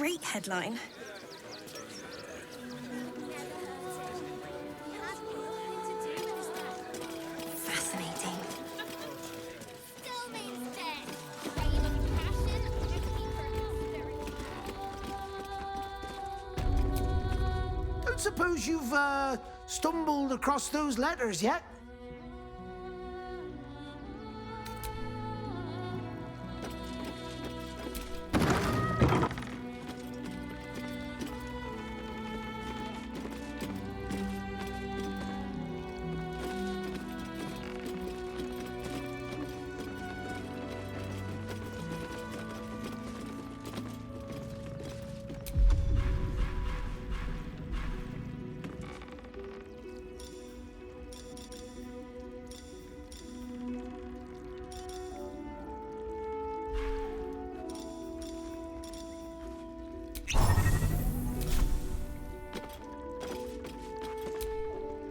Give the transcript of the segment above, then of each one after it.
great headline. Fascinating. Don't suppose you've, stumbled across those letters yet?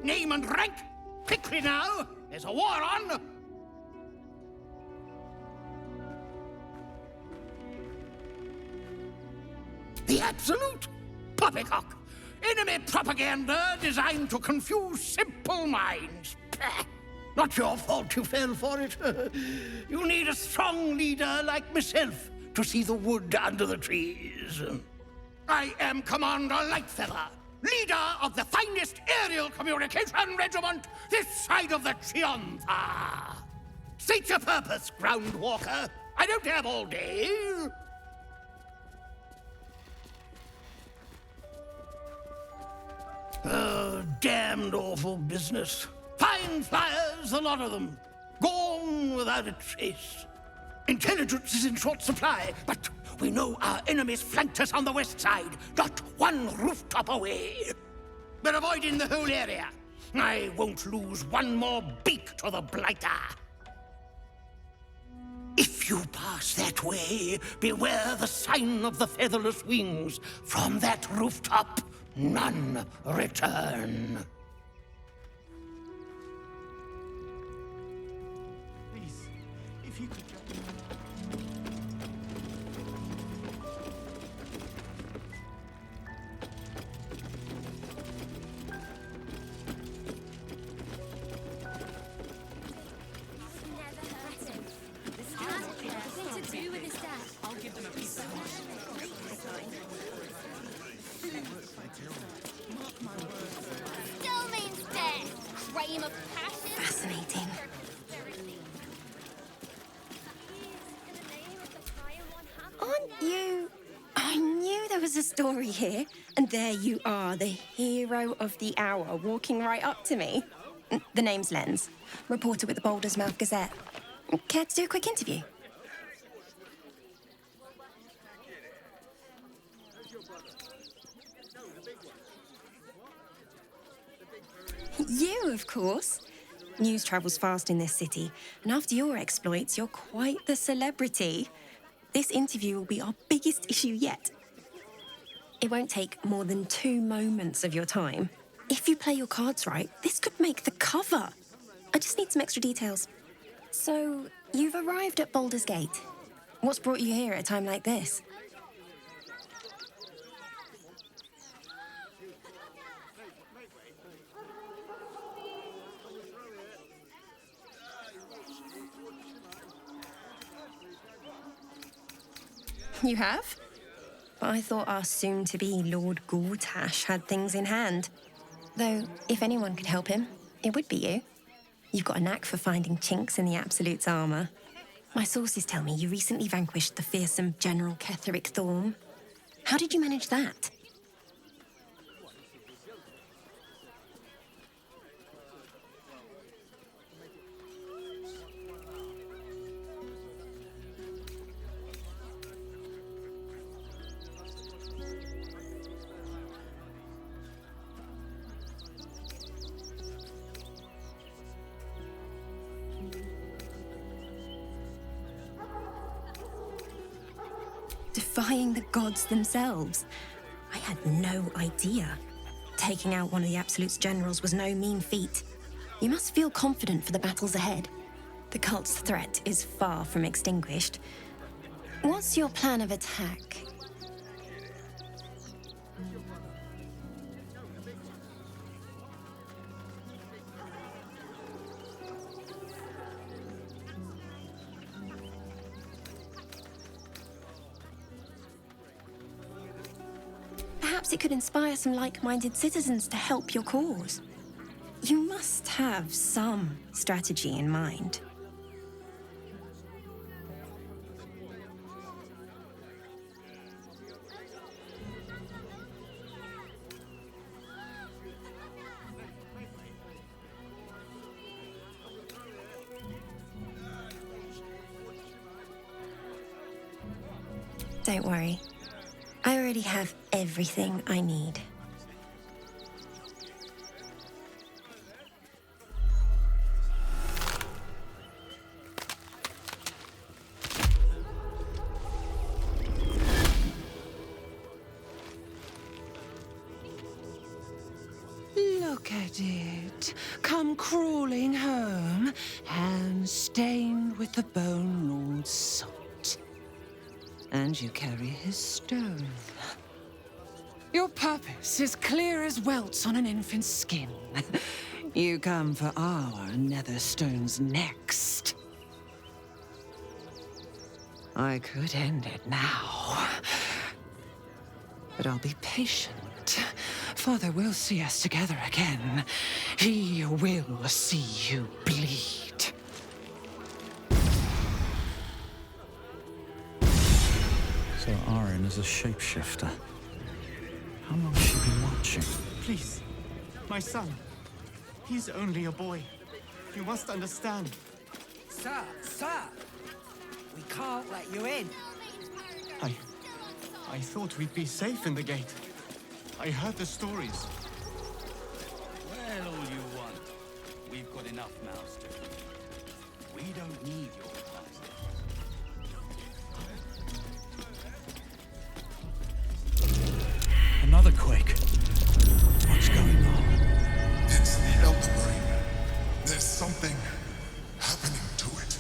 Name and rank! Quickly now! There's a war on! The absolute poppycock! Enemy propaganda designed to confuse simple minds. Pah! Not your fault you fell for it. You need a strong leader like myself to see the wood under the trees. I am Commander Lightfeather, leader of the finest aerial communication regiment this side of the Triumpha. State your purpose, Groundwalker. I don't have all day. Oh, damned awful business. Fine flyers, a lot of them. Gone without a trace. Intelligence is in short supply, but we know our enemies flanked us on the west side, not one rooftop away. We're avoiding the whole area. I won't lose one more beak to the blighter. If you pass that way, beware the sign of the featherless wings. From that rooftop, none return. Please, if you could go. Fascinating. Aren't you... I knew there was a story here. And there you are, the hero of the hour, walking right up to me. The name's Lens, reporter with the Baldurs Mouth Gazette. Care to do a quick interview? You, of course. News travels fast in this city, and after your exploits, you're quite the celebrity. This interview will be our biggest issue yet. It won't take more than 2 moments of your time. If you play your cards right, this could make the cover. I just need some extra details. So, you've arrived at Baldur's Gate. What's brought you here at a time like this? You have? I thought our soon-to-be Lord Gortash had things in hand. Though, if anyone could help him, it would be you. You've got a knack for finding chinks in the Absolute's armour. My sources tell me you recently vanquished the fearsome General Ketheric Thorm. How did you manage that? Defying the gods themselves. I had no idea. Taking out one of the Absolute's generals was no mean feat. You must feel confident for the battles ahead. The cult's threat is far from extinguished. What's your plan of attack? Perhaps it could inspire some like-minded citizens to help your cause. You must have some strategy in mind. Don't worry. I already have everything I need. Look at it. Come crawling home, hands stained with the Bone Lord's salt. And you carry his stone. Your purpose is clear as welts on an infant's skin. You come for our Netherstones next. I could end it now. But I'll be patient. Father will see us together again. He will see you bleed. So Arryn is a shapeshifter. How long has she been watching? Please, my son. He's only a boy. You must understand. Sir! We can't let you in. I thought we'd be safe in the gate. I heard the stories. Well, all you want. We've got enough mouths to feed. We don't need your advice. Another quake. What's going on? It's the Elder Brain. There's something happening to it.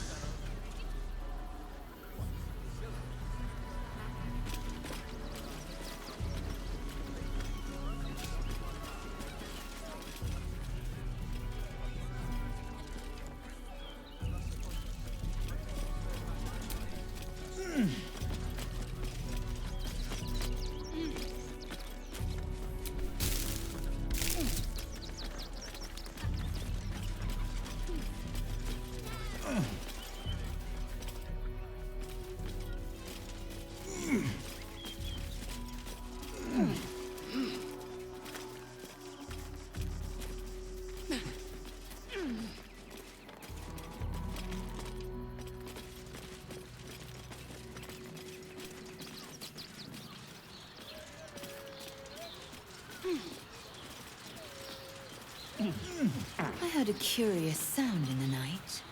I heard a curious sound in the night.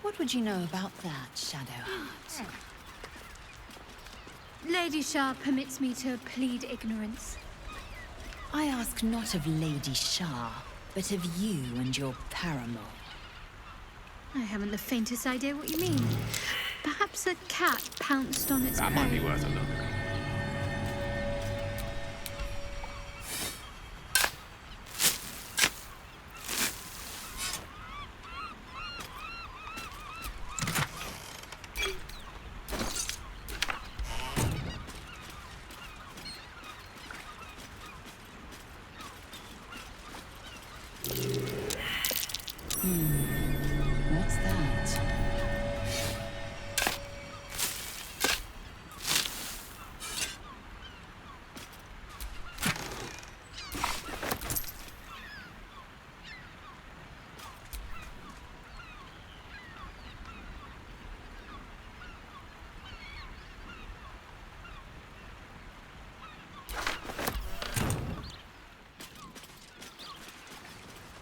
What would you know about that, Shadowheart? Lady Shah permits me to plead ignorance. I ask not of Lady Shah, but of you and your paramour. I haven't the faintest idea what you mean. Perhaps a cat pounced on its That might be worth a look. What's that?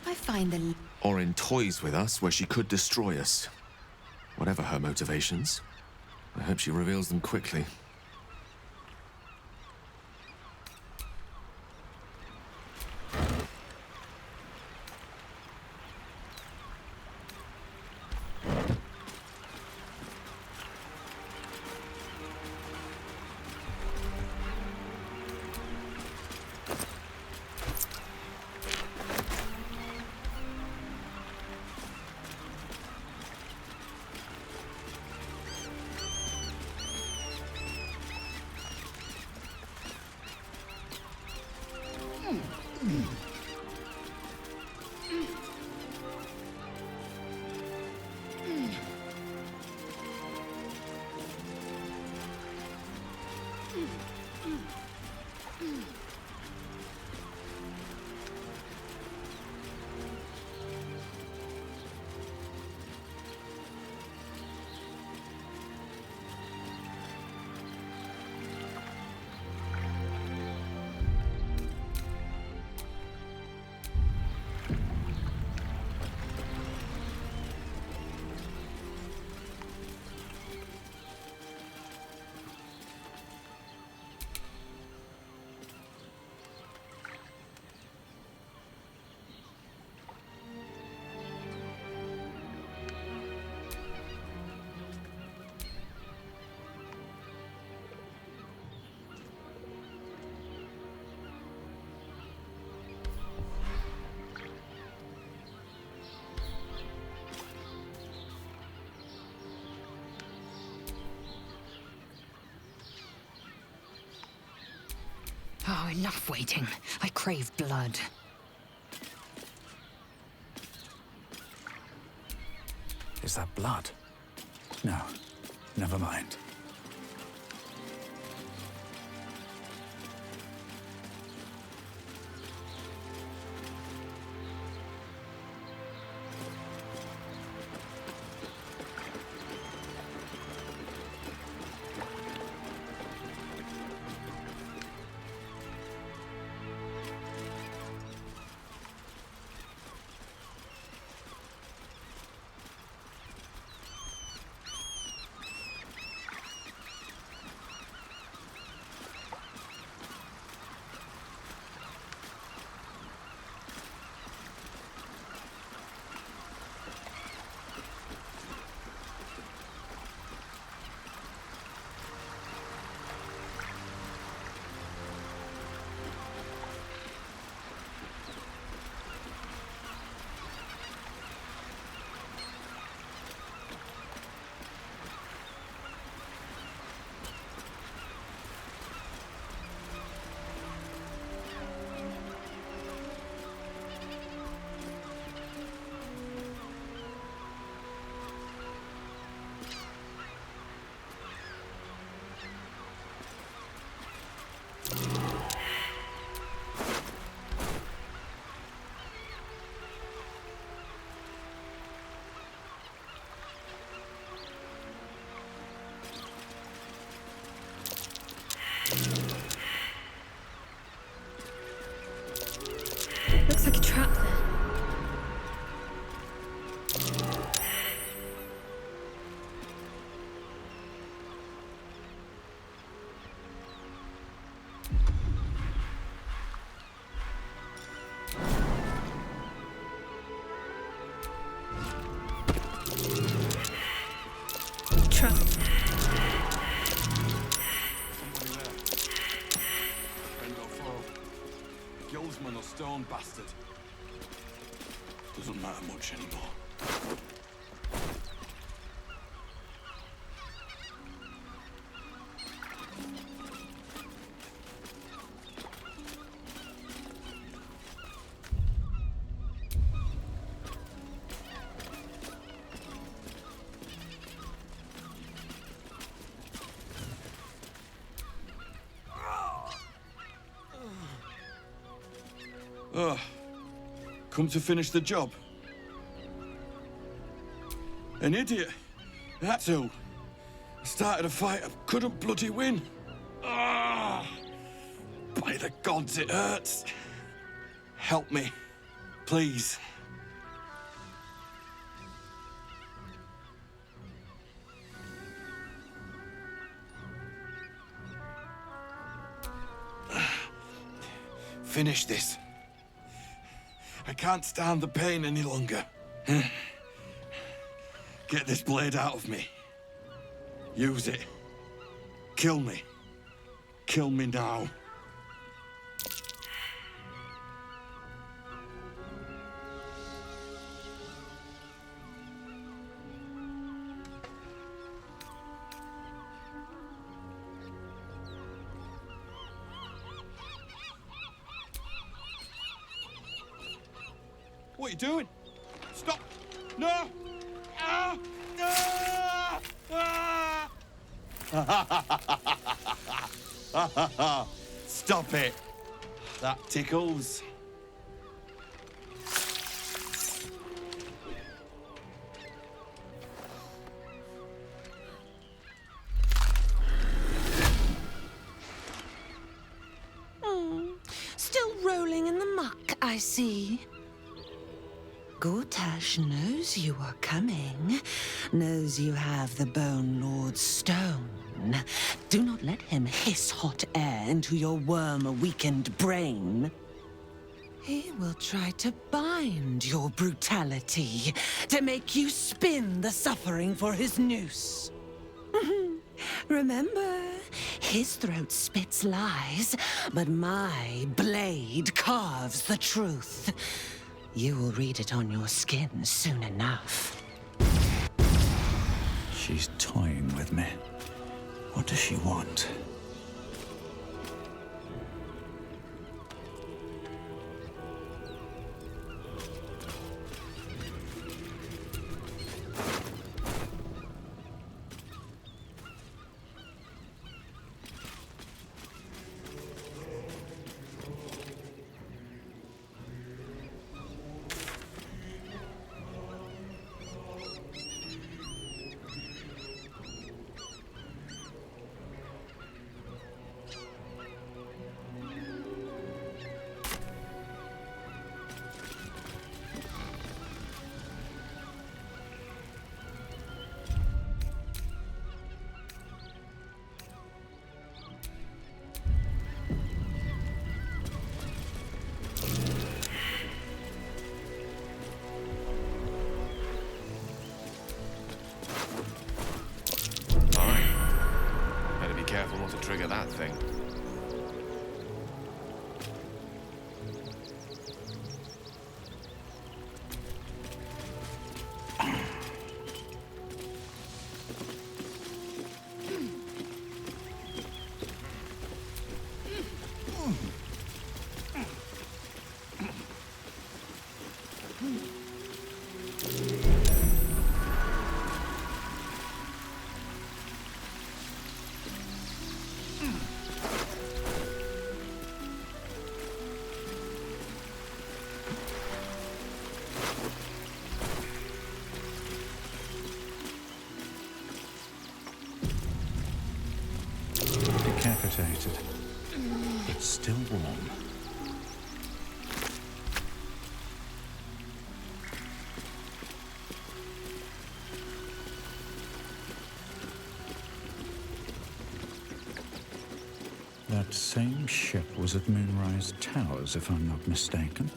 I find the... Orin toys with us where she could destroy us. Whatever her motivations, I hope she reveals them quickly. Oh, enough waiting. I crave blood. Is that blood? No, never mind. Looks like a trap there. Trap. Guildsman or stone bastard. Doesn't matter much anymore. Come to finish the job. An idiot. That's who. I started a fight I couldn't bloody win. By the gods, it hurts. Help me, please. Finish this. I can't stand the pain any longer. Get this blade out of me. Use it. Kill me. Kill me now. What are you doing? Stop! No! Ah! Ah! Ah! Stop it! That tickles. Still rolling in the muck, I see. Gortash knows you are coming, knows you have the Bone Lord's stone. Do not let him hiss hot air into your worm-weakened brain. He will try to bind your brutality, to make you spin the suffering for his noose. Remember, his throat spits lies, but my blade carves the truth. You will read it on your skin soon enough. She's toying with me. What does she want? Careful not to trigger that thing. Decapitated, but still warm. That same ship was at Moonrise Towers, if I'm not mistaken.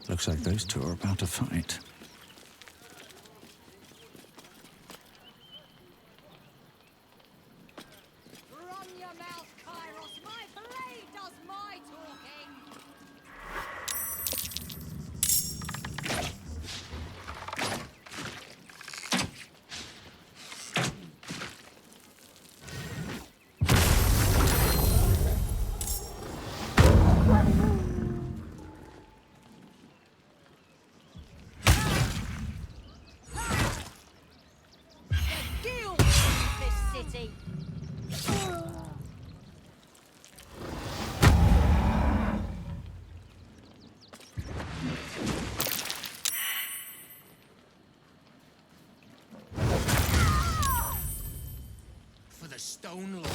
Looks like those two are about to fight. Run your mouth, Kairos. My blade does my talking. Guild this city. For the Stone Lord.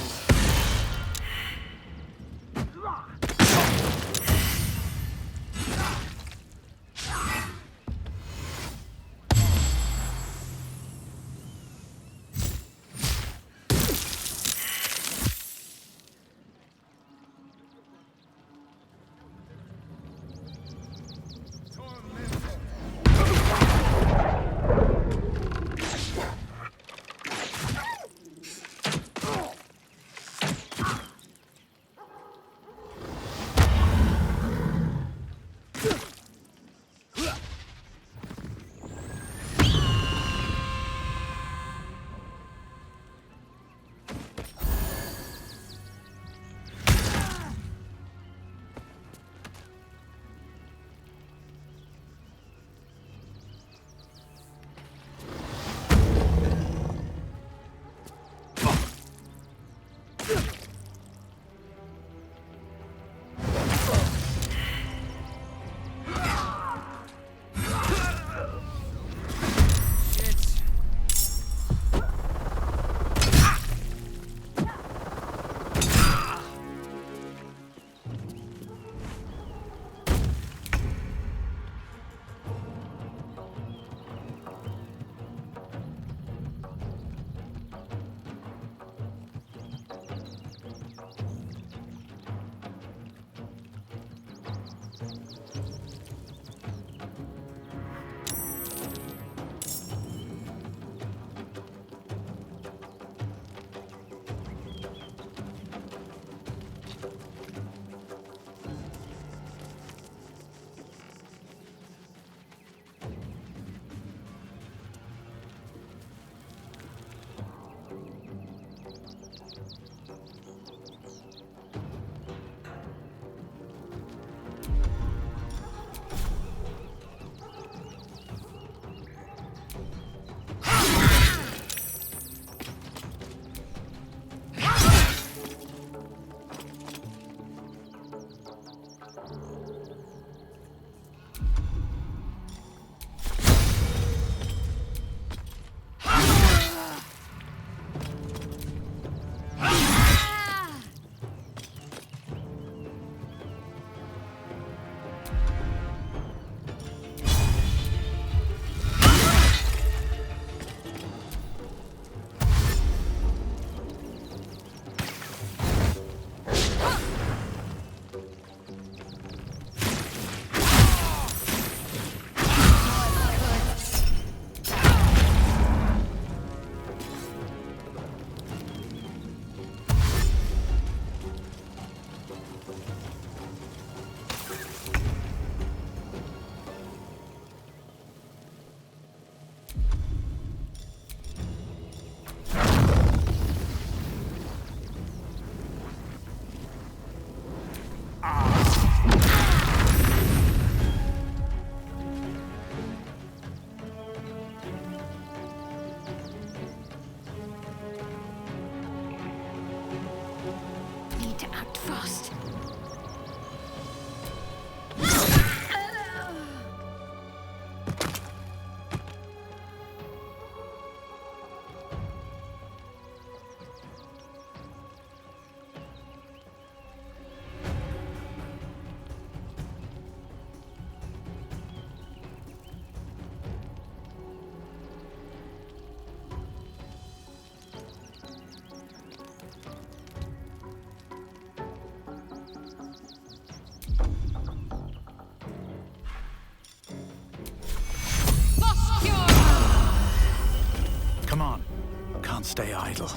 Come on. Can't stay idle.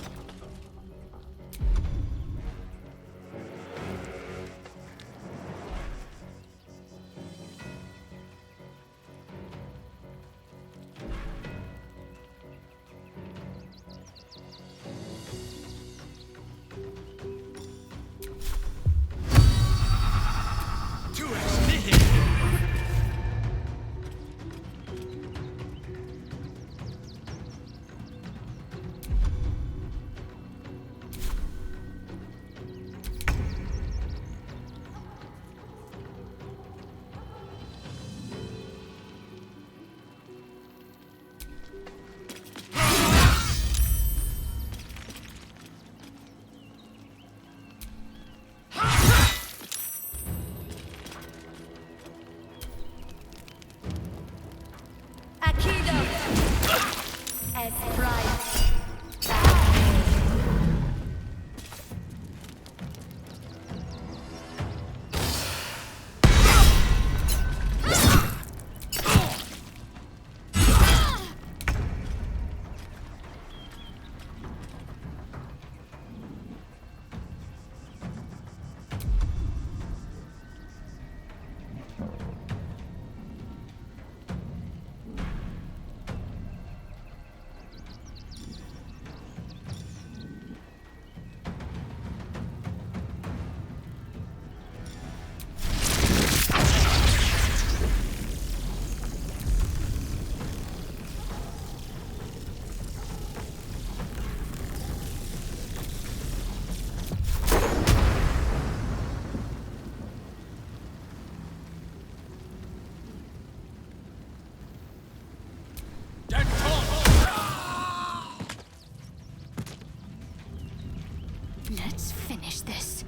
Let's finish this.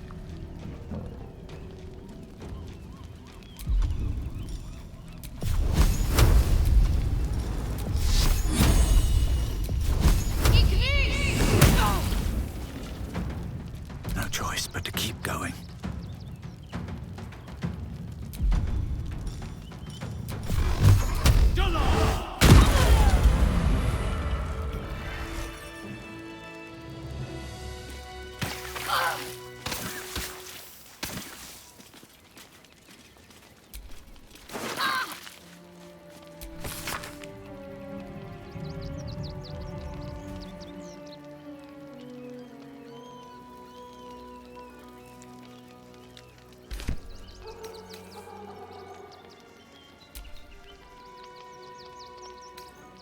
No choice but to keep going.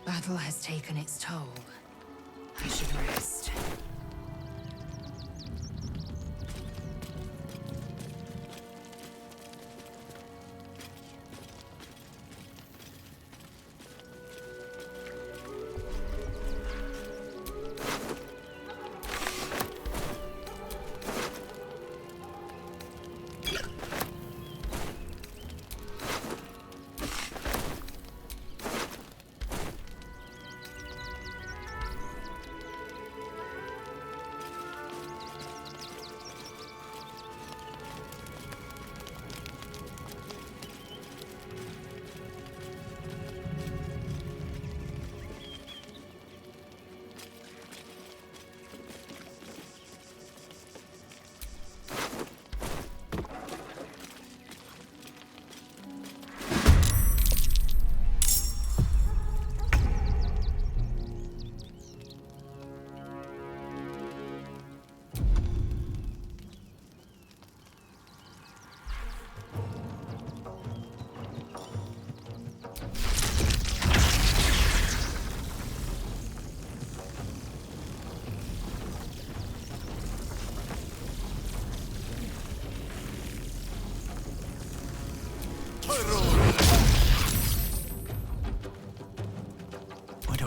Battle has taken its toll. I should rest.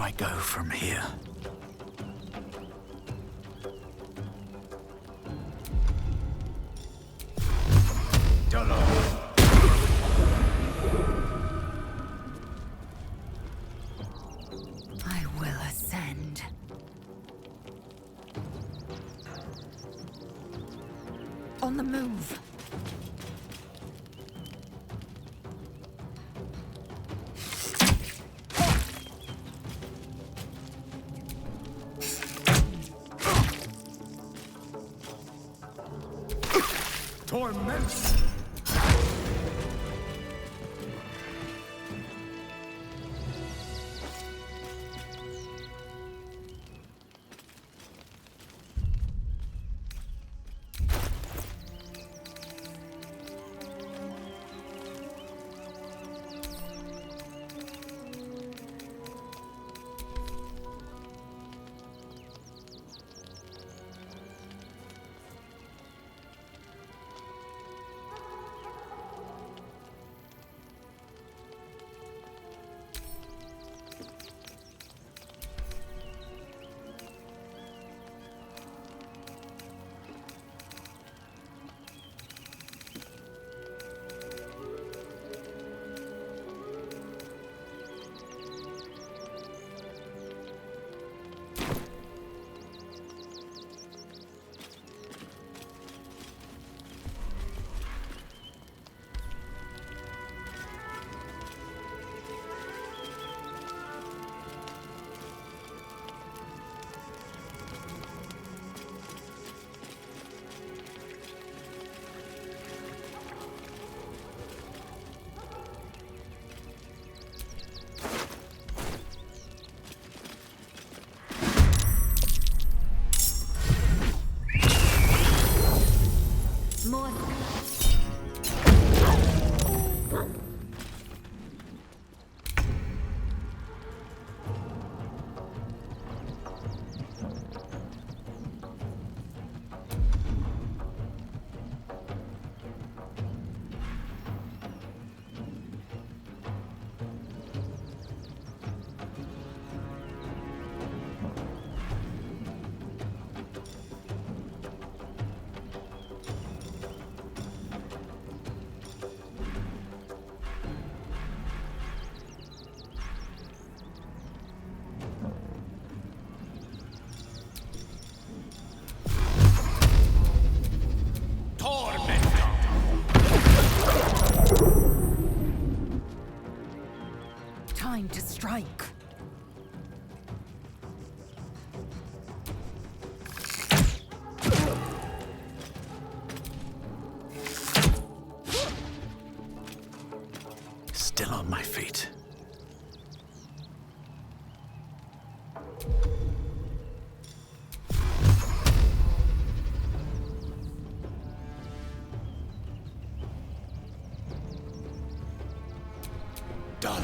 I go from here? I will ascend. On the move. Torment! Time to strike. Still on my feet. Done.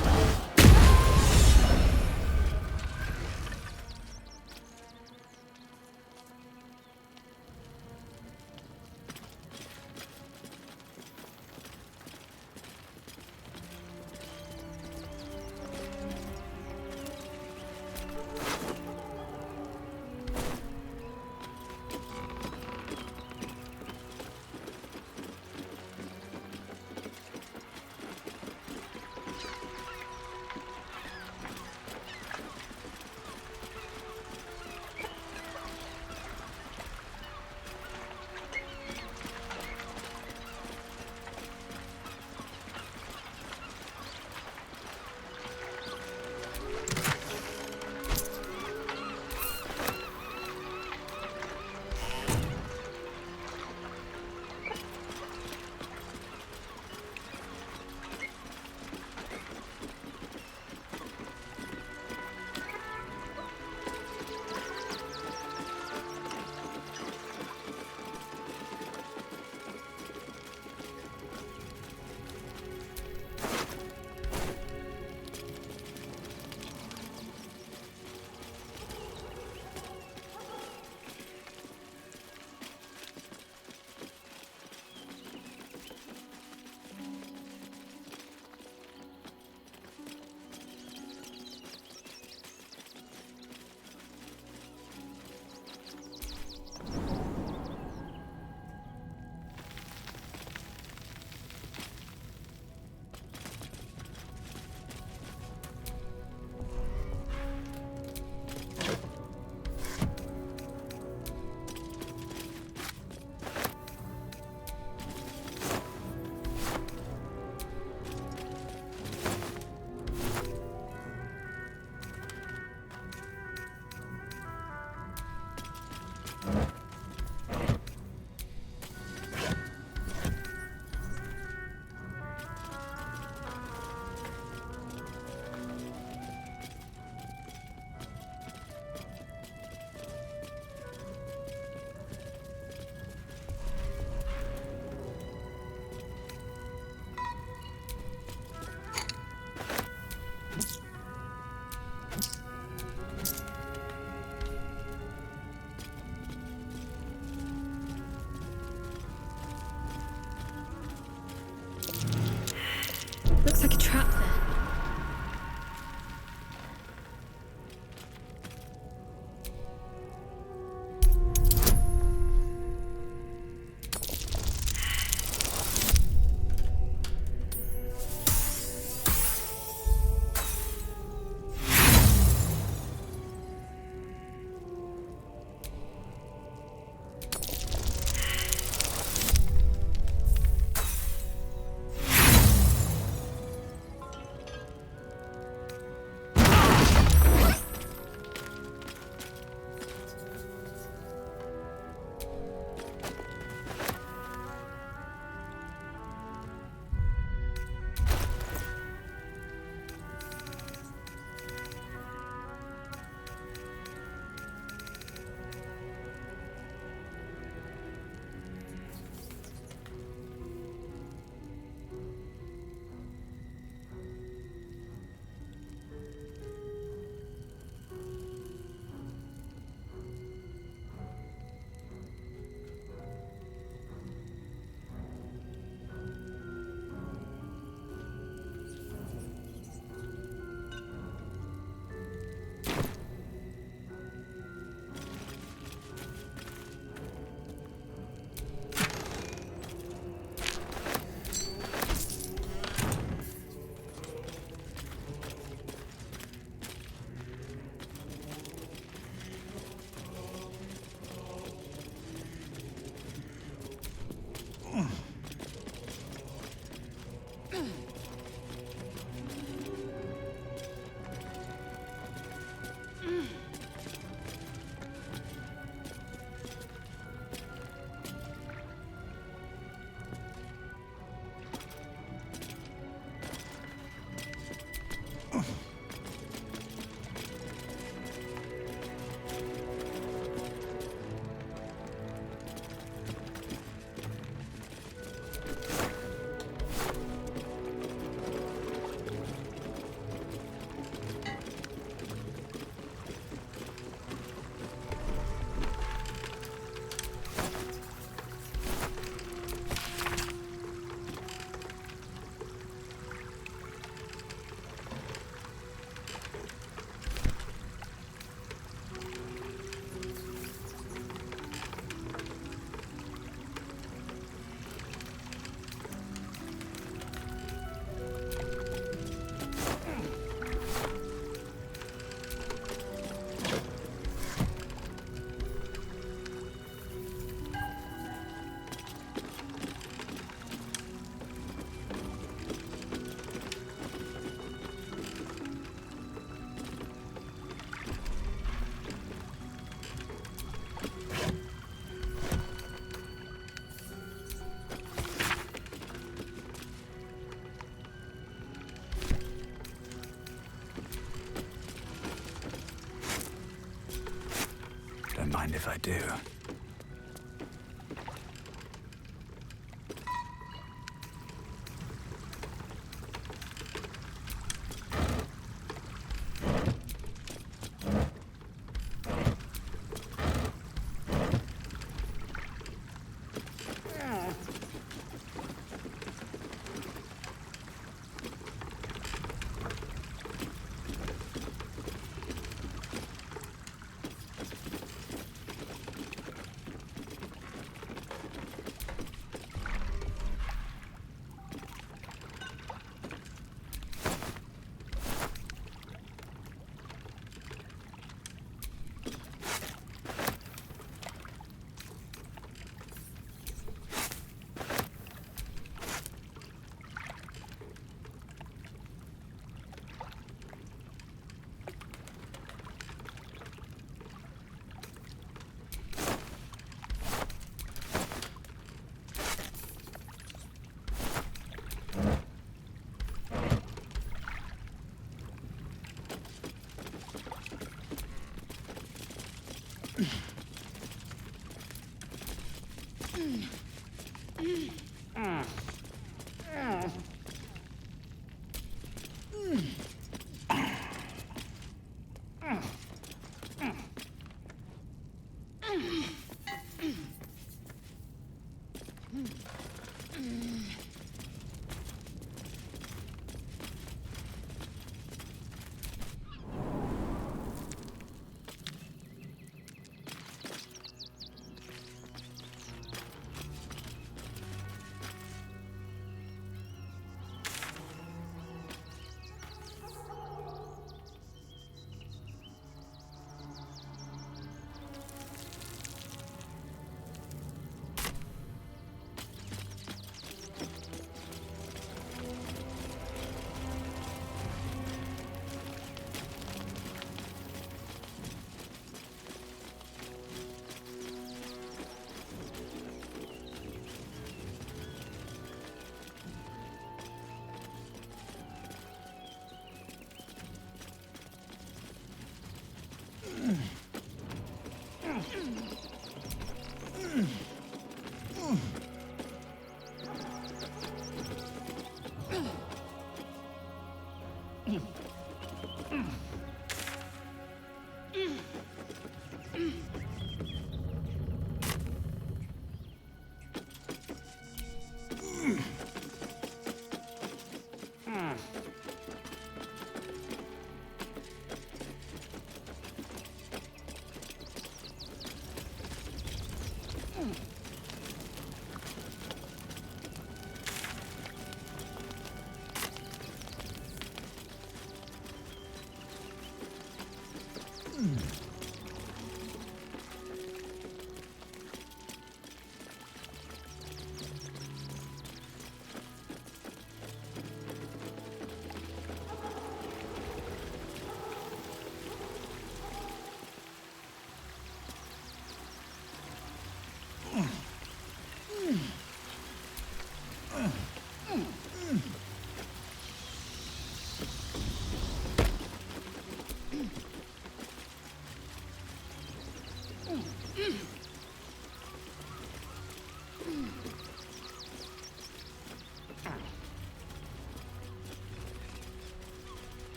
mind if I do.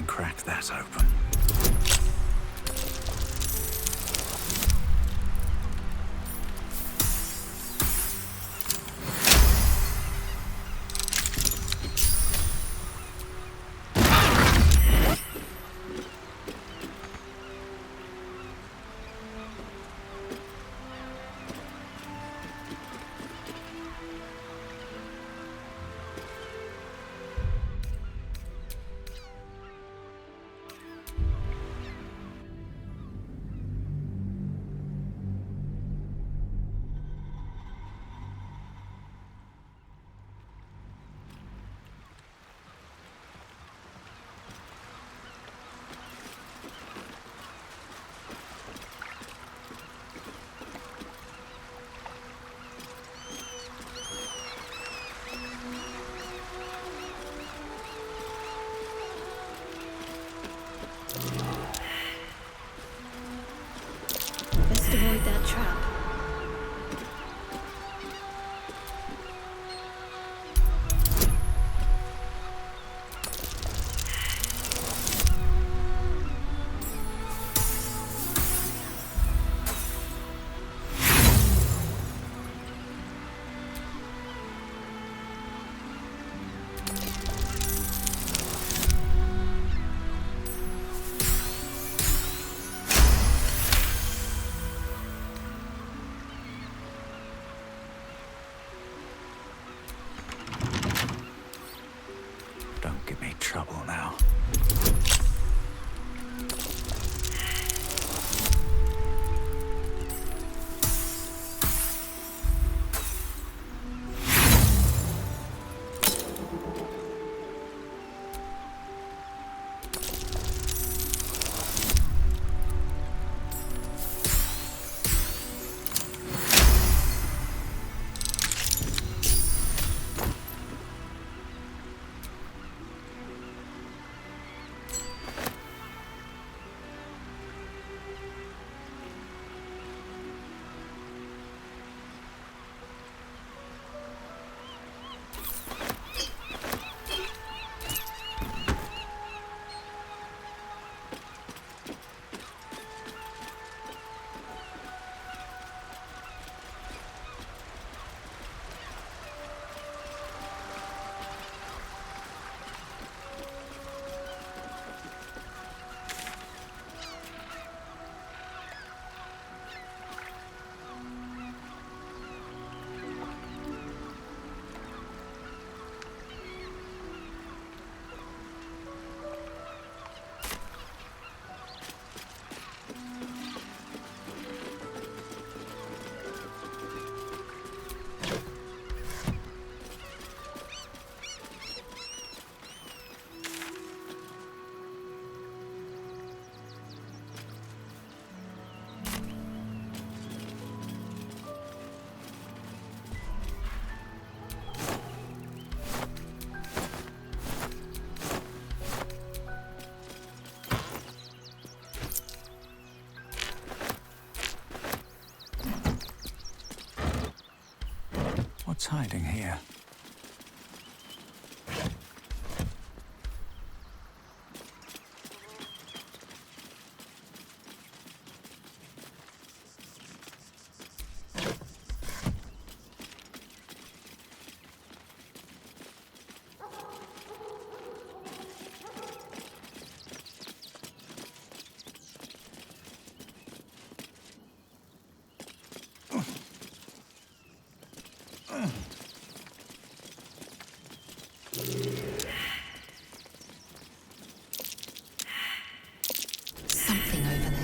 can crack that open. Best avoid that trap. Don't give me trouble now. What's hiding here? Something over there.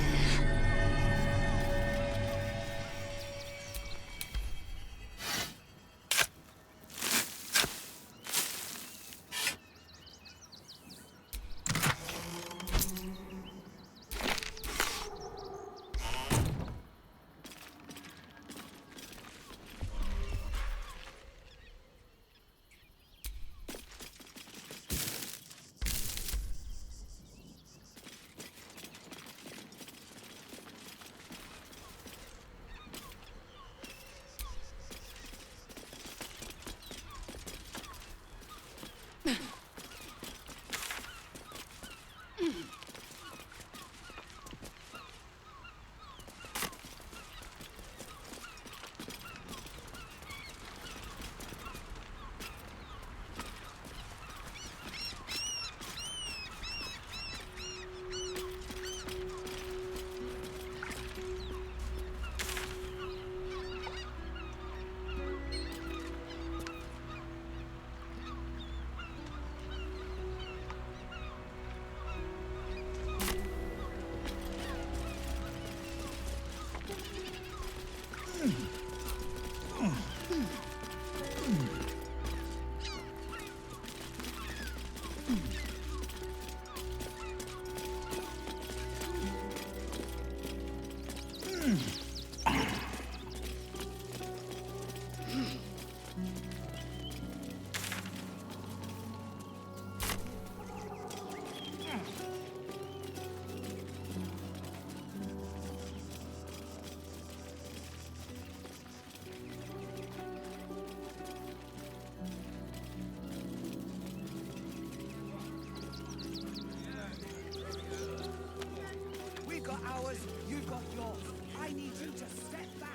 We've got ours, you've got yours. I need you to step back.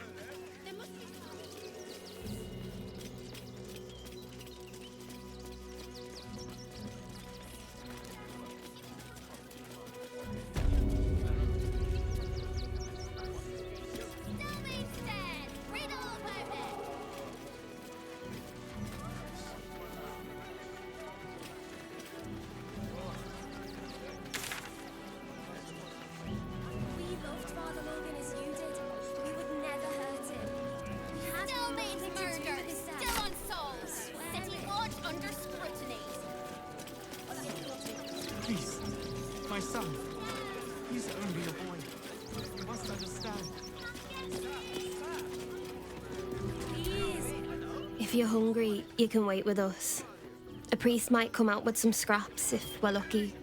There must be Please, my son. He's only a boy. You must understand. If you're hungry, you can wait with us. A priest might come out with some scraps if we're lucky.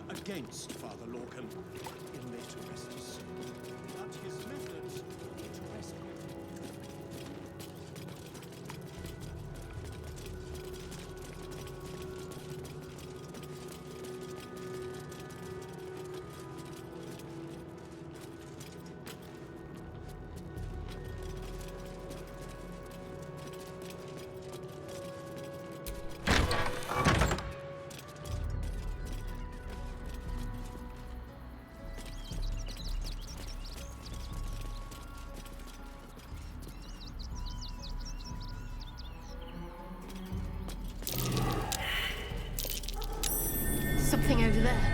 Against Father Lorcan. In may to rest his soul. But his methods need to rescue. Something over there.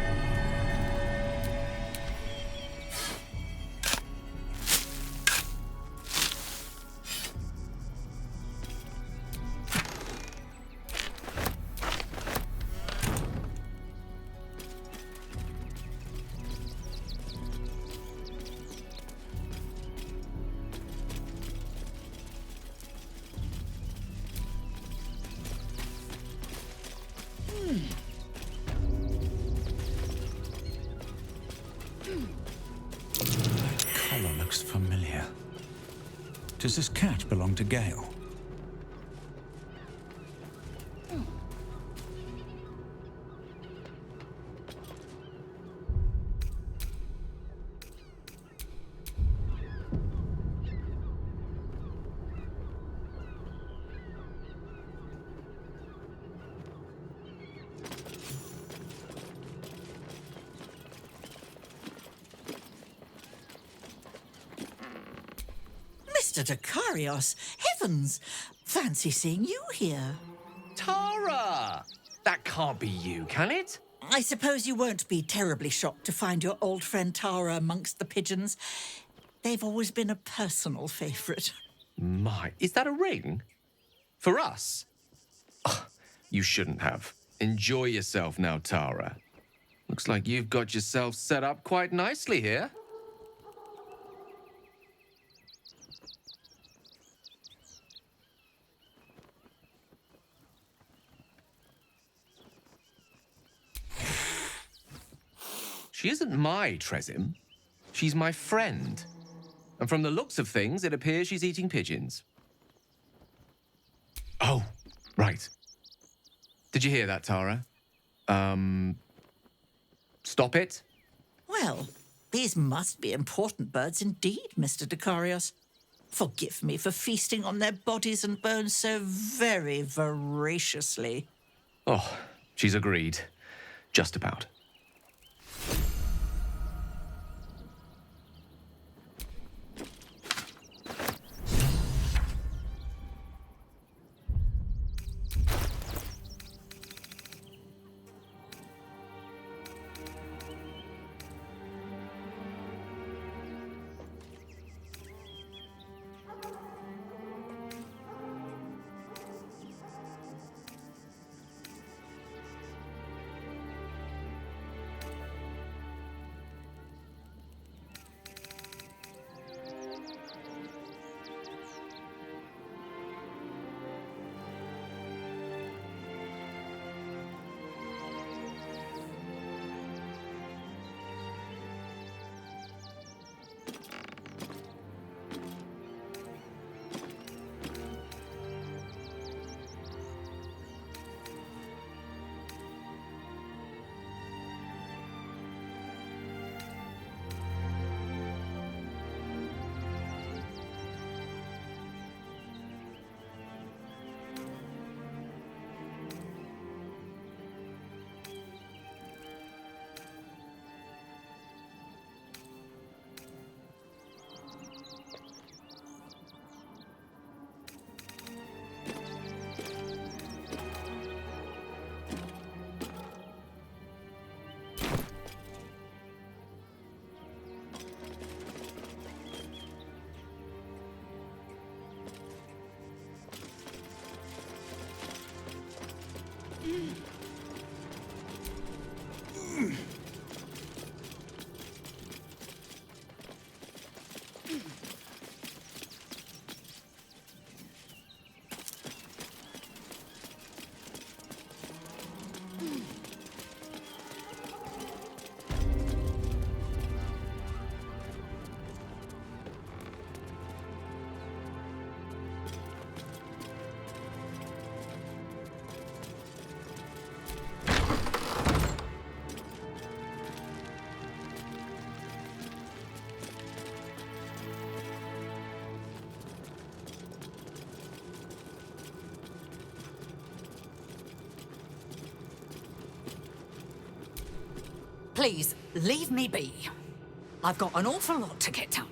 Collar looks familiar. Does this cat belong to Gale? Mr. Dakarios, heavens! Fancy seeing you here. Tara! That can't be you, can it? I suppose you won't be terribly shocked to find your old friend Tara amongst the pigeons. They've always been a personal favourite. My, is that a ring? For us? Oh, you shouldn't have. Enjoy yourself now, Tara. Looks like you've got yourself set up quite nicely here. She isn't my Tresim. She's my friend. And from the looks of things, it appears she's eating pigeons. Oh, right. Did you hear that, Tara? Stop it? Well, these must be important birds indeed, Mr. Decarios. Forgive me for feasting on their bodies and bones so very voraciously. Oh, she's agreed. Just about. Please, leave me be. I've got an awful lot to get done.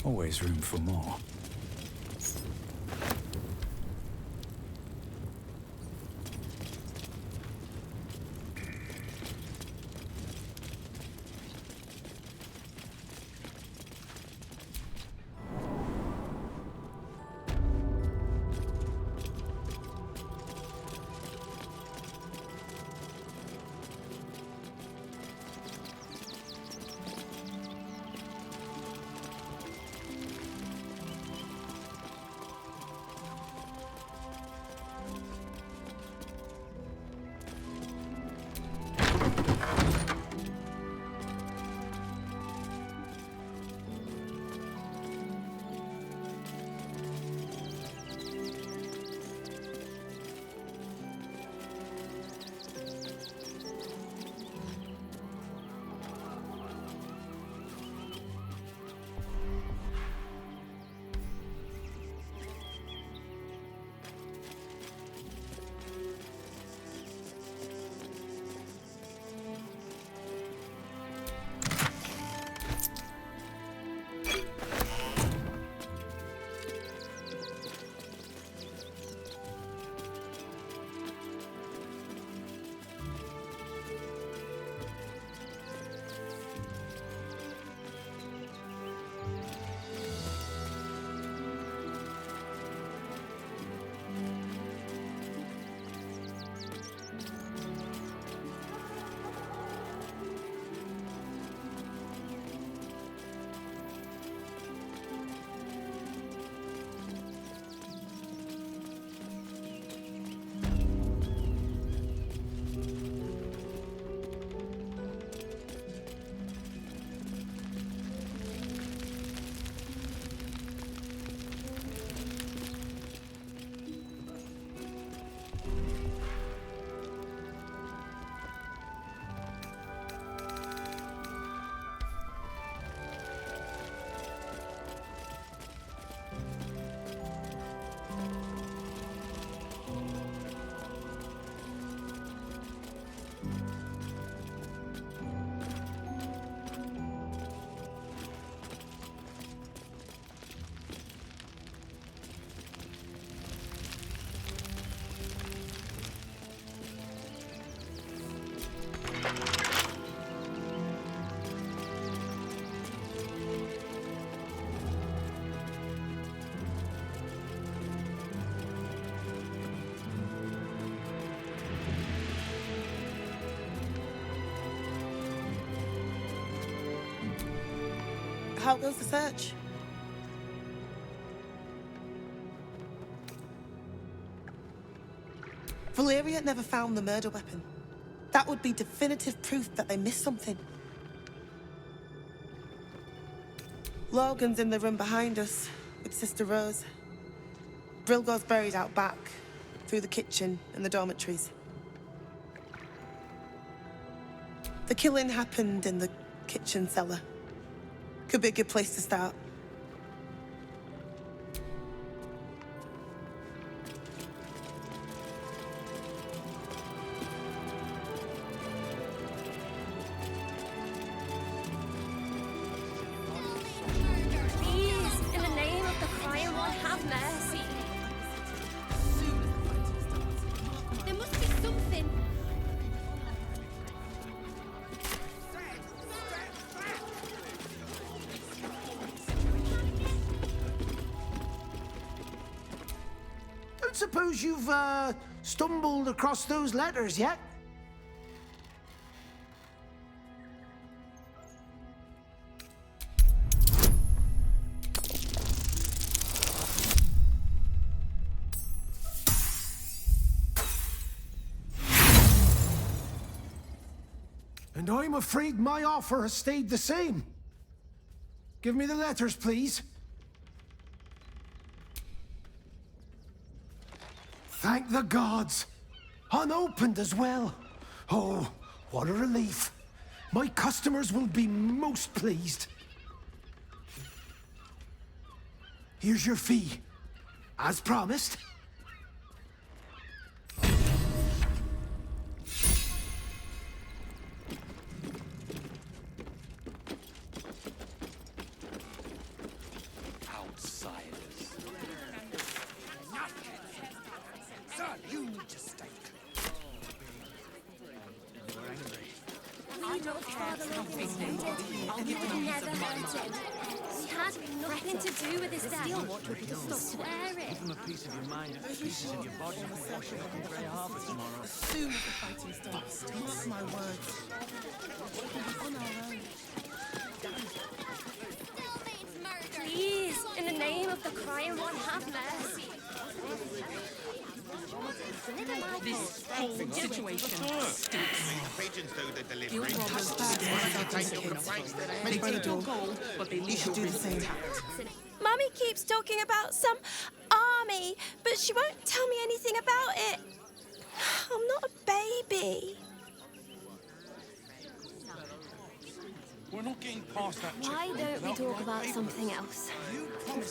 Always room for more. How goes the search? Valeria never found the murder weapon. That would be definitive proof that they missed something. Logan's in the room behind us with Sister Rose. Brilgo's buried out back, through the kitchen and the dormitories. The killing happened in the kitchen cellar. Could be a good place to start. Please, in the name of the crying one, have mercy. There must be something. Don't suppose you've, stumbled across those letters yet? And I'm afraid my offer has stayed the same. Give me the letters, please. Thank the gods. Unopened as well. Oh, what a relief. My customers will be most pleased. Here's your fee. As promised. Father Logan's wounded. We would never hurt him. He had nothing to do with his death. I swear it. Give him a piece of your mind, pieces of your body, and wash it up in Grey Harbour tomorrow. As soon as the fighting stops, mark my words. We'll be on our own. Please, in the name of the crying one, have mercy. This whole situation stinks. Pigeons do the delivery. Your robbers They take your do. gold, but they You leave should your do the ring same. intact. Mummy keeps talking about some army, but she won't tell me anything about it. I'm not a baby. We're not getting past that Why don't we talk about something else?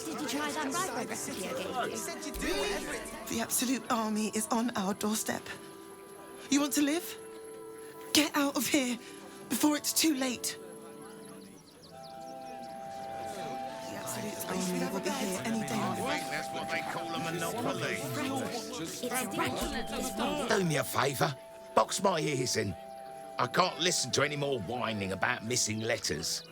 Did you try that rye bread recipe I gave you? The Absolute Army is on our doorstep. You want to live? Get out of here before it's too late. The Absolute Army will be here any day now. That's what they call a monopoly. It's Do me a favour. Box my ears in. I can't listen to any more whining about missing letters.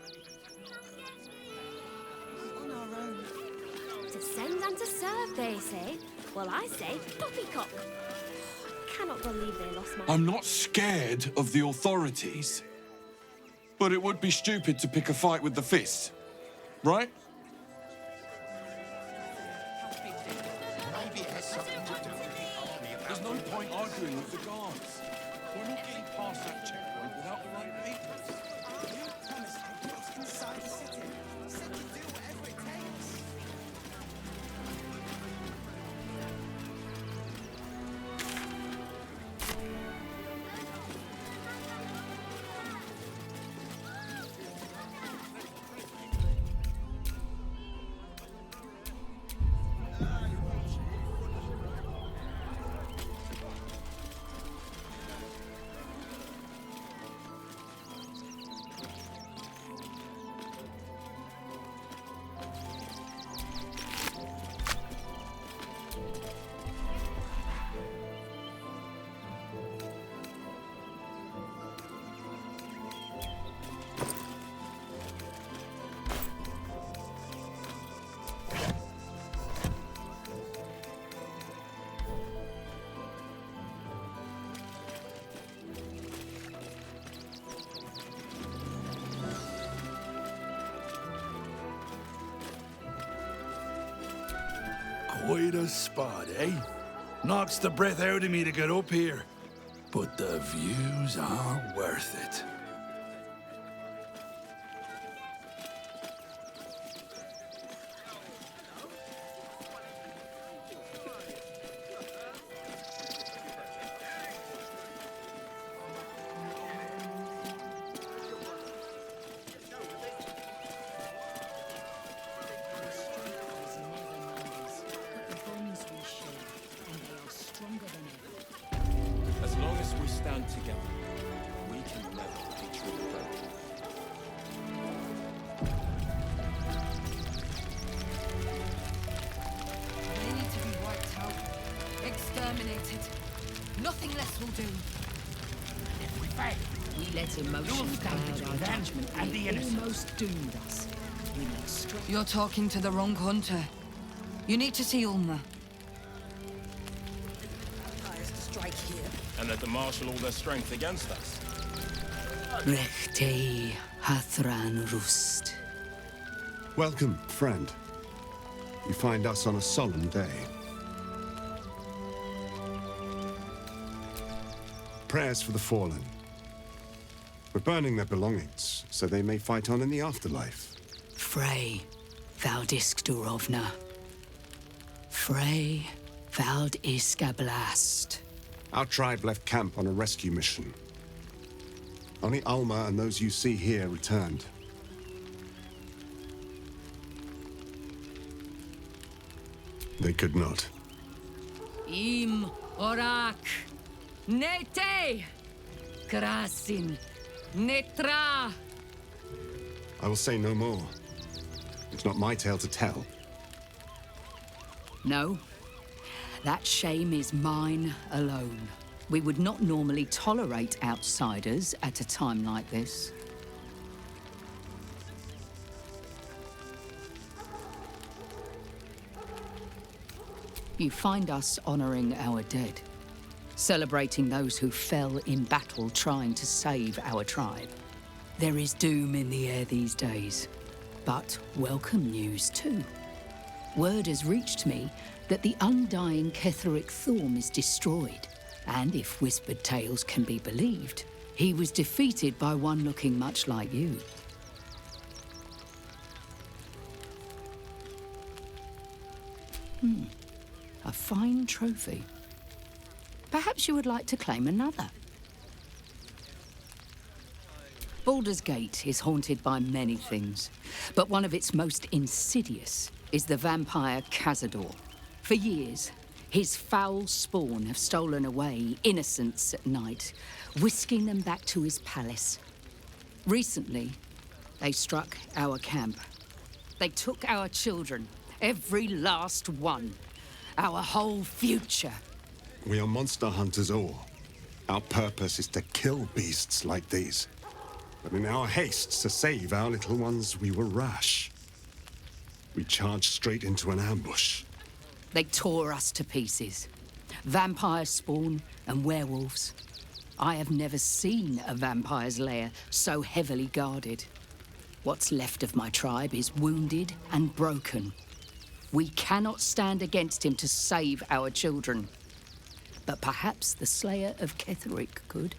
to send and to serve, they say. Well, I say poppycock. I cannot believe they lost my... I'm not scared of the authorities. But it would be stupid to pick a fight with the fist, right? Maybe it has something to do with the army about... There's no point arguing with the guards. We're not getting past that checkpoint without the right papers. You promised to get us inside the city. Said you'd do whatever it takes. Quite a spot, eh? Knocks the breath out of me to get up here. But the views are worth it. As long as we stand together, we can never be truly broken. They need to be wiped out. Exterminated. Nothing less will do. If we fail, we let emotion cloud our judgment and the innocent. Almost doomed us. We must strike. You're talking to the wrong hunter. You need to see Ulma. Empires to strike here. And that the marshal all their strength against us. Rechtei Hathran Rust. Welcome, friend. You find us on a solemn day. Prayers for the fallen. We're burning their belongings, so they may fight on in the afterlife. Frey, Vald Durovna. Frey, Vald Blast. Our tribe left camp on a rescue mission. Only Alma and those you see here returned. They could not. Im Orak. Nete. Krasin. Netra. I will say no more. It's not my tale to tell. No. That shame is mine alone. We would not normally tolerate outsiders at a time like this. You find us honoring our dead, celebrating those who fell in battle trying to save our tribe. There is doom in the air these days, but welcome news too. Word has reached me that the undying Ketheric Thorm is destroyed, and if whispered tales can be believed, he was defeated by one looking much like you. A fine trophy. Perhaps you would like to claim another. Baldur's Gate is haunted by many things, but one of its most insidious is the vampire Cazador. For years, his foul spawn have stolen away innocents at night, whisking them back to his palace. Recently, they struck our camp. They took our children, every last one. Our whole future. We are monster hunters all. Our purpose is to kill beasts like these. But in our haste to save our little ones, we were rash. We charged straight into an ambush. They tore us to pieces. Vampire spawn and werewolves. I have never seen a vampire's lair so heavily guarded. What's left of my tribe is wounded and broken. We cannot stand against him to save our children. But perhaps the Slayer of Ketheric could.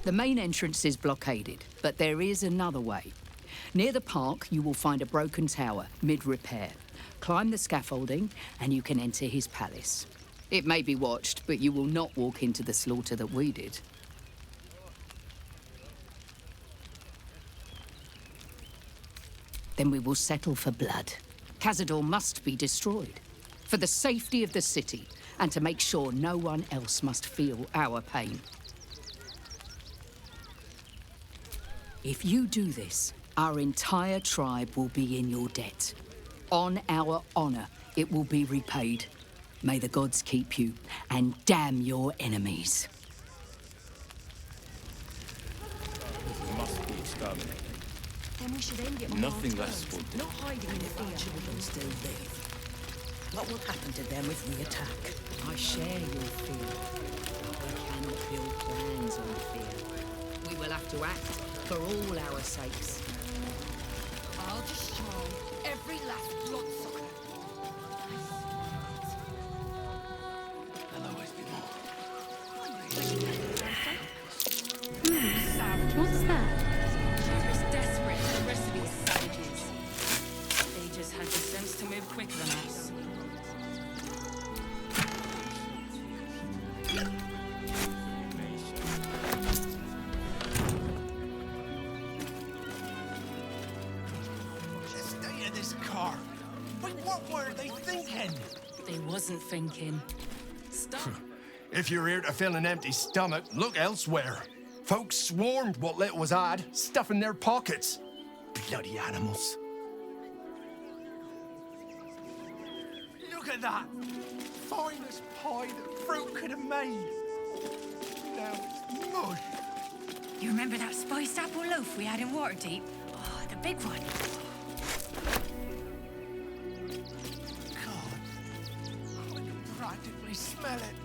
The main entrance is blockaded, but there is another way. Near the park, you will find a broken tower, mid-repair. Climb the scaffolding, and you can enter his palace. It may be watched, but you will not walk into the slaughter that we did. Then we will settle for blood. Cazador must be destroyed. For the safety of the city, and to make sure no one else must feel our pain. If you do this, our entire tribe will be in your debt. On our honor, it will be repaid. May the gods keep you, and damn your enemies. This must be exterminated. Then we should end it on Nothing our less terms. will do. Not hiding in If our fear. children still live, what will happen to them if we attack? I share your fear. We cannot build plans on fear. We will have to act for all our sakes. I'll destroy every last bloodsucker. There'll always be more. What's that? You're as desperate as the rest of these savages. They just had the sense to move quicker than us. The state of this car. Wait, what were they thinking? They wasn't thinking. Stop. If you're here to fill an empty stomach, look elsewhere. Folks swarmed what little was odd, stuffing their pockets. Bloody animals. Look at that! Finest pie that fruit could have made. Now it's mush. You remember that spiced apple loaf we had in Waterdeep? Oh, the big one. I can practically smell it.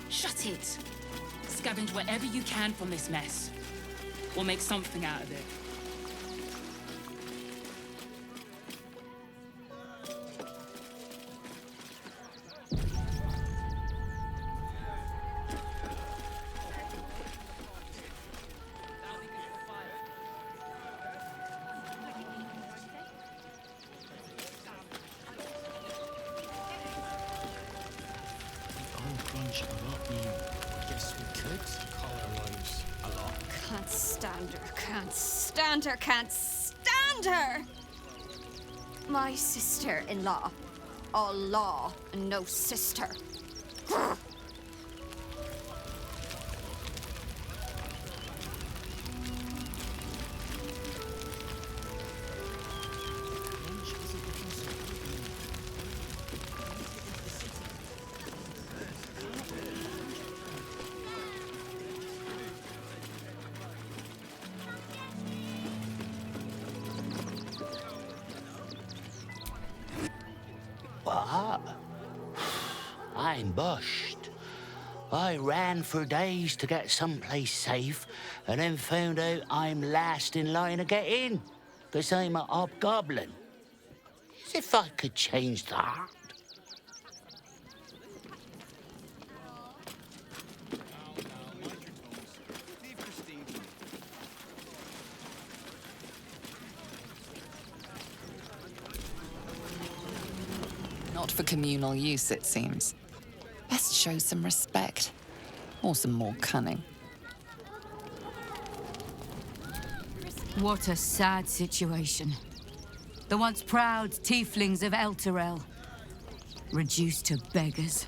Shut it! Scavenge whatever you can from this mess. We'll make something out of it. Crunch a lot new. Guess we could colonize a lot. Can't stand her, can't stand her, can't stand her! My sister-in-law. All law and no sister. Crunch is a different sort. ambushed. I ran for days to get someplace safe, and then found out I'm last in line to get in, 'cause I'm a hobgoblin. As if I could change that. Not for communal use, it seems. Best show some respect. Or some more cunning. What a sad situation. The once proud tieflings of Elturel, reduced to beggars.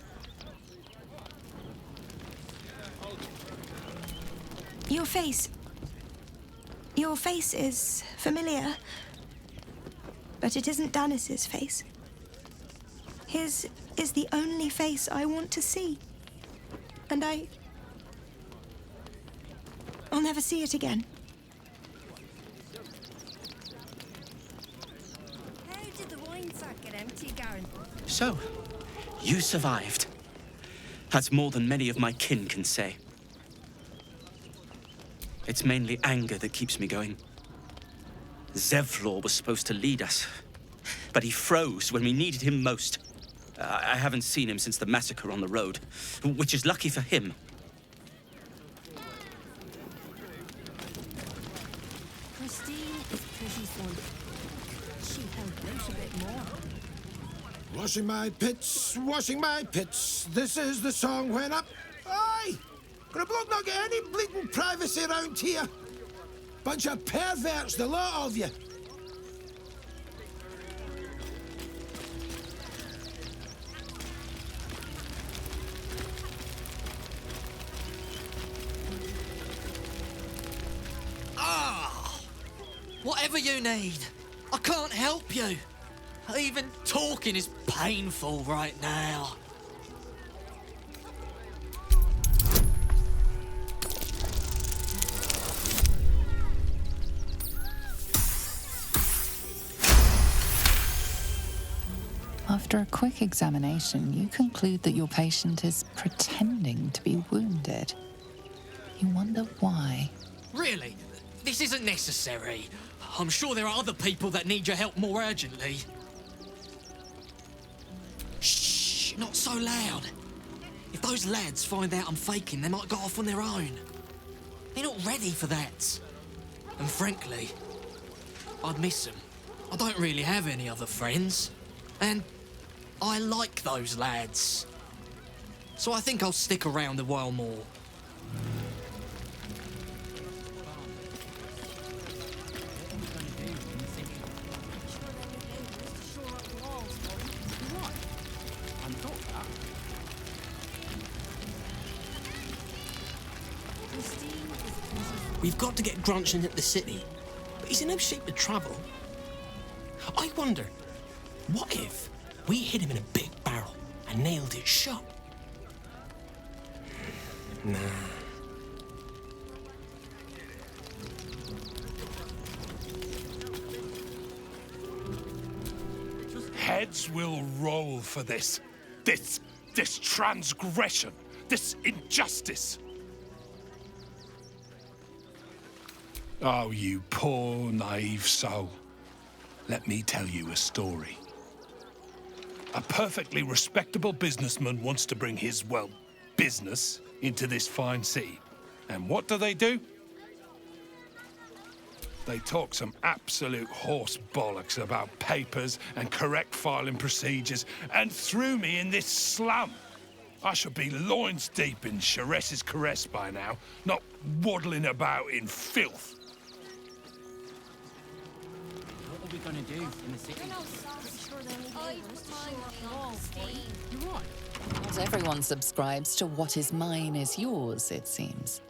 Your face is familiar. But it isn't Danis's face. His is the only face I want to see. And I'll never see it again. How did the wine sack get empty, Garen? So, you survived. That's more than many of my kin can say. It's mainly anger that keeps me going. Zevlor was supposed to lead us, but he froze when we needed him most. I haven't seen him since the massacre on the road, which is lucky for him. Christine is pretty fun. She helped out a bit more. Washing my pits. This is the song when up. Aye! Gonna bloke not get any bleeding privacy around here. Bunch of perverts, the lot of you. Whatever you need, I can't help you. Even talking is painful right now. After a quick examination, you conclude that your patient is pretending to be wounded. You wonder why. Really? This isn't necessary. I'm sure there are other people that need your help more urgently. Shh, not so loud. If those lads find out I'm faking, they might go off on their own. They're not ready for that. And frankly, I'd miss them. I don't really have any other friends. And I like those lads. So I think I'll stick around a while more. We've got to get Grunchin at the city, but he's in no shape to travel. I wonder, what if we hit him in a big barrel and nailed it shut? Nah. Heads will roll for this. This transgression, this injustice. Oh, you poor, naive soul. Let me tell you a story. A perfectly respectable businessman wants to bring his, well, business into this fine city. And what do? They talk some absolute horse bollocks about papers and correct filing procedures and threw me in this slum. I should be loins deep in Sharess's caress by now, not waddling about in filth. What are we gonna do in the city? You're right. Not everyone subscribes to what is mine is yours, it seems.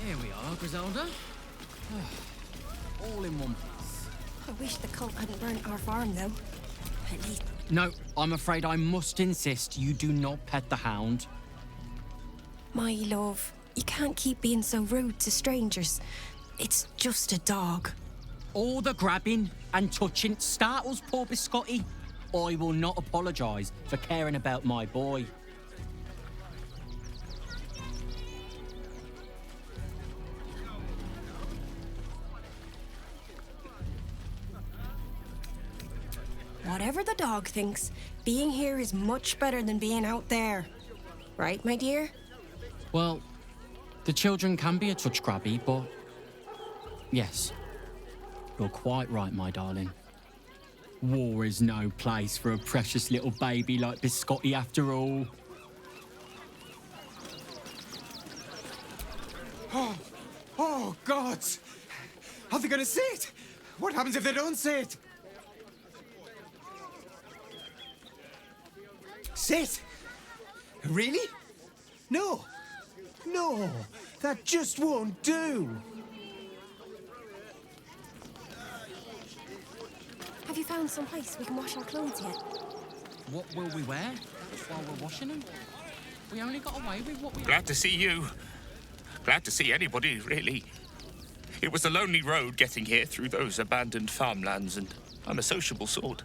Here we are, Griselda. All in one piece. I wish the cult hadn't burnt our farm, though. At least. No, I'm afraid I must insist you do not pet the hound. My love, you can't keep being so rude to strangers. It's just a dog. all the grabbing and touching startles poor Biscotti, I will not apologise for caring about my boy. Whatever the dog thinks, being here is much better than being out there. Right, my dear? Well, the children can be a touch grabby, but... Yes, you're quite right, my darling. War is no place for a precious little baby like Biscotti after all. Oh, God! Are they gonna see it? What happens if they don't see it? Sit? Really? No. No, that just won't do. Have you found some place we can wash our clothes yet? What will we wear while we're washing them? We only got away with what we... Glad to see you. Glad to see anybody, really. It was a lonely road getting here through those abandoned farmlands, and I'm a sociable sort.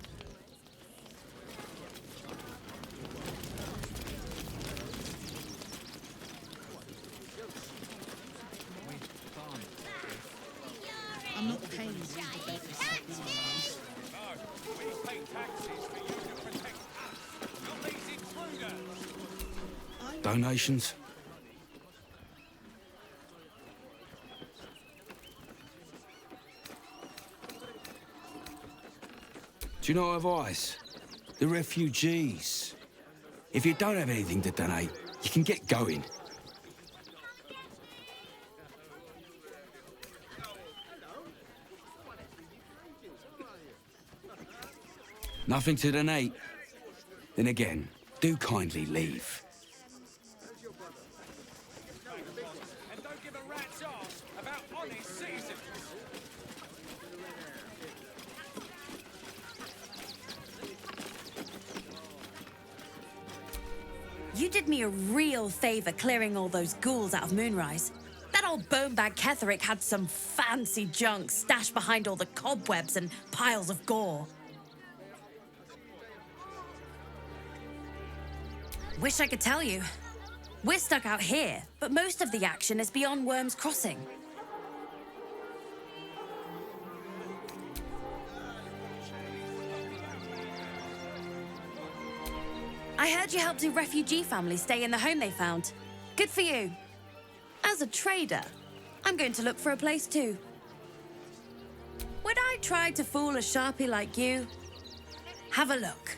I'm not paying you to beg this. Donations? Do you know advice? The refugees. If you don't have anything to donate, you can get going. Nothing to donate? Then again, do kindly leave. And don't give a rat's arse about honest citizens. You did me a real favour clearing all those ghouls out of Moonrise. That old bonebag Ketherick had some fancy junk stashed behind all the cobwebs and piles of gore. Wish I could tell you. We're stuck out here, but most of the action is beyond Worm's Crossing. I heard you helped a refugee family stay in the home they found. Good for you. As a trader, I'm going to look for a place too. Would I try to fool a sharpie like you? Have a look.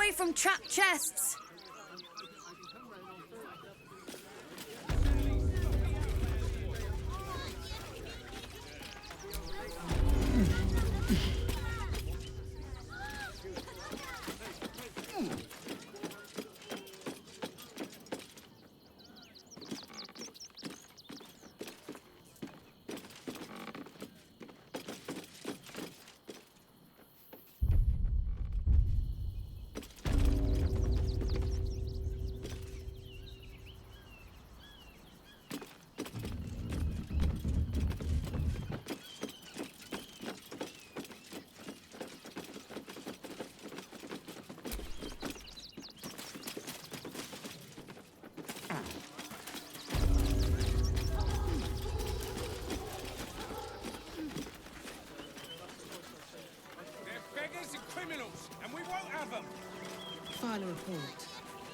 away from trapped chests! Criminals, and we won't have them. File a report,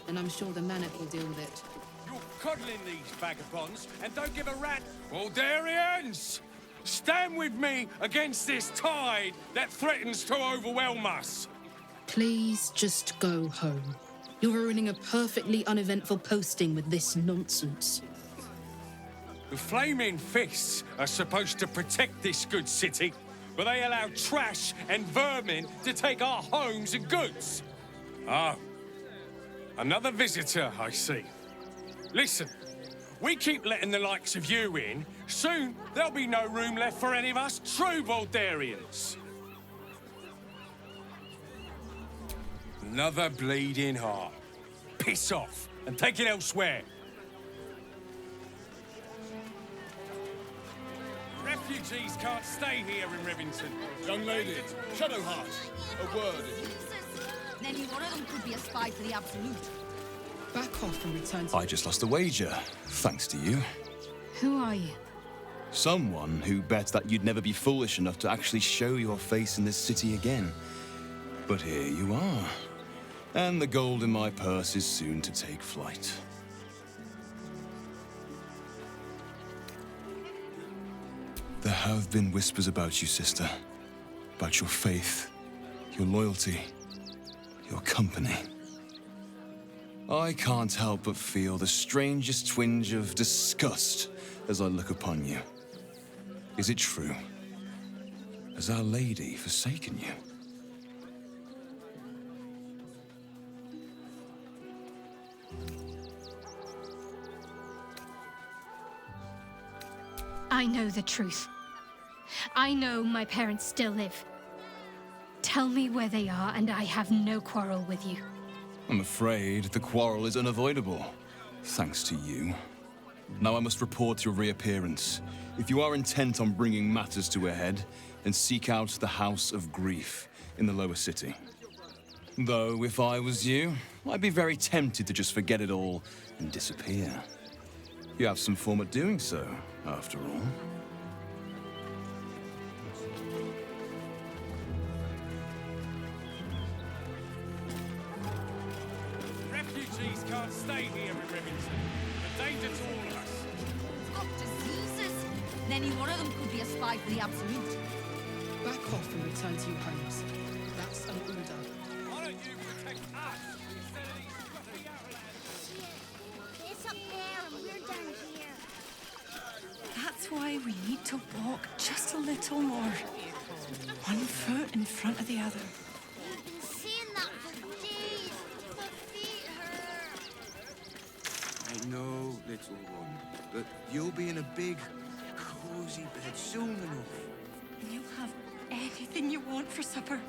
and I'm sure the Manic will deal with it. You're coddling these vagabonds and don't give a rat. Baldurians! Stand with me against this tide that threatens to overwhelm us. Please just go home. You're ruining a perfectly uneventful posting with this nonsense. The Flaming Fists are supposed to protect this good city, but they allow trash and vermin to take our homes and goods. Oh, another visitor, I see. Listen, we keep letting the likes of you in, soon there'll be no room left for any of us true Baldurians. Another bleeding heart. Piss off and take it elsewhere. Refugees can't stay here in Rivington. Young lady, Shadowheart, a word. Maybe one of them could be a spy for the Absolute. Back off and return to... I just lost a wager, thanks to you. Who are you? Someone who bet that you'd never be foolish enough to actually show your face in this city again. But here you are. And the gold in my purse is soon to take flight. There have been whispers about you, sister. About your faith, your loyalty, your company. I can't help but feel the strangest twinge of disgust as I look upon you. Is it true? Has Our Lady forsaken you? I know the truth. I know my parents still live. Tell me where they are, and I have no quarrel with you. I'm afraid the quarrel is unavoidable, thanks to you. Now I must report your reappearance. If you are intent on bringing matters to a head, then seek out the House of Grief in the lower city. Though, if I was you, I'd be very tempted to just forget it all and disappear. You have some form at doing so, after all. Refugees can't stay here in Rivington. A danger to all of us. Got diseases. Any one of them could be a spy for the Absolute. Back off and return to your homes. That's an order. Why don't you protect us instead of these scruffy outlaws? It's up there and we're down here. That's why we need to walk just a little more. One foot in front of the other. You've been saying that for days. My feet hurt. I know, little one, but you'll be in a big, cozy bed soon enough. And you'll have anything you want for supper.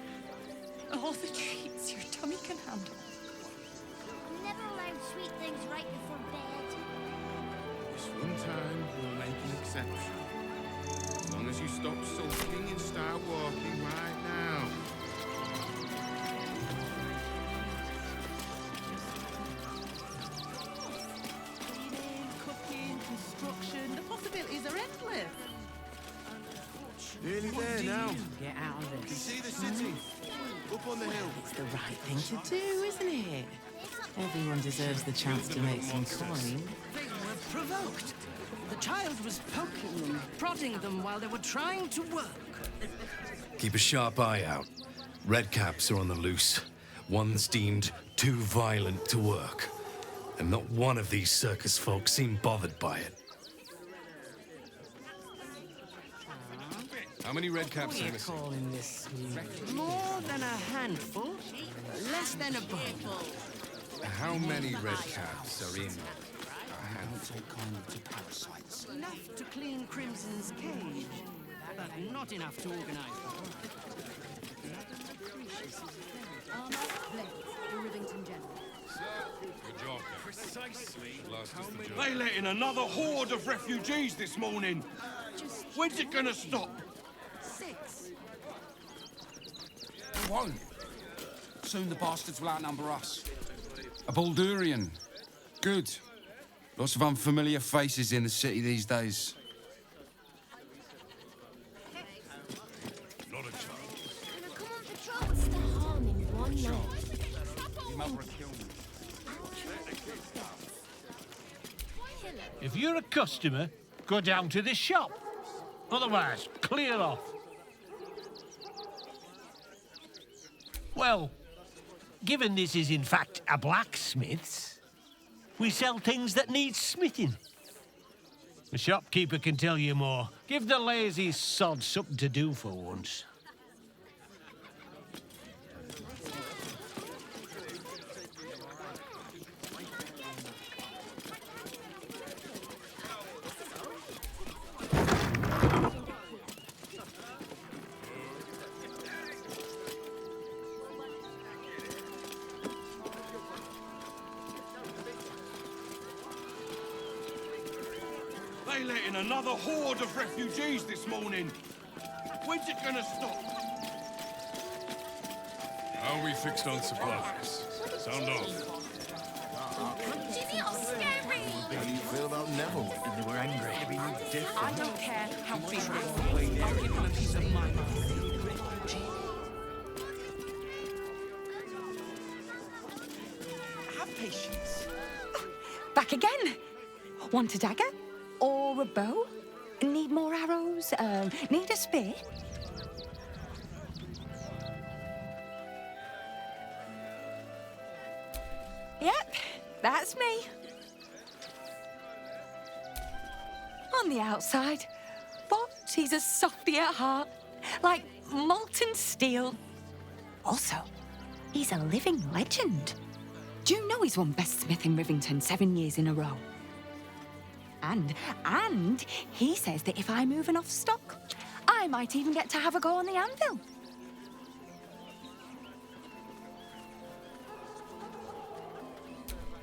All the treats your tummy can handle. I'm never allowed sweet things right before bed. This one time, we'll make an exception. As long as you stop sulking and start walking right now. Cleaning, cooking, construction, the possibilities are endless. Nearly What there do now. you get out of You can this? see the city. Up on the hill. It's the right thing to do, isn't it? Everyone deserves the chance to make some coin. They were provoked. The child was poking them, prodding them while they were trying to work. Keep a sharp eye out. Redcaps are on the loose. One's deemed too violent to work, and not one of these circus folk seemed bothered by it. How many red caps What are are you missing? calling this? More than a handful, less than a bundle. How many red caps are in Enough to clean Crimson's cage, but not enough to organize. Good job, Precisely. They let in another horde of refugees this morning. When's it gonna stop? 6. It won't. Soon the bastards will outnumber us. A Baldurian. Good. Lots of unfamiliar faces in the city these days. Not a chance. Come on patrol. What's the harm in one night? Your mother would kill me. If you're a customer, go down to the shop. Otherwise, clear off. Well, given this is in fact a blacksmith's, we sell things that need smithing. The shopkeeper can tell you more. Give the lazy sod something to do for once. They let in another horde of refugees this morning. When's it gonna stop? How are we fixed on supplies? Sound off. Jimmy, I'm scary. How do you feel about Neville? They were angry. I don't care how big they are. I'll give them a piece of my mind. Have patience. Back again. Want a dagger? Or a bow? Need more arrows? Need a spear? Yep, that's me. On the outside, but he's a softy at heart, like molten steel. Also, he's a living legend. Do you know he's won Best Smith in Rivington 7 years in a row? And he says that if I move enough stock, I might even get to have a go on the anvil.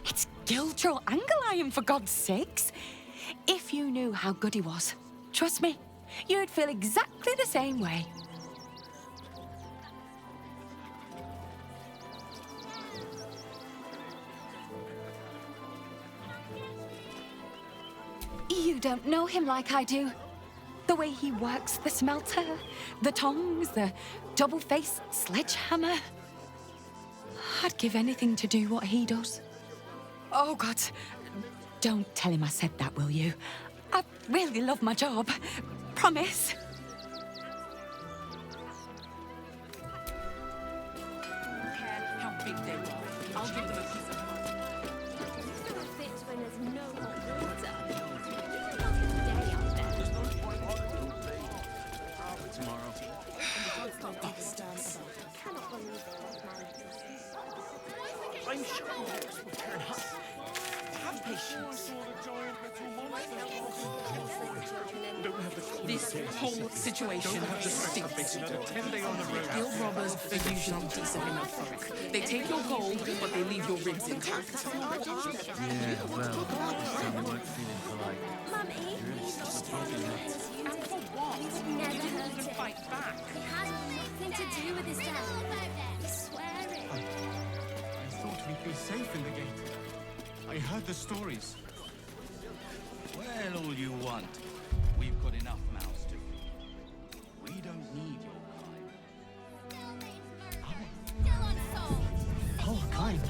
It's Giltro Angelion, for God's sakes. If you knew how good he was, trust me, you'd feel exactly the same way. You don't know him like I do. The way he works the smelter, the tongs, the double-faced sledgehammer. I'd give anything to do what he does. Oh, God. Don't tell him I said that, will you? I really love my job. Promise. How big they are. I'll give them a piece of mind. Still fit when there's no hot water. It's not a day out there. Tomorrow. Cannot believe it. I'm sure Baldurs will turn up. Have patience. This whole situation stinks. Guild robbers are usually decent enough folk. They take your gold, but they leave your ribs intact. Yeah, well, this time we weren't feeling polite. Mummy, And for what? we would never You didn't hurt even it. fight back. It had nothing to do with his death. I swear it. I thought we'd be safe in the gate. I heard the stories. Well, all you want. We've got enough mouths to feed. We don't need your kind. Oh, kind.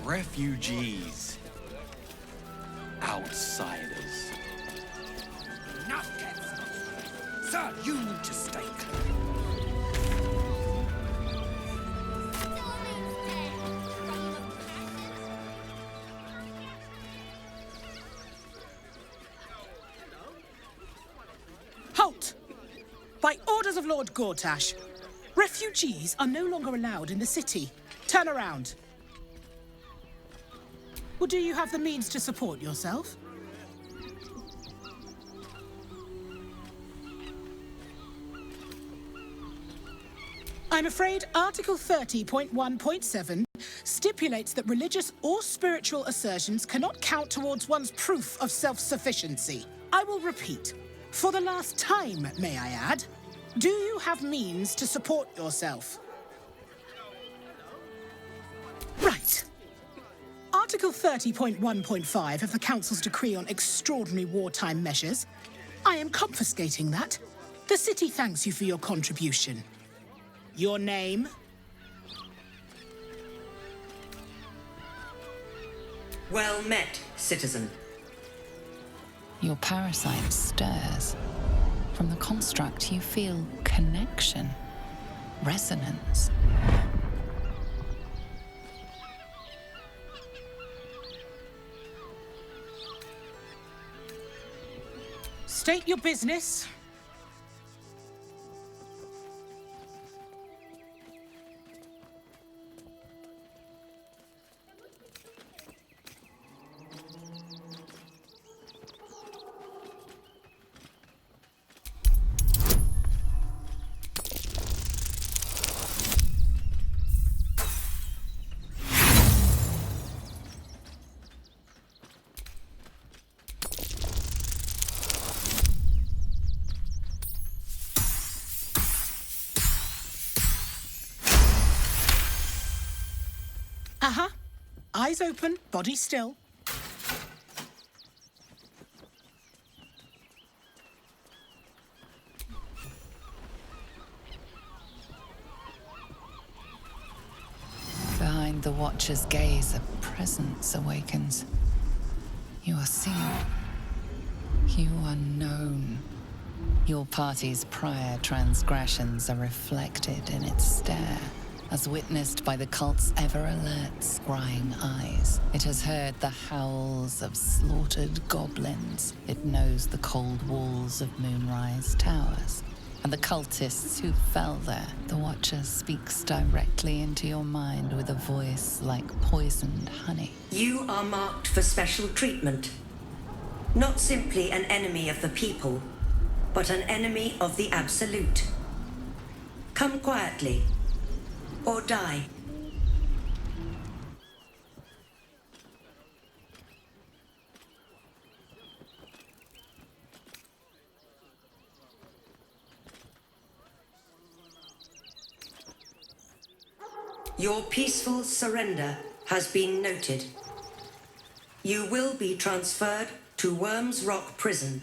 Refugees. Outsiders. Enough, cats. Sir, you need to stay clear. By orders of Lord Gortash, refugees are no longer allowed in the city. Turn around. Or do you have the means to support yourself? I'm afraid Article 30.1.7 stipulates that religious or spiritual assertions cannot count towards one's proof of self-sufficiency. I will repeat. For the last time, may I add, do you have means to support yourself? Right. Article 30.1.5 of the Council's Decree on Extraordinary Wartime Measures. I am confiscating that. The city thanks you for your contribution. Your name? Well met, citizen. Your parasite stirs. From the construct, you feel connection, resonance. State your business. Eyes open, body still. Behind the Watcher's gaze, a presence awakens. You are seen. You are known. Your party's prior transgressions are reflected in its stare. As witnessed by the cult's ever-alert, scrying eyes. It has heard the howls of slaughtered goblins. It knows the cold walls of Moonrise Towers. And the cultists who fell there. The Watcher speaks directly into your mind with a voice like poisoned honey. You are marked for special treatment. Not simply an enemy of the people, but an enemy of the Absolute. Come quietly. Or die. Your peaceful surrender has been noted. You will be transferred to Worms Rock Prison,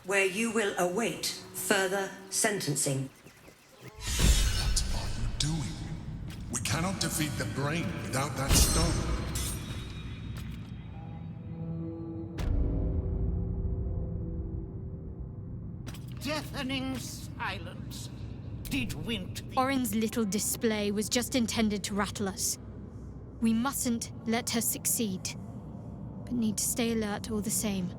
where you will await further sentencing. We cannot defeat the brain without that stone. Deafening silence. Did Wint... Orin's little display was just intended to rattle us. We mustn't let her succeed, but need to stay alert all the same.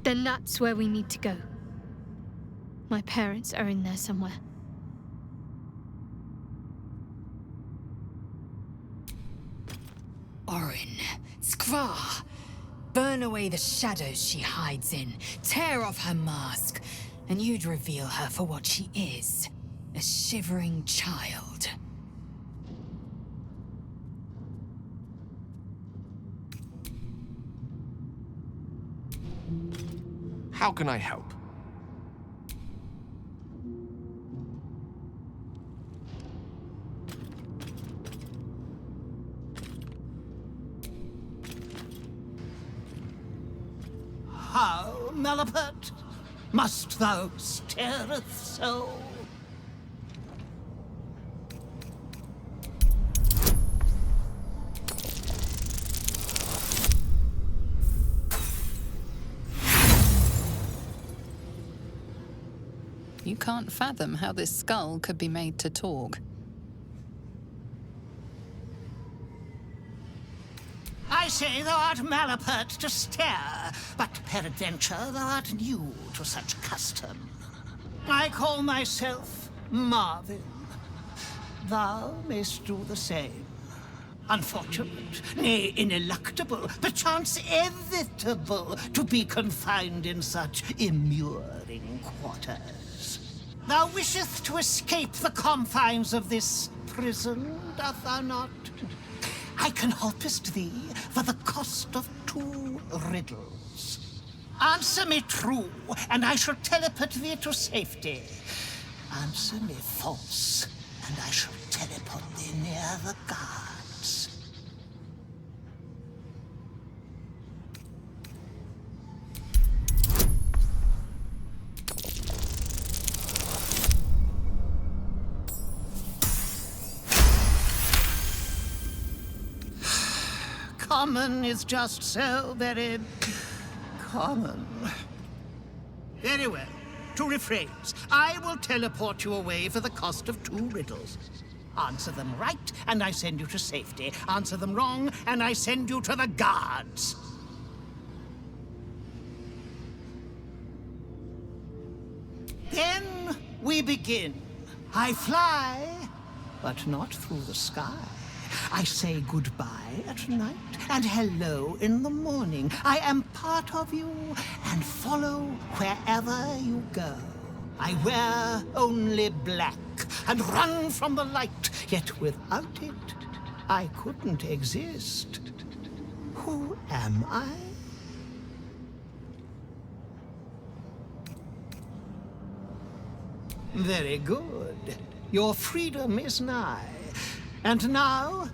Then that's where we need to go. My parents are in there somewhere. Orin, Skvar, burn away the shadows she hides in, tear off her mask, and you'd reveal her for what she is, a shivering child. How can I help? How, Malapert? Must thou stareth so? You can't fathom how this skull could be made to talk. I say thou art malapert to stare, but peradventure thou art new to such custom. I call myself Marvin. Thou mayst do the same. Unfortunate, nay, ineluctable, perchance evitable, to be confined in such immuring quarters. Thou wishest to escape the confines of this prison, doth thou not? I can helpest thee for the cost of 2 riddles. Answer me true, and I shall teleport thee to safety. Answer me false, and I shall teleport thee near the guards. Common is just so very common. Very well. To rephrase, I will teleport you away for the cost of 2 riddles. Answer them right, and I send you to safety. Answer them wrong, and I send you to the guards. Then we begin. I fly, but not through the sky. I say goodbye at night and hello in the morning. I am part of you and follow wherever you go. I wear only black and run from the light, yet without it, I couldn't exist. Who am I? Very good. Your freedom is nigh. And now,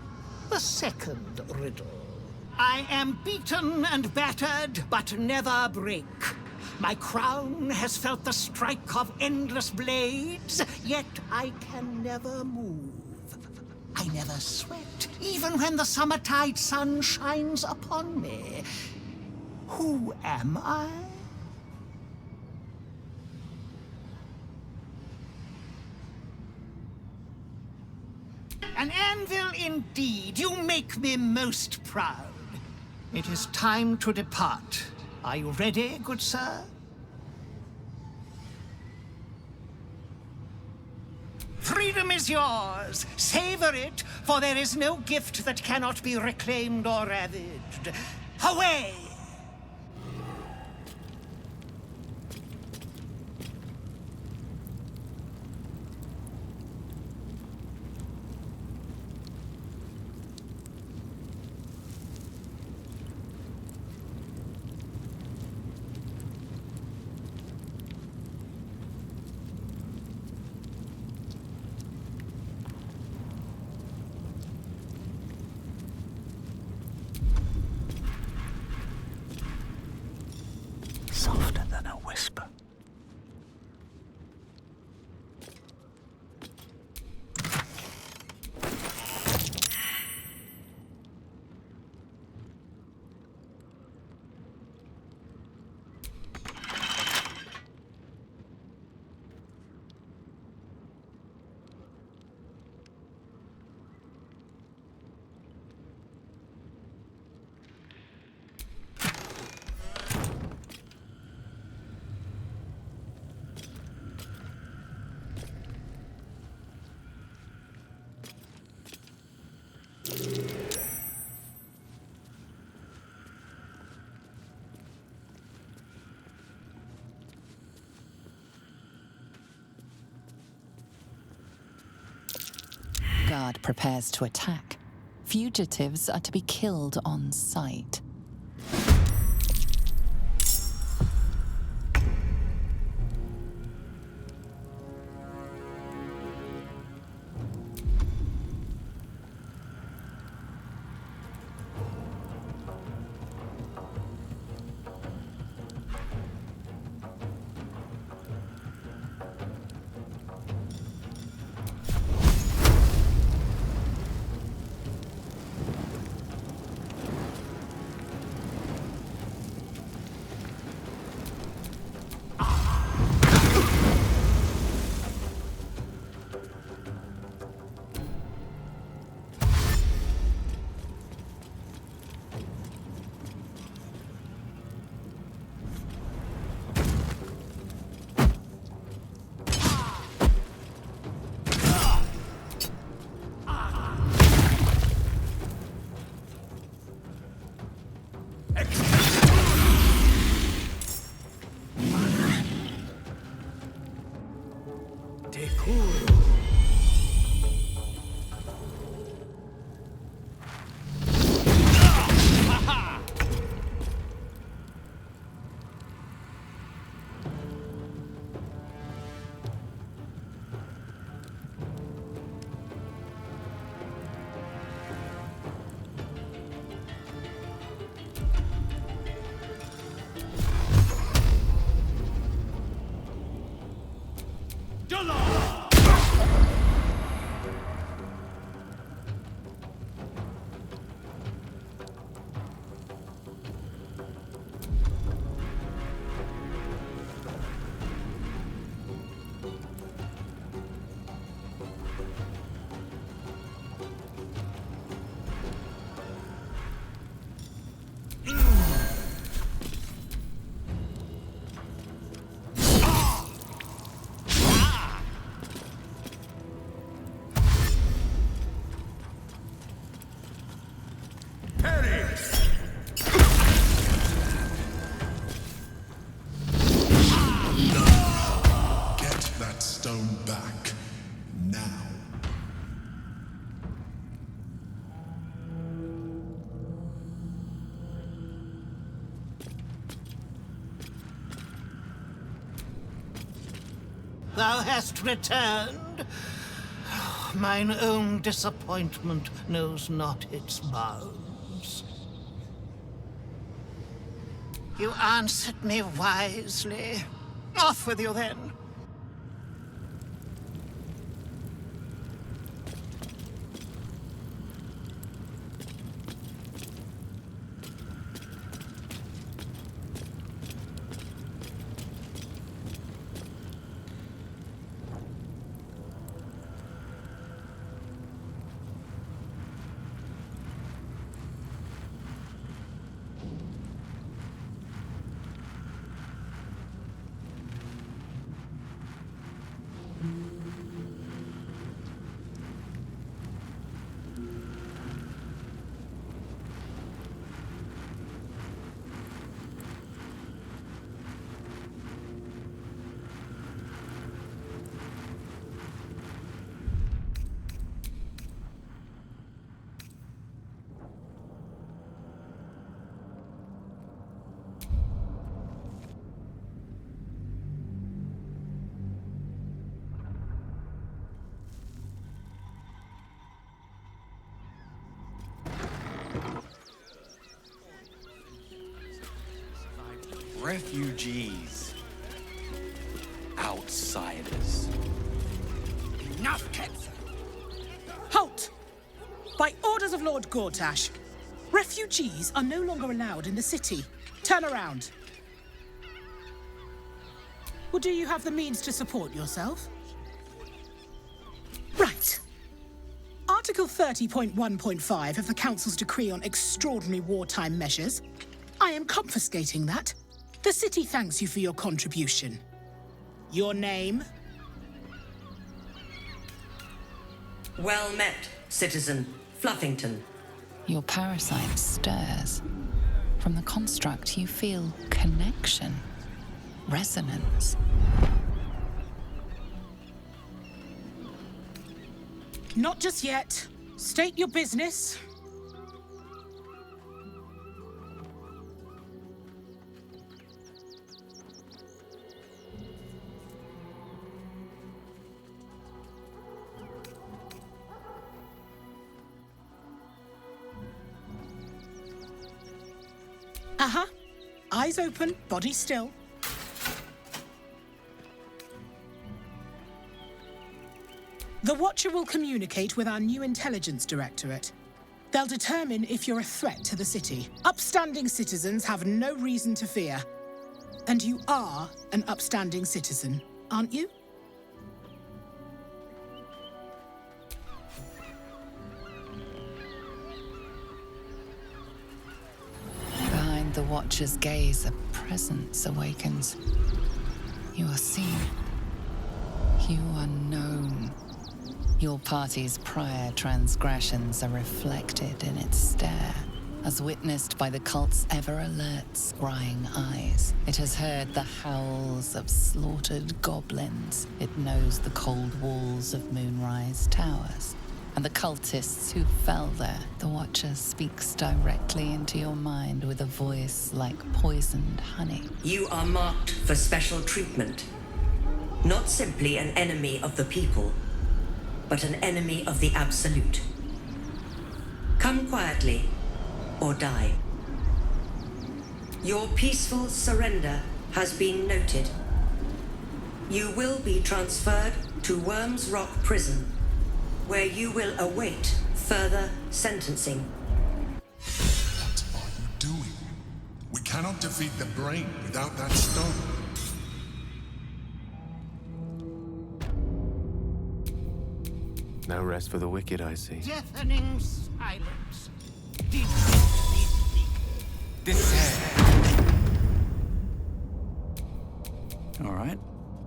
the second riddle. I am beaten and battered, but never break. My crown has felt the strike of endless blades, yet I can never move. I never sweat, even when the summertide sun shines upon me. Who am I? An anvil indeed. You make me most proud. It is time to depart. Are you ready, good sir? Freedom is yours. Savor it, for there is no gift that cannot be reclaimed or ravaged. Away! Softer than a whisper. Guard prepares to attack. Fugitives are to be killed on sight. thou hast returned. Mine own disappointment knows not its bounds. You answered me wisely. Off with you, then. Refugees. Outsiders. Enough, Ketzer! Halt! By orders of Lord Gortash, refugees are no longer allowed in the city. Turn around. Or do you have the means to support yourself? Right. Article 30.1.5 of the Council's Decree on Extraordinary Wartime Measures. I am confiscating that. The city thanks you for your contribution. Your name? Well met, citizen Fluffington. Your parasite stirs. From the construct, you feel connection, resonance. Not just yet. State your business. Eyes open, body still. The Watcher will communicate with our new intelligence directorate. They'll determine if you're a threat to the city. Upstanding citizens have no reason to fear. And you are an upstanding citizen, aren't you? Behind the Watcher's gaze, a presence awakens. You are seen. You are known. Your party's prior transgressions are reflected in its stare, as witnessed by the cult's ever-alert, scrying eyes. It has heard the howls of slaughtered goblins. It knows the cold walls of Moonrise Towers, and the cultists who fell there. The Watcher speaks directly into your mind with a voice like poisoned honey. You are marked for special treatment. Not simply an enemy of the people, but an enemy of the Absolute. Come quietly, or die. Your peaceful surrender has been noted. You will be transferred to Worms Rock Prison, where you will await further sentencing. What are you doing? We cannot defeat the brain without that stone. No rest for the wicked, I see. Deafening silence. All right.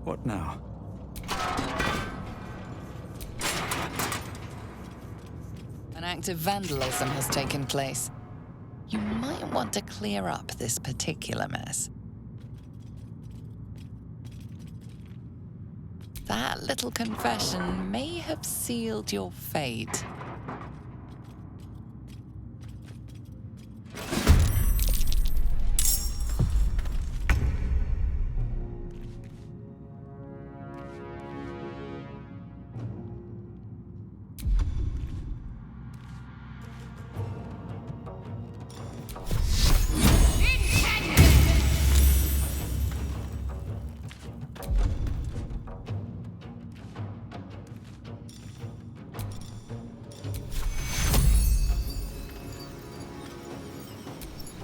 What now? An act of vandalism has taken place. You might want to clear up this particular mess. That little confession may have sealed your fate.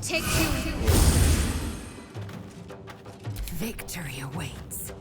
Take two. Victory awaits.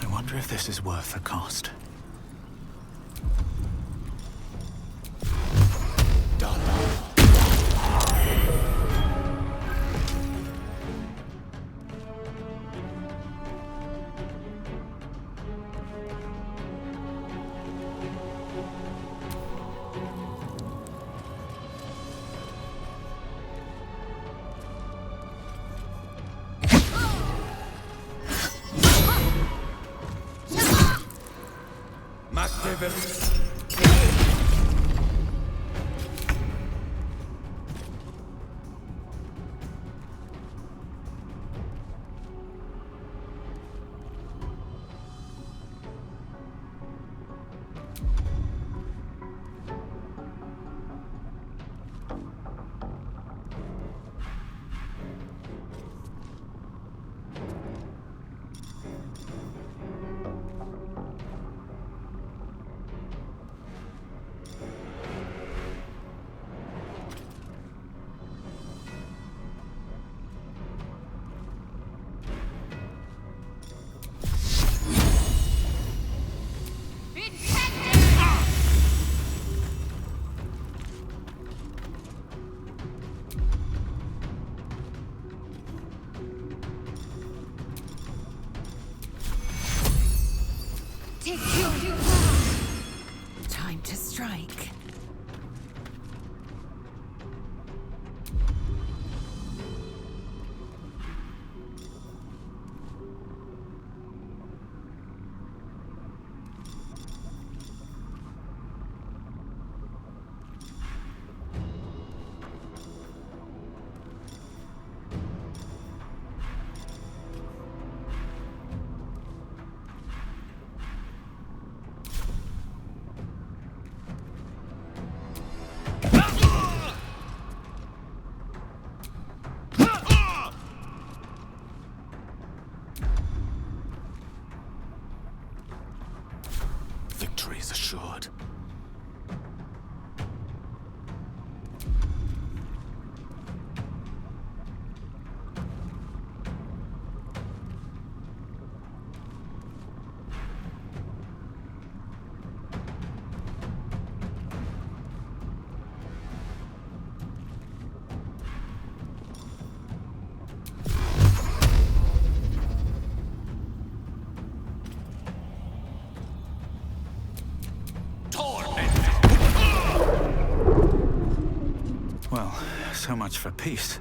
I wonder if this is worth the cost. Time to strike. Victory is assured. Well, so much for peace.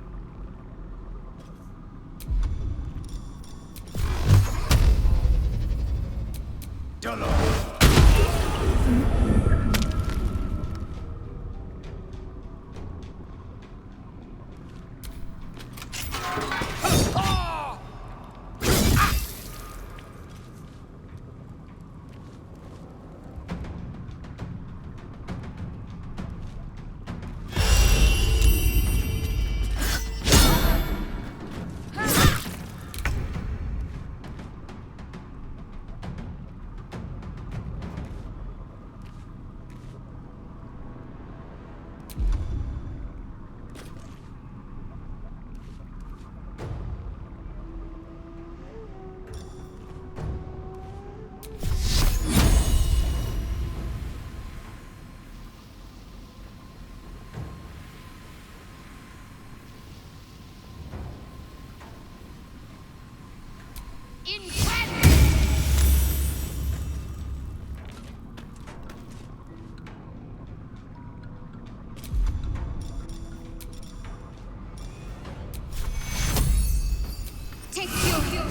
Take your...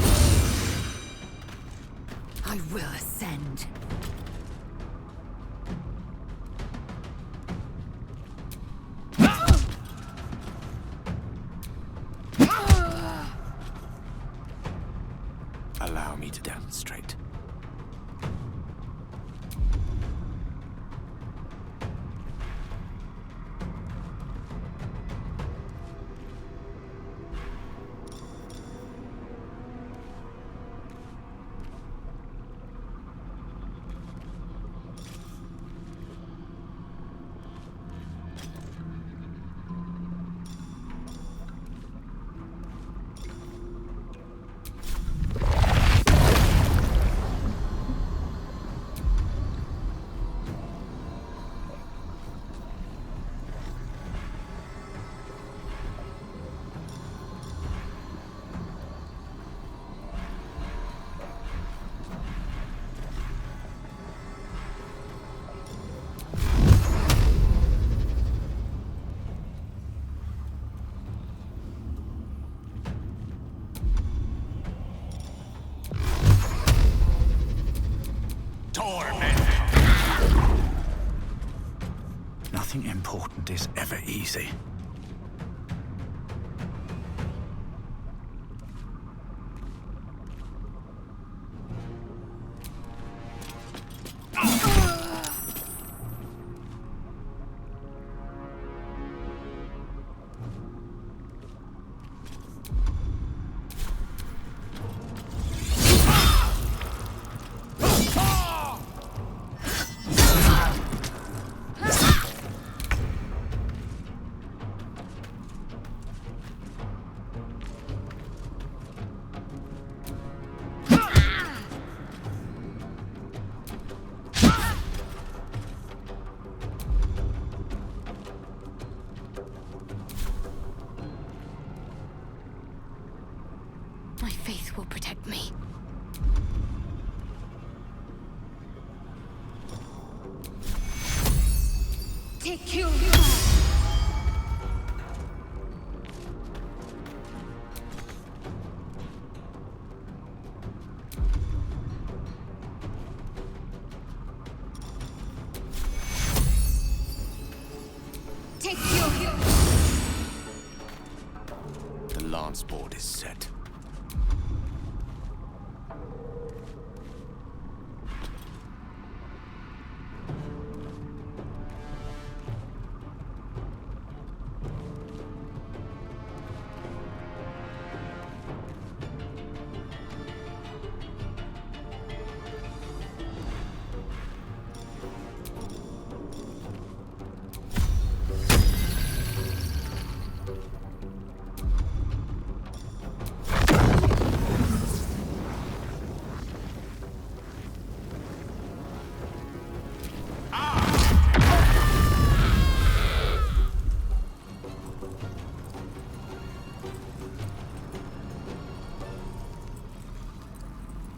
I will ascend. Allow me to demonstrate. Nothing important is ever easy. My faith will protect me. Take you. Take you. The lance board is set.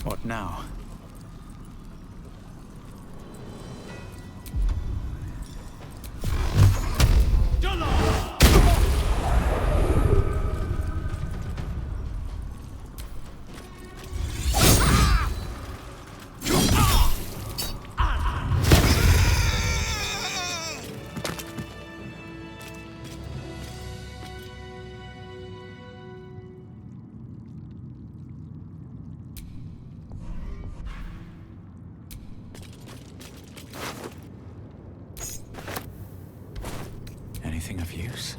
What now? Anything of use?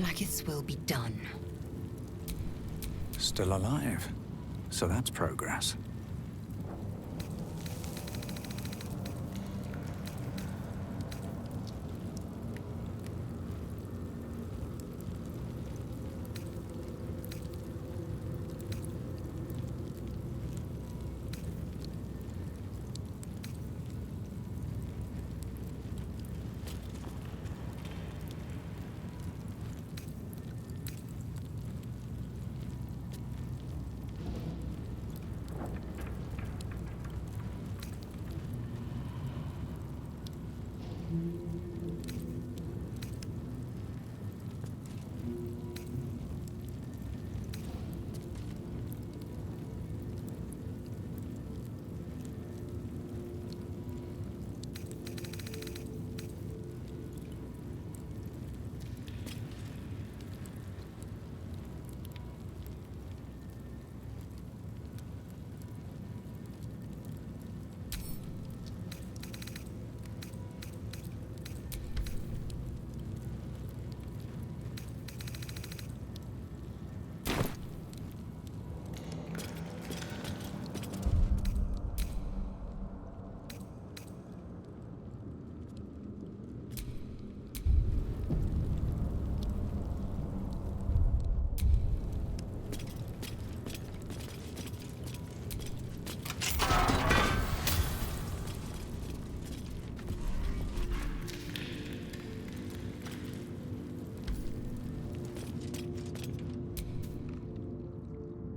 Blackith's will be done. Still alive. So that's progress.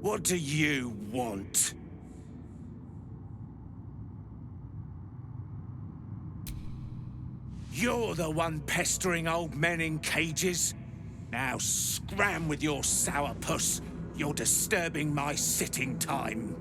What do you want? You're the one pestering old men in cages? Now scram with your sourpuss. You're disturbing my sitting time.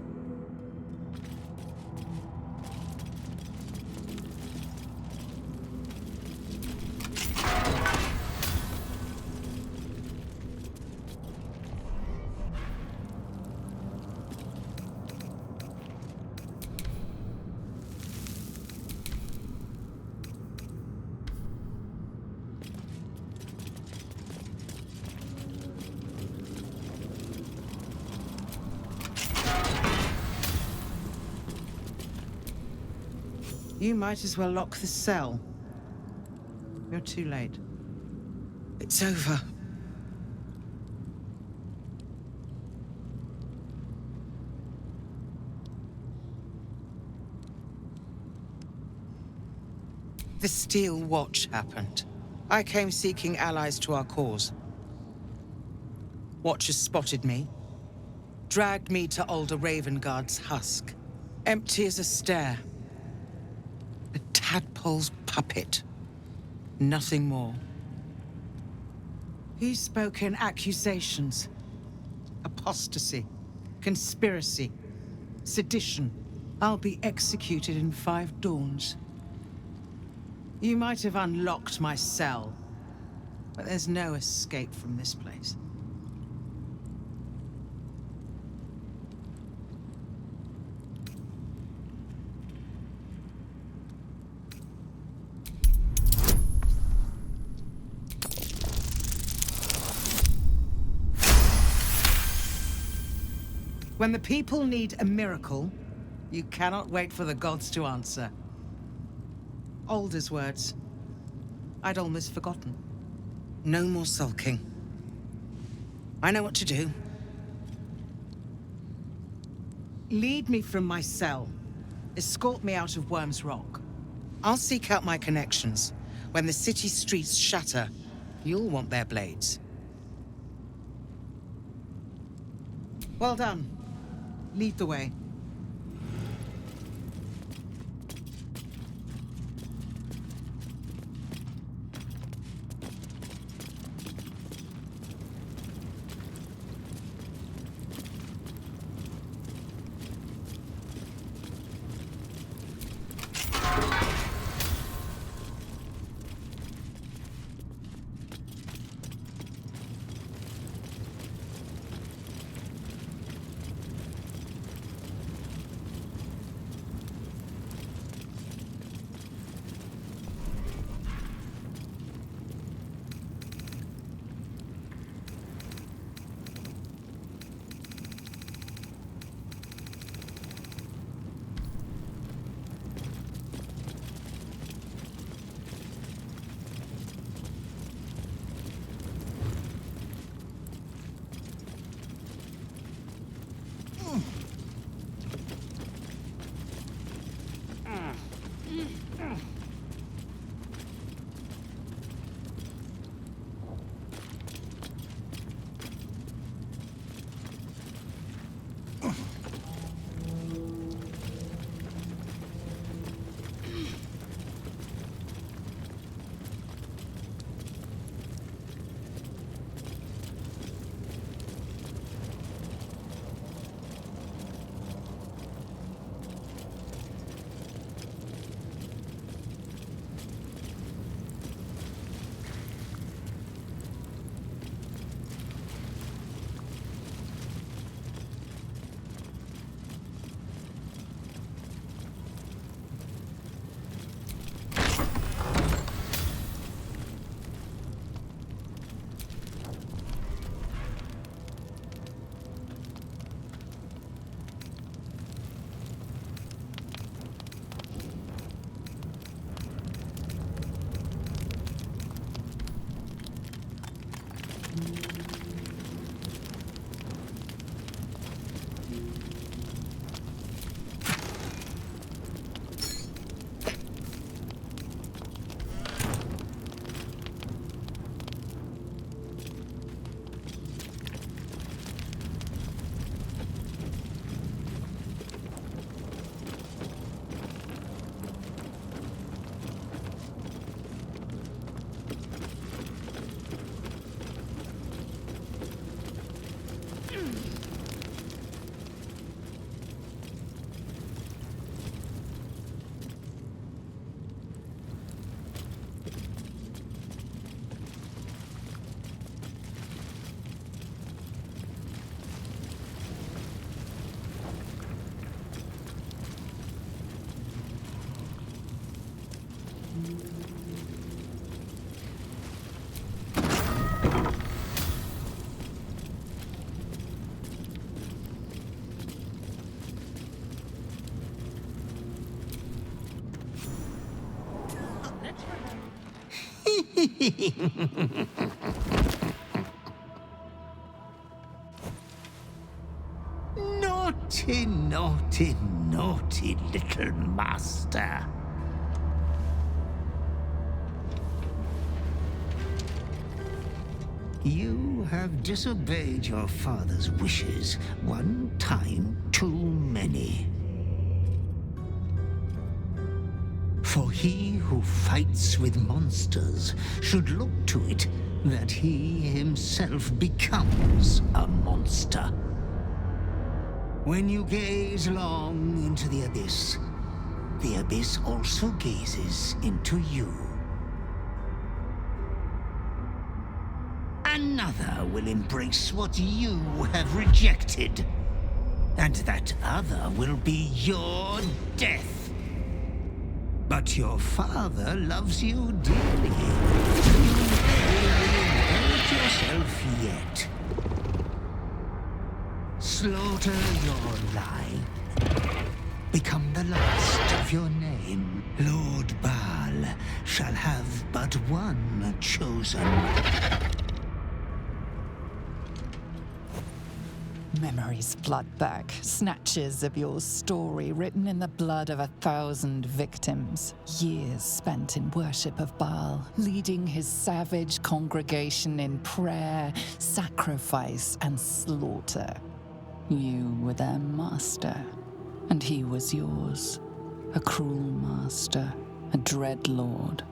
You might as well lock the cell. You're too late. It's over. The Steel Watch happened. I came seeking allies to our cause. Watchers spotted me, dragged me to Alder Ravenguard's husk. Empty as a stare. A tadpole's puppet. Nothing more. He spoke in accusations. Apostasy. Conspiracy. Sedition. I'll be executed in 5 dawns. You might have unlocked my cell, but there's no escape from this place. When the people need a miracle, you cannot wait for the gods to answer. Alder's words. I'd almost forgotten. No more sulking. I know what to do. Lead me from my cell. Escort me out of Worm's Rock. I'll seek out my connections. When the city streets shatter, you'll want their blades. Well done. Lead the way. Naughty, naughty, naughty little master. You have disobeyed your father's wishes one time too many. For he who fights with monsters should look to it that he himself becomes a monster. When you gaze long into the abyss also gazes into you. Another will embrace what you have rejected, and that other will be your death. But your father loves you dearly. You may inherit yourself yet. Slaughter your line. Become the last of your name. Lord Baal shall have but one chosen. Memories flood back, snatches of your story written in the blood of 1,000 victims. Years spent in worship of Baal, leading his savage congregation in prayer, sacrifice, and slaughter. You were their master, and he was yours. A cruel master, a dread lord,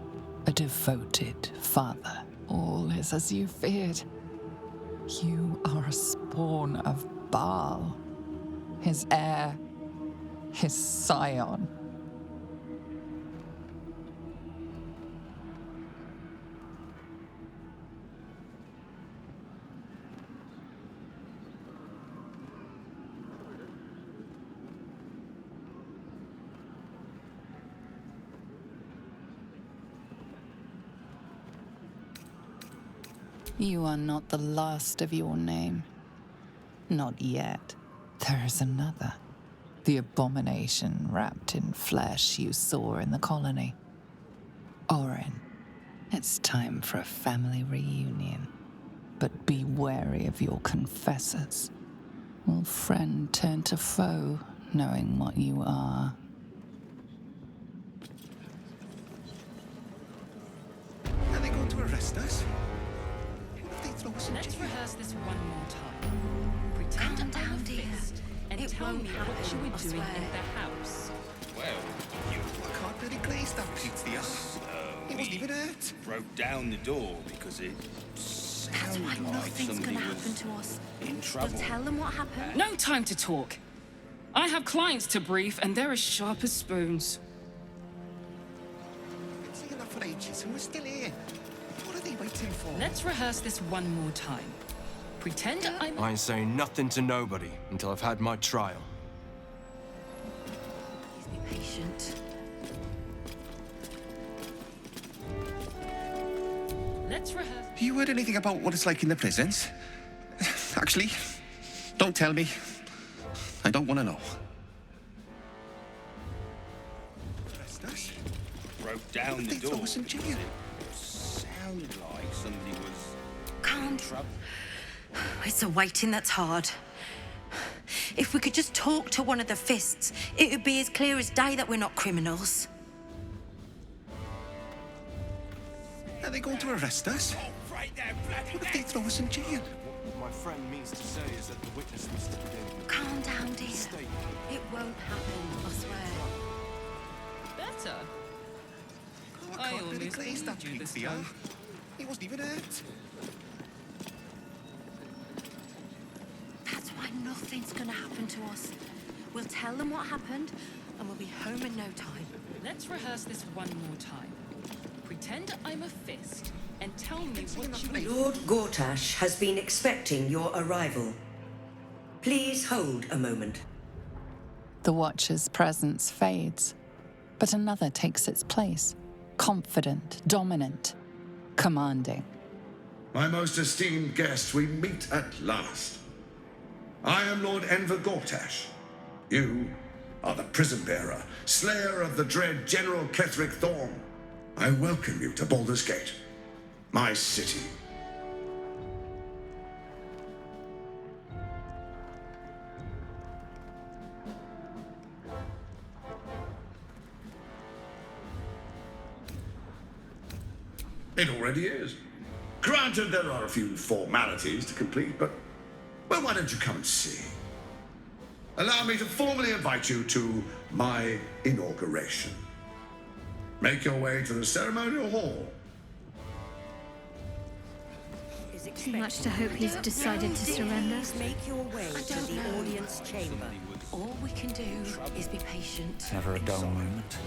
a devoted father. All is as you feared. You are a spawn of Baal, his heir, his scion. You are not the last of your name. Not yet. There is another. The abomination wrapped in flesh you saw in the colony. Orin, it's time for a family reunion. But be wary of your confessors. Will friend turn to foe, knowing what you are? Are they going to arrest us? Let's rehearse this one more time. Pretend I'm a fist and tell me what you were doing in the house. Well, I can't really glaze that pizza. It wasn't even hurt. Broke down the door because it sounded like Nothing's somebody gonna was happen to us. in trouble. We'll tell them what happened. No time to talk. I have clients to brief, and they're as sharp as spoons. Been saying that for ages, and we're still here. What are they waiting for? Let's rehearse this one more time. Pretend I'm... I ain't saying nothing to nobody until I've had my trial. Please be patient. Let's rehearse... You heard anything about what it's like in the prisons? Actually, don't tell me. I don't want to know. Broke down the door. It sounded like somebody was Can't. It's the waiting that's hard. If we could just talk to one of the fists, it would be as clear as day that we're not criminals. Are they going to arrest us? What if they throw us in jail? What my friend means to say is that the witness must have been... Calm down, dear. It won't happen, I swear. Better. Oh, I can't really almost glaze that believed you this pig, time. He wasn't even hurt. That's why nothing's gonna happen to us. We'll tell them what happened, and we'll be home in no time. Let's rehearse this one more time. Pretend I'm a fist and tell me what you... Lord Gortash has been expecting your arrival. Please hold a moment. The Watcher's presence fades, but another takes its place. Confident, dominant, commanding. My most esteemed guest, we meet at last. I am Lord Enver Gortash. You are the prison bearer, slayer of the dread General Ketheric Thorm. I welcome you to Baldur's Gate, my city. It already is. Granted, there are a few formalities to complete, but, well, why don't you come and see? Allow me to formally invite you to my inauguration. Make your way to the ceremonial hall. Too much to hope he's decided to surrender. Make your way to the audience chamber. All we can do is be patient. Never a dull moment.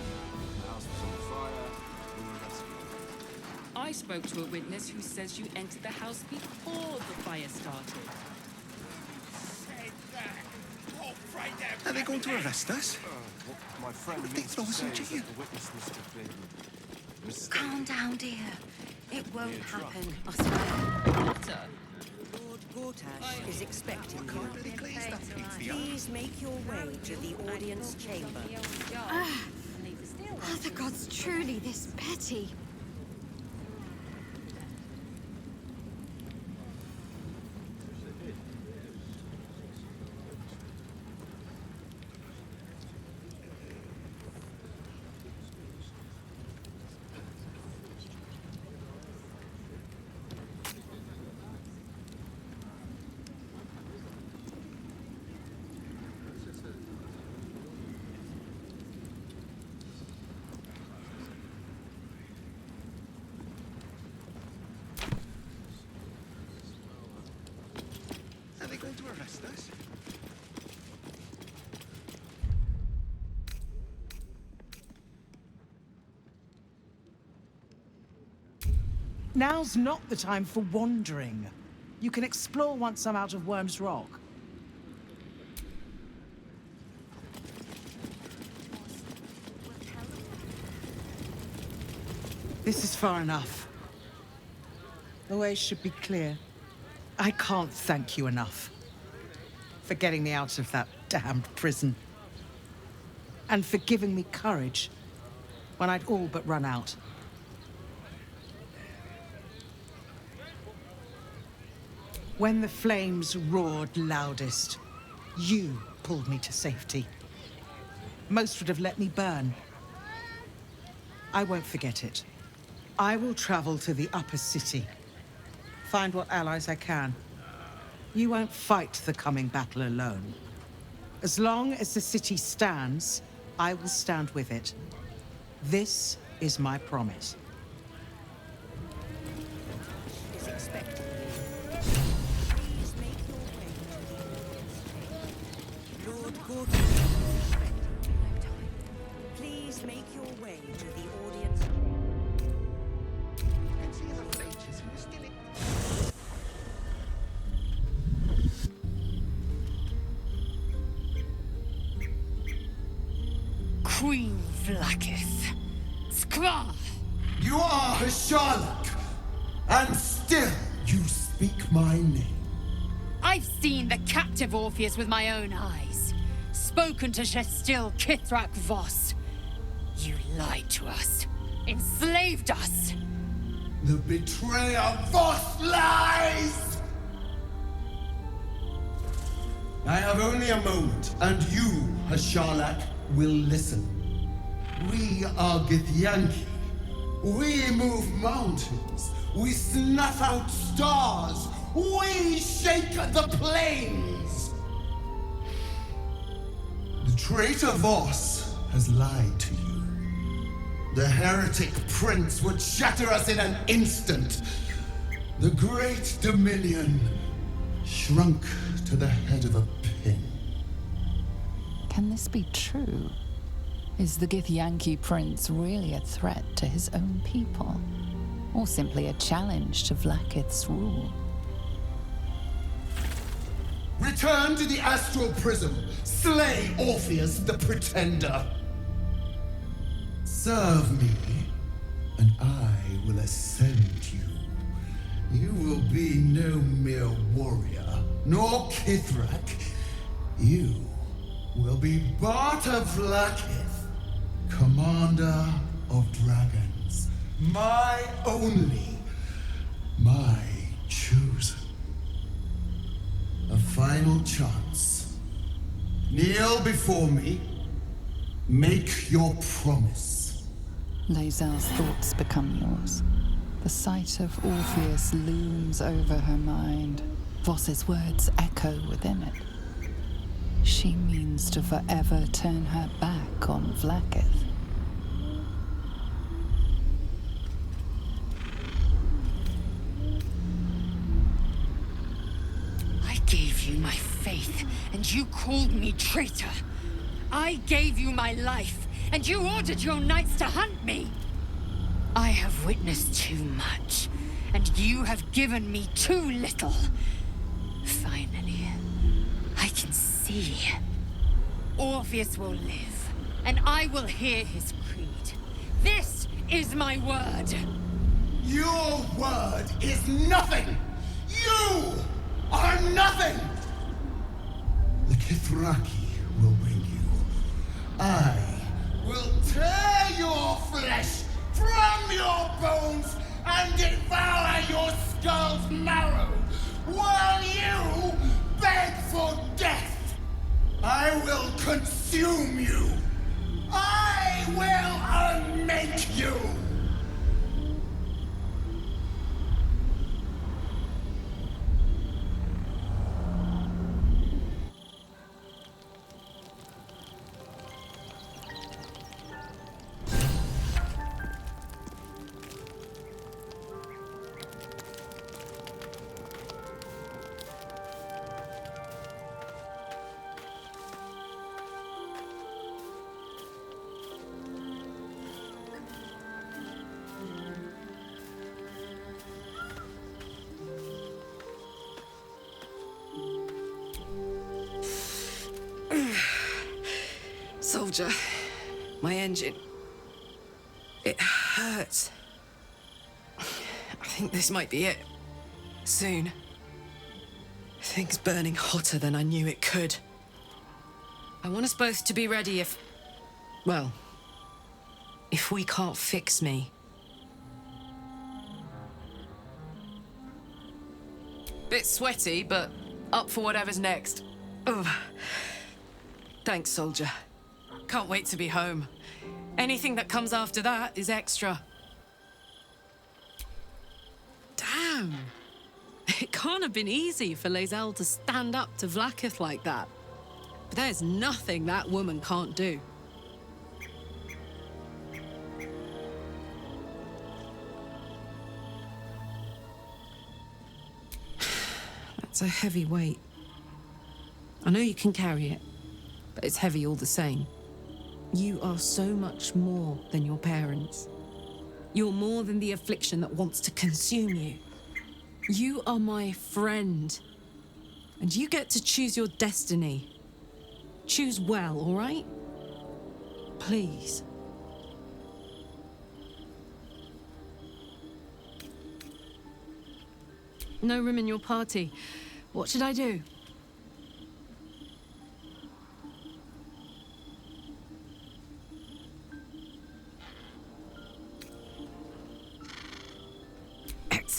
I spoke to a witness who says you entered the house before the fire started. Are they going to arrest us? What my friend What if they means throw to us say in is that jail? the witness must have been... mistaken. Calm down, dear. It won't happen, I swear. Better. Lord Gortash is expecting you. Can't really glaze that pig, Please make your way to the audience chamber. Are the gods truly this petty? Are they going to arrest us? Now's not the time for wandering. You can explore once I'm out of Worm's Rock. This is far enough. The way should be clear. I can't thank you enough for getting me out of that damned prison. And for giving me courage when I'd all but run out. When the flames roared loudest, you pulled me to safety. Most would have let me burn. I won't forget it. I will travel to the upper city. Find what allies I can. You won't fight the coming battle alone. As long as the city stands, I will stand with it. This is my promise. Is expecting you. Please make your way to the audience chamber. Lord Gortash is expecting you. No time. Please make your way to the audience chamber. I can see in the faces who's stealing. Queen Vlakith. Skra! You are a Charlotte, and still you speak my name. I've seen the captive Orpheus with my own eyes. Spoken to Shestil Kithrak Voss. You lied to us. Enslaved us. The betrayer Voss lies! I have only a moment, and you, Hasharlak, will listen. We are Githyanki. We move mountains. We snuff out stars. We shake the plains. The traitor Voss has lied to you. The heretic prince would shatter us in an instant. The great Dominion shrunk to the head of a pin. Can this be true? Is the Githyanki prince really a threat to his own people? Or simply a challenge to Vlaakith's rule? Return to the astral prism. Slay Orpheus the Pretender. Serve me, and I will ascend you. You will be no mere warrior, nor Kithrak. You will be Barta Vlaakith, commander of dragons. My only, my chosen. A final chance. Kneel before me. Make your promise. Lae'zel's thoughts become yours. The sight of Orpheus looms over her mind. Voss's words echo within it. She means to forever turn her back on Vlaakith. I gave you my faith, and you called me traitor. I gave you my life, and you ordered your knights to hunt me. I have witnessed too much, and you have given me too little. Finally, I can see. Orpheus will live, and I will hear his creed. This is my word. Your word is nothing! You are nothing! The Kithraki will bring you. I will tear your flesh from your bones and devour your skull's marrow while you beg for death. I will consume you. I will unmake you. Soldier, my engine. It hurts. I think this might be it. Soon. Things burning hotter than I knew it could. I want us both to be ready if... well, if we can't fix me. Bit sweaty, but up for whatever's next. Ugh. Thanks, soldier. Can't wait to be home. Anything that comes after that is extra. Damn. It can't have been easy for Lae'zel to stand up to Vlaakith like that. But there's nothing that woman can't do. That's a heavy weight. I know you can carry it, but it's heavy all the same. You are so much more than your parents. You're more than the affliction that wants to consume you. You are my friend. And you get to choose your destiny. Choose well, all right? Please. No room in your party. What should I do?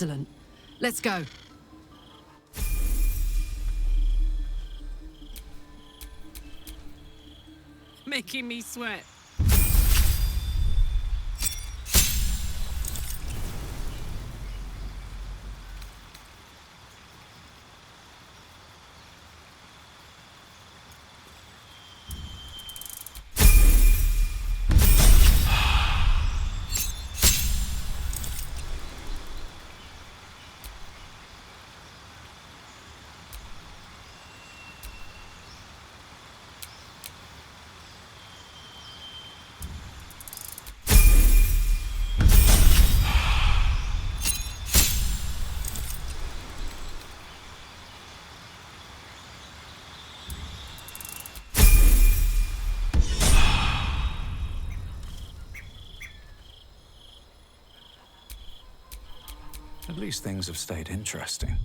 Excellent. Let's go. Making me sweat. At least things have stayed interesting.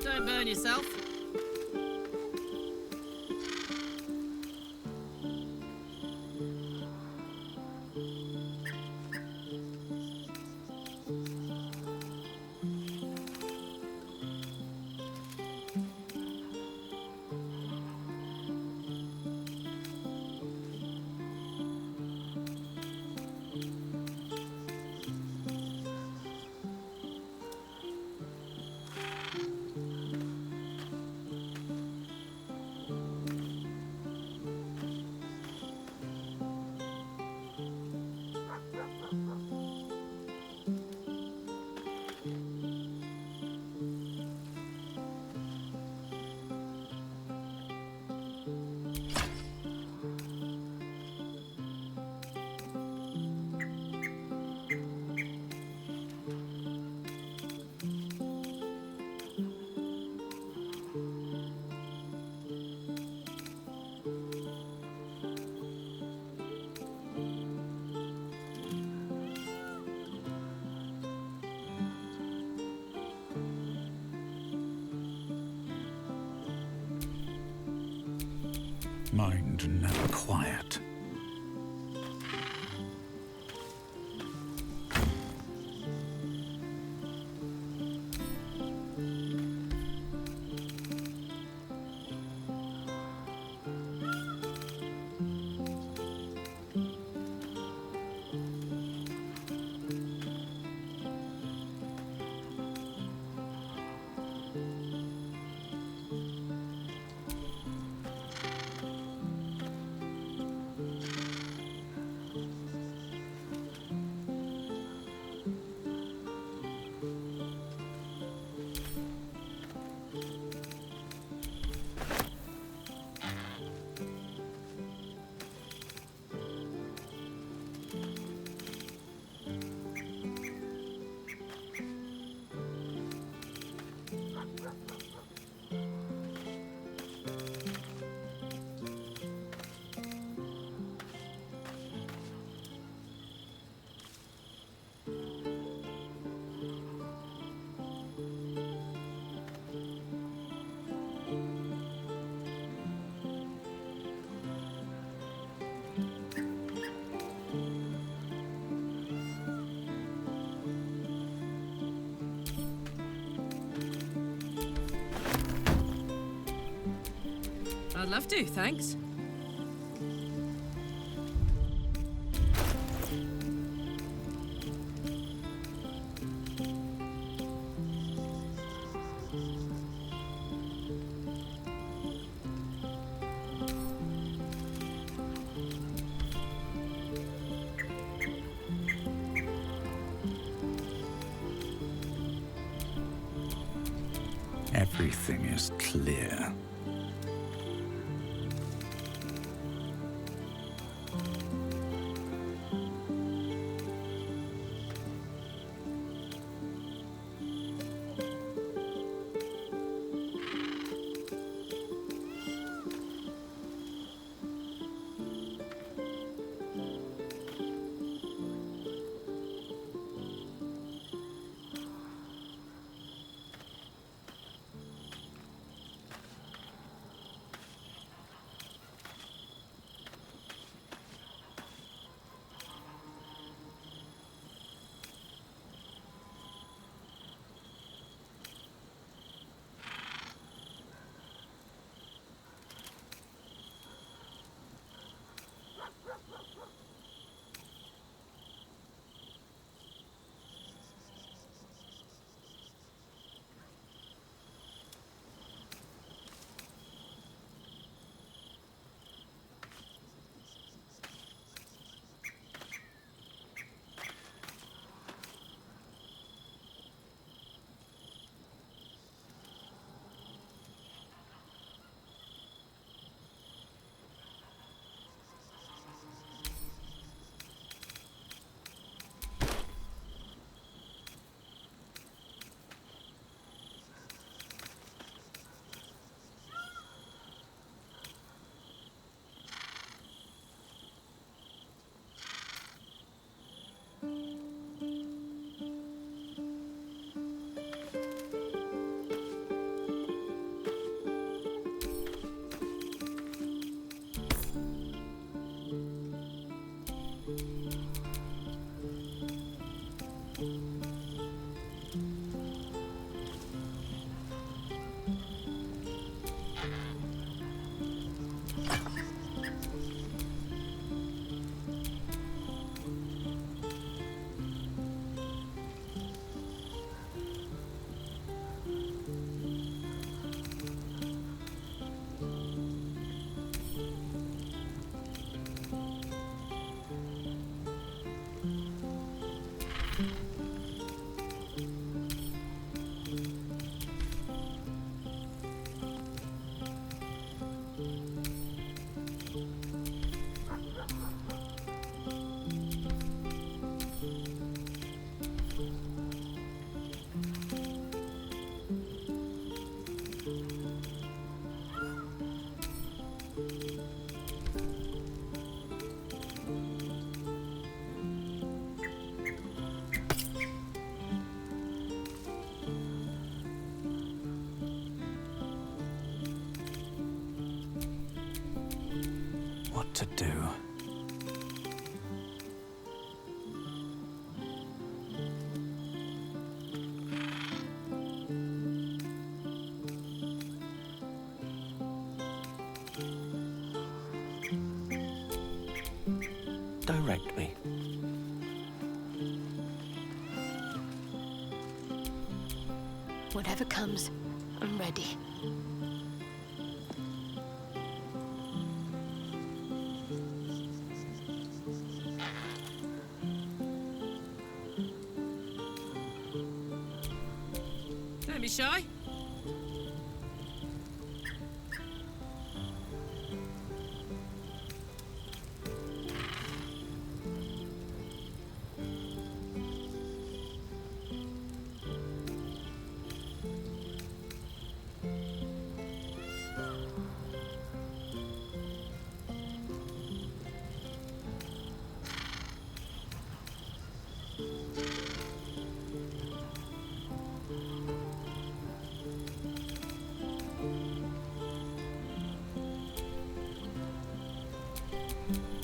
Don't burn yourself. Mind never quiet. I'd love to, thanks. Everything is clear. to do. Direct me. Whatever comes, I'm ready. Don't be shy.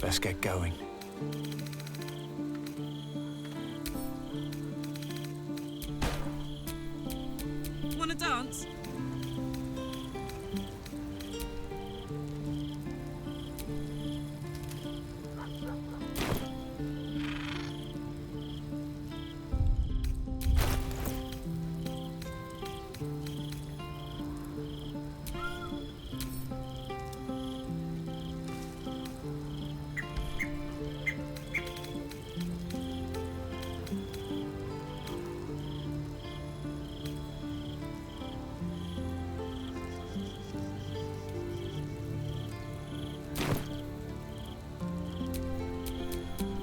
Let's get going. Wanna dance?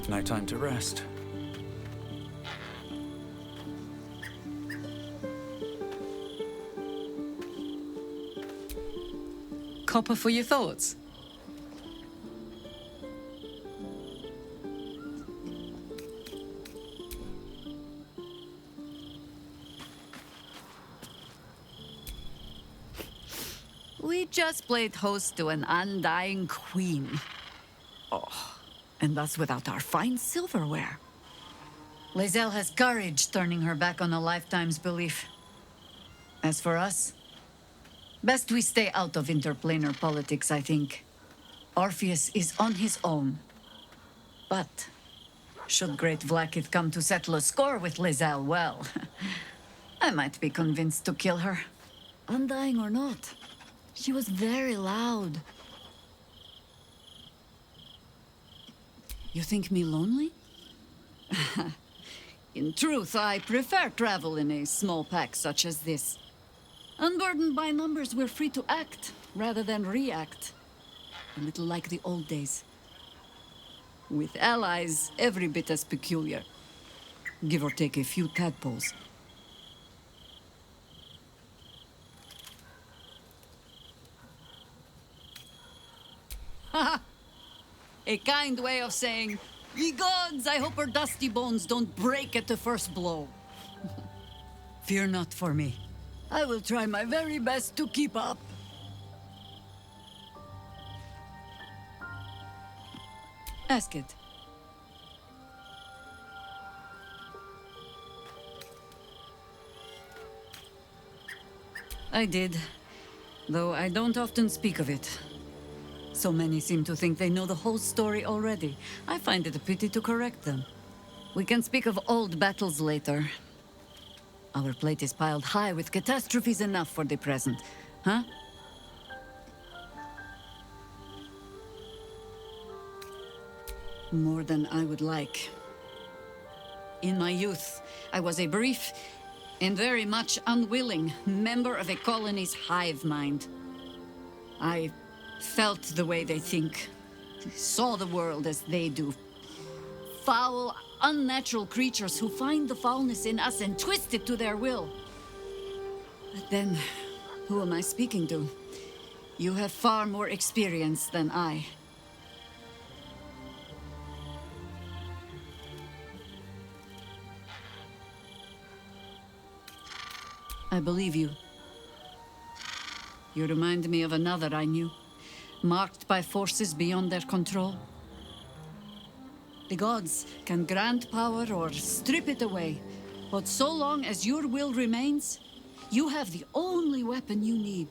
No time to rest. Copper for your thoughts. We just played host to an undying queen. Oh, and that's without our fine silverware. Lae'zel has courage turning her back on a lifetime's belief. As for us, best we stay out of interplanar politics, I think. Orpheus is on his own. But should Great Vlaakith come to settle a score with Lae'zel, well, I might be convinced to kill her. Undying or not, she was very loud. You think me lonely? In truth, I prefer travel in a small pack such as this. Unburdened by numbers, we're free to act rather than react. A little like the old days. With allies every bit as peculiar. Give or take a few tadpoles. Haha! A kind way of saying, ye gods, I hope her dusty bones don't break at the first blow. Fear not for me. I will try my very best to keep up. Ask it. I did, though I don't often speak of it. So many seem to think they know the whole story already. I find it a pity to correct them. We can speak of old battles later. Our plate is piled high with catastrophes enough for the present, huh? More than I would like. In my youth, I was a brief and very much unwilling member of a colony's hive mind. I felt the way they think, saw the world as they do. Foul, unnatural creatures who find the foulness in us and twist it to their will. But then, who am I speaking to? You have far more experience than I. I believe you. You remind me of another I knew. marked by forces beyond their control. The gods can grant power or strip it away, but so long as your will remains, you have the only weapon you need.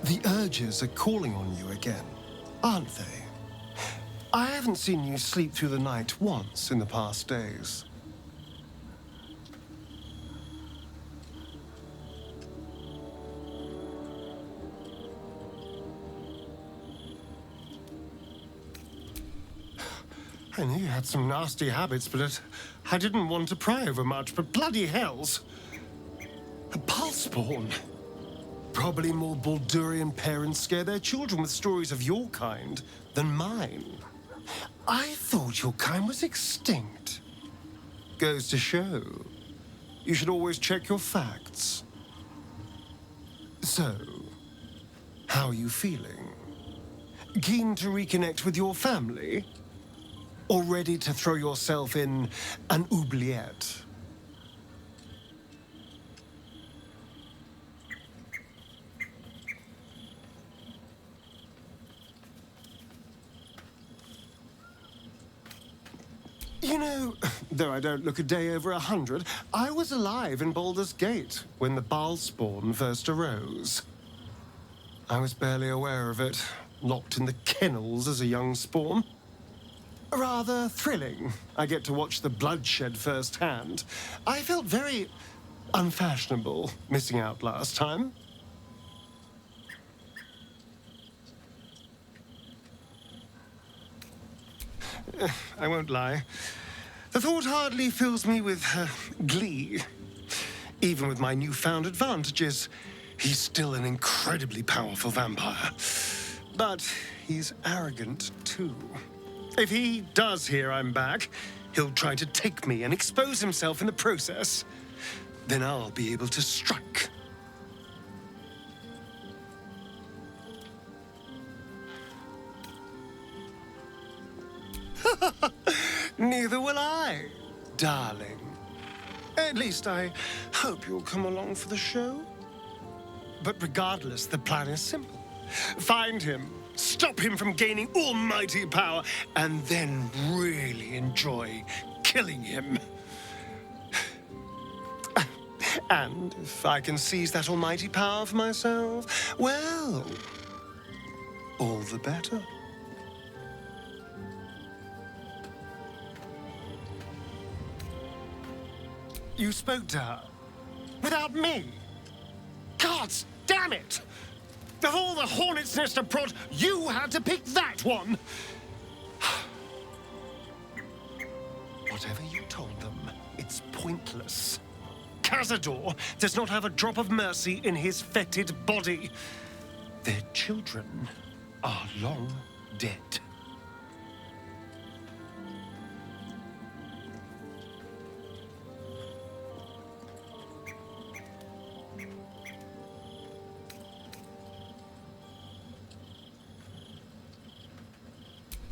The urges are calling on you again, aren't they? I haven't seen you sleep through the night once in the past days. I knew you had some nasty habits, but I didn't want to pry over much, but bloody hells! A pulse-spawn! Probably more Baldurian parents scare their children with stories of your kind than mine. I thought your kind was extinct. Goes to show, you should always check your facts. So, how are you feeling? Keen to reconnect with your family? Or ready to throw yourself in an oubliette? You know, though I don't look a day over 100, I was alive in Baldur's Gate when the Bhaal spawn first arose. I was barely aware of it, locked in the kennels as a young spawn. Rather thrilling. I get to watch the bloodshed firsthand. I felt very unfashionable missing out last time. I won't lie. The thought hardly fills me with glee. Even with my newfound advantages, he's still an incredibly powerful vampire. But he's arrogant too. If he does hear I'm back, he'll try to take me and expose himself in the process. Then I'll be able to strike. Neither will I, darling. At least I hope you'll come along for the show. But regardless, the plan is simple. Find him, stop him from gaining almighty power, and then really enjoy killing him. And if I can seize that almighty power for myself, well, all the better. You spoke to her? Without me? Gods damn it! Of all the hornet's nest of prod, you had to pick that one! Whatever you told them, it's pointless. Cazador does not have a drop of mercy in his fetid body. Their children are long dead.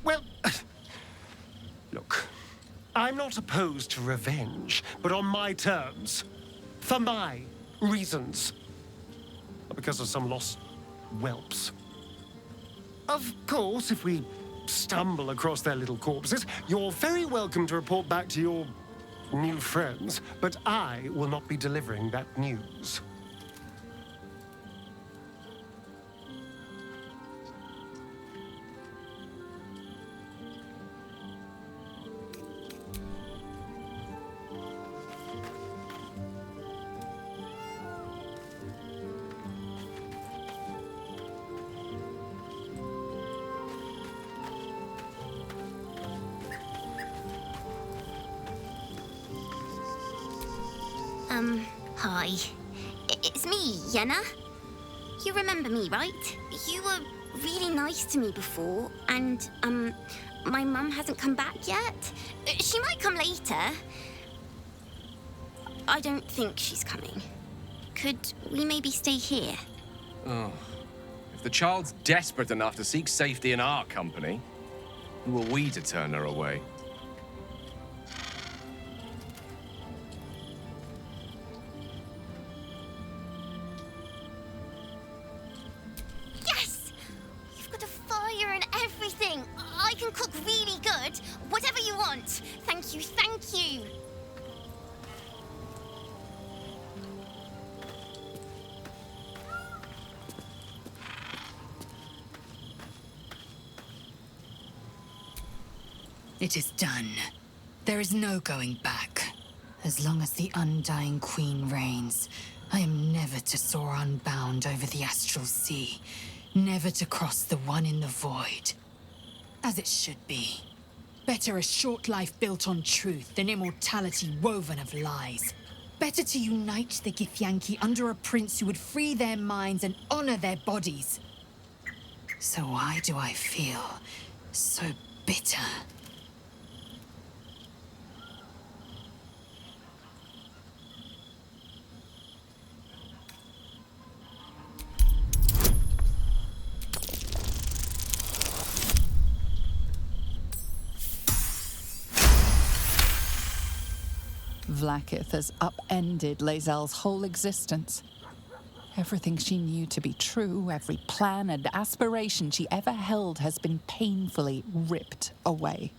Well, look, I'm not opposed to revenge, but on my terms. For my reasons. Not because of some lost whelps. Of course, if we stumble across their little corpses, you're very welcome to report back to your new friends, but I will not be delivering that news. Hi. It's me, Yenna. You remember me, right? You were really nice to me before, and, my mum hasn't come back yet. She might come later. I don't think she's coming. Could we maybe stay here? Oh, if the child's desperate enough to seek safety in our company, who are we to turn her away? Yes! You've got a fire and everything. I can cook really good. Whatever you want. Thank you, thank you. It is done. There is no going back. As long as the Undying Queen reigns, I am never to soar unbound over the astral sea, never to cross the one in the void. As it should be. Better a short life built on truth than immortality woven of lies. Better to unite the Githyanki under a prince who would free their minds and honor their bodies. So why do I feel so bitter? Vlaakith has upended Lae'zel's whole existence. Everything she knew to be true, every plan and aspiration she ever held has been painfully ripped away.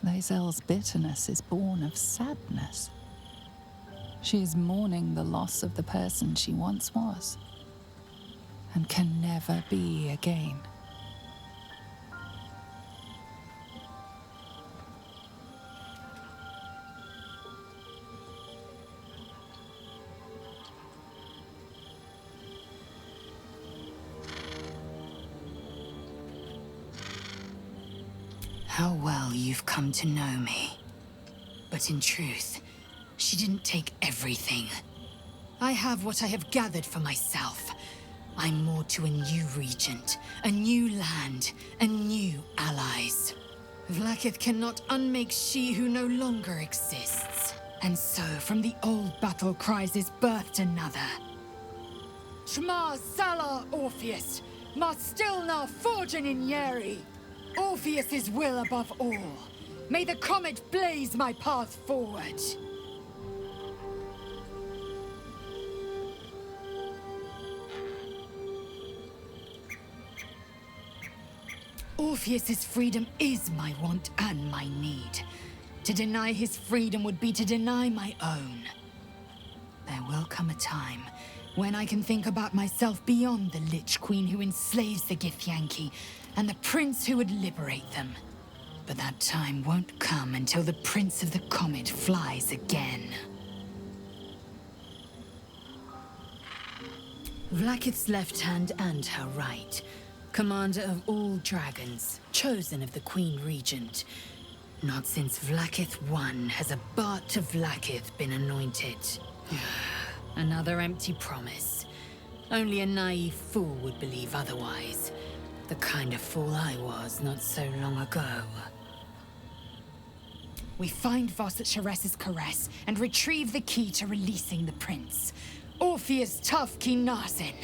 Lae'zel's bitterness is born of sadness. She is mourning the loss of the person she once was, and can never be again. How well you've come to know me. But in truth, she didn't take everything. I have what I have gathered for myself. I'm more to a new regent, a new land, and new allies. Vlaakith cannot unmake she who no longer exists. And so, from the old battle cries is birthed another. Shma Salar Orpheus, Ma Stilna Forgin in Yeri. Orpheus's will above all. May the comet blaze my path forward. Orpheus's freedom is my want and my need. To deny his freedom would be to deny my own. There will come a time when I can think about myself beyond the Lich Queen who enslaves the Githyanki and the prince who would liberate them. But that time won't come until the Prince of the Comet flies again. Vlaakith's left hand and her right. Commander of all dragons, chosen of the Queen Regent. Not since Vlaakith I has a Bart to Vlaakith been anointed. Another empty promise. Only a naive fool would believe otherwise. The kind of fool I was not so long ago. We find Voss at Sharess's caress and retrieve the key to releasing the prince. Orpheus Tough Kinasin.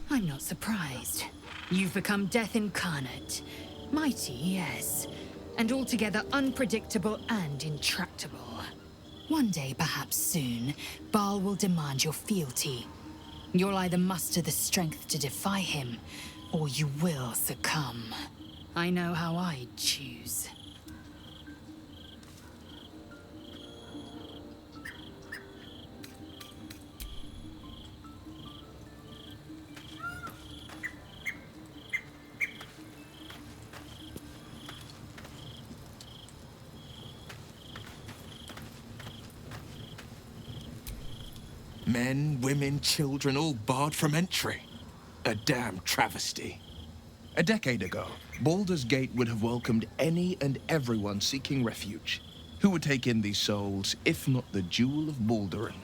I'm not surprised. You've become death incarnate. Mighty, yes. And altogether unpredictable and intractable. One day, perhaps soon, Baal will demand your fealty. You'll either muster the strength to defy him, or you will succumb. I know how I'd choose. Men, women, children, all barred from entry. A damn travesty. A decade ago, Baldur's Gate would have welcomed any and everyone seeking refuge. Who would take in these souls, if not the Jewel of Balduran?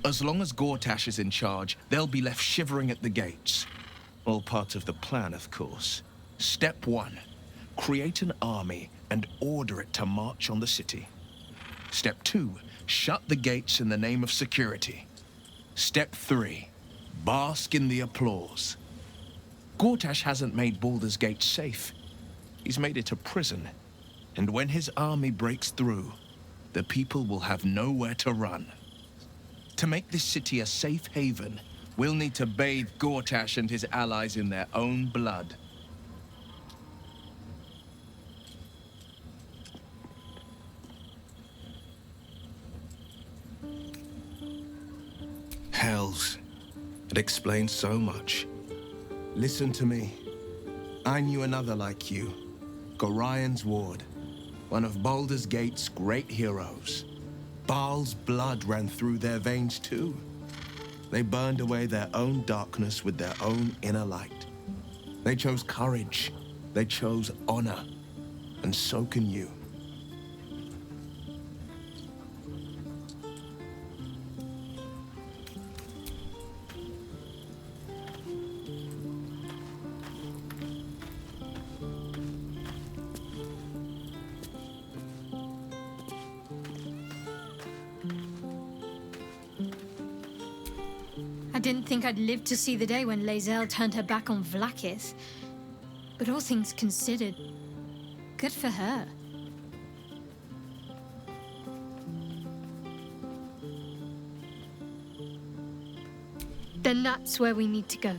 As long as Gortash is in charge, they'll be left shivering at the gates. All part of the plan, of course. Step 1. Create an army and order it to march on the city. Step 2. Shut the gates in the name of security. Step 3. Bask in the applause. Gortash hasn't made Baldur's Gate safe. He's made it a prison. And when his army breaks through, the people will have nowhere to run. To make this city a safe haven, we'll need to bathe Gortash and his allies in their own blood. Hells. It explains so much. Listen to me. I knew another like you. Gorion's ward. One of Baldur's Gate's great heroes. Baal's blood ran through their veins too. They burned away their own darkness with their own inner light. They chose courage. They chose honor. And so can you. I didn't think I'd live to see the day when Lae'zel turned her back on Vlaakith. But all things considered, good for her. Then that's where we need to go.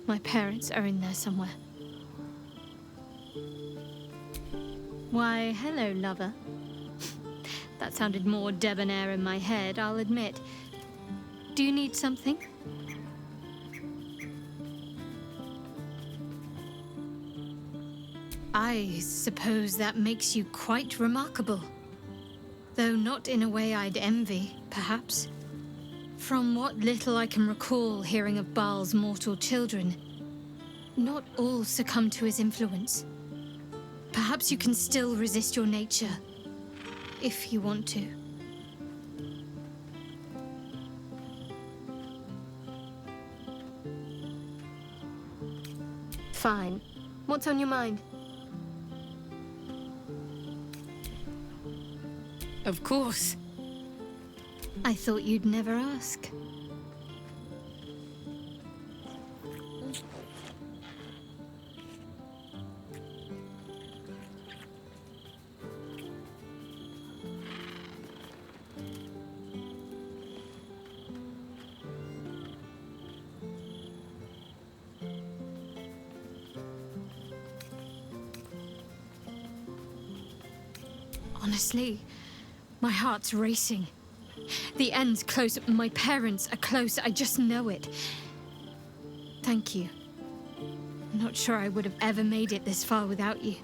My parents are in there somewhere. Why, hello, lover. That sounded more debonair in my head, I'll admit. Do you need something? I suppose that makes you quite remarkable. Though not in a way I'd envy, perhaps. From what little I can recall hearing of Baal's mortal children, not all succumb to his influence. Perhaps you can still resist your nature, if you want to. Fine. What's on your mind? Of course. I thought you'd never ask. Honestly, my heart's racing. The end's close. My parents are close. I just know it. Thank you. I'm not sure I would have ever made it this far without you.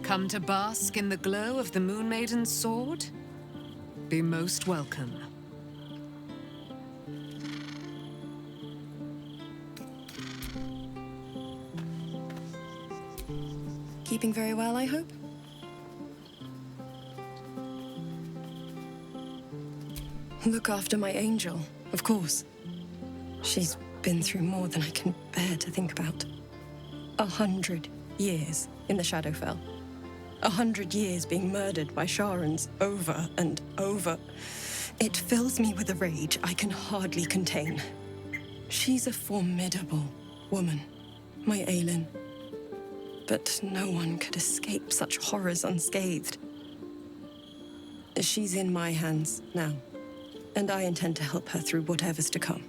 Come to bask in the glow of the Moon Maiden's sword? Be most welcome. Keeping very well, I hope? Look after my angel, of course. She's been through more than I can bear to think about. 100 years in the Shadowfell. 100 years being murdered by Sharans over and over. It fills me with a rage I can hardly contain. She's a formidable woman, my Aelin. But no one could escape such horrors unscathed. She's in my hands now, and I intend to help her through whatever's to come.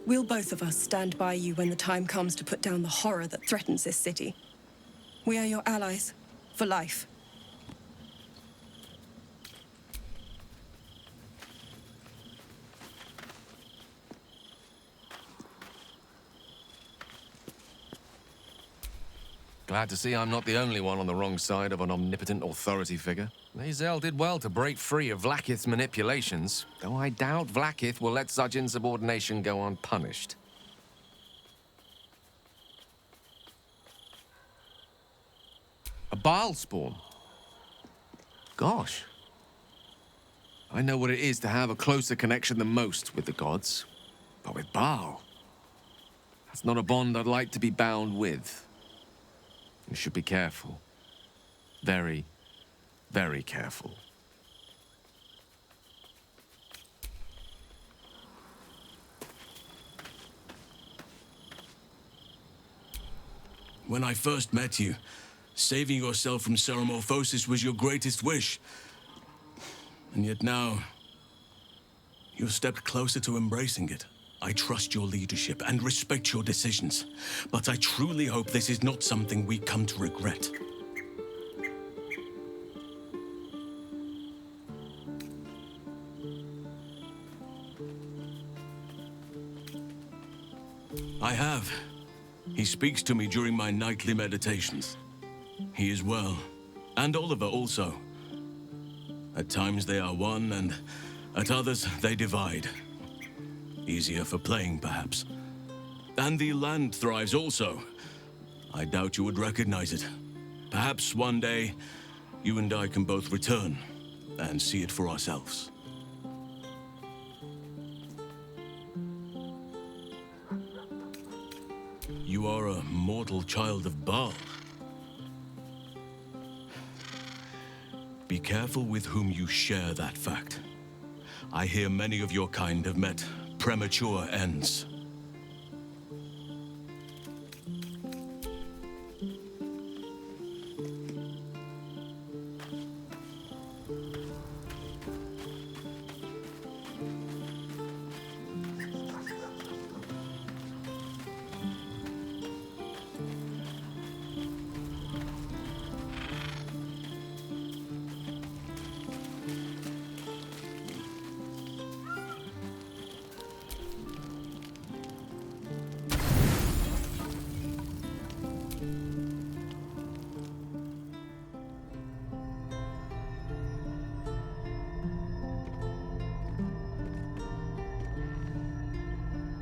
We'll both of us stand by you when the time comes to put down the horror that threatens this city. We are your allies, for life. Glad to see I'm not the only one on the wrong side of an omnipotent authority figure. Lae'zel did well to break free of Vlaakith's manipulations, though I doubt Vlaakith will let such insubordination go unpunished. A Baal spawn? Gosh. I know what it is to have a closer connection than most with the gods. But with Baal, that's not a bond I'd like to be bound with. You should be careful. Very, very careful. When I first met you, saving yourself from Ceremorphosis was your greatest wish. And yet now, you've stepped closer to embracing it. I trust your leadership and respect your decisions, but I truly hope this is not something we come to regret. I have. He speaks to me during my nightly meditations. He is well, and Oliver also. At times they are one, and at others they divide. Easier for playing, perhaps. And the land thrives also. I doubt you would recognize it. Perhaps one day, you and I can both return and see it for ourselves. You are a mortal child of Baal. Be careful with whom you share that fact. I hear many of your kind have met premature ends.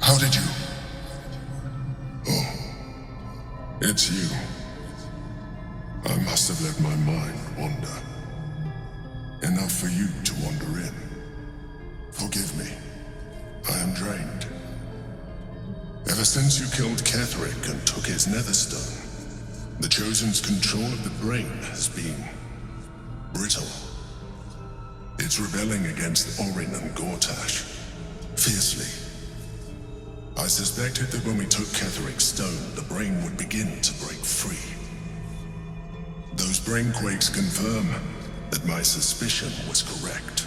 How did you? Oh, it's you. I must have let my mind wander. Enough for you to wander in. Forgive me. I am drained. Ever since you killed Ketheric and took his netherstone, the Chosen's control of the brain has been brittle. It's rebelling against Orin and Gortash fiercely. I suspected that when we took Ketheric's stone, the brain would begin to break free. Those brain quakes confirm that my suspicion was correct.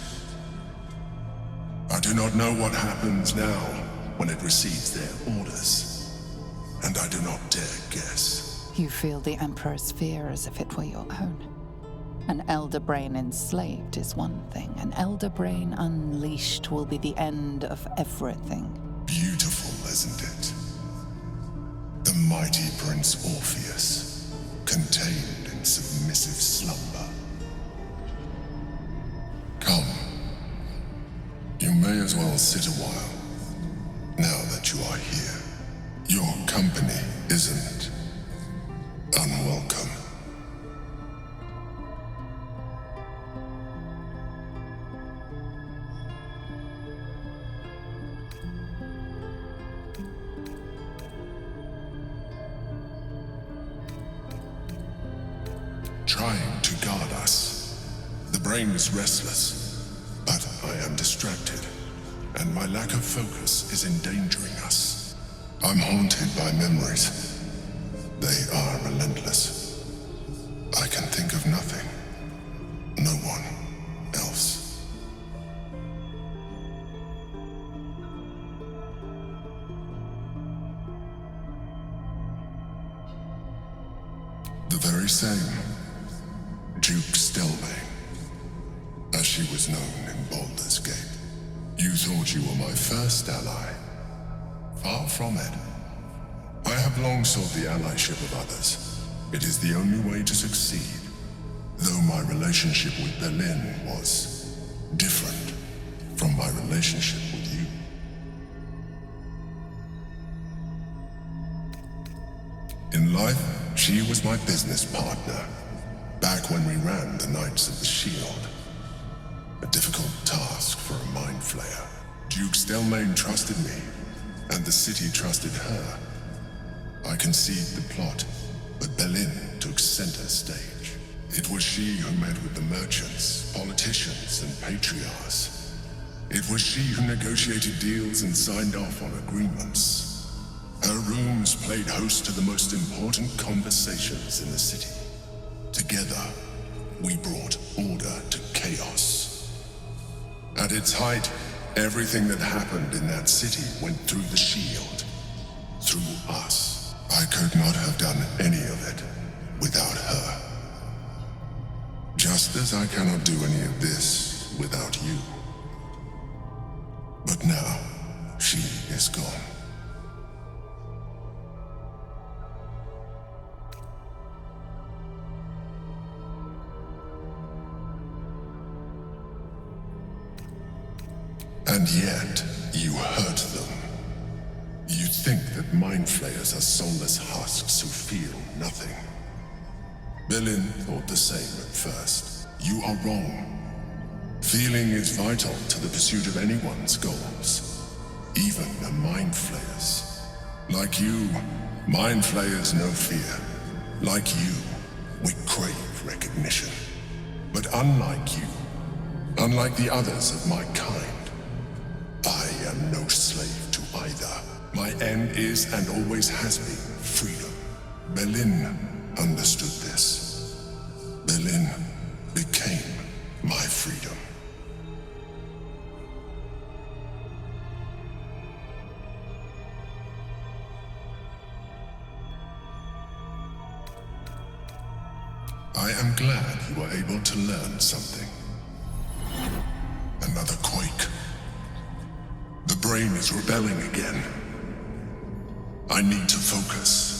I do not know what happens now when it receives their orders, and I do not dare guess. You feel the Emperor's fear as if it were your own. An elder brain enslaved is one thing. An elder brain unleashed will be the end of everything. Beautiful, isn't it? The mighty Prince Orpheus, contained in submissive slumber. Come. You may as well sit a while, now that you are here. Your company isn't unwelcome. Trying to guard us. The brain is restless, but I am distracted, and my lack of focus is endangering us. I'm haunted by memories. They are relentless. I can think of nothing. No one else. The very same. Duke Stelmane, as she was known in Baldurs Gate. You thought you were my first ally. Far from it. I have long sought the allyship of others. It is the only way to succeed. Though my relationship with Berlin was different from my relationship with you. In life, she was my business partner. back when we ran the Knights of the Shield. A difficult task for a mind flayer. Duke Stelmane trusted me, and the city trusted her. I conceived the plot, but Belin took center stage. It was she who met with the merchants, politicians, and patriarchs. It was she who negotiated deals and signed off on agreements. Her rooms played host to the most important conversations in the city. Together, we brought order to chaos. At its height, everything that happened in that city went through the shield. Through us. I could not have done any of it without her. Just as I cannot do any of this without you. But now, she is gone. And yet, you hurt them. You think that mind flayers are soulless husks who feel nothing. Belin thought the same at first. You are wrong. Feeling is vital to the pursuit of anyone's goals, even the mind flayers. Like you, mind flayers know fear. Like you, we crave recognition. But unlike you, unlike the others of my kind, I am no slave to either. My end is and always has been freedom. Belin understood this. Belin became my freedom. I am glad you were able to learn something. Another quake. The brain is rebelling again. I need to focus.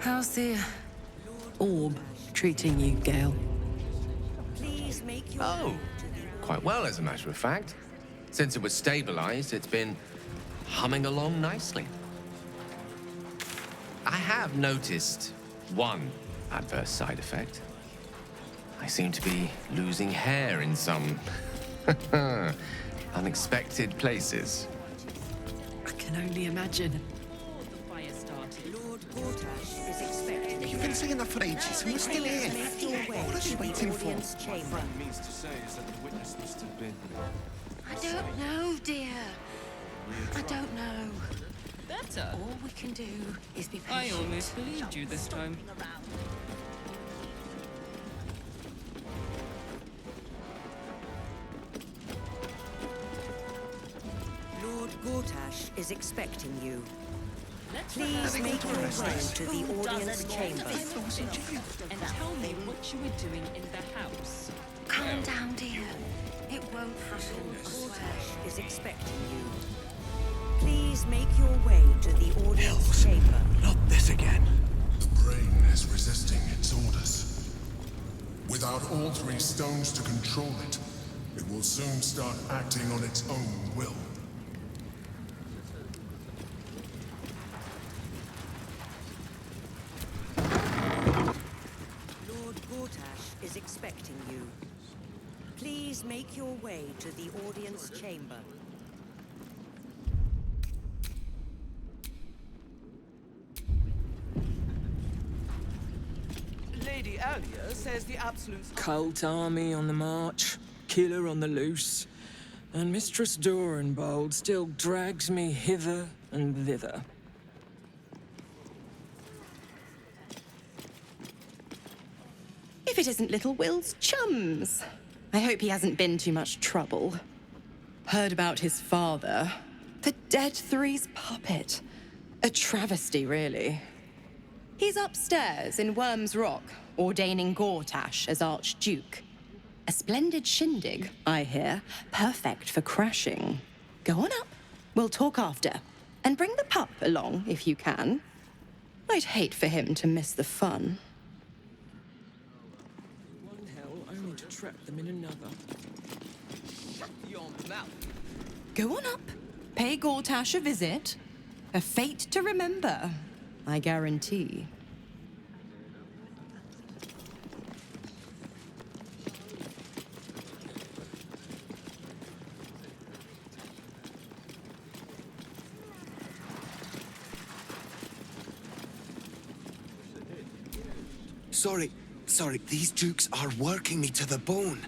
How's the orb treating you, Gale? Oh, quite well, as a matter of fact. Since it was stabilized, it's been humming along nicely. I have noticed one adverse side effect. I seem to be losing hair in some unexpected places. I can only imagine. You've been saying that for ages, and we're still here. What are you waiting for? Means to say is that the witness must have been... I don't know, dear. I don't know. Better. All we can do is be I patient. almost believed you this time. Lord Gortash is expecting you. Please make your way to the audience chamber. And tell me what you were doing in the house. Calm down, dear. It won't happen, I swear. Gortash is expecting you. Please make your way to the audience chamber. Not this again. The brain is resisting its orders. Without all three stones to control it, it will soon start acting on its own will. Lord Gortash is expecting you. Please make your way to the audience chamber. Lady Alia says the absolute... Cult army on the march, killer on the loose, and Mistress Dorenbold still drags me hither and thither. If it isn't little Will's chums. I hope he hasn't been too much trouble. Heard about his father. The Dead Three's puppet. A travesty, really. He's upstairs in Worm's Rock, ordaining Gortash as Archduke. A splendid shindig, I hear. Perfect for crashing. Go on up. We'll talk after. And bring the pup along, if you can. I'd hate for him to miss the fun. One hell only to trap them in another. Shut your mouth. Go on up. Pay Gortash a visit. A fate to remember, I guarantee. Sorry, these dukes are working me to the bone.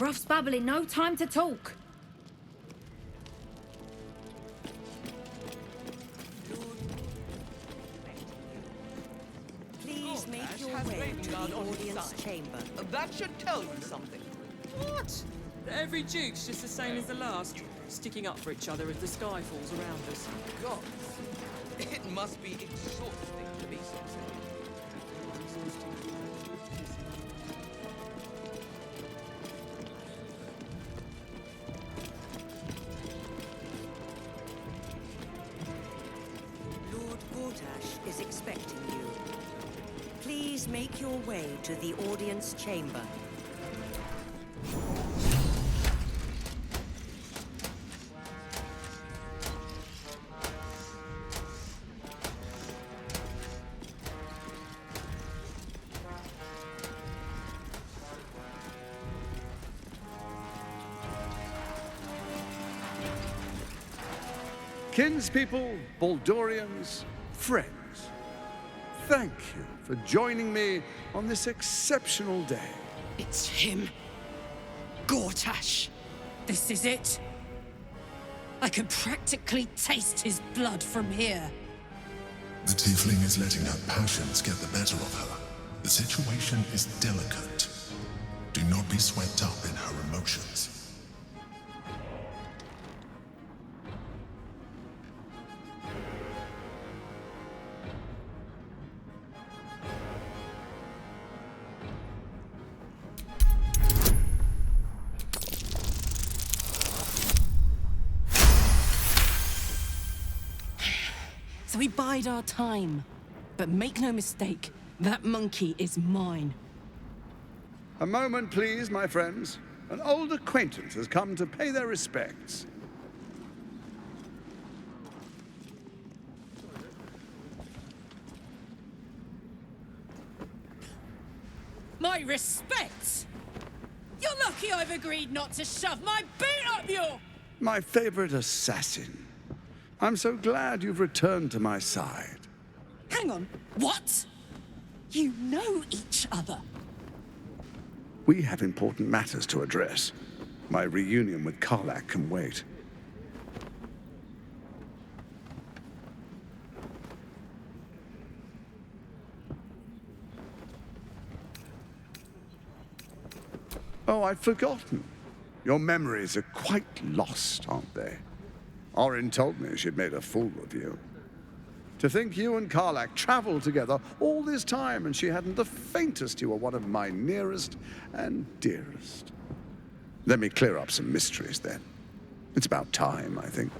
Ruff's babbling, no time to talk. Please make your way to the audience chamber. That should tell you something. What? Every Duke's just the same as the last, sticking up for each other as the sky falls around us. God, it must be exhausting to be so silly. Lord Gortash is expecting you. Please make your way to the audience chamber. Kinspeople, Baldurians, friends, thank you for joining me on this exceptional day. It's him. Gortash. This is it. I can practically taste his blood from here. The tiefling is letting her passions get the better of her. The situation is delicate. Do not be swept up in her emotions. So we bide our time. But make no mistake, that monkey is mine. A moment, please, my friends. An old acquaintance has come to pay their respects. My respects? You're lucky I've agreed not to shove my boot up your... My favorite assassin. I'm so glad you've returned to my side. Hang on, what? You know each other? We have important matters to address. My reunion with Karlach can wait. Oh, I'd forgotten. Your memories are quite lost, aren't they? Orin told me she'd made a fool of you. To think you and Karlach traveled together all this time and she hadn't the faintest you were one of my nearest and dearest. Let me clear up some mysteries then. It's about time, I think.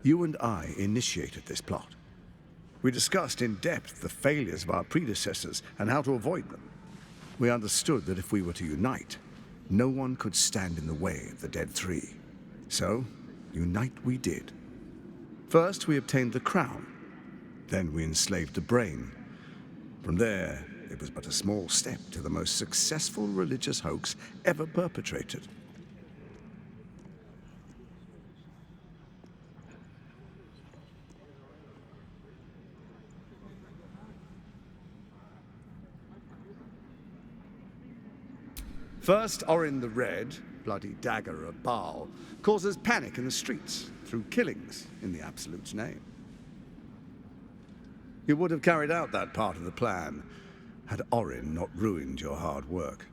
You and I initiated this plot. We discussed in depth the failures of our predecessors and how to avoid them. We understood that if we were to unite, no one could stand in the way of the Dead Three. So, unite we did. First, we obtained the crown. Then we enslaved the brain. From there, it was but a small step to the most successful religious hoax ever perpetrated. First, Orin the Red, bloody dagger of Baal, causes panic in the streets through killings in the Absolute's name. You would have carried out that part of the plan had Orin not ruined your hard work.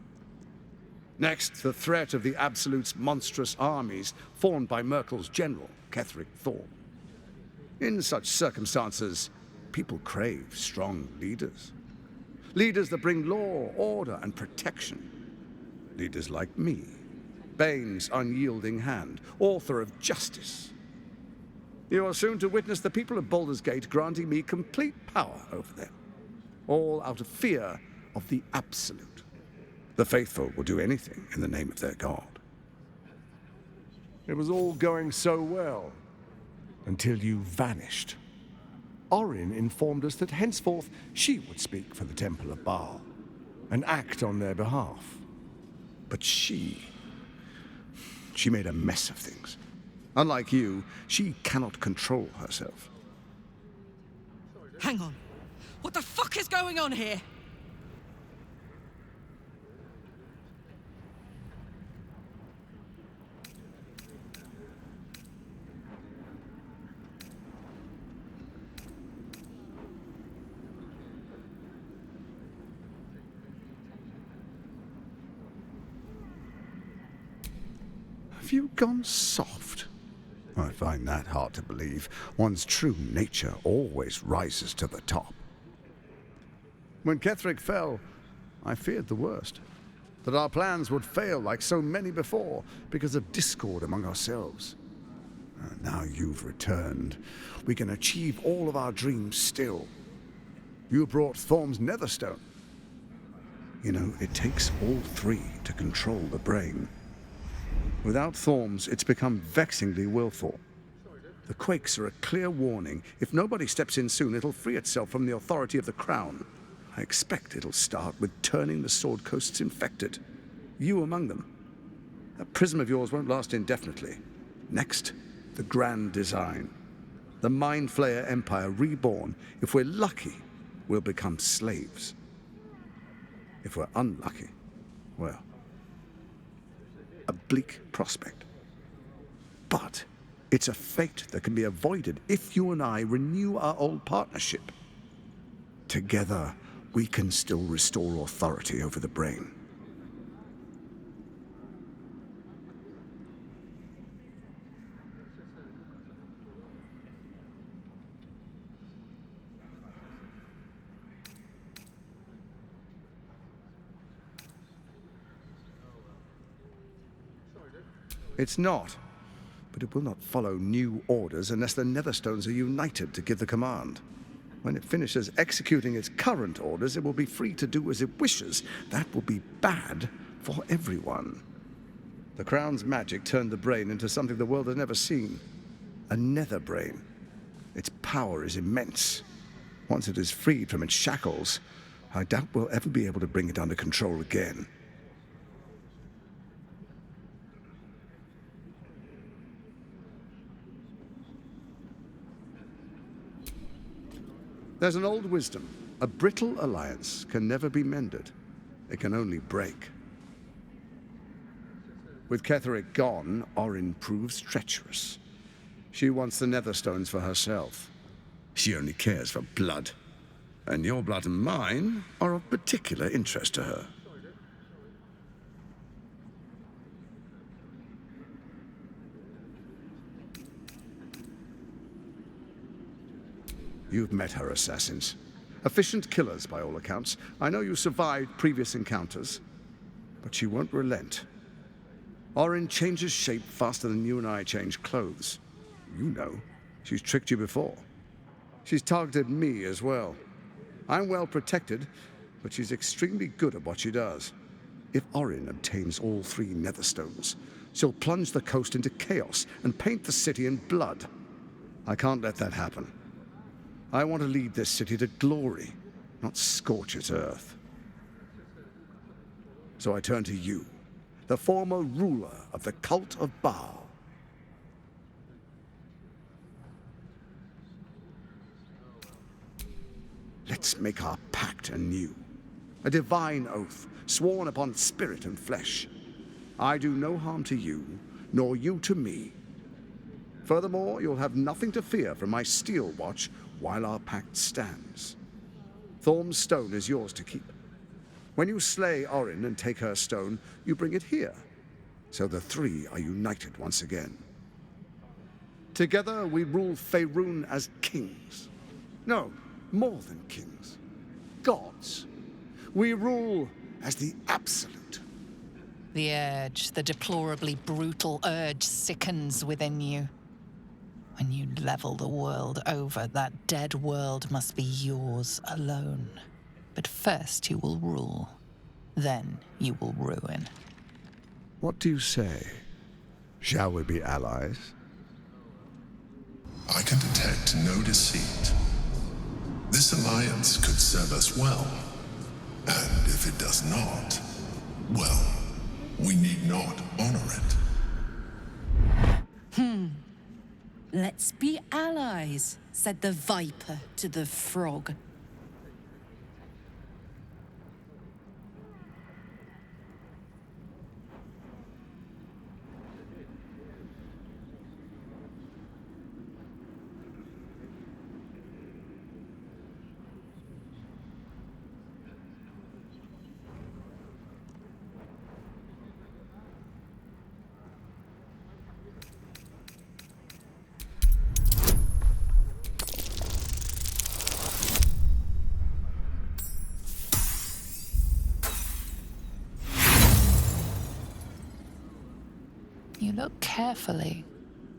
Next, the threat of the Absolute's monstrous armies formed by Merkel's general, Ketheric Thorm. In such circumstances, people crave strong leaders. Leaders that bring law, order, and protection. Leaders like me, Bane's unyielding hand, author of justice. You are soon to witness the people of Baldur's Gate granting me complete power over them, all out of fear of the Absolute. The faithful will do anything in the name of their god. It was all going so well, until you vanished. Orin informed us that henceforth she would speak for the Temple of Baal, and act on their behalf. But she made a mess of things. Unlike you, she cannot control herself. Hang on. What the fuck is going on here? Have you gone soft? I find that hard to believe. One's true nature always rises to the top. When Ketheric fell, I feared the worst. That our plans would fail like so many before because of discord among ourselves. Now you've returned. We can achieve all of our dreams still. You brought Thorm's Netherstone. You know, it takes all three to control the brain. Without Thorm's, it's become vexingly willful. The quakes are a clear warning. If nobody steps in soon, it'll free itself from the authority of the Crown. I expect it'll start with turning the Sword Coasts infected. You among them. That prism of yours won't last indefinitely. Next, the grand design. The Mind Flayer Empire reborn. If we're lucky, we'll become slaves. If we're unlucky, well, a bleak prospect. But it's a fate that can be avoided if you and I renew our old partnership. Together, we can still restore authority over the brain. It's not, but it will not follow new orders unless the Netherstones are united to give the command. When it finishes executing its current orders, it will be free to do as it wishes. That will be bad for everyone. The Crown's magic turned the brain into something the world has never seen. A nether brain. Its power is immense. Once it is freed from its shackles, I doubt we'll ever be able to bring it under control again. There's an old wisdom. A brittle alliance can never be mended. It can only break. With Ketheric gone, Orin proves treacherous. She wants the Netherstones for herself. She only cares for blood. And your blood and mine are of particular interest to her. You've met her assassins. Efficient killers, by all accounts. I know you survived previous encounters, but she won't relent. Orin changes shape faster than you and I change clothes. You know, she's tricked you before. She's targeted me as well. I'm well protected, but she's extremely good at what she does. If Orin obtains all three Netherstones, she'll plunge the coast into chaos and paint the city in blood. I can't let that happen. I want to lead this city to glory, not scorch its earth. So I turn to you, the former ruler of the cult of Baal. Let's make our pact anew. A divine oath, sworn upon spirit and flesh. I do no harm to you, nor you to me. Furthermore, you'll have nothing to fear from my steel watch while our pact stands. Thorm's stone is yours to keep. When you slay Orin and take her stone, you bring it here, so the three are united once again. Together we rule Faerun as kings. No, more than kings. Gods. We rule as the absolute. The urge, the deplorably brutal urge, sickens within you. When you level the world over, that dead world must be yours alone. But first you will rule. Then you will ruin. What do you say? Shall we be allies? I can detect no deceit. This alliance could serve us well. And if it does not, well, we need not honor it. Let's be allies, said the viper to the frog. You look carefully,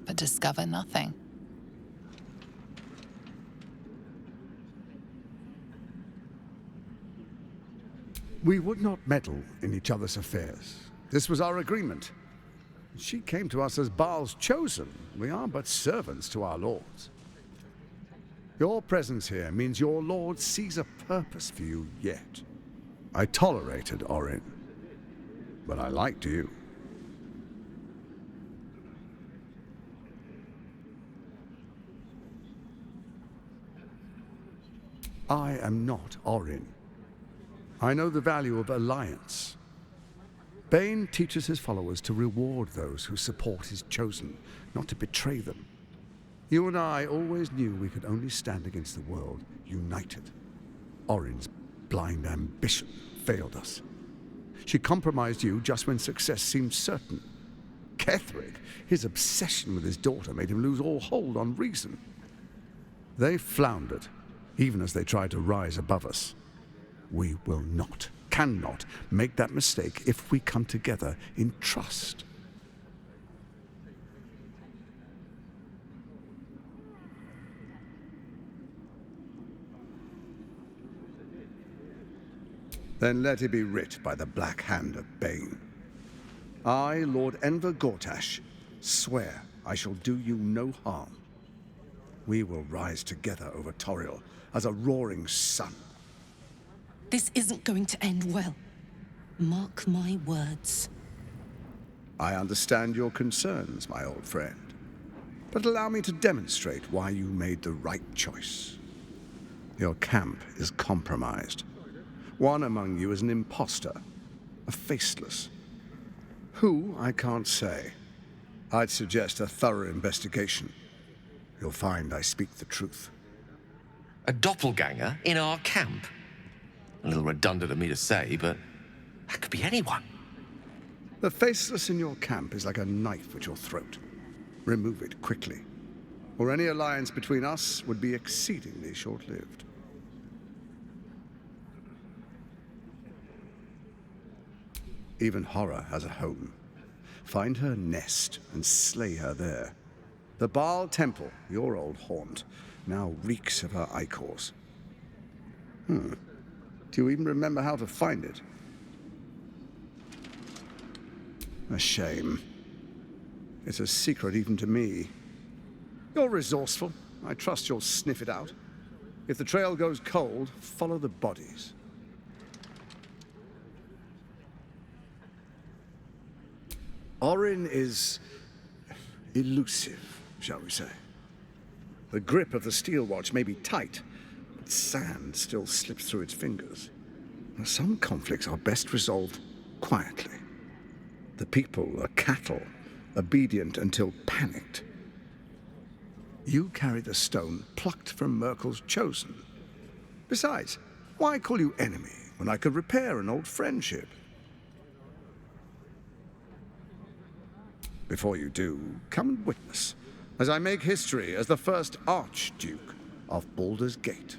but discover nothing. We would not meddle in each other's affairs. This was our agreement. She came to us as Baal's chosen. We are but servants to our lords. Your presence here means your lord sees a purpose for you yet. I tolerated Orin, but I liked you. I am not Orin. I know the value of alliance. Bane teaches his followers to reward those who support his chosen, not to betray them. You and I always knew we could only stand against the world united. Orin's blind ambition failed us. She compromised you just when success seemed certain. Ketheric, his obsession with his daughter made him lose all hold on reason. They floundered, even as they tried to rise above us. We will not, cannot, make that mistake if we come together in trust. Then let it be writ by the black hand of Bane. I, Lord Enver Gortash, swear I shall do you no harm. We will rise together over Toriel as a roaring sun. This isn't going to end well. Mark my words. I understand your concerns, my old friend. But allow me to demonstrate why you made the right choice. Your camp is compromised. One among you is an imposter, a faceless. Who, I can't say. I'd suggest a thorough investigation. You'll find I speak the truth. A doppelganger in our camp? A little redundant of me to say, but that could be anyone. The faceless in your camp is like a knife at your throat. Remove it quickly, or any alliance between us would be exceedingly short-lived. Even horror has a home. Find her nest and slay her there. The Baal Temple, your old haunt, now reeks of her ichors. Do you even remember how to find it? A shame. It's a secret even to me. You're resourceful. I trust you'll sniff it out. If the trail goes cold, follow the bodies. Orin is elusive, shall we say. The grip of the steel watch may be tight, but sand still slips through its fingers. Now, some conflicts are best resolved quietly. The people are cattle, obedient until panicked. You carry the stone plucked from Merkel's chosen. Besides, why call you enemy when I could repair an old friendship? Before you do, come and witness. as I make history as the first Archduke of Baldur's Gate.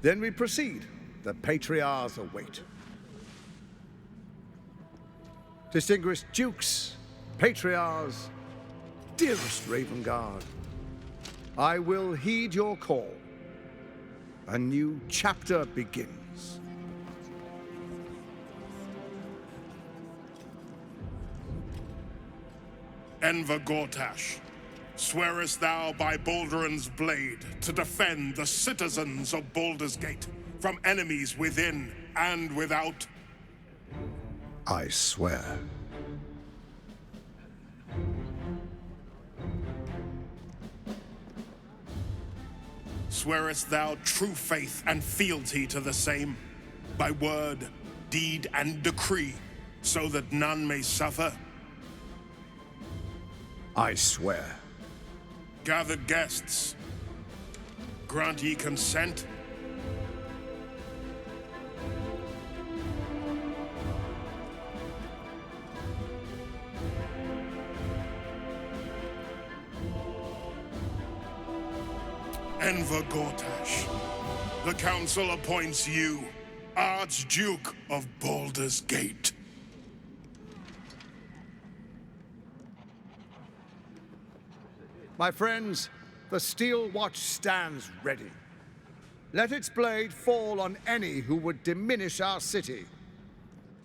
Then we proceed. The Patriarchs await. Distinguished Dukes, Patriarchs, dearest Ravengard, I will heed your call. A new chapter begins. Enver Gortash, swearest thou by Balduran's blade to defend the citizens of Baldur's Gate from enemies within and without? I swear. Swearest thou true faith and fealty to the same, by word, deed, and decree, so that none may suffer? I swear. Gathered guests, grant ye consent? Enver Gortash, the Council appoints you Archduke of Baldur's Gate. My friends, the Steel Watch stands ready. Let its blade fall on any who would diminish our city.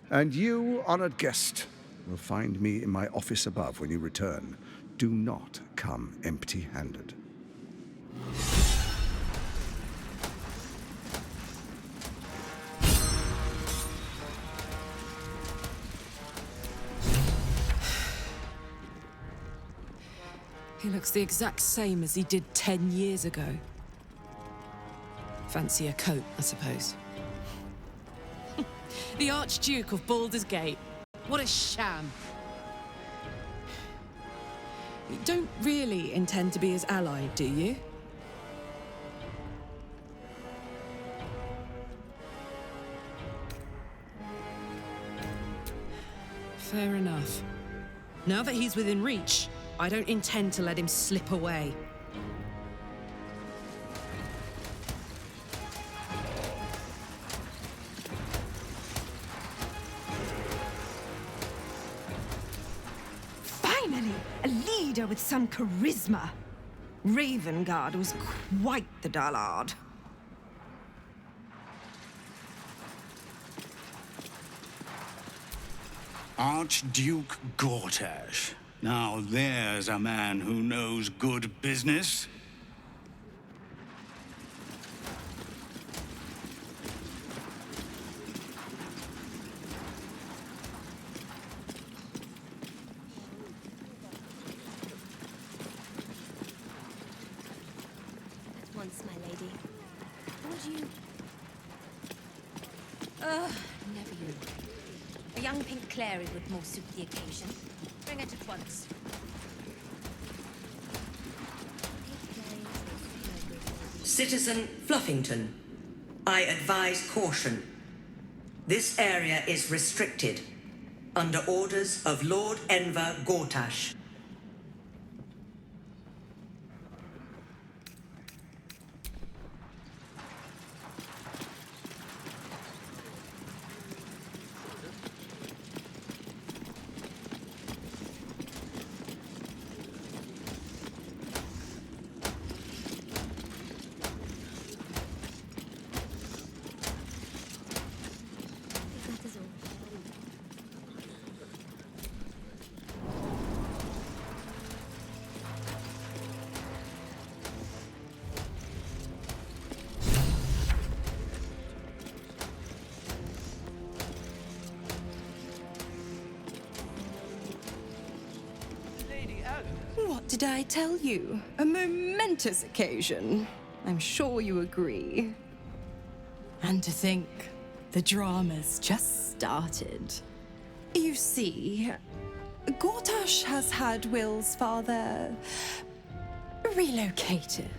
And you, honored guest, will find me in my office above when you return. Do not come empty-handed. He looks the exact same as he did 10 years ago. Fancy a coat, I suppose. The Archduke of Baldur's Gate. What a sham. You don't really intend to be his ally, do you? Fair enough. Now that he's within reach, I don't intend to let him slip away. Finally, a leader with some charisma. Ravengard was quite the dullard. Archduke Gortash. Now there's a man who knows good business. At once, my lady. Would you... never you. A young pink clary would more suit the occasion. Bring it at once. Citizen Fluffington, I advise caution. This area is restricted, under orders of Lord Enver Gortash. That is all. What did I tell you? A momentous occasion. I'm sure you agree. And to think, the drama's just started. You see, Gortash has had Will's father relocated.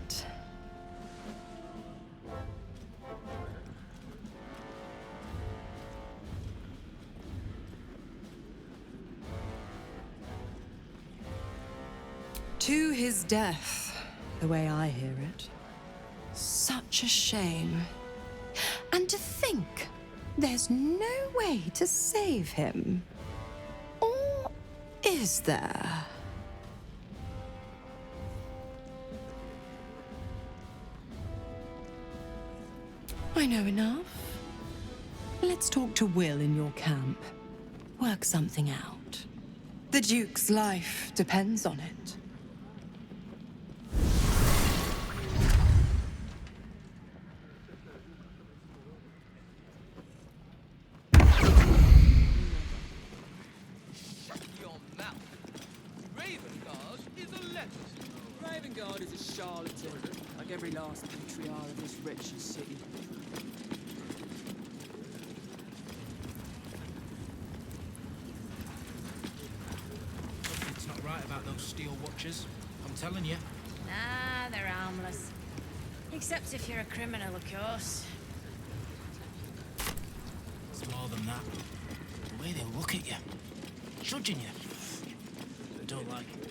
To his death, the way I hear it. Such a shame. And to think there's no way to save him. Or is there? I know enough. Let's talk to Will in your camp. Work something out. The Duke's life depends on it. Ravengard is a charlatan, like every last patriarch of this wretched city. It's not right about those steel watchers. I'm telling you. Nah, they're harmless. Except if you're a criminal, of course. It's more than that. The way they look at you, judging you. I don't like it.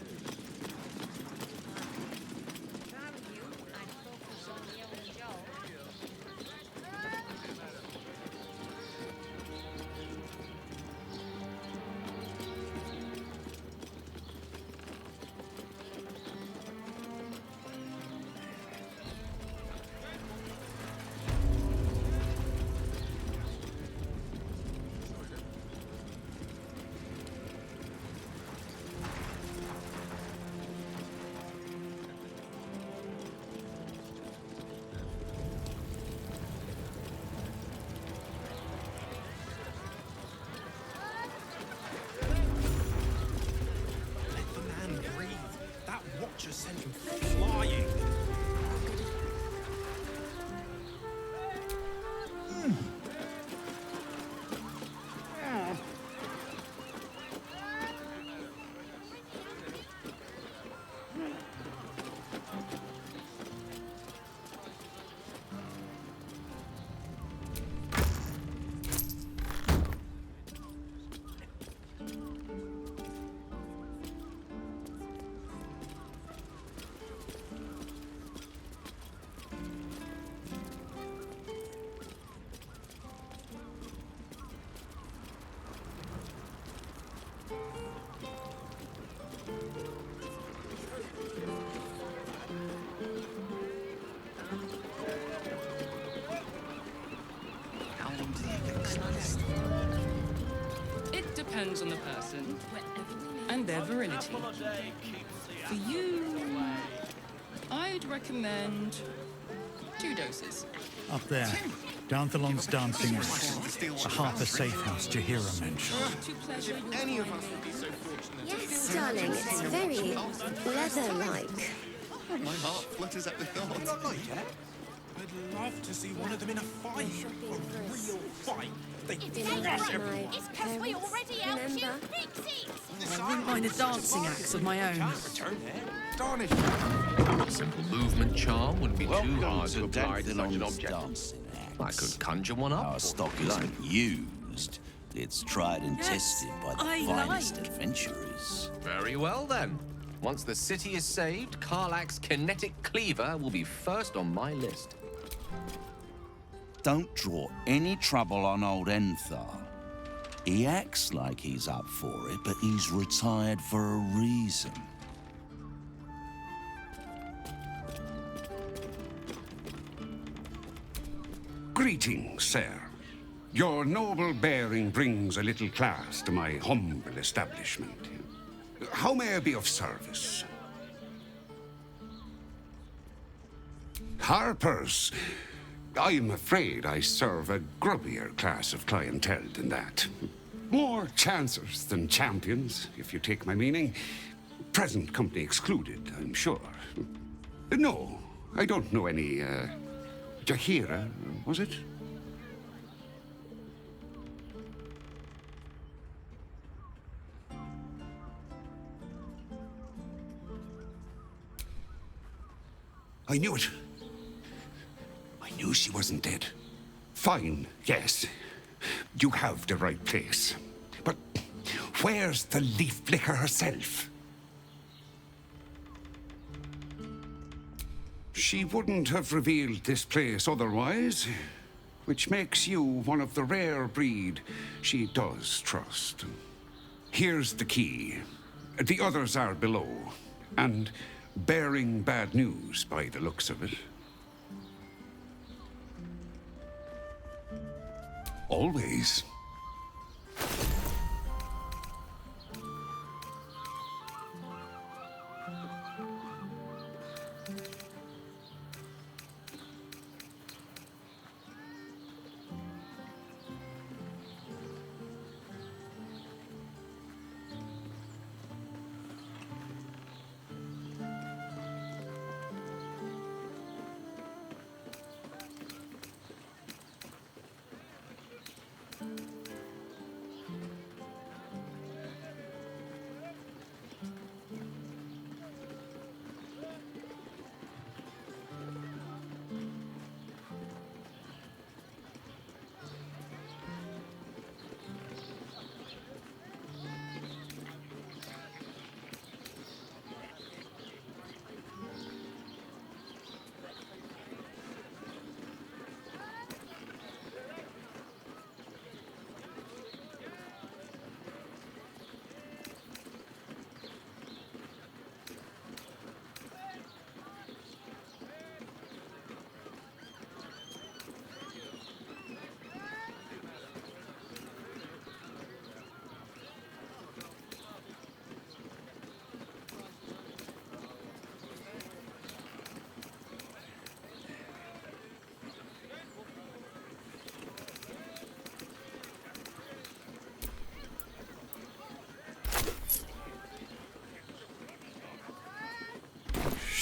Just sent him flying. It depends on the person and their virility. For you, I'd recommend 2 doses. Up there, Danthalon's dancing axe. A half a safe house Jahira mentioned. Any of us would be so fortunate. Yes, darling, it's very leather-like. My heart flutters at the thought. Not like it. I'd love to see one of them in a fight. A real fight. They thrash everyone. It's because we already out-shoot pixies! I wouldn't mind a dancing axe of my own. A simple movement charm wouldn't be too hard to apply to such an object. I could conjure one up. Our stock isn't used. It's tried and tested by the finest adventurers. Very well, then. Once the city is saved, Karlach's kinetic cleaver will be first on my list. Don't draw any trouble on old Enthar. He acts like he's up for it, but he's retired for a reason. Greetings, sir. Your noble bearing brings a little class to my humble establishment. How may I be of service? Harpers. I'm afraid I serve a grubbier class of clientele than that. More chancers than champions, if you take my meaning. Present company excluded, I'm sure. No, I don't know any, Jahira, was it? I knew it. I knew she wasn't dead. Fine, yes. You have the right place. But where's the leaf flicker herself? She wouldn't have revealed this place otherwise, which makes you one of the rare breed she does trust. Here's the key. The others are below, and bearing bad news by the looks of it. Always.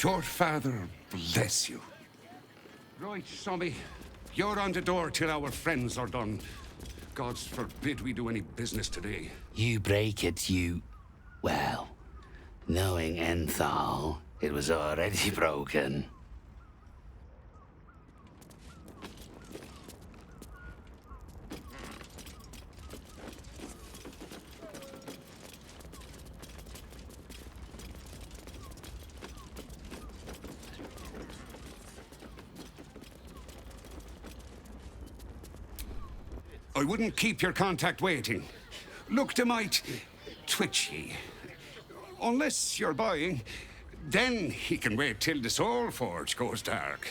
Your father bless you. Right, Sommy. You're on the door till our friends are done. Gods forbid we do any business today. You break it, you... Well, knowing Enthal, it was already broken. I wouldn't keep your contact waiting. Look, they might twitchy. Unless you're buying, then he can wait till the Soul Forge goes dark.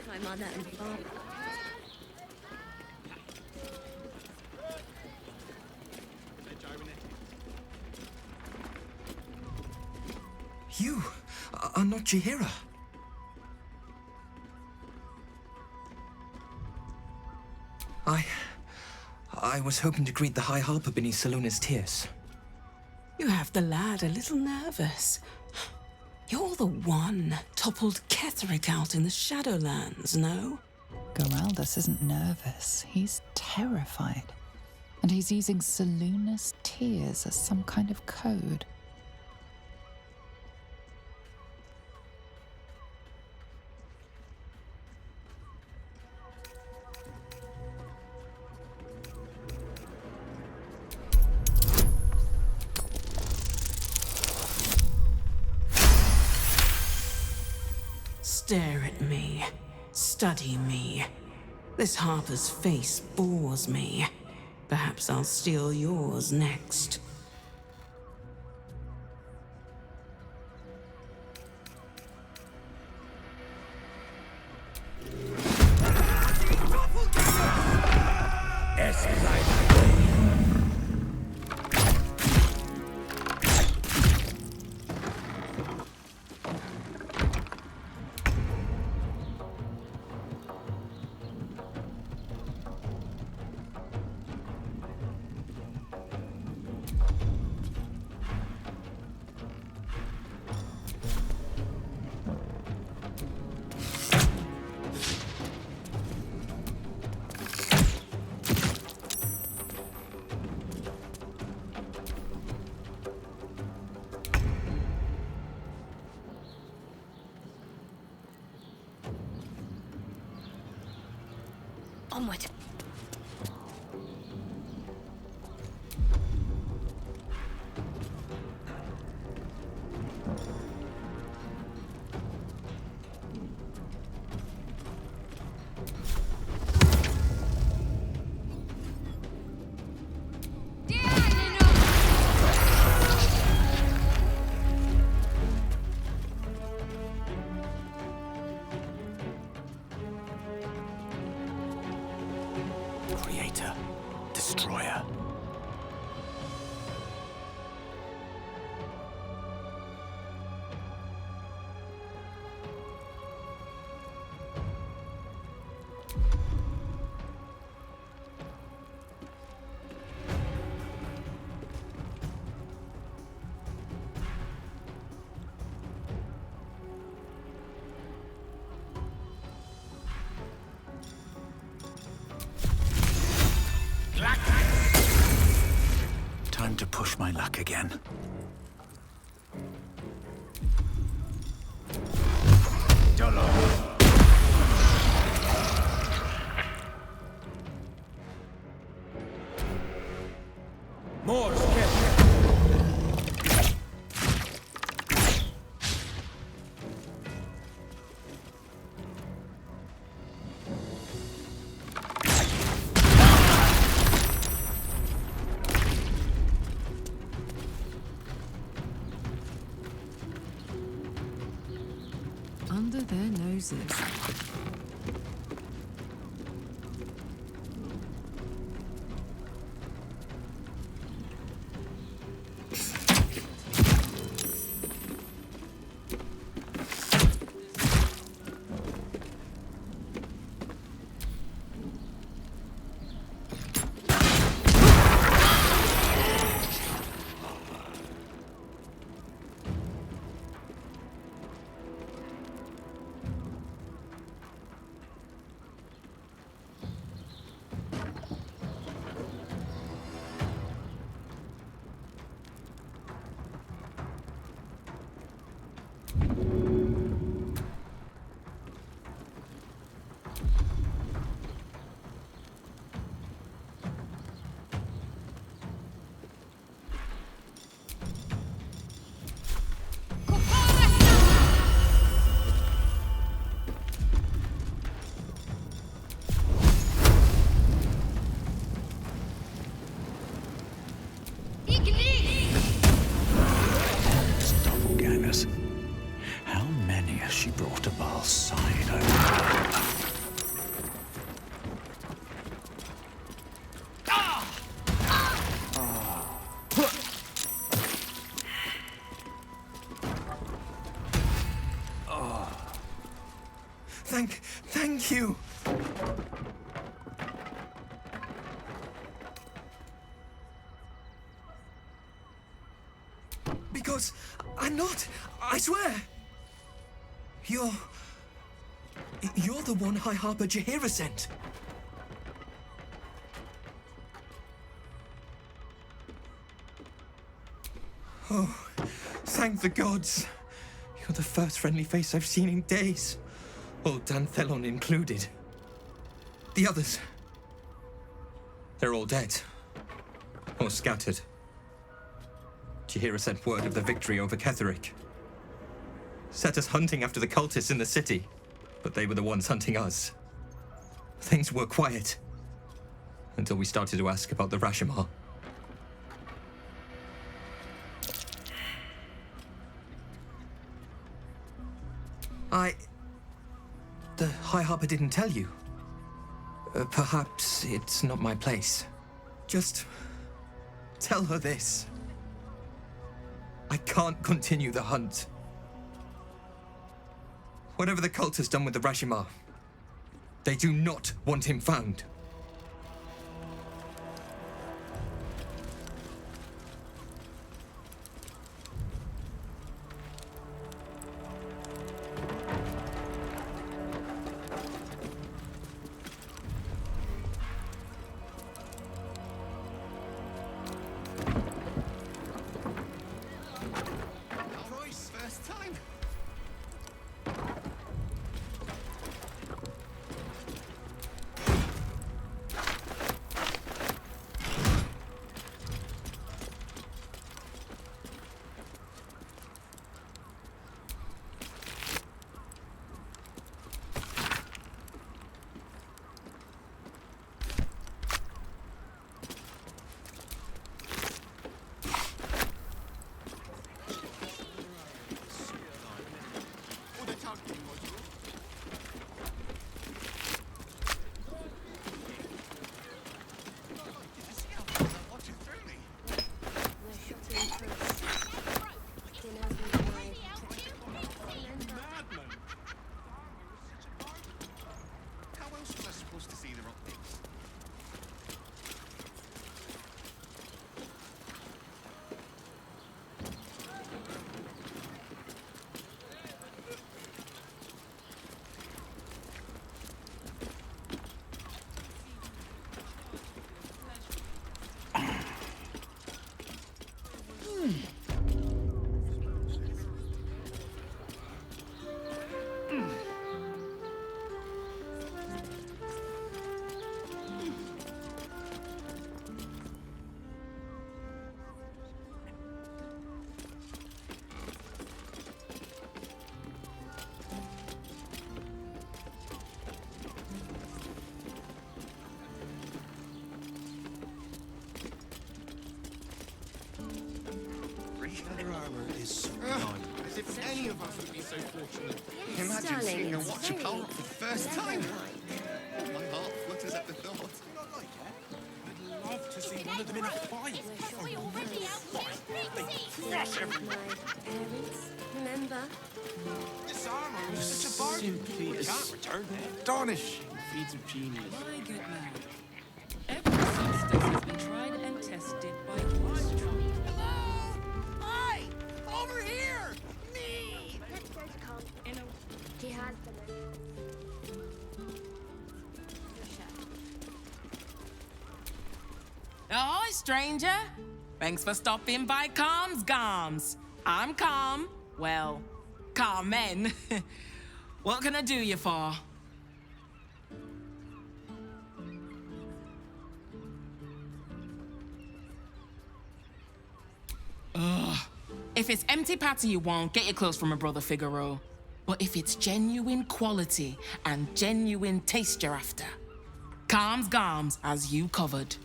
My mother and father. You are not Jahira. I was hoping to greet the High Harper beneath Saluna's tears. You have the lad a little nervous. You're the one toppled Ketheric out in the Shadowlands, no? Geraldus isn't nervous. He's terrified. And he's using Saluna's tears as some kind of code. Stare at me. Study me. This Harper's face bores me. Perhaps I'll steal yours next. Onward. Creator, destroyer. Time to push my luck again. More Under their noses. Doppelgangers. How many has she brought to Baal's side? Thank you. Because I'm not, I swear. You're the one High Harper Jaheira sent. Oh, thank the gods. You're the first friendly face I've seen in days. Old Danthelon included. The others, they're all dead. Or scattered. Jaheira sent word of the victory over Ketheric. set us hunting after the cultists in the city, but they were the ones hunting us. Things were quiet until we started to ask about the Rashomar. The High Harper didn't tell you. Perhaps it's not my place. Just tell her this. I can't continue the hunt. Whatever the cult has done with the Rashomar, they do not want him found. First time. Is so done. As if any of us would be so fortunate. Imagine Darling, seeing a it's watcher very power for the first time. right. My heart flutters at the thought. I'd love to see one of them in a fight. A real fight. They crush everyone. My parents, remember? This armor is such a bargain. Simply We can't return it. astonishing feats of genius. My good man. Every solstice has been tried and tested by us. Hey! Over here! Me! Let's go to camp. He has them. Ahoy, stranger! Thanks for stopping by Calm's Garms. I'm Calm. Well, Carmen. What can I do you for? Ugh. If it's empty patty you want, get your clothes from a brother Figaro. But if it's genuine quality and genuine taste you're after, Calm's Garms has you covered.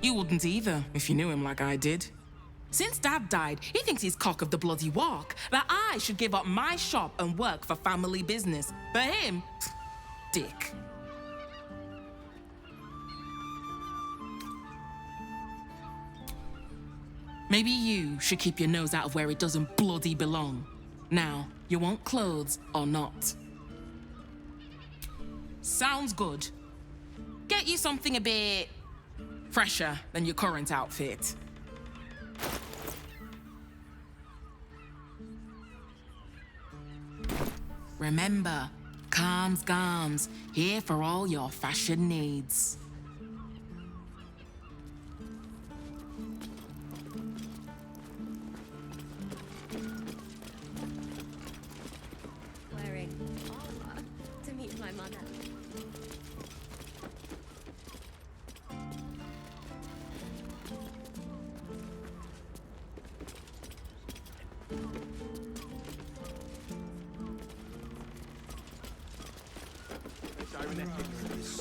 You wouldn't either, if you knew him like I did. Since Dad died, he thinks he's cock of the bloody walk, that I should give up my shop and work for family business. For him, dick. Maybe you should keep your nose out of where it doesn't bloody belong. Now, you want clothes or not? Sounds good. Get you something a bit fresher than your current outfit. Remember, Calm's Garms, here for all your fashion needs. Wearing armor to meet my mother.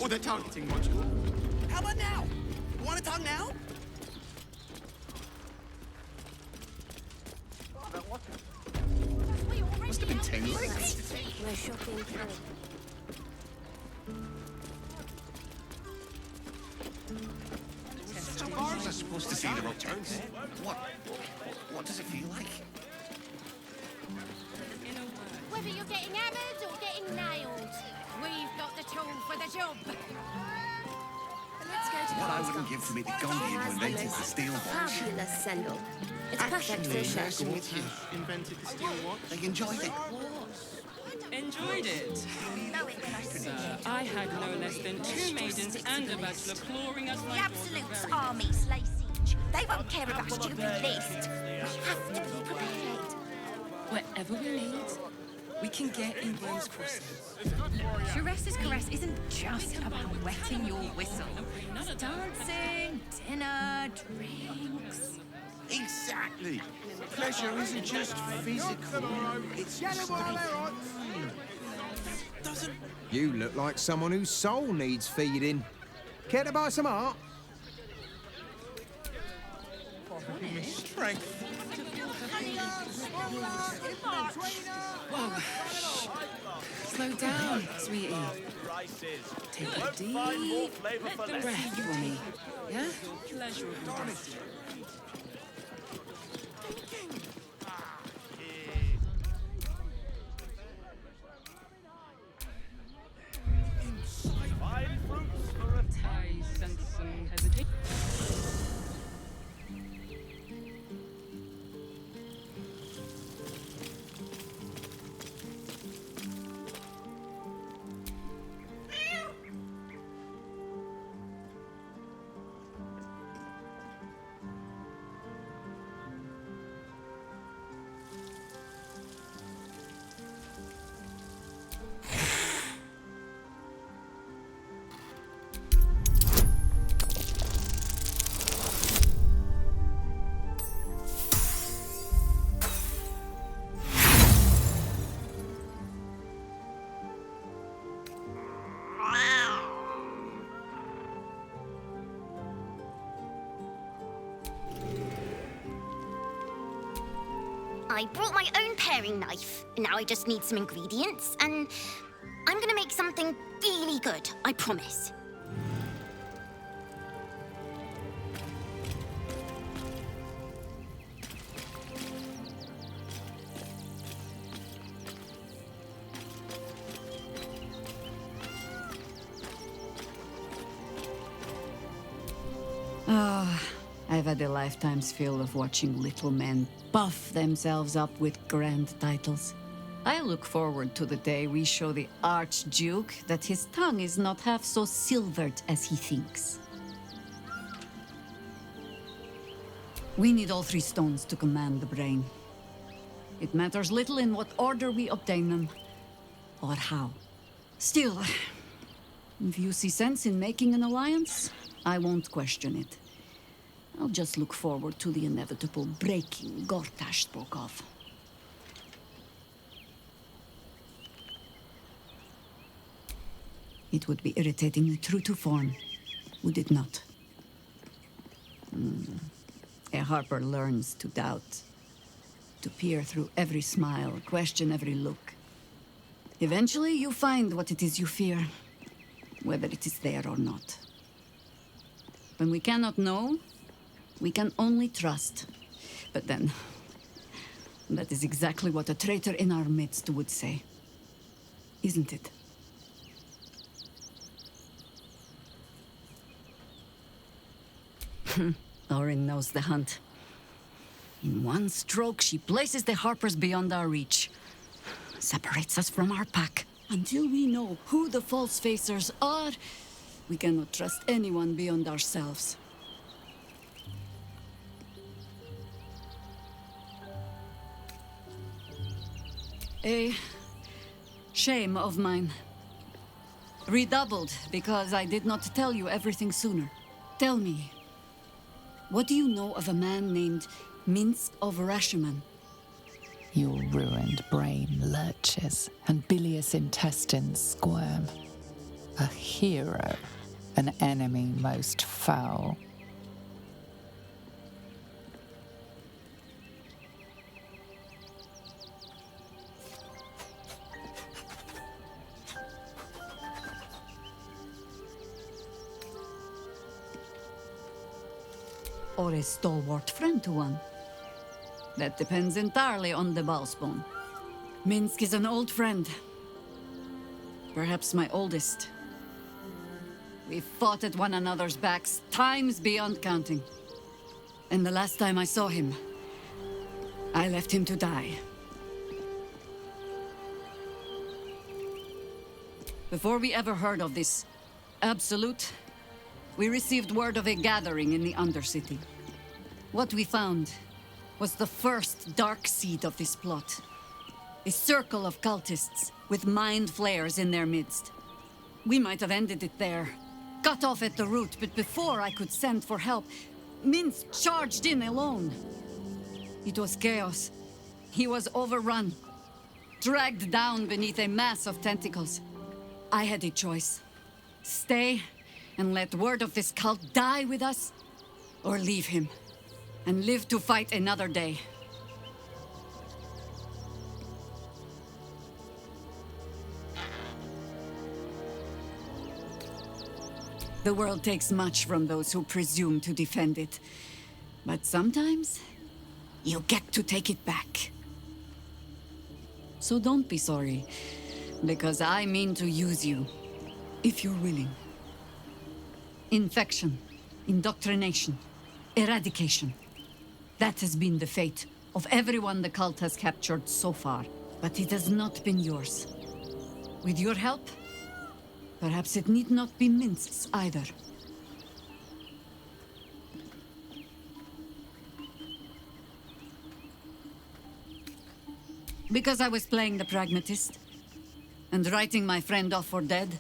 Or they're targeting module. How about now? Want to talk now? Must have been 10 legs. No shocking thing. So Bars are supposed to see the returns. What does it feel like? Whether you're getting hammered or getting nailed, we've got the tool for the job. Let's go to What I wouldn't give to meet the Gandhi who invented the steel watch. Fabulous sendal. It's perfect for a chef. Invented the steel watch. They enjoyed it. Enjoyed it? I had no less than 2 maidens and a bachelor clawing us The like Absolute's armies lay siege. They won't care about a stupid list. We have to be prepared. Wherever we need, we can get in Worm's Crossing. Shuresa's caress isn't just about wetting your whistle. It's dancing, dinner, drinks. Exactly. Pleasure isn't just physical. It's You look like someone whose soul needs feeding. Care to buy some art? Strength. Whoa. Slow down, sweetie. Take a deep breath for me. Yeah? pleasurable. Fine fruits for a I sense some hesitation. I brought my own paring knife. Now I just need some ingredients, and I'm gonna make something really good, I promise. Ah, I've had a lifetime's fill of watching little men buff themselves up with grand titles. I look forward to the day we show the Archduke that his tongue is not half so silvered as he thinks. We need all 3 stones to command the brain. It matters little in what order we obtain them, or how. Still, if you see sense in making an alliance, I won't question it. I'll just look forward to the inevitable breaking Gortash spoke of. It would be irritatingly true to form, would it not? A Harper learns to doubt, to peer through every smile, question every look. Eventually, you find what it is you fear, whether it is there or not. When we cannot know, we can only trust. But then, that is exactly what a traitor in our midst would say. Isn't it? Orin knows the hunt. In one stroke, she places the Harpers beyond our reach. Separates us from our pack. Until we know who the false facers are, we cannot trust anyone beyond ourselves. A shame of mine. Redoubled because I did not tell you everything sooner. Tell me, what do you know of a man named Minsk of Rashiman? Your ruined brain lurches and bilious intestines squirm. A hero, an enemy most foul. Or a stalwart friend to one. That depends entirely on the Ballspawn. Minsk is an old friend. Perhaps my oldest. We've fought at one another's backs times beyond counting. And the last time I saw him, I left him to die. Before we ever heard of this Absolute, we received word of a gathering in the Undercity. What we found was the first dark seed of this plot. A circle of cultists with mind flayers in their midst. We might have ended it there, cut off at the root, but before I could send for help, Minsk charged in alone. It was chaos. He was overrun, dragged down beneath a mass of tentacles. I had a choice. Stay and let word of this cult die with us, or leave him and live to fight another day. The world takes much from those who presume to defend it. But sometimes, you get to take it back. So don't be sorry, because I mean to use you, if you're willing. Infection, indoctrination, eradication. That has been the fate of everyone the cult has captured so far. But it has not been yours. With your help, perhaps it need not be Minsk's either. Because I was playing the pragmatist and writing my friend off for dead,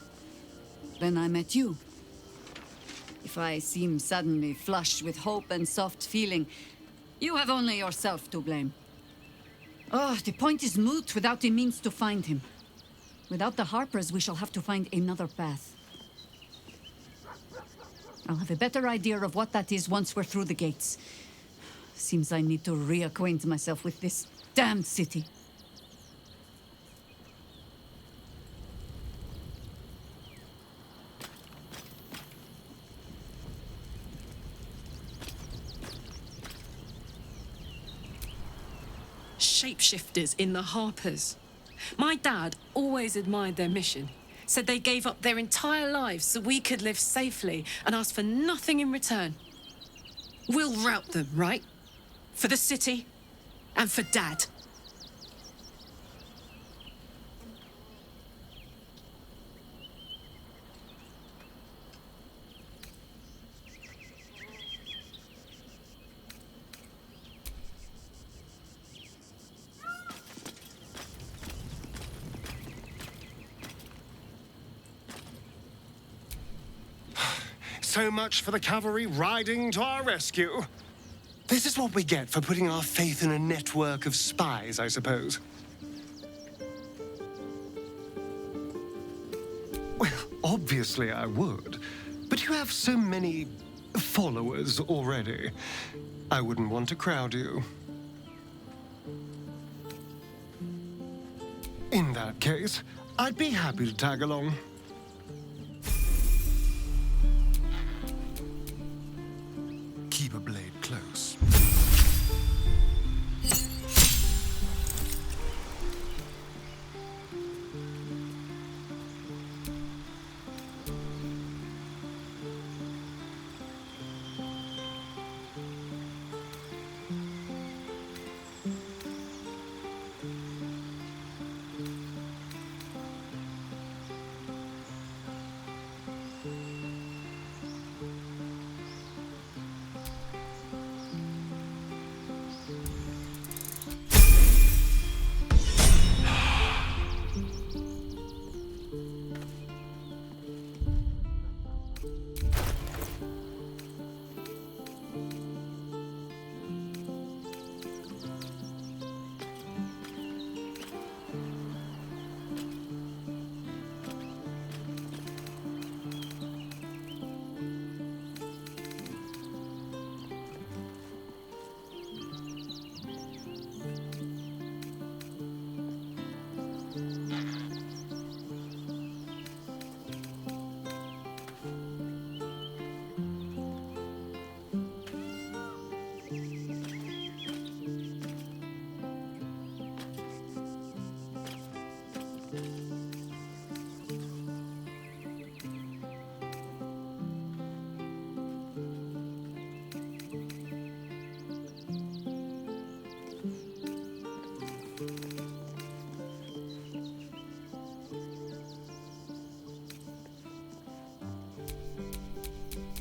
then I met you. If I seem suddenly flush with hope and soft feeling, you have only yourself to blame. Oh, the point is moot without a means to find him. Without the Harpers, we shall have to find another path. I'll have a better idea of what that is once we're through the gates. Seems I need to reacquaint myself with this damned city. Shapeshifters in the Harpers. My dad always admired their mission. Said they gave up their entire lives so we could live safely and asked for nothing in return. We'll rout them, right? For the city and for Dad. So much for the cavalry riding to our rescue. This is what we get for putting our faith in a network of spies, I suppose. Well, obviously I would. But you have so many followers already. I wouldn't want to crowd you. In that case, I'd be happy to tag along. Keep a blade close.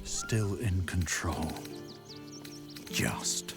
Still in control. Just.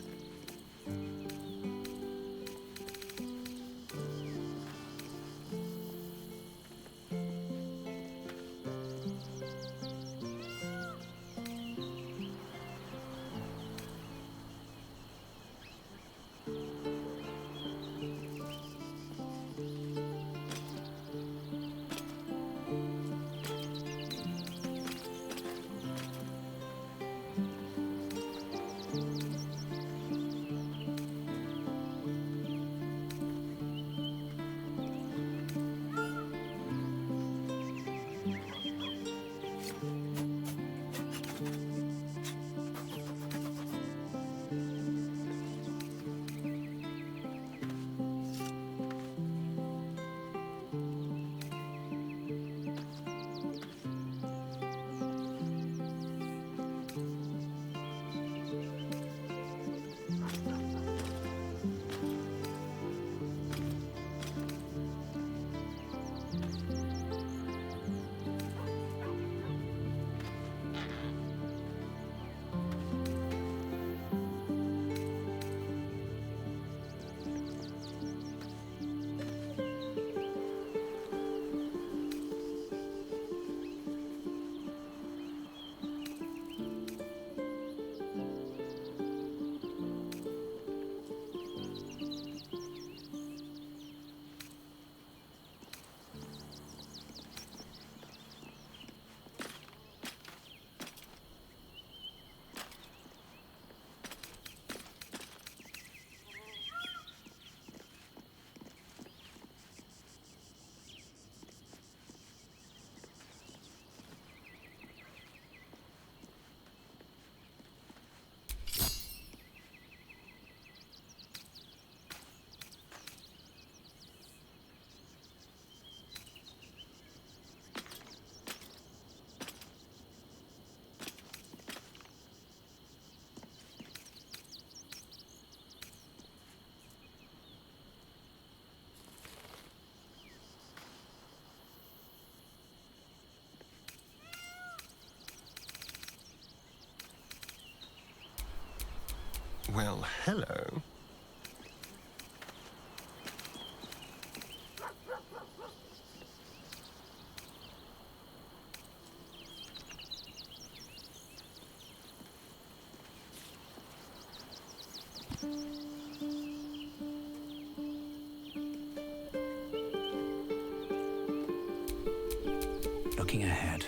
Well, hello. Looking ahead.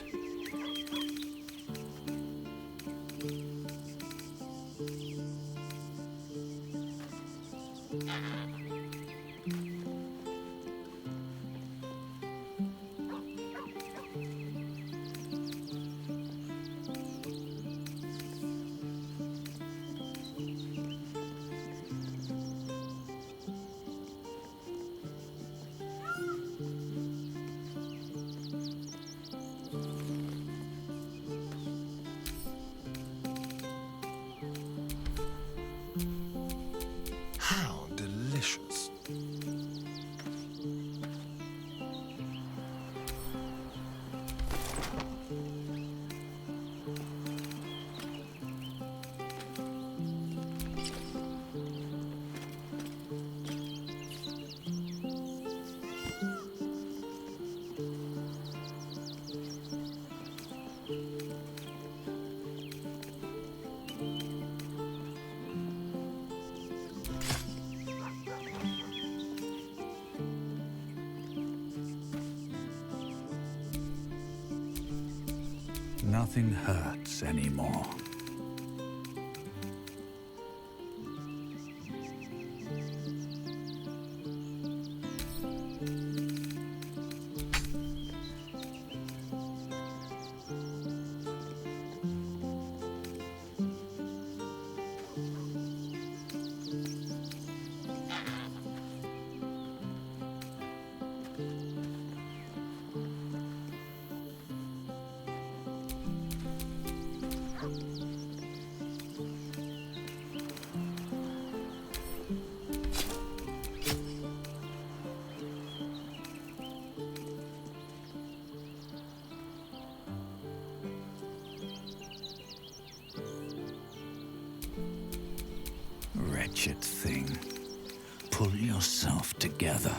How delicious. Nothing hurts anymore. wretched thing. Pull yourself together.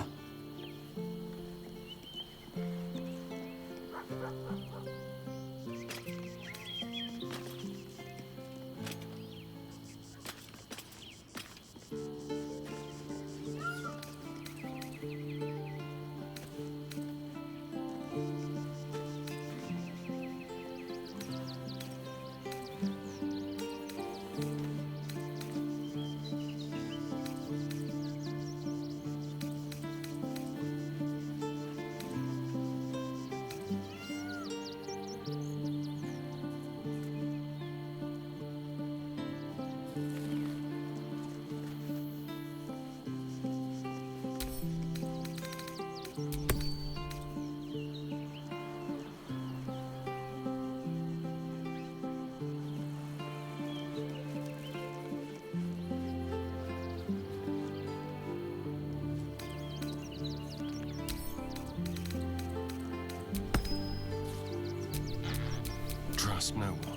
Trust no one.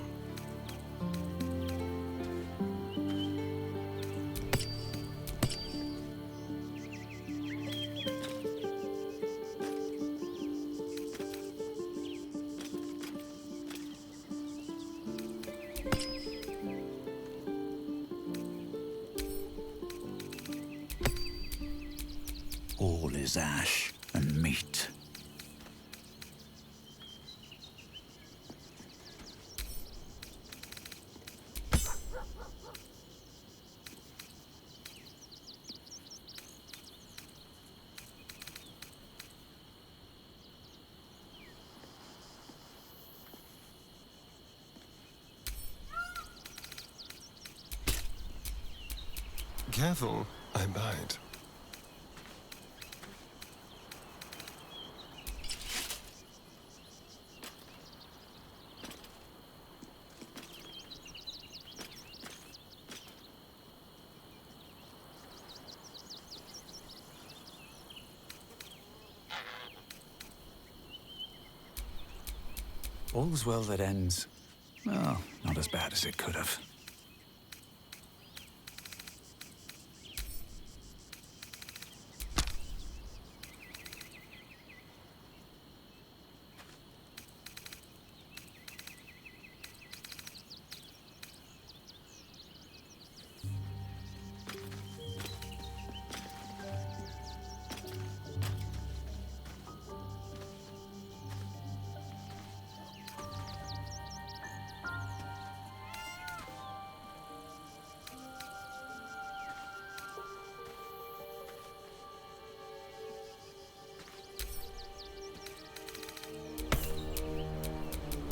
All is ash and meat. Careful, I bite. All's well that ends. Well, not as bad as it could have.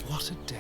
What a day.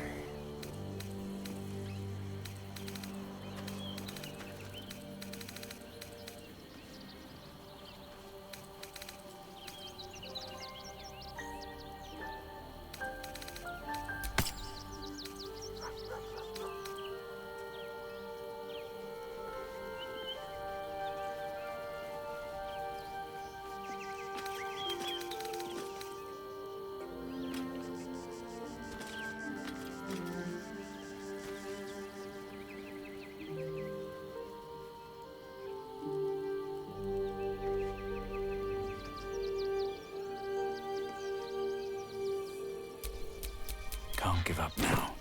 Can't give up now.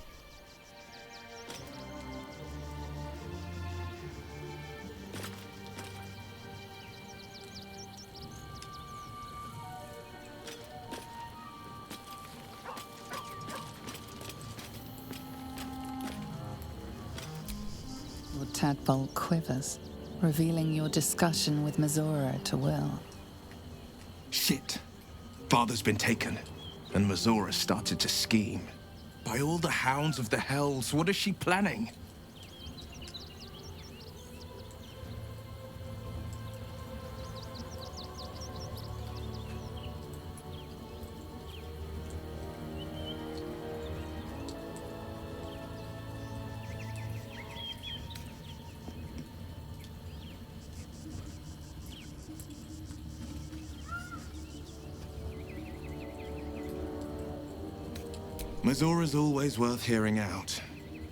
Your tadpole quivers, revealing your discussion with Mazora to Will. Shit. Father's been taken, and Mazora started to scheme. By all the hounds of the hells, what is she planning? Mazora's always worth hearing out.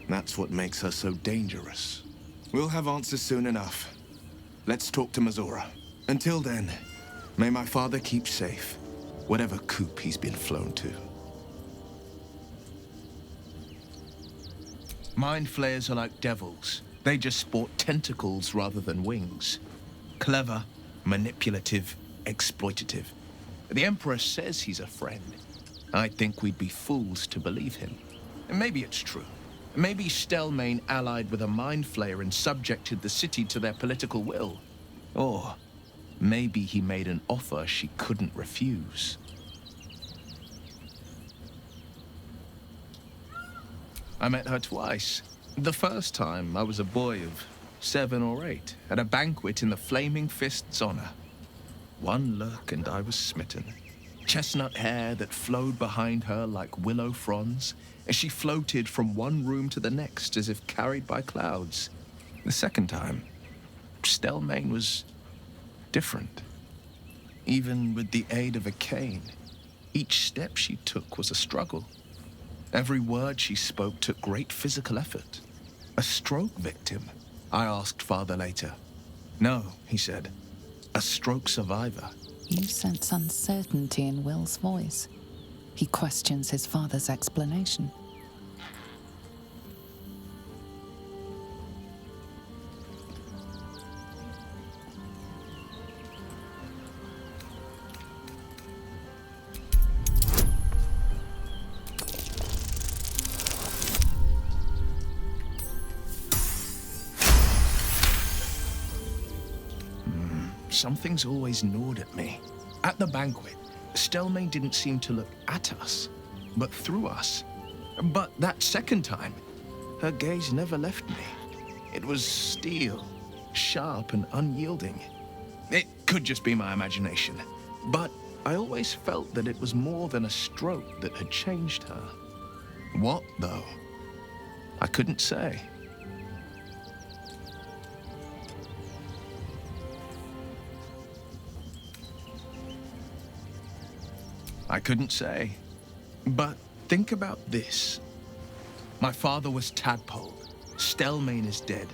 That's what makes her so dangerous. We'll have answers soon enough. Let's talk to Mazora. Until then, may my father keep safe, whatever coop he's been flown to. Mind flayers are like devils. They just sport tentacles rather than wings. Clever, manipulative, exploitative. The Emperor says he's a friend. I think we'd be fools to believe him. And maybe it's true. Maybe Stelmane allied with a mind flayer and subjected the city to their political will. Or maybe he made an offer she couldn't refuse. I met her twice. The first time, I was a boy of 7 or 8, at a banquet in the Flaming Fist's honor. One look and I was smitten. Chestnut hair that flowed behind her like willow fronds, as she floated from one room to the next as if carried by clouds. The second time, Stelmane was different. Even with the aid of a cane, each step she took was a struggle. Every word she spoke took great physical effort. A stroke victim? I asked father later. No, he said. A stroke survivor. You sense uncertainty in Will's voice. He questions his father's explanation. Something's always gnawed at me. At the banquet, Stelmane didn't seem to look at us, but through us. But that second time, her gaze never left me. It was steel, sharp and unyielding. It could just be my imagination, but I always felt that it was more than a stroke that had changed her. What, though? I couldn't say. I couldn't say. But think about this. My father was Tadpole. Stelmane is dead.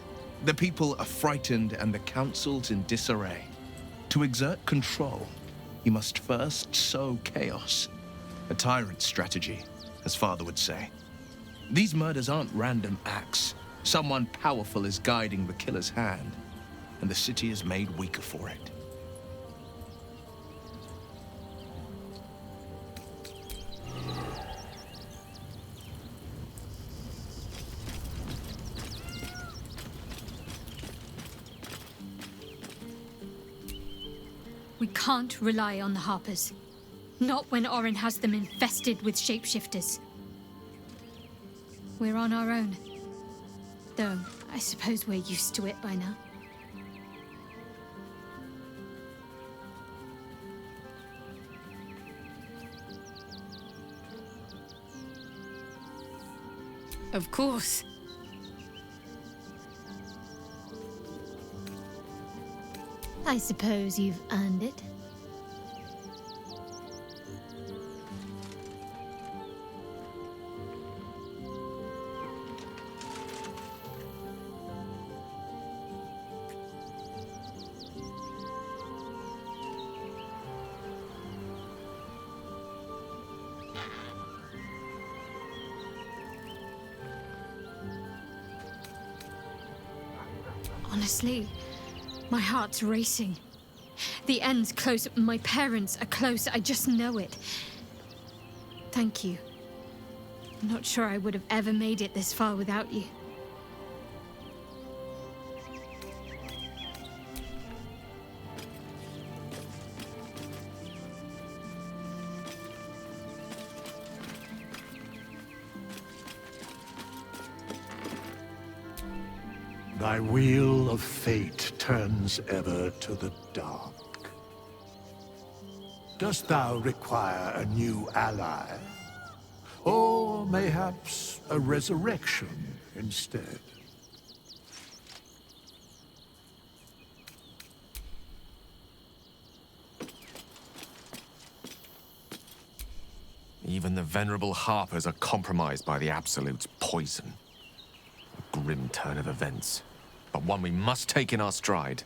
The people are frightened and the council's in disarray. To exert control, you must first sow chaos. A tyrant's strategy, as father would say. These murders aren't random acts. Someone powerful is guiding the killer's hand, and the city is made weaker for it. We can't rely on the Harpers. Not when Orin has them infested with shapeshifters. We're on our own. Though, I suppose we're used to it by now. Of course. I suppose you've earned it. Honestly, my heart's racing. The end's close. My parents are close. I just know it. Thank you. I'm not sure I would have ever made it this far without you. Thy wheel of fate turns ever to the dark. Dost thou require a new ally? Or mayhaps a resurrection instead? Even the venerable Harpers are compromised by the Absolute's poison. A grim turn of events, but one we must take in our stride.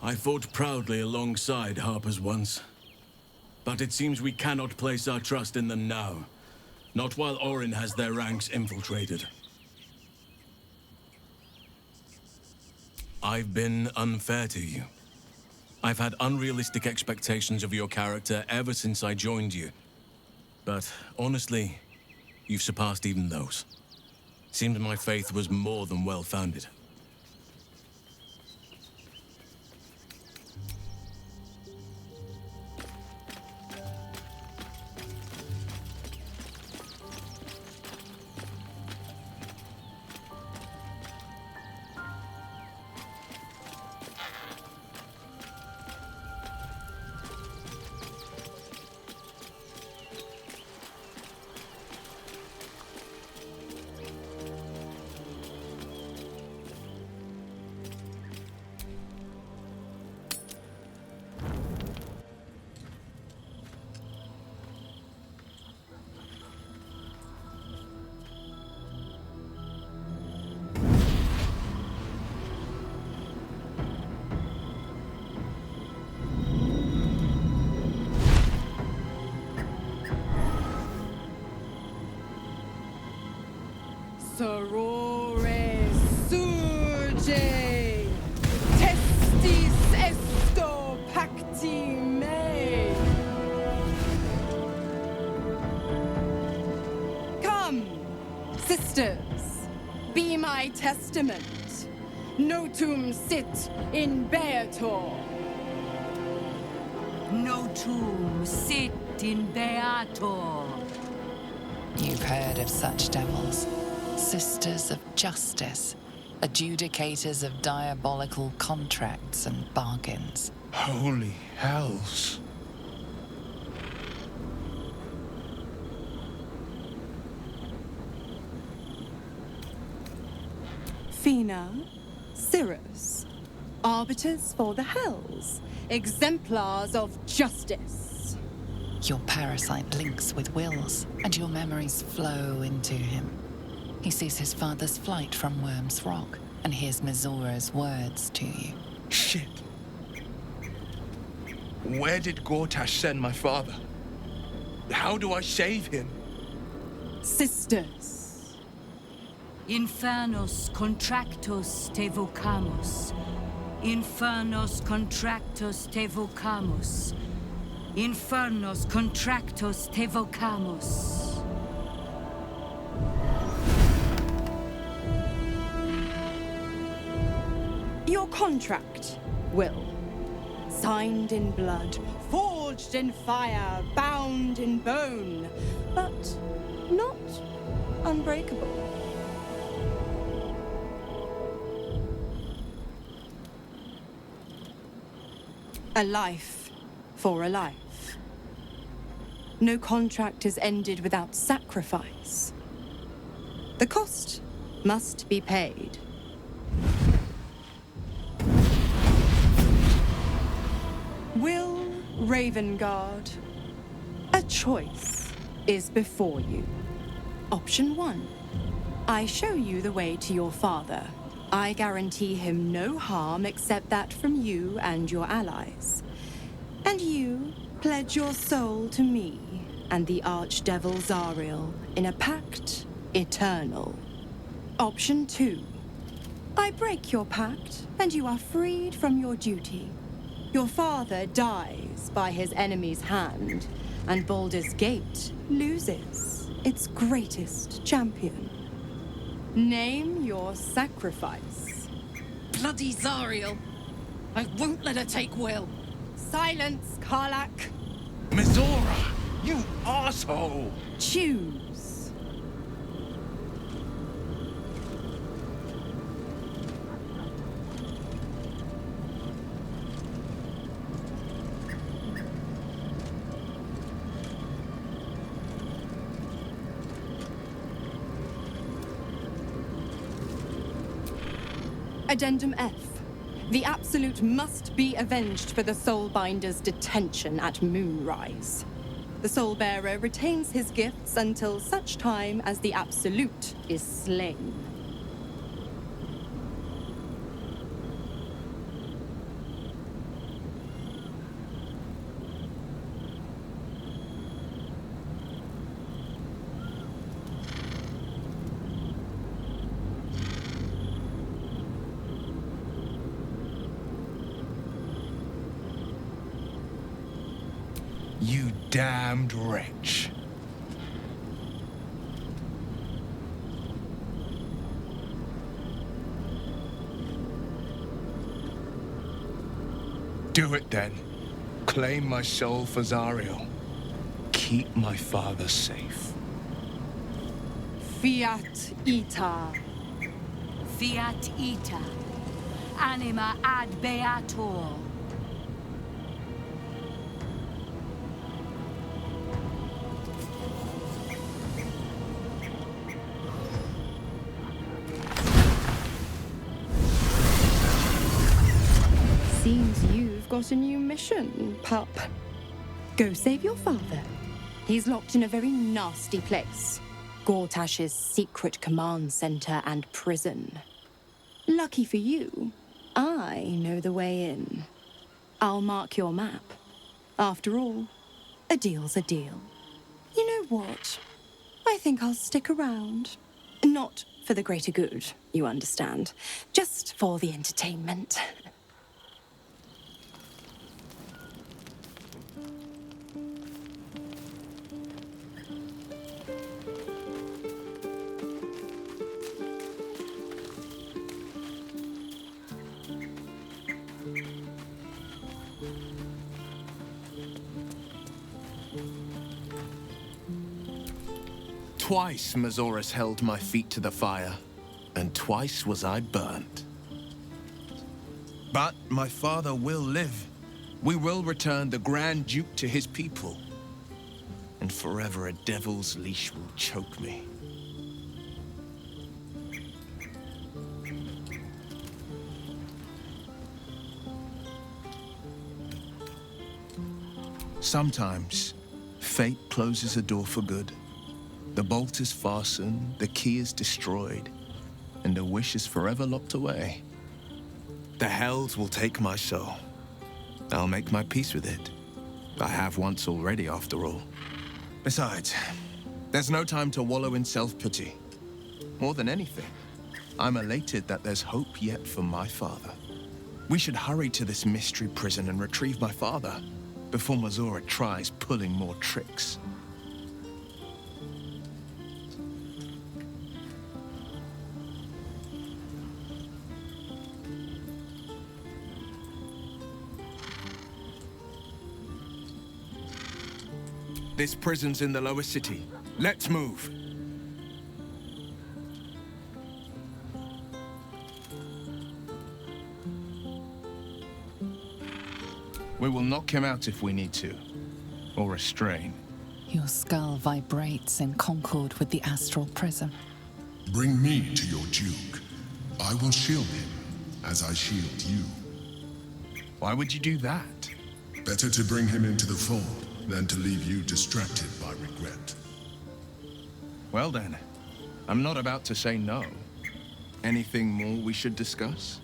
I fought proudly alongside Harpers once. But it seems we cannot place our trust in them now. Not while Orin has their ranks infiltrated. I've been unfair to you. I've had unrealistic expectations of your character ever since I joined you. But honestly, you've surpassed even those. Seems my faith was more than well-founded. Sorore surge, testis esto pacti me. Come, sisters, be my testament. Notum sit in Beator. Notum sit in Beator. You've heard of such devils. Sisters of justice, adjudicators of diabolical contracts and bargains. Holy hells. Fina, Cirrus, arbiters for the hells, exemplars of justice. Your parasite links with Will's, and your memories flow into him. He sees his father's flight from Worm's Rock and hears Mizora's words to you. Shit. Where did Gortash send my father? How do I save him? Sisters. Infernos contractos te vocamus. Infernos contractos te vocamus. Infernos contractos te vocamus. Your contract, Will. Signed in blood, forged in fire, bound in bone, but not unbreakable. A life for a life. No contract is ended without sacrifice. The cost must be paid. Will Ravengard, a choice is before you. Option 1. I show you the way to your father. I guarantee him no harm except that from you and your allies. And you pledge your soul to me and the Archdevil Zariel in a pact eternal. Option 2. I break your pact and you are freed from your duty. Your father dies by his enemy's hand, and Baldur's Gate loses its greatest champion. Name your sacrifice. Bloody Zariel! I won't let her take Will. Silence, Karlak. Mizora, you asshole! Choose. Addendum F. The Absolute must be avenged for the Soulbinder's detention at Moonrise. The Soulbearer retains his gifts until such time as the Absolute is slain. You damned wretch. Do it then. Claim my soul for Zariel. Keep my father safe. Fiat ita. Fiat ita. Anima ad beator. Seems you've got a new mission, pup. Go save your father. He's locked in a very nasty place. Gortash's secret command center and prison. Lucky for you, I know the way in. I'll mark your map. After all, a deal's a deal. You know what? I think I'll stick around. Not for the greater good, you understand. Just for the entertainment. Twice Mazoras held my feet to the fire, and twice was I burnt. But my father will live. We will return the Grand Duke to his people. And forever a devil's leash will choke me. Sometimes, fate closes a door for good. The bolt is fastened, the key is destroyed, and the wish is forever locked away. The hells will take my soul. I'll make my peace with it. I have once already, after all. Besides, there's no time to wallow in self-pity. More than anything, I'm elated that there's hope yet for my father. We should hurry to this mystery prison and retrieve my father before Mazora tries pulling more tricks. This prison's in the lower city. Let's move. We will knock him out if we need to, or restrain. Your skull vibrates in concord with the astral prism. Bring me to your Duke. I will shield him, as I shield you. Why would you do that? Better to bring him into the fold than to leave you distracted by regret. Well then, I'm not about to say no. Anything more we should discuss?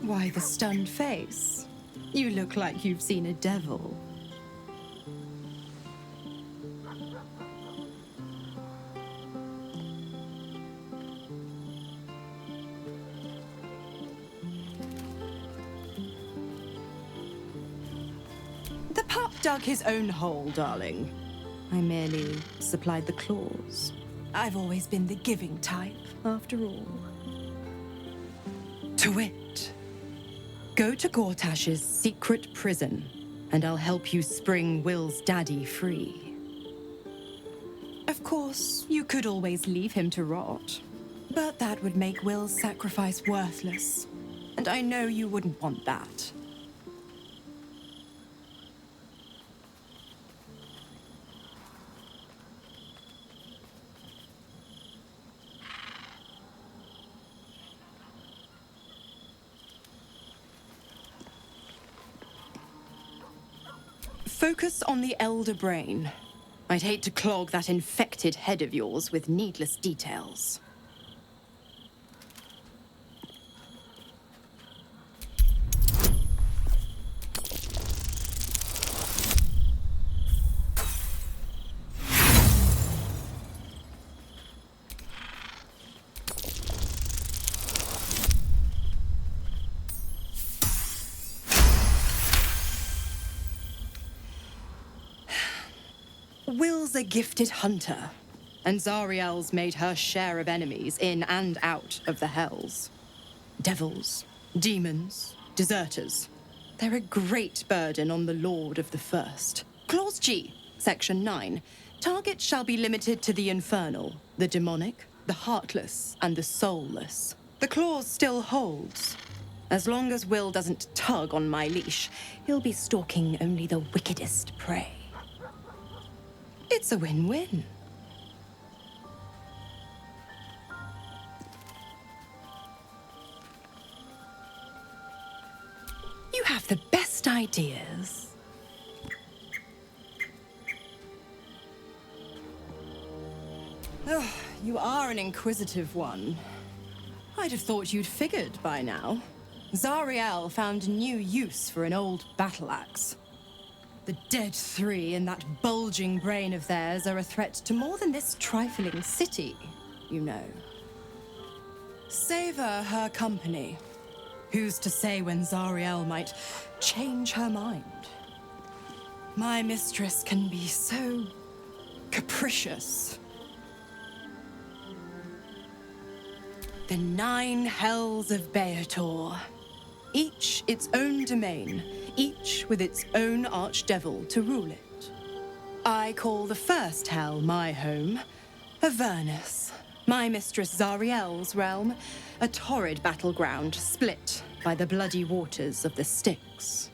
Why the stunned face? You look like you've seen a devil. The pup dug his own hole, darling. I merely supplied the claws. I've always been the giving type, after all. To wit, go to Gortash's secret prison, and I'll help you spring Will's daddy free. Of course, you could always leave him to rot, but that would make Will's sacrifice worthless. and I know you wouldn't want that. Focus on the elder brain. I'd hate to clog that infected head of yours with needless details. Will's a gifted hunter, and Zariel's made her share of enemies in and out of the Hells. Devils, demons, deserters. They're a great burden on the Lord of the First. Clause G, Section 9. Targets shall be limited to the infernal, the demonic, the heartless, and the soulless. The clause still holds. As long as Will doesn't tug on my leash, he'll be stalking only the wickedest prey. It's a win-win. You have the best ideas. Oh, you are an inquisitive one. I'd have thought you'd figured by now. Zariel found new use for an old battle axe. The dead three in that bulging brain of theirs are a threat to more than this trifling city, you know. Savor her company. Who's to say when Zariel might change her mind? My mistress can be so capricious. The 9 hells of Beator. Each its own domain, each with its own archdevil to rule it. I call the first hell my home, Avernus, my mistress Zariel's realm, a torrid battleground split by the bloody waters of the Styx.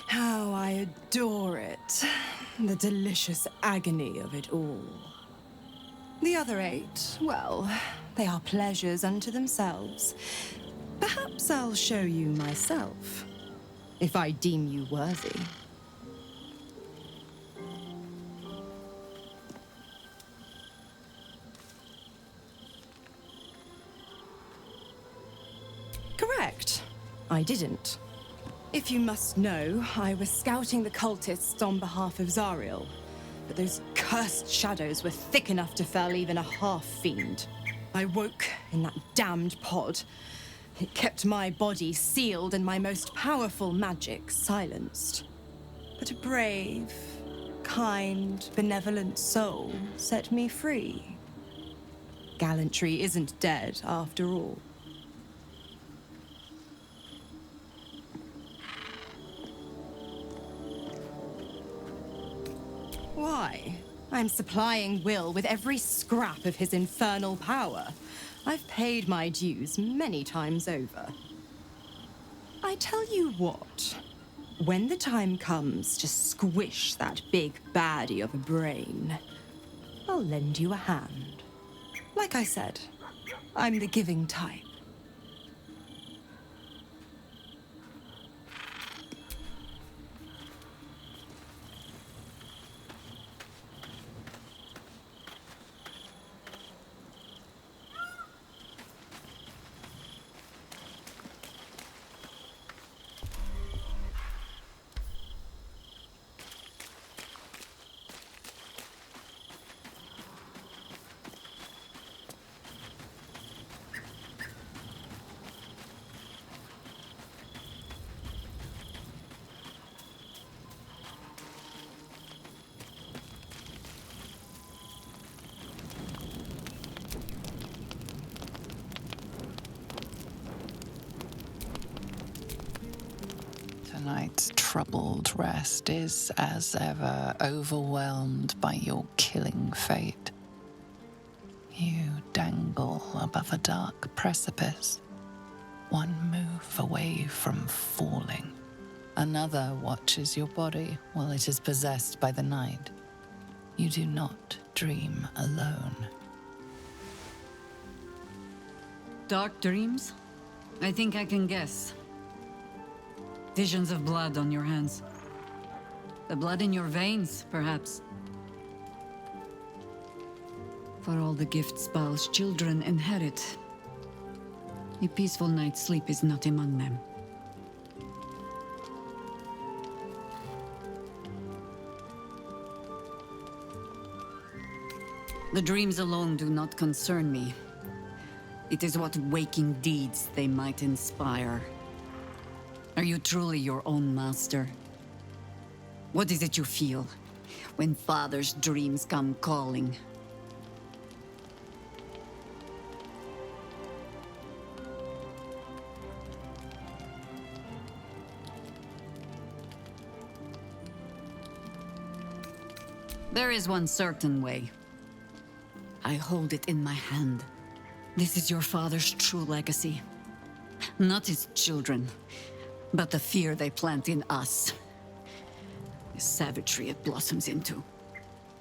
How I adore it, the delicious agony of it all. The other 8, well, they are pleasures unto themselves. Perhaps I'll show you myself, if I deem you worthy. Correct. I didn't. If you must know, I was scouting the cultists on behalf of Zariel, but those cursed shadows were thick enough to fell even a half-fiend. I woke in that damned pod. It kept my body sealed and my most powerful magic silenced. But a brave, kind, benevolent soul set me free. Gallantry isn't dead, after all. Why? I'm supplying Will with every scrap of his infernal power. I've paid my dues many times over. I tell you what, when the time comes to squish that big baddie of a brain, I'll lend you a hand. Like I said, I'm the giving type. Tonight's troubled rest is, as ever, overwhelmed by your killing fate. You dangle above a dark precipice, One move away from falling. Another watches your body while it is possessed by the night. You do not dream alone. Dark dreams? I think I can guess. Visions of blood on your hands. The blood in your veins, perhaps. For all the gifts Baal's children inherit, a peaceful night's sleep is not among them. The dreams alone do not concern me. It is what waking deeds they might inspire. Are you truly your own master? What is it you feel when Father's dreams come calling? There is one certain way. I hold it in my hand. This is your father's true legacy. Not his children, but the fear they plant in us. The savagery it blossoms into.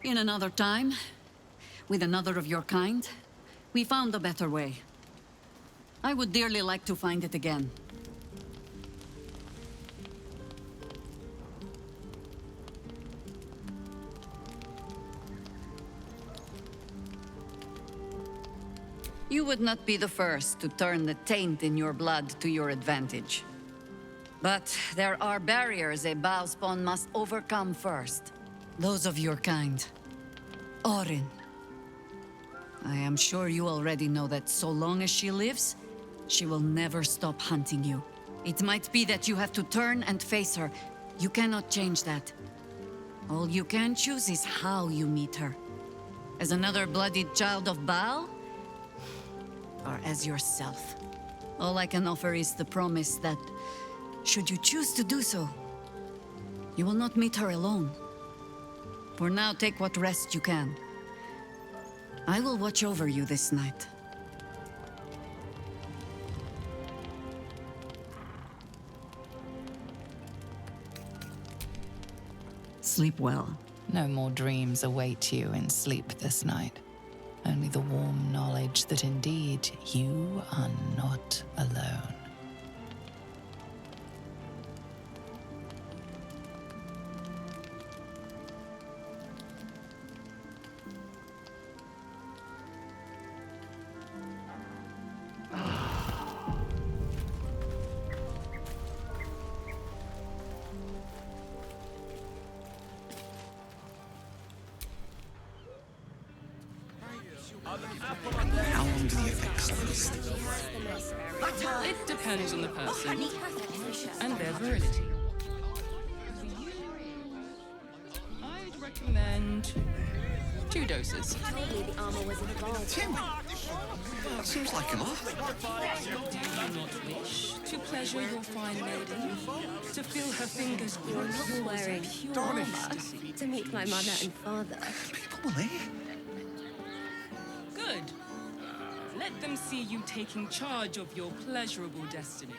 In another time, with another of your kind, we found a better way. I would dearly like to find it again. You would not be the first to turn the taint in your blood to your advantage. But there are barriers a Baal spawn must overcome first. Those of your kind. Orin. I am sure you already know that so long as she lives, she will never stop hunting you. It might be that you have to turn and face her. You cannot change that. All you can choose is how you meet her. As another bloodied child of Baal? Or as yourself. All I can offer is the promise that, should you choose to do so, you will not meet her alone. For now, take what rest you can. I will watch over you this night. Sleep well. No more dreams await you in sleep this night. Only the warm knowledge that indeed you are not alone. How long do the effects last? It depends on the person and their virility. I'd recommend 2 doses. Tim! That seems like a lot. Do you not wish to pleasure your fine maiden? To feel her fingers grow Wearing pure armor ecstasy? to meet my mother and father. People will hear. Good. Let them see you taking charge of your pleasurable destiny.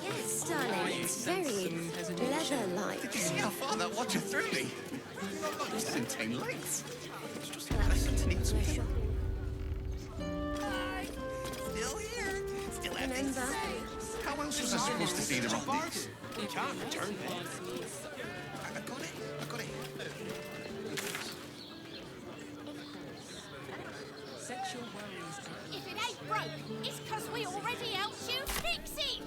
Yes, darling, it's very leather-like. Did you see how far that watcher threw me? Just in 10 lengths. It's just to need some help. Still here. Still Remember? How else was I supposed to feed her off this? Can't return it. I got it. I got it. If it ain't broke, it's 'cause we already helped you fix it.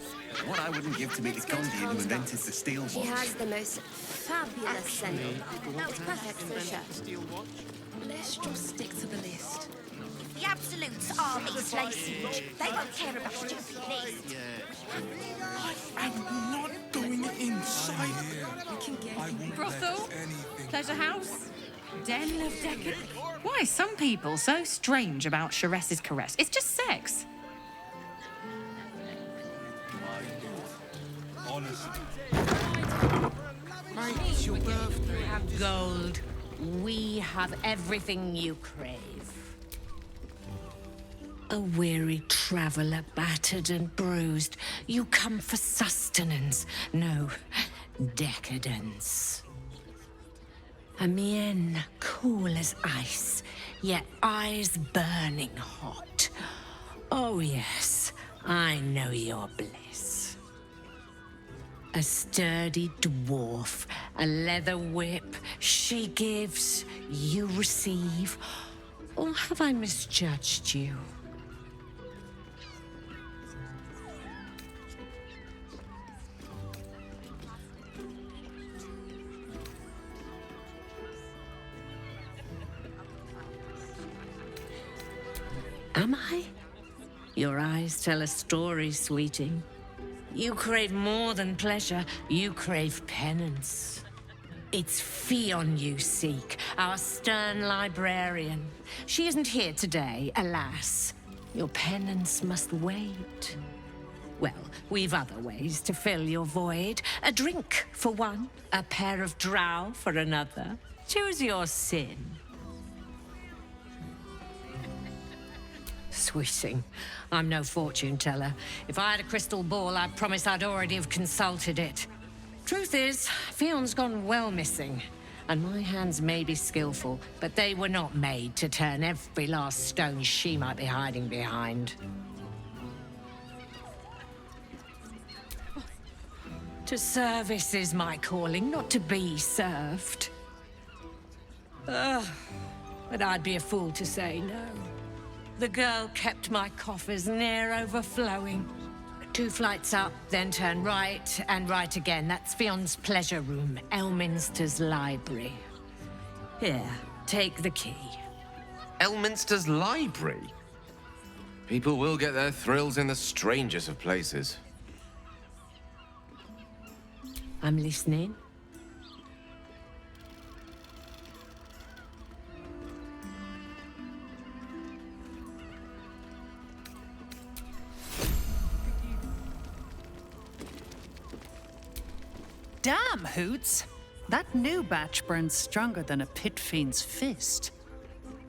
What I wouldn't give to meet the Condi who invented the steel watch. She has the most fabulous scent. That was perfect for a shirt. Let's just stick to the list. If the absolutes are Miss Lacey, they won't care about stupid list. I'm not going inside. Brothel? Pleasure house? Den of decadence? Why are some people so strange about Sharess's caress? It's just sex. Honestly. Mate, it's your birthday. You have gold. We have everything you crave. A weary traveler, battered and bruised, you come for sustenance, no decadence. A mien cool as ice, yet eyes burning hot. Oh yes, I know your bliss. A sturdy dwarf, a leather whip, she gives, you receive. Or have I misjudged you? Am I? Your eyes tell a story, sweeting. You crave more than pleasure, you crave penance. It's Fionn you seek, our stern librarian. She isn't here today, alas. Your penance must wait. Well, we've other ways to fill your void. A drink for one, a pair of drow for another. Choose your sin. Sweeting, I'm no fortune teller. If I had a crystal ball, I'd promise I'd already have consulted it. Truth is, Fionn's gone well missing. And my hands may be skillful, but they were not made to turn every last stone she might be hiding behind. To service is my calling, not to be served. But I'd be a fool to say no. The girl kept my coffers near overflowing. 2 flights up, then turn right, and right again. That's Fionn's pleasure room, Elminster's library. Here, take the key. Elminster's library? People will get their thrills in the strangest of places. I'm listening. Damn, Hoots! That new batch burns stronger than a pit fiend's fist.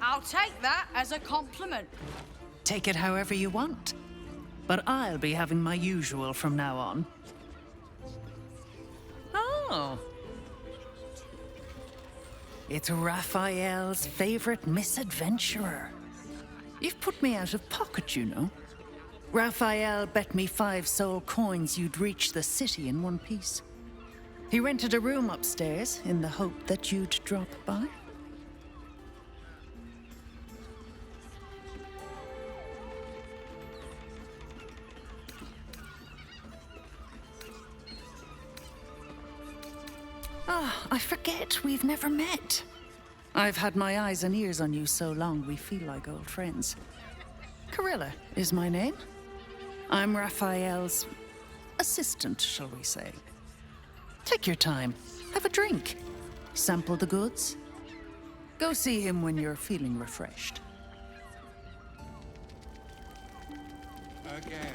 I'll take that as a compliment. Take it however you want. But I'll be having my usual from now on. Oh. It's Raphael's favorite misadventurer. You've put me out of pocket, you know. Raphael bet me 5 soul coins you'd reach the city in one piece. He rented a room upstairs in the hope that you'd drop by. I forget we've never met. I've had my eyes and ears on you so long we feel like old friends. Carilla is my name. I'm Raphael's assistant, shall we say. Take your time. Have a drink. Sample the goods. Go see him when you're feeling refreshed. Again.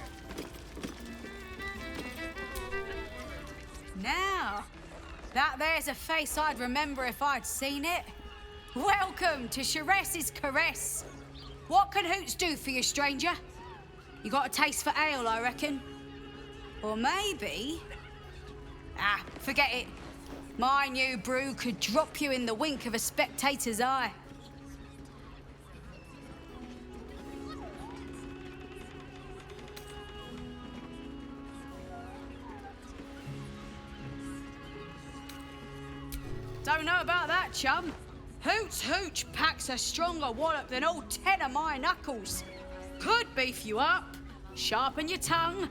Now, that there's a face I'd remember if I'd seen it. Welcome to Sharess's Caress. What can Hoots do for you, stranger? You got a taste for ale, I reckon? Or maybe... forget it. My new brew could drop you in the wink of a spectator's eye. Don't know about that, chum. Hoots Hooch packs a stronger wallop than all 10 of my knuckles. Could beef you up, sharpen your tongue,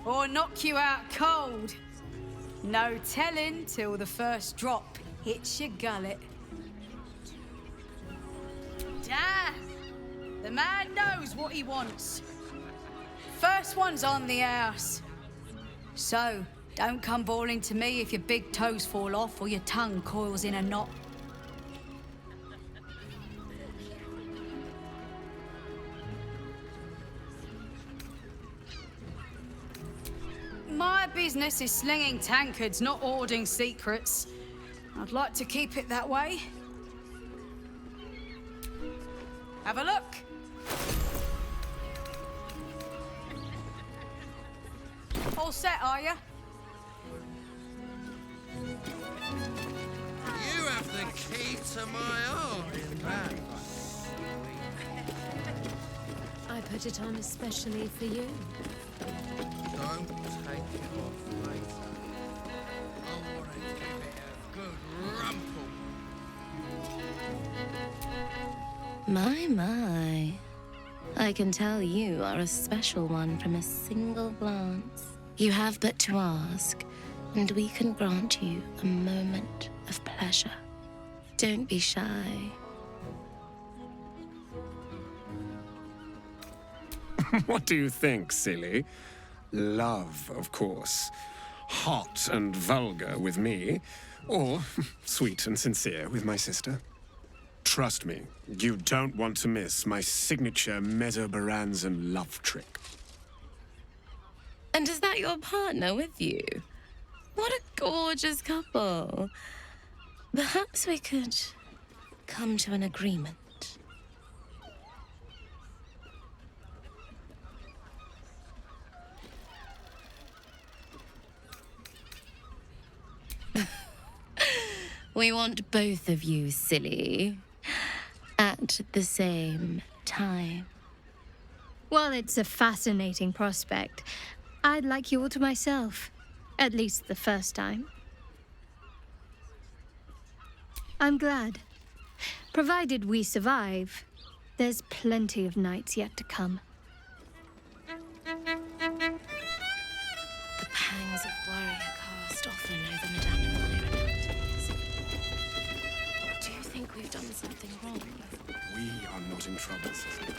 or knock you out cold. No telling till the first drop hits your gullet. Damn! The man knows what he wants. First one's on the house. So, don't come bawling to me if your big toes fall off or your tongue coils in a knot. My business is slinging tankards, not hoarding secrets. I'd like to keep it that way. Have a look. All set, are you? You have the key to my heart. I put it on especially for you. Don't take it off later. I want to give it a good rumple. My. I can tell you are a special one from a single glance. You have but to ask, and we can grant you a moment of pleasure. Don't be shy. What do you think, silly? Love, of course. Hot and vulgar with me, or sweet and sincere with my sister. Trust me, you don't want to miss my signature Mesobaranzan love trick. And is that your partner with you? What a gorgeous couple. Perhaps we could come to an agreement. We want both of you, silly, at the same time. Well, it's a fascinating prospect. I'd like you all to myself, at least the first time. I'm glad. Provided we survive, there's plenty of nights yet to come. The pangs of warrior cast often over Madame and my romantics. Do you think we've done something wrong? We are not in trouble, sister.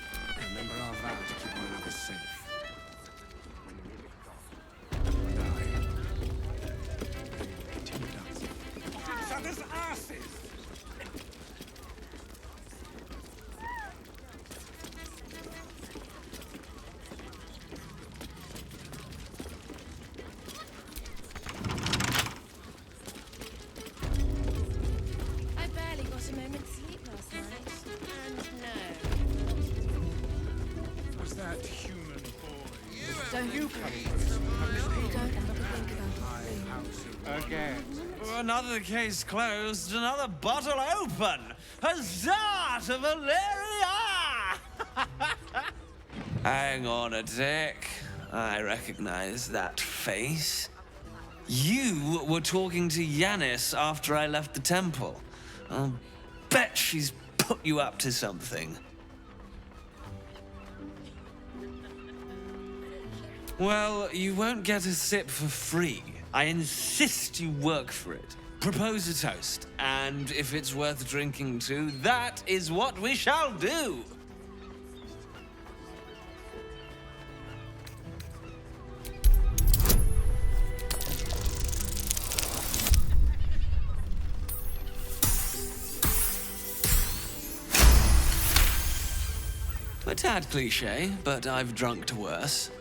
Remember our vow to keep one another safe. Continue dancing. Each other's asses! I barely got a moment's sleep last night. And no. Was that human boy? Don't you come Don't have a think about again? Another case closed, another bottle open. Huzzah to Valeria! Hang on a tick. I recognize that face. You were talking to Yanis after I left the temple. I'll bet she's put you up to something. Well, you won't get a sip for free. I insist you work for it. Propose a toast, and if it's worth drinking to, that is what we shall do. A tad cliché, but I've drunk to worse.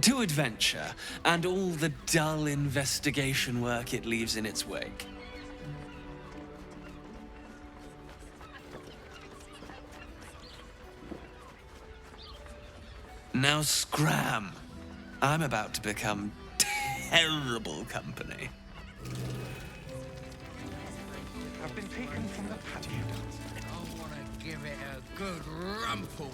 To adventure, and all the dull investigation work it leaves in its wake. Now scram. I'm about to become terrible company. I've been taken from the patio. I want to give it a good rumple.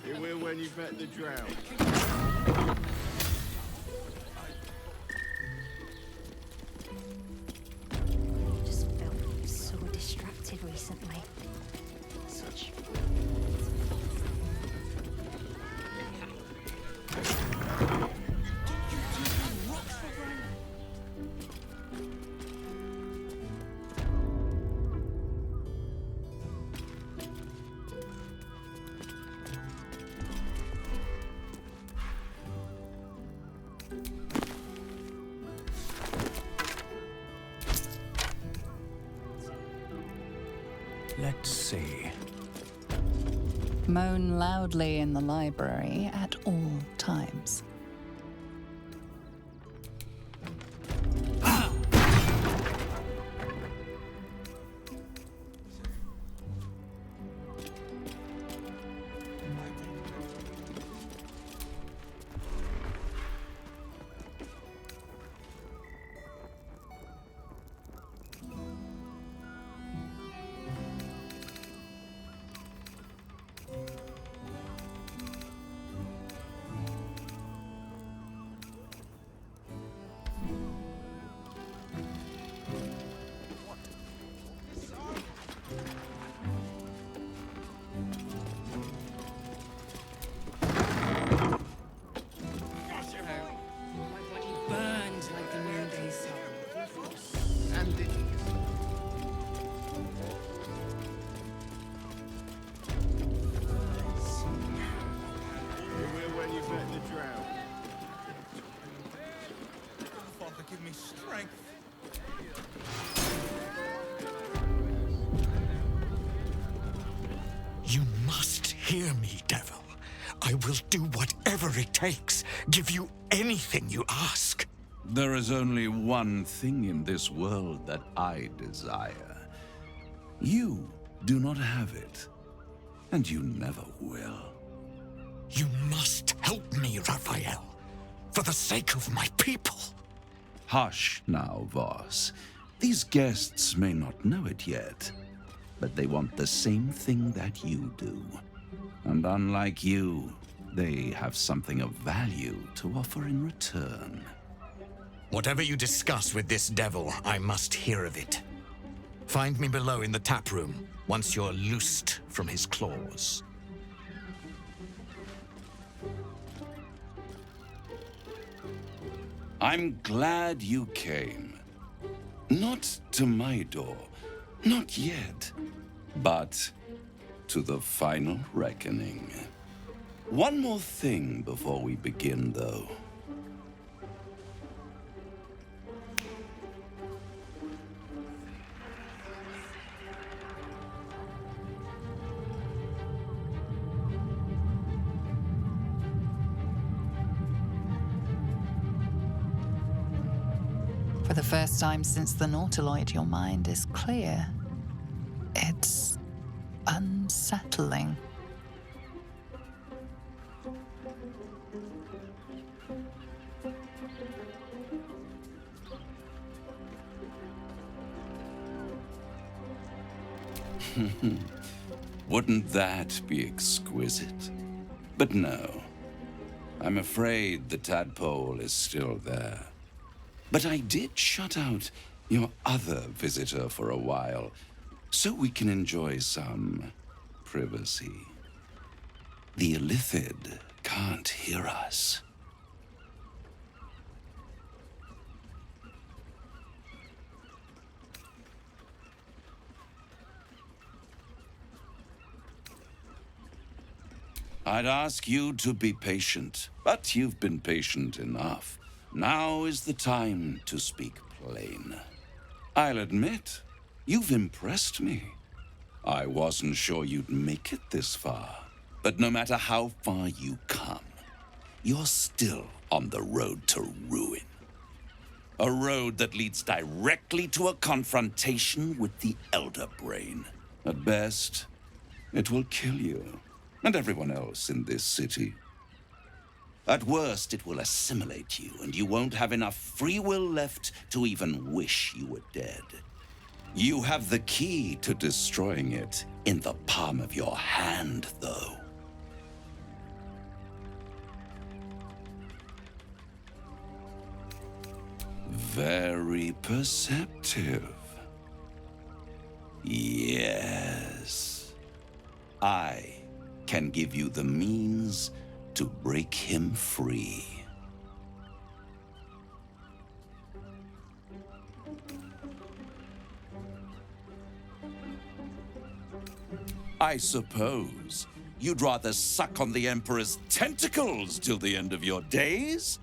You will when you've met the drought. Just felt so distracted recently. Such Let's see. Moan loudly in the library at all times. Burned like the noonday sun. And it When you bet the drown. Father, give me strength. You must hear me, devil. I will do whatever it takes, give you anything you ask. There is only one thing in this world that I desire. You do not have it, and you never will. You must help me, Raphael, for the sake of my people. Hush now, Voss. These guests may not know it yet, but they want the same thing that you do. And unlike you, they have something of value to offer in return. Whatever you discuss with this devil, I must hear of it. Find me below in the tap room once you're loosed from his claws. I'm glad you came. Not to my door, not yet, but to the final reckoning. One more thing before we begin, though. For the first time since the Nautiloid, your mind is clear. It's unsettling. Wouldn't that be exquisite? But no. I'm afraid the tadpole is still there. But I did shut out your other visitor for a while, so we can enjoy some privacy. The Illithid can't hear us. I'd ask you to be patient, but you've been patient enough. Now is the time to speak plain. I'll admit, you've impressed me. I wasn't sure you'd make it this far, but no matter how far you come, you're still on the road to ruin. A road that leads directly to a confrontation with the Elder Brain. At best, it will kill you and everyone else in this city. At worst, it will assimilate you, and you won't have enough free will left to even wish you were dead. You have the key to destroying it in the palm of your hand, though. Very perceptive. Yes. I can give you the means to break him free. I suppose you'd rather suck on the Emperor's tentacles till the end of your days?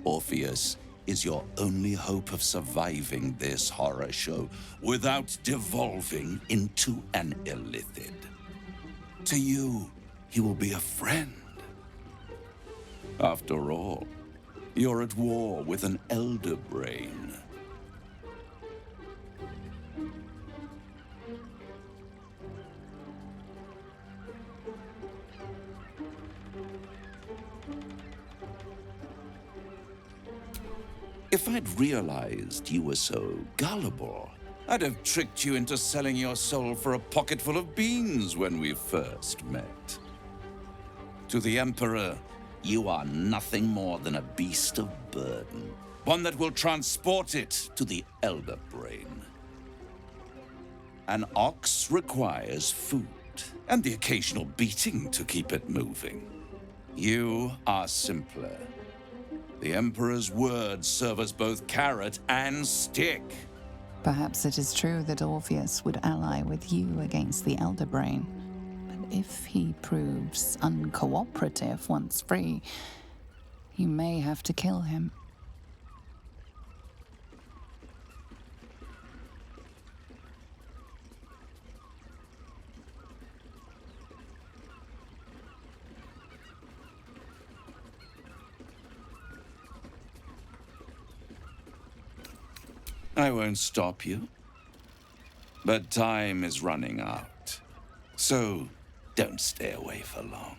Orpheus, is your only hope of surviving this horror show without devolving into an illithid. To you, he will be a friend. After all, you're at war with an elder brain. If I'd realized you were so gullible, I'd have tricked you into selling your soul for a pocketful of beans when we first met. To the Emperor, you are nothing more than a beast of burden, one that will transport it to the Elder Brain. An ox requires food, and the occasional beating to keep it moving. You are simpler. The Emperor's words serve as both carrot and stick. Perhaps it is true that Orpheus would ally with you against the Elder Brain. But if he proves uncooperative once free, you may have to kill him. I won't stop you. But time is running out. So don't stay away for long.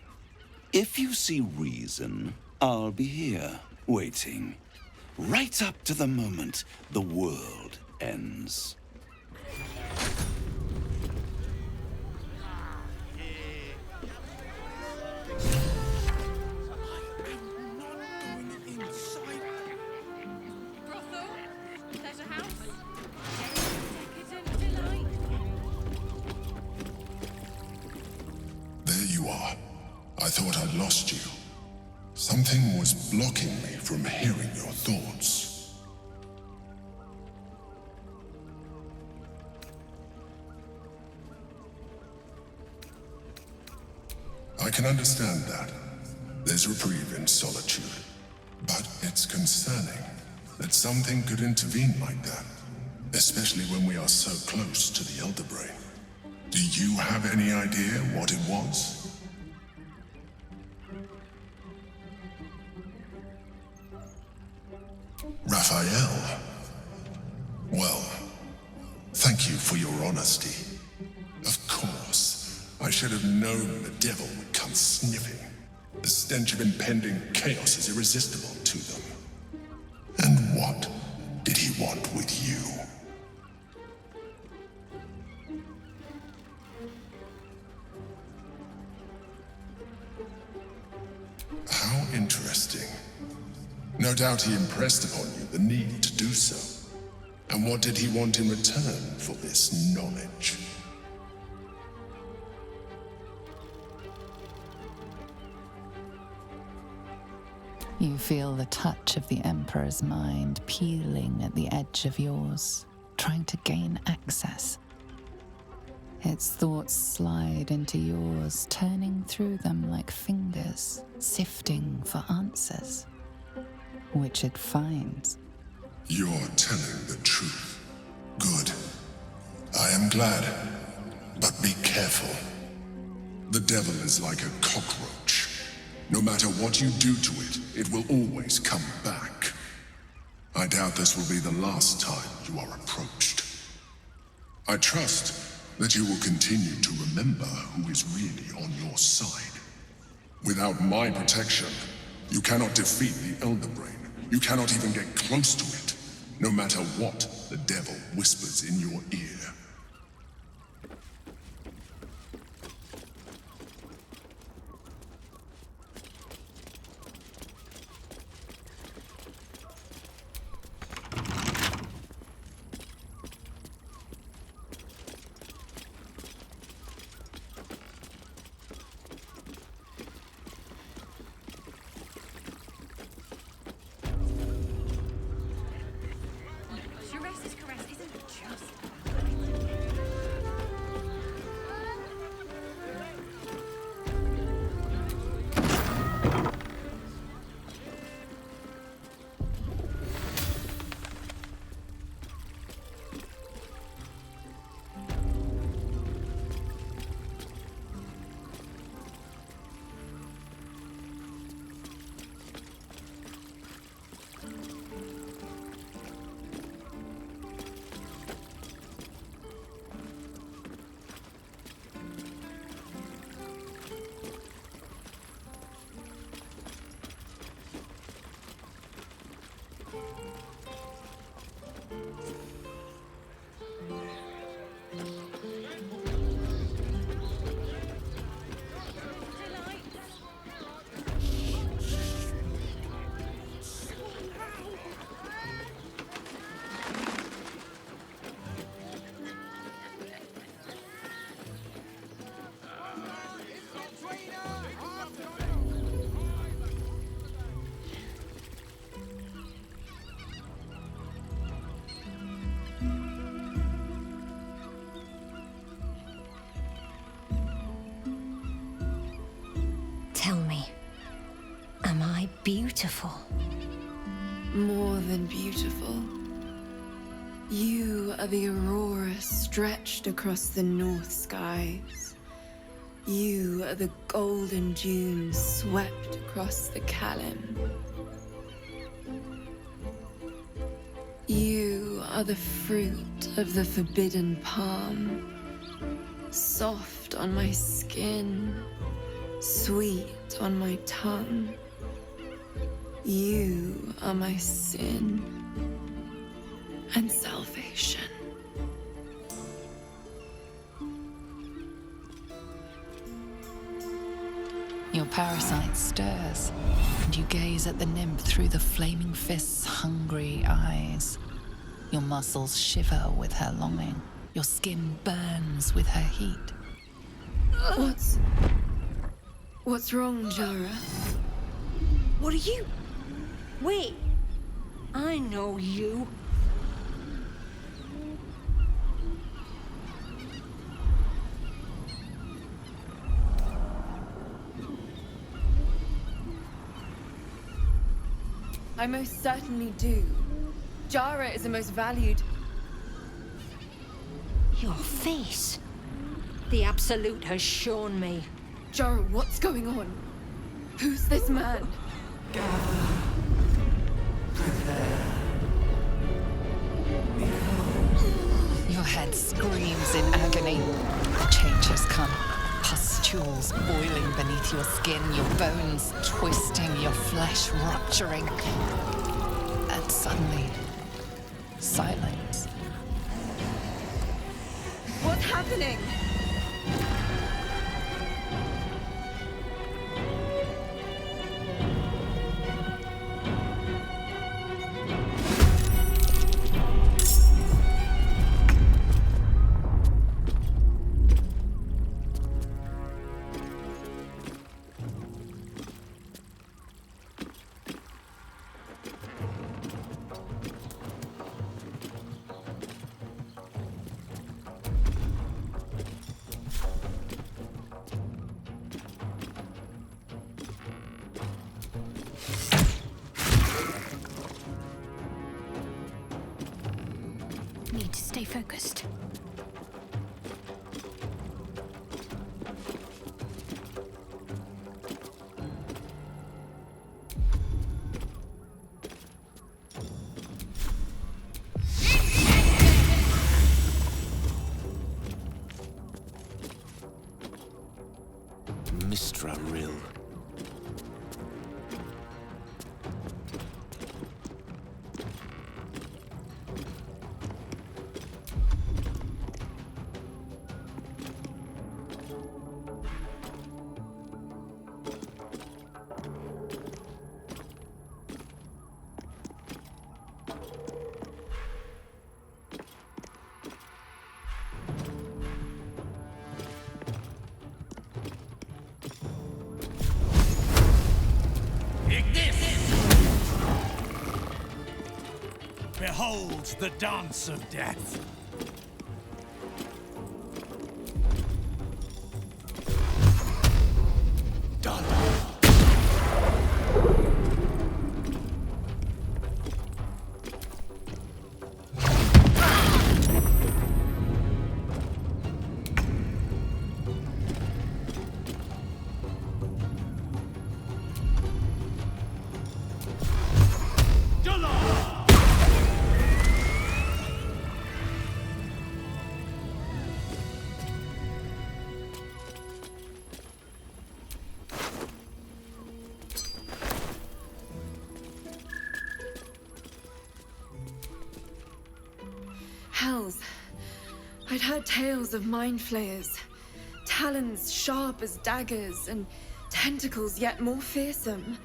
If you see reason, I'll be here, waiting. Right up to the moment the world ends. There you are. I thought I'd lost you. Something was blocking me from hearing your thoughts. I can understand that. There's reprieve in solitude. But it's concerning that something could intervene like that, especially when we are so close to the Elder Brain. Do you have any idea what it was? Raphael. Well, thank you for your honesty. Of course, I should have known the devil would come sniffing. The stench of impending chaos is irresistible to them. And what did he want with you? How interesting. No doubt he impressed upon you the need to do so. And what did he want in return for this knowledge? You feel the touch of the Emperor's mind peeling at the edge of yours, trying to gain access. Its thoughts slide into yours, turning through them like fingers, sifting for answers, which it finds. You're telling the truth. Good. I am glad. But be careful. The devil is like a cockroach. No matter what you do to it, it will always come back. I doubt this will be the last time you are approached. I trust that you will continue to remember who is really on your side. Without my protection, you cannot defeat the Elder Brain. You cannot even get close to it, no matter what the devil whispers in your ear. Shire's caress isn't just Tell me, am I beautiful? More than beautiful. You are the aurora stretched across the north skies. You are the golden dunes swept across the Kalim. You are the fruit of the forbidden palm, soft on my skin, sweet on my tongue. You are my sin and salvation. Your parasite stirs, and you gaze at the nymph through the flaming fist's hungry eyes. Your muscles shiver with her longing. Your skin burns with her heat. What's wrong, Jara? What are you? Wait, I know you. I most certainly do. Jara is the most valued. Your face. The Absolute has shown me. Jara, what's going on? Who's this man? Your head screams in agony. The change has come. Pustules boiling beneath your skin, your bones twisting, your flesh rupturing. And suddenly, silence. What's happening? Need to stay focused. Mistra Rill. Behold the dance of death. spells. I'd heard tales of mind flayers, talons sharp as daggers, and tentacles yet more fearsome.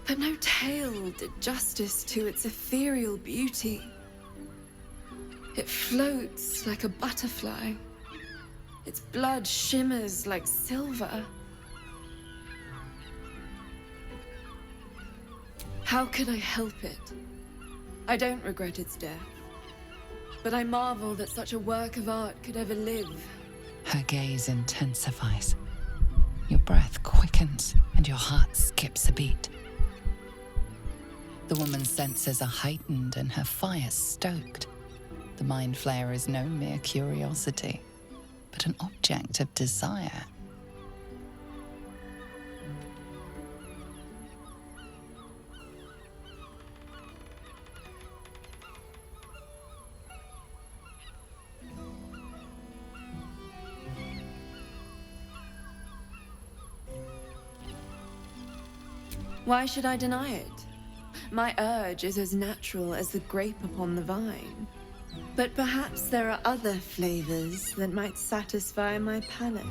But no tale did justice to its ethereal beauty. It floats like a butterfly. Its blood shimmers like silver. How could I help it? I don't regret its death, but I marvel that such a work of art could ever live. Her gaze intensifies. Your breath quickens and your heart skips a beat. The woman's senses are heightened and her fire stoked. The mind flayer is no mere curiosity, but an object of desire. Why should I deny it? My urge is as natural as the grape upon the vine. But perhaps there are other flavors that might satisfy my palate.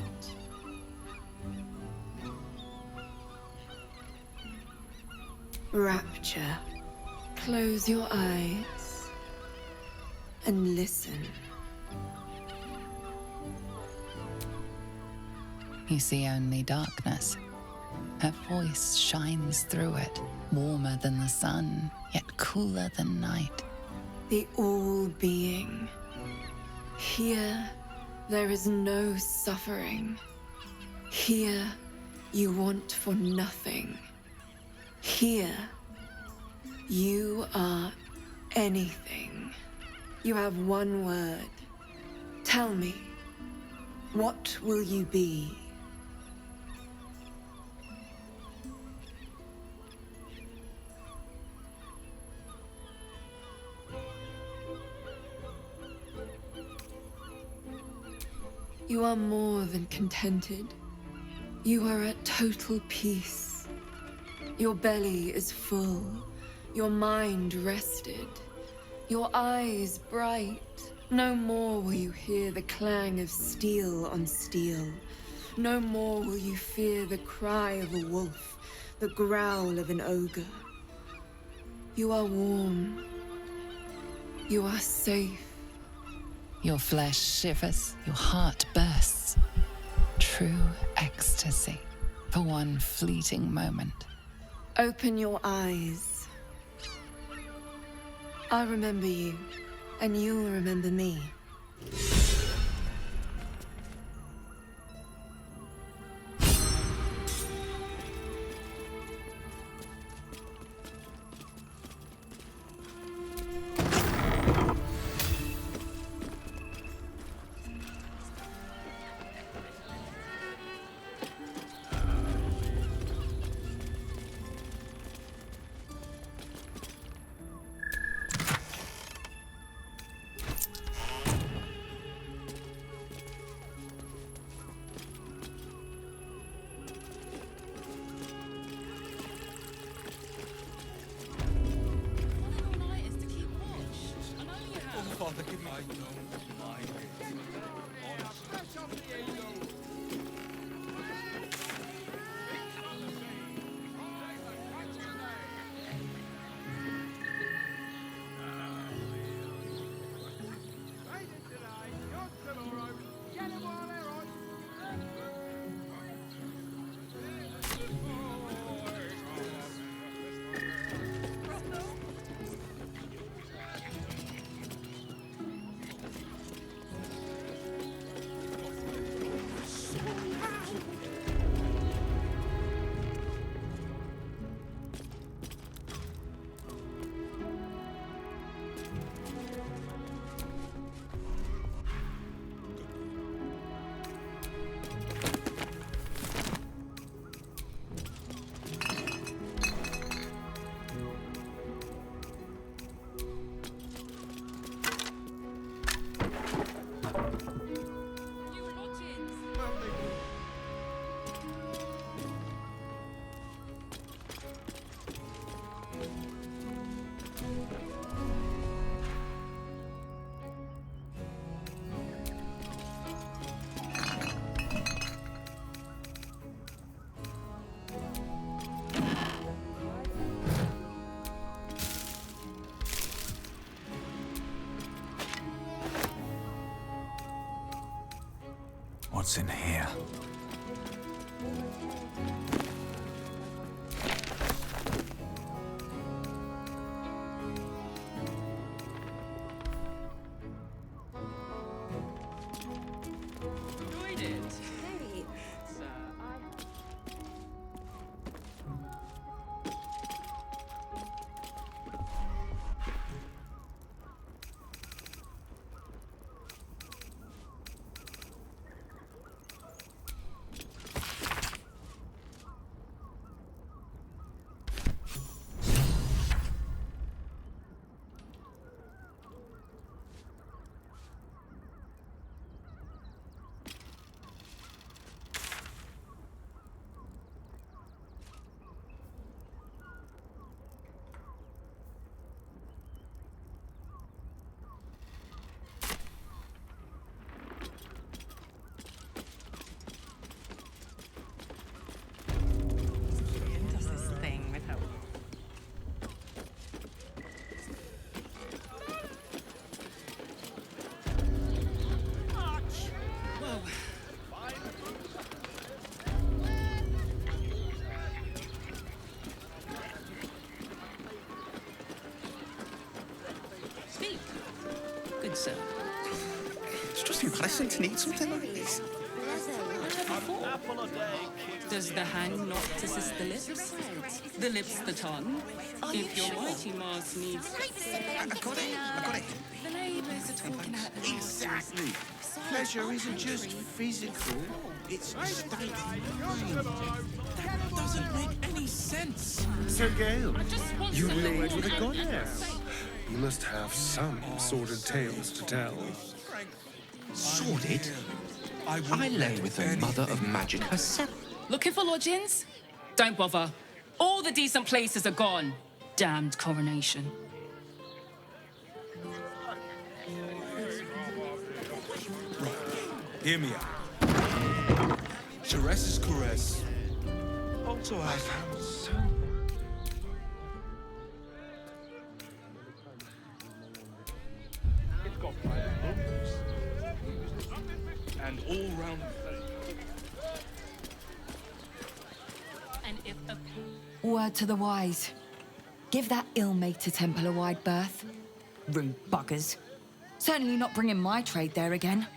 Rapture. Close your eyes and listen. You see only darkness. Her voice shines through it, warmer than the sun, yet cooler than night. The all-being. Here, there is no suffering. Here, you want for nothing. Here, you are anything. You have one word. Tell me, what will you be? You are more than contented. You are at total peace. Your belly is full, your mind rested, your eyes bright. No more will you hear the clang of steel on steel. No more will you fear the cry of a wolf, the growl of an ogre. You are warm. You are safe. Your flesh shivers, your heart bursts. True ecstasy for one fleeting moment. Open your eyes. I'll remember you, and you'll remember me. Father, give me... I don't mind it. what's in here. Good sir. It's just embarrassing to need something like this. Does the hand not assist the lips? The lips the tongue? If your mighty mass needs... I got it. The labours are talking out the Exactly. Pleasure isn't just physical, it's a state of mind. That doesn't make any sense. So, Gale, you to know laid where with a to goddess. You must have some sordid tales to tell. Sordid? I lay with the mother of magic herself. Looking for lodgings? Don't bother. All the decent places are gone. Damned coronation. Hear me out. Ceres's caress. Also, I found so. It's got books and all round. And if a... Word to the wise. Give that ill-mated temple a wide berth. Rude buggers. Certainly not bringing my trade there again.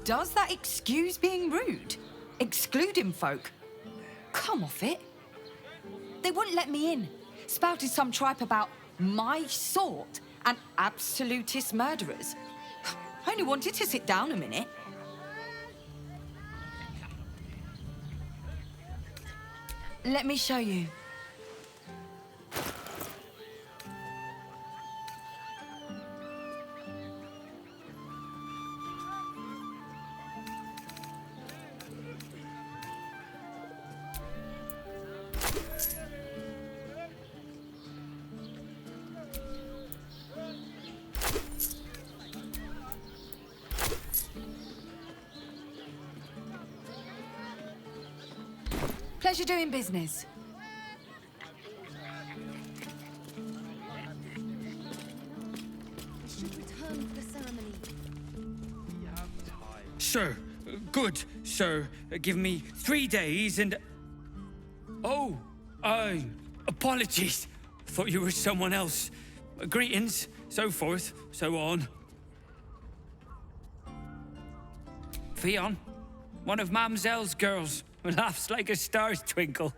Does that excuse being rude? Excluding folk? Come off it. They wouldn't let me in. Spouted some tripe about my sort and absolutist murderers. I only wanted to sit down a minute. Let me show you. Pleasure doing business. Sir, good, sir. Give me 3 days and... Oh, apologies. Thought you were someone else. Greetings, so forth, so on. Fionn, one of Mamselle's girls. Laughs like a star's twinkle.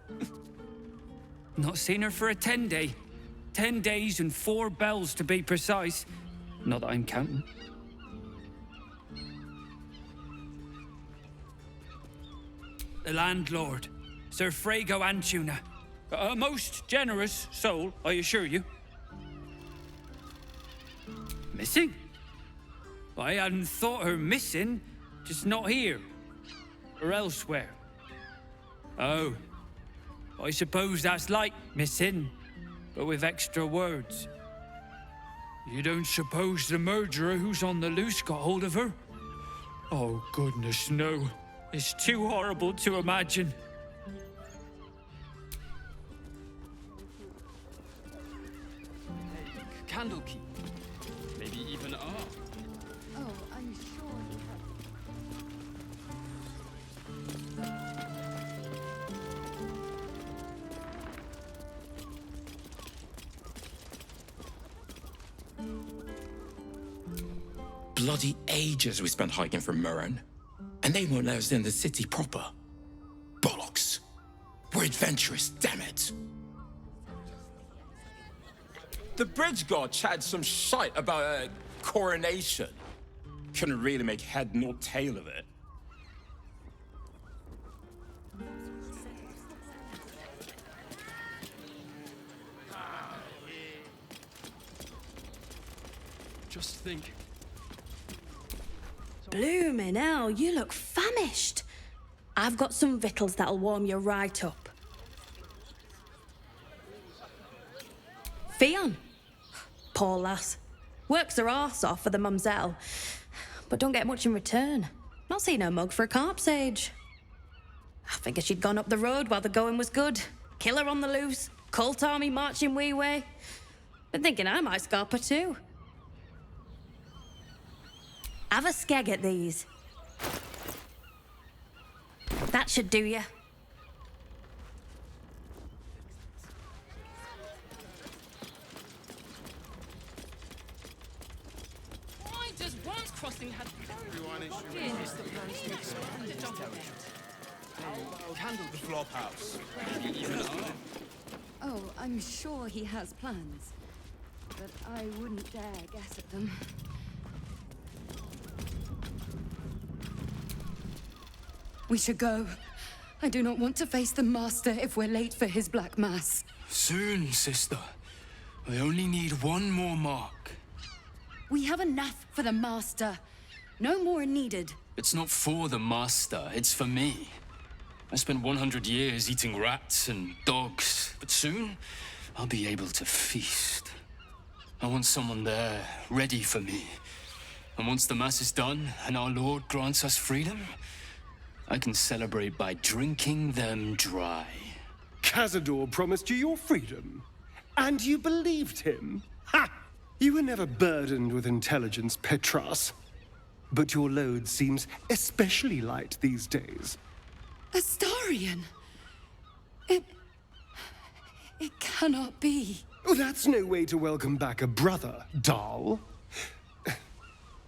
Not seen her for a 10-day. 10 days and 4 bells to be precise. Not that I'm counting. The landlord, Sir Frago Antuna. A most generous soul, I assure you. Missing? I hadn't thought her missing, just not here. Or elsewhere. Oh, I suppose that's like missing, but with extra words. You don't suppose the murderer who's on the loose got hold of her? Oh, goodness, no. It's too horrible to imagine. candle key. Maybe even Oh, I'm sure he has. Bloody ages we spent hiking from Murren. And they won't let us in the city proper. Bollocks. We're adventurous, damn it. The bridge god chatted some shite about a coronation. Couldn't really make head nor tail of it. Just think. Bloomin' hell, you look famished. I've got some victuals that'll warm you right up. Fionn. Poor lass. Works her arse off for the mumselle, but don't get much in return. Not seen her mug for a carp's age. I figured she'd gone up the road while the going was good. Killer on the loose, cult army marching wee way. Been thinking I might scarp her too. Have a skeg at these. That should do ya. Why does one's crossing have Candle the flop house. Oh, I'm sure he has plans. But I wouldn't dare guess at them. We should go. I do not want to face the Master if we're late for his Black Mass. Soon, sister. I only need one more mark. We have enough for the Master. No more needed. It's not for the Master, it's for me. I spent 100 years eating rats and dogs, but soon I'll be able to feast. I want someone there, ready for me. And once the Mass is done and our Lord grants us freedom, I can celebrate by drinking them dry. Cazador promised you your freedom, and you believed him? Ha! You were never burdened with intelligence, Petras. But your load seems especially light these days. Astarion! It cannot be. Oh, that's no way to welcome back a brother, doll.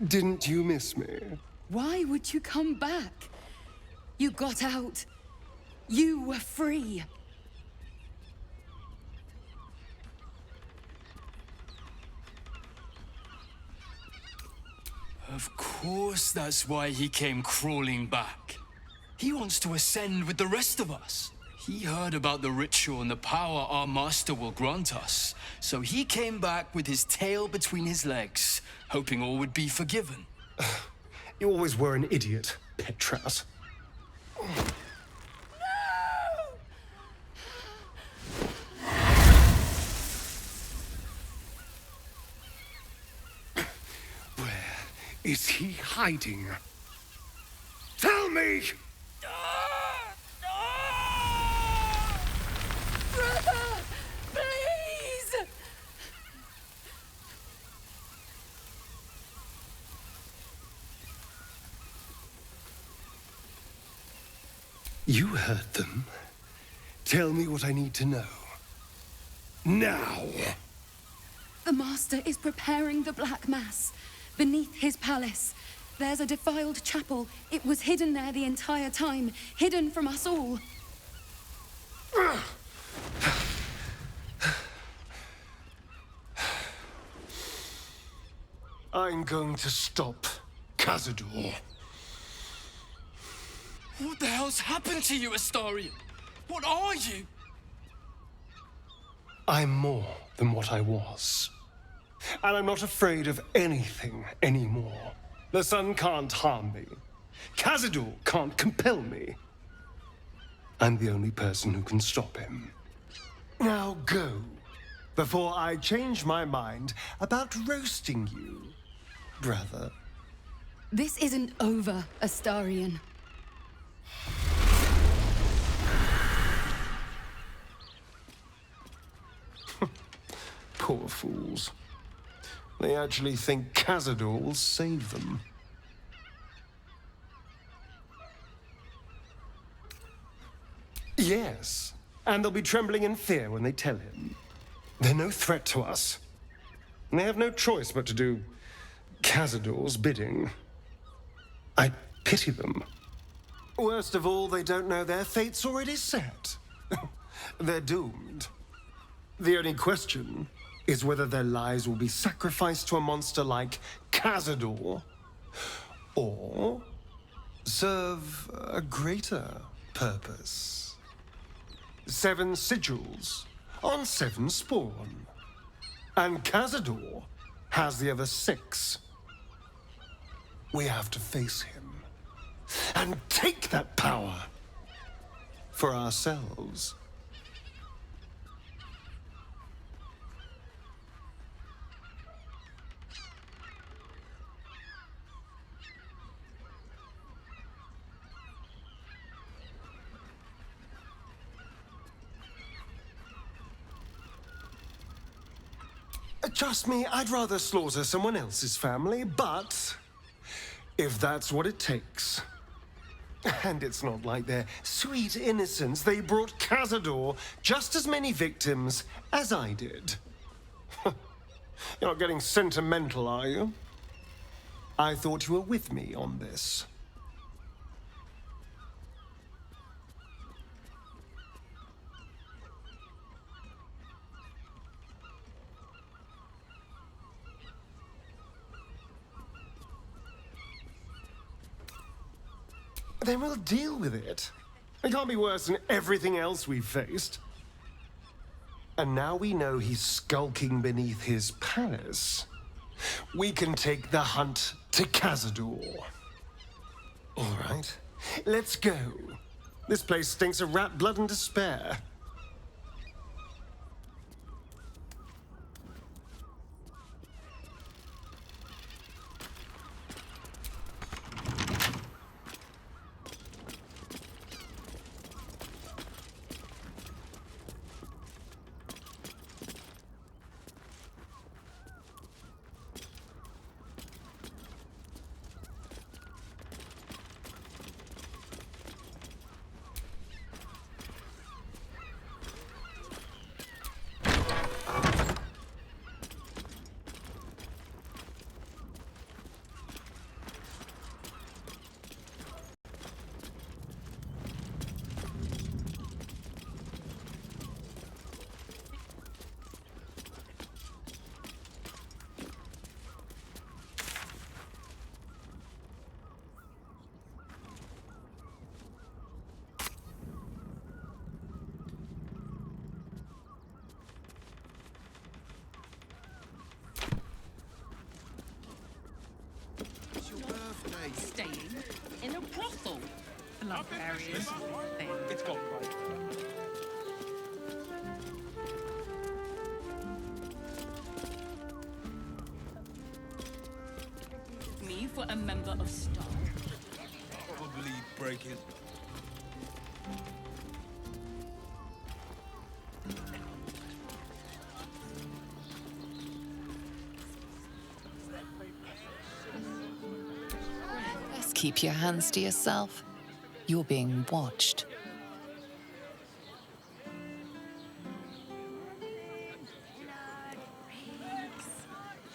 Didn't you miss me? Why would you come back? You got out. You were free. Of course that's why he came crawling back. He wants to ascend with the rest of us. He heard about the ritual and the power our master will grant us. So he came back with his tail between his legs, hoping all would be forgiven. You always were an idiot, Petras. Where is he hiding? Tell me! Brother! Please! You heard them. Tell me what I need to know. Now! The Master is preparing the Black Mass. Beneath his palace, there's a defiled chapel. It was hidden there the entire time, hidden from us all. I'm going to stop Cazador. What the hell's happened to you, Astarion? What are you? I'm more than what I was. And I'm not afraid of anything anymore. The sun can't harm me. Cazador can't compel me. I'm the only person who can stop him. Now go, before I change my mind about roasting you, brother. This isn't over, Astarion. Poor fools. They actually think Cazador will save them. Yes, and they'll be trembling in fear when they tell him. They're no threat to us. And they have no choice but to do Cazador's bidding. I pity them. Worst of all, they don't know their fate's already set. They're doomed. The only question is whether their lives will be sacrificed to a monster like Cazador, or serve a greater purpose. 7 sigils on 7 spawn. And Cazador has the other 6. We have to face him and take that power for ourselves. Trust me, I'd rather slaughter someone else's family, but if that's what it takes. And it's not like their sweet innocence. They brought Cazador just as many victims as I did. You're not getting sentimental, are you? I thought you were with me on this. Then we'll deal with it. It can't be worse than everything else we've faced. And now we know he's skulking beneath his palace. We can take the hunt to Cazador. All right, let's go. This place stinks of rat blood and despair. Staying in a brothel. Love areas. It's gone right. Me for a member of staff. Probably break it. Keep your hands to yourself. You're being watched.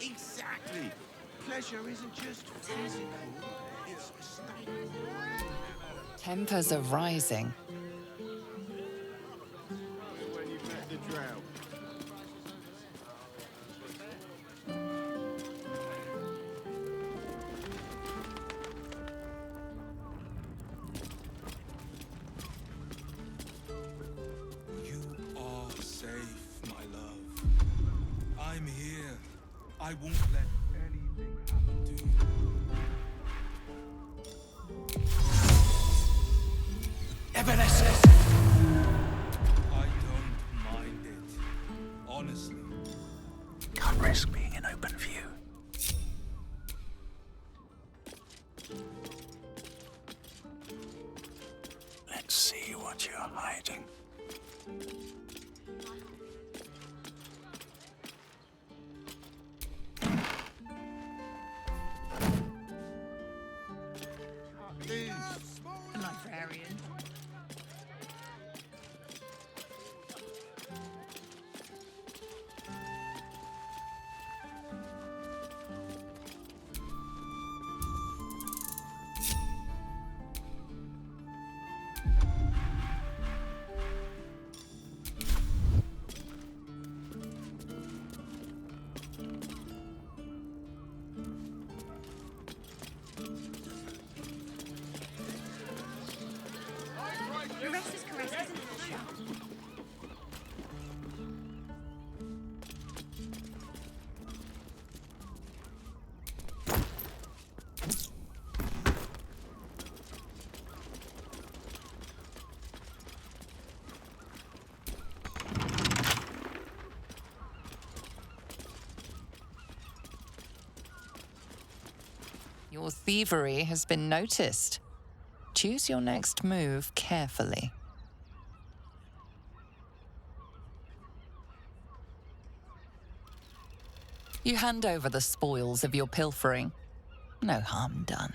Exactly. Pleasure isn't just physical, it's a state. Tempers are rising. When you met the drought. I'm here. I won't let anything happen to you. Evanescence! I don't mind it. Honestly. Can't risk being in open view. Let's see what you're hiding. Your thievery has been noticed. Choose your next move carefully. You hand over the spoils of your pilfering. No harm done.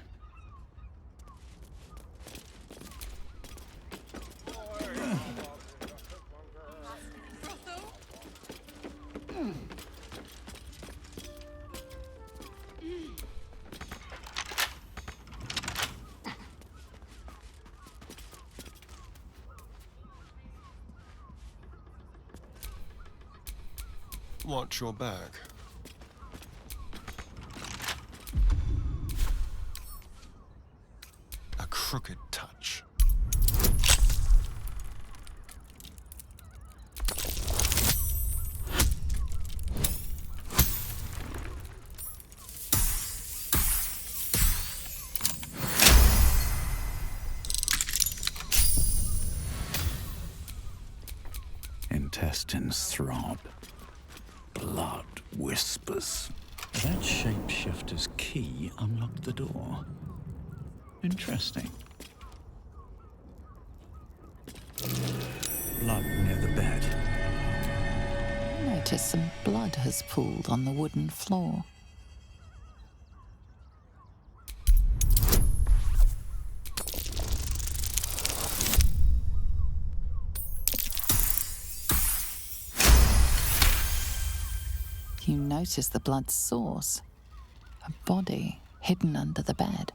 Watch your back. A crooked touch. Intestines throb. Blood whispers. That shapeshifter's key unlocked the door. Interesting. Blood near the bed. Notice some blood has pooled on the wooden floor. You notice the blood's source. A body hidden under the bed.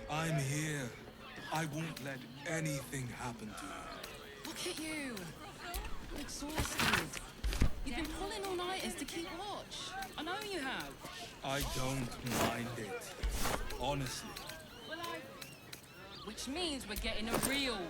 I'm here. I won't let anything happen to you. Look at you. Exhausted. You've been pulling all-nighters to keep watch. I know you have. I don't mind it. Honestly. Which means we're getting a real room.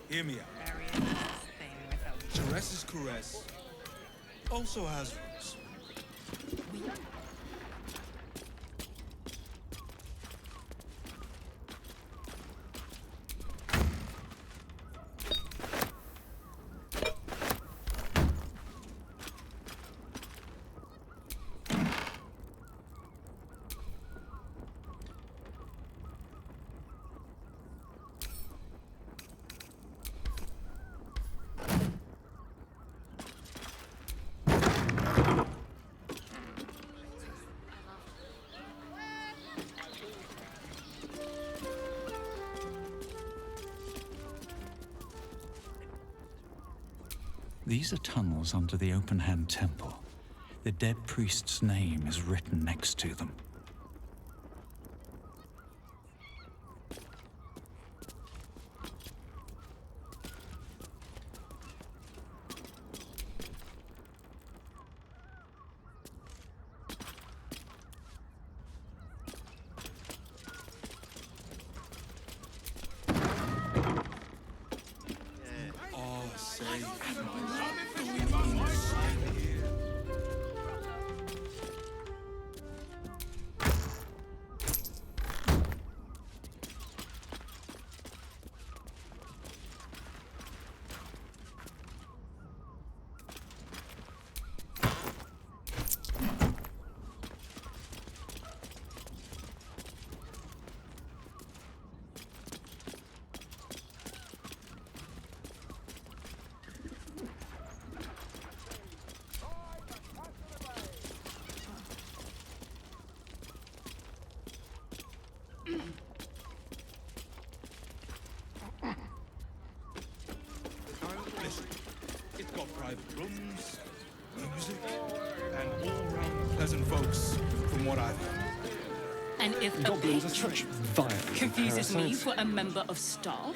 Hear me out. Ceres's caress also has roots. These are tunnels under the open-hand temple. The dead priest's name is written next to them. Listen, it's got private rooms, music, and all-round pleasant folks, from what I've heard. And if a Goblins are patron such vile confuses me parasites. for a member of staff,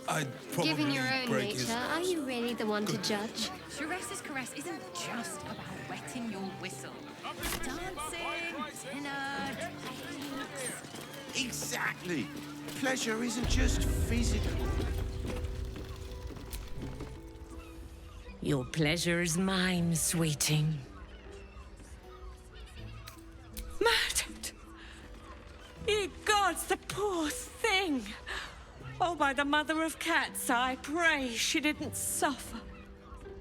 I'd probably Given your own break his nature, are you really the one to judge? Sharess's caress isn't just about wetting your whistle. Dancing, dinner, drinks. Exactly. Pleasure isn't just physical. Your pleasure is mine, sweeting. Murdered! Ye gods, the poor thing! Oh, by the mother of cats, I pray she didn't suffer.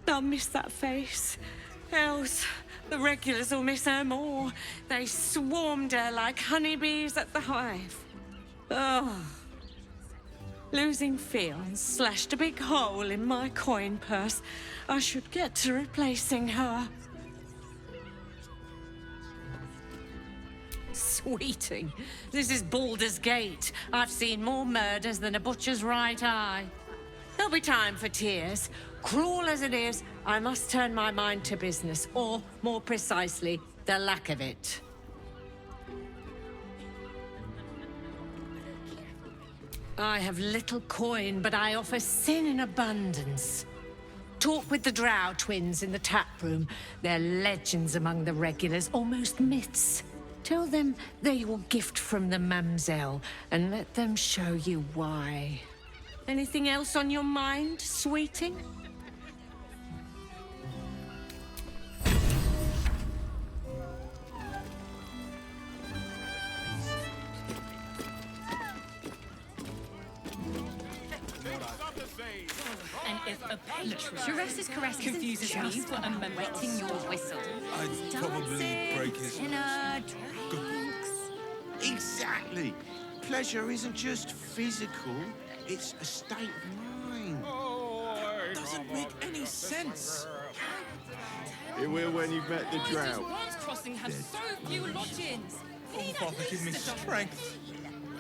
I'll miss that face. Else, the regulars will miss her more. They swarmed her like honeybees at the hive. Oh. Losing Fion slashed a big hole in my coin purse. I should get to replacing her. Sweeting, this is Baldur's Gate. I've seen more murders than a butcher's right eye. There'll be time for tears. Cruel as it is, I must turn my mind to business, or, more precisely, the lack of it. I have little coin, but I offer sin in abundance. Talk with the Drow twins in the tap room. They're legends among the regulars, almost myths. Tell them they're your gift from the Mamselle, and let them show you why. Anything else on your mind, sweeting? And if a patron Sharess's caress confuses me for a moment wetting your whistle. I'd probably break his dinner, drinks. Exactly. Pleasure isn't just physical, it's a state of mind. That doesn't make any sense. It will when you've met the Drow. Once crossing have so few lodgings. Oh, Father, give me strength.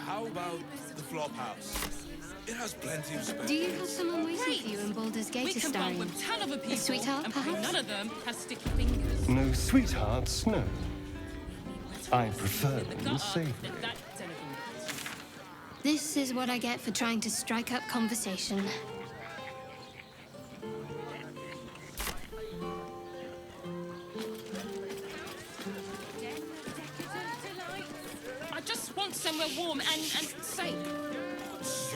How about the flop house? It has plenty of space. Do you have someone waiting for you in Baldur's Gate, starring? With 10 other people, A sweetheart, and perhaps? none of them has sticky fingers. No sweethearts, no. I prefer them savory. This is what I get for trying to strike up conversation. I just want somewhere warm and safe.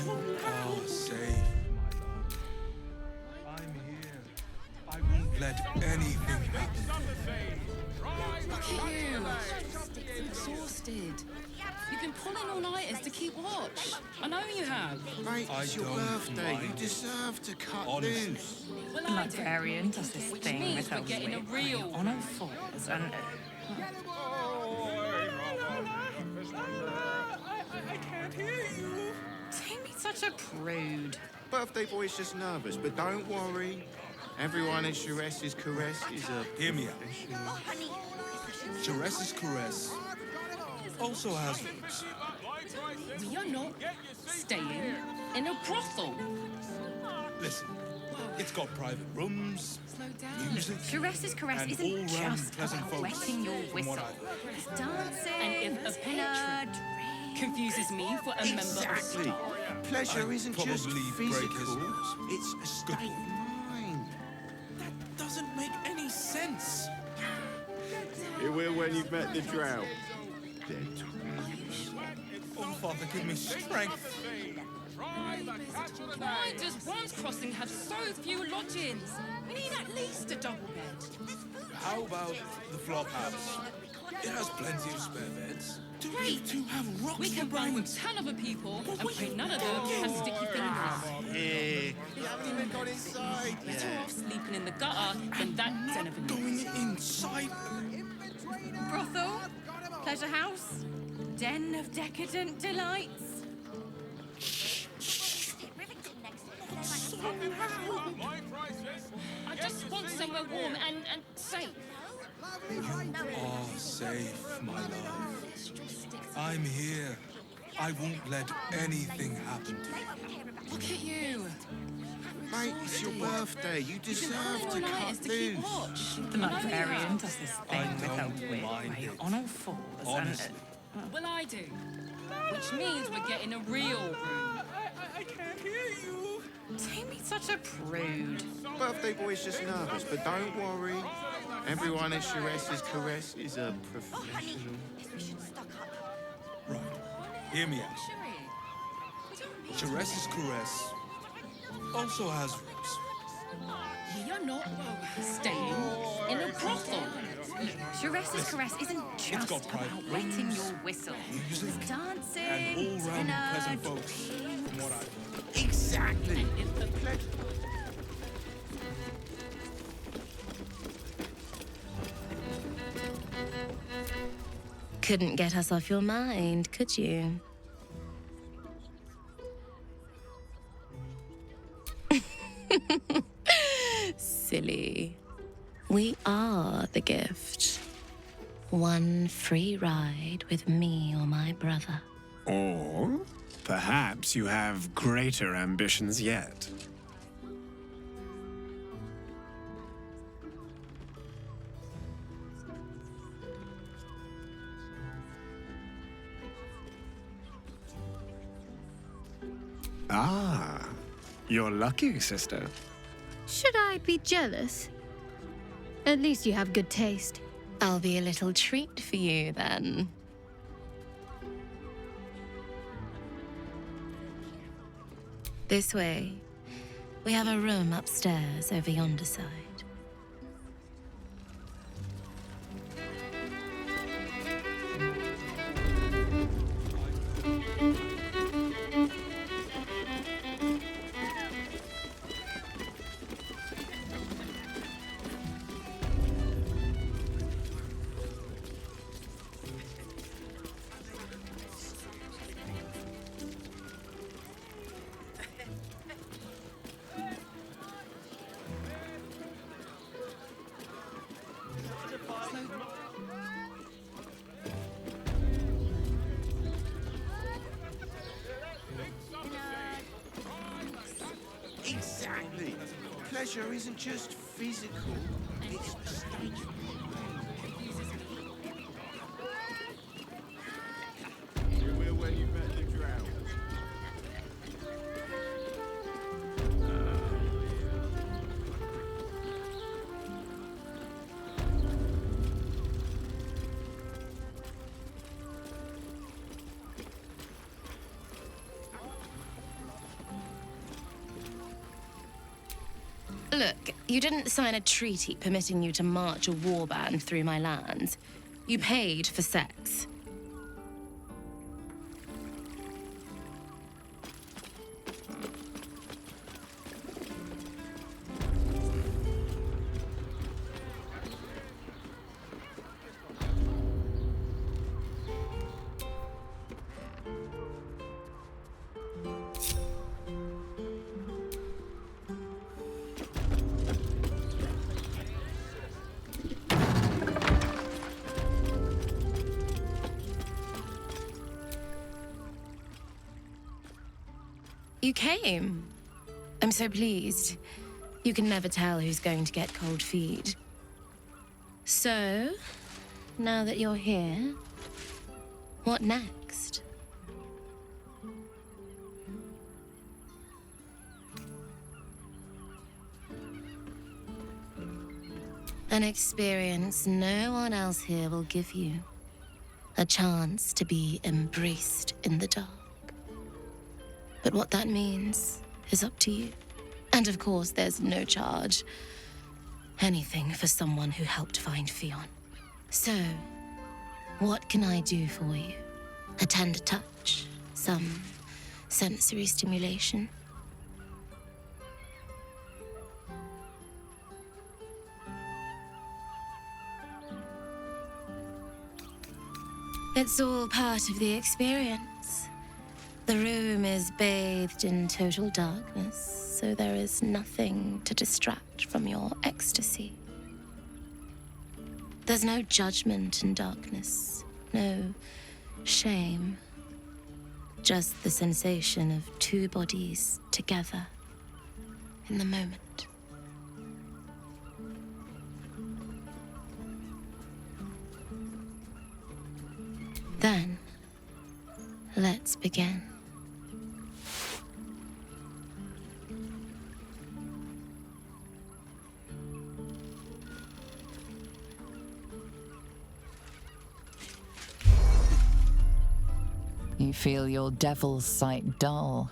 You are safe, my love. I'm here. I won't let anything happen. Look at you. Exhausted. You've been pulling all-nighters to keep watch. I know you have. Mate, it's your birthday. You deserve to cut loose. Well, The librarian does this thing with her getting a whip real on all fours and... I can't hear you. Don't be such a prude. Birthday boy's just nervous, but don't worry. Everyone in Sharess's caress is a... Hear me out. Sharess's caress also has roots. We are not staying in a brothel. Listen, it's got private rooms, music, Sharess's caress and isn't all-round just pleasant about folks wetting your from what whistle. I've heard. It's dancing, and if a patron confuses me for a member of Exactly. staff. Pleasure I'd isn't just probably break his physical, nose. it's a state of mind. That doesn't make any sense. It will when you've met the Drow. They're twins. Oh, Father, give me strength. Why does Bronze Crossing have so few lodgings? We need at least a double bed. How about the flop house? It has plenty of spare beds. Do we two have rocks We can for run with brains? 10 other people and pray none of them have sticky fingers. Yeah. Got inside. Better off sleeping in the gutter than that den of Going inside. brothel, pleasure house, den of decadent delights. I just want somewhere warm and safe. You are safe, my love. I'm here. I won't let anything happen to you. Look at you. Mate, it's your birthday. You deserve to cut loose. The librarian does this thing with her whip mind on all fours and... Honestly. Well, I do. Which means we're getting a real room. I can't hear you. Don't be such a prude. Birthday boy's just nervous, but don't worry. Everyone at Shiraz's caress is a professional. Right. Hear me out. Shiraz's caress also has roots. You're not staying in a brothel. Shiraz's caress isn't just got private about wetting rooms, your whistle. music, It's dancing, and all-round dinner, pleasant folks. From what I Exactly. Pleasure. Couldn't get us off your mind, could you? Silly. We are the gift. One free ride with me or my brother. Or perhaps you have greater ambitions yet. Ah, you're lucky, sister. Should I be jealous? At least you have good taste. I'll be a little treat for you then. This way. We have a room upstairs over yonder side. Exactly. Pleasure isn't just physical, it's a state of mind. You will when you met the drought. Look, you didn't sign a treaty permitting you to march a warband through my lands. You paid for sex. You came. I'm so pleased. You can never tell who's going to get cold feet. So, now that you're here, what next? An experience no one else here will give you. A chance to be embraced in the dark. But what that means is up to you. And of course, there's no charge. Anything for someone who helped find Fionn. So, what can I do for you? A tender touch? Some sensory stimulation? It's all part of the experience. The room is bathed in total darkness, so there is nothing to distract from your ecstasy. There's no judgment in darkness, no shame. Just the sensation of two bodies together in the moment. Then, let's begin. feel your devil's sight dull.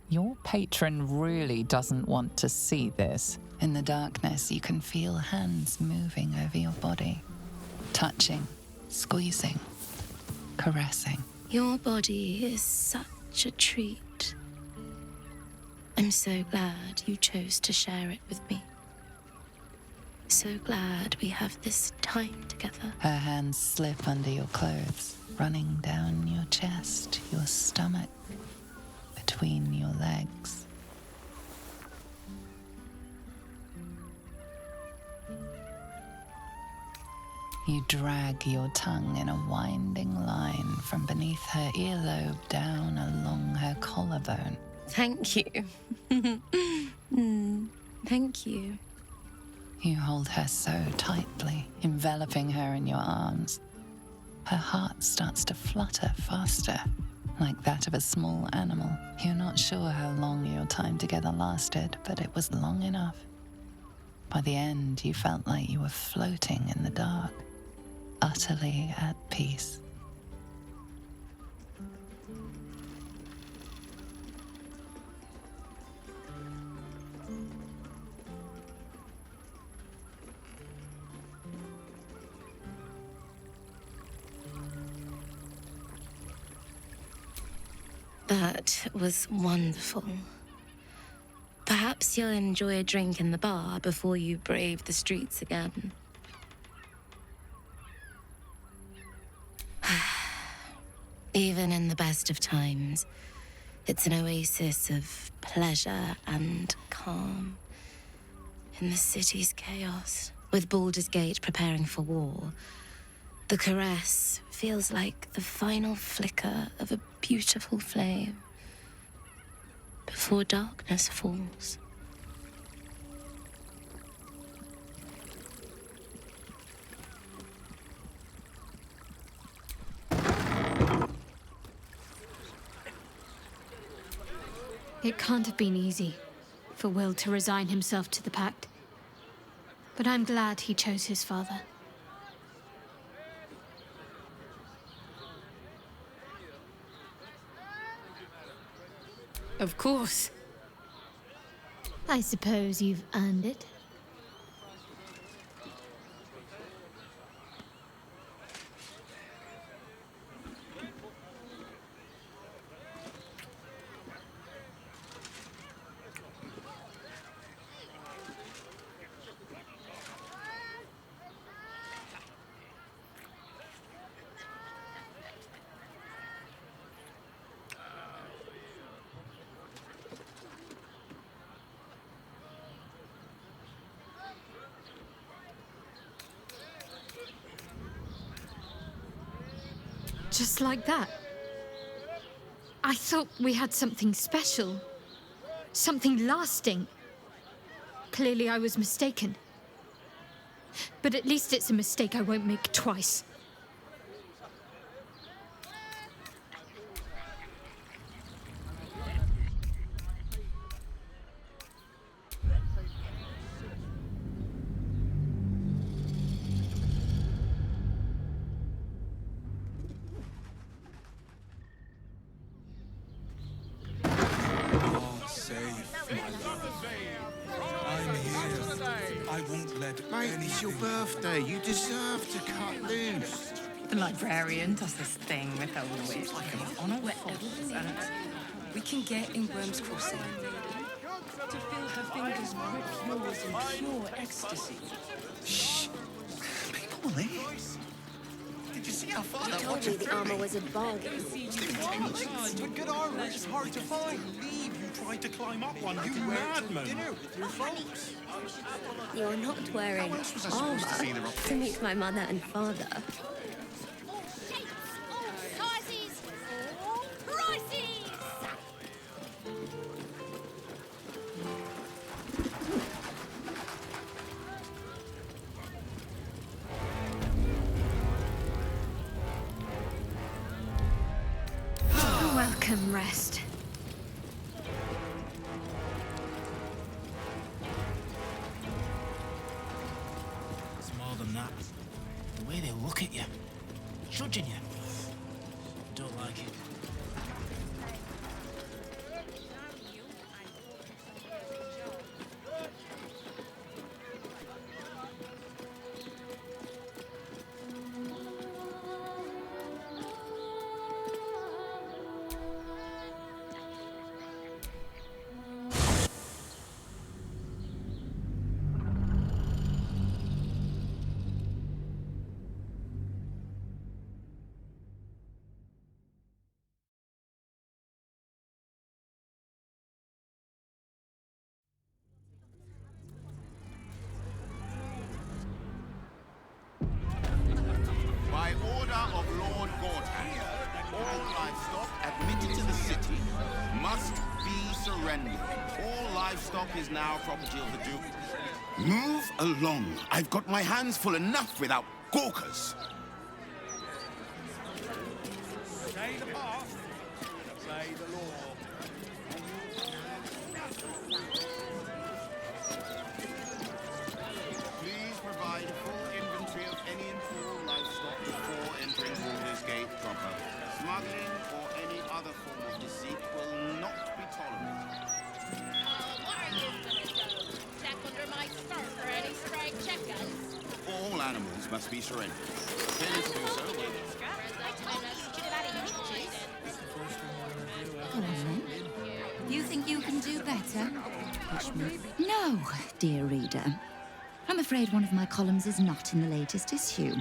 Your patron really doesn't want to see this. In the darkness, you can feel hands moving over your body, touching, squeezing, caressing. Your body is such a treat. I'm so glad you chose to share it with me. So glad we have this time together. Her hands slip under your clothes, running down your chest, your stomach, between your legs. You drag your tongue in a winding line from beneath her earlobe down along her collarbone. Thank you. Thank you. You hold her so tightly, enveloping her in your arms. Her heart starts to flutter faster, like that of a small animal. You're not sure how long your time together lasted, but it was long enough. By the end, you felt like you were floating in the dark, utterly at peace. That was wonderful. Perhaps you'll enjoy a drink in the bar before you brave the streets again. Even in the best of times, it's an oasis of pleasure and calm. In the city's chaos, with Baldur's Gate preparing for war, the caress feels like the final flicker of a beautiful flame before darkness falls. It can't have been easy for Will to resign himself to the Pact. But I'm glad he chose his father. Of course. I suppose you've earned it. Just like that. I thought we had something special. Something lasting. Clearly I was mistaken. But at least it's a mistake I won't make twice. Mate, it's your birthday. You deserve to cut loose. The librarian does this thing with her wit. On a wet We can get in Worm's Crossing to feel her fingers grip yours in pure ecstasy. Shh. Molly. Did you see how far that told me the armor was a bargain. It's a good armor. It's hard to find. Leave. You tried to climb up one. You madman. Dinner with your folks. You're not wearing armor to meet my mother and father. Welcome, rest. It's more than that. The way they look at you, judging you. Don't like it. attack. All livestock admitted to the city must be surrendered. All livestock is now property of the Duke. Move along. I've got my hands full enough without gawkers. Say the past, say the law. Please provide a full inventory of any and all livestock before entering Baldur's Gate proper. Smuggling or any other form of deceit will not be tolerated. What are you gonna do? Check under my skirt for any stray chickens? All animals must be surrendered. Failure to do so will... Come on, then. You think you can do better? Push me. No, dear reader. I'm afraid one of my columns is not in the latest issue.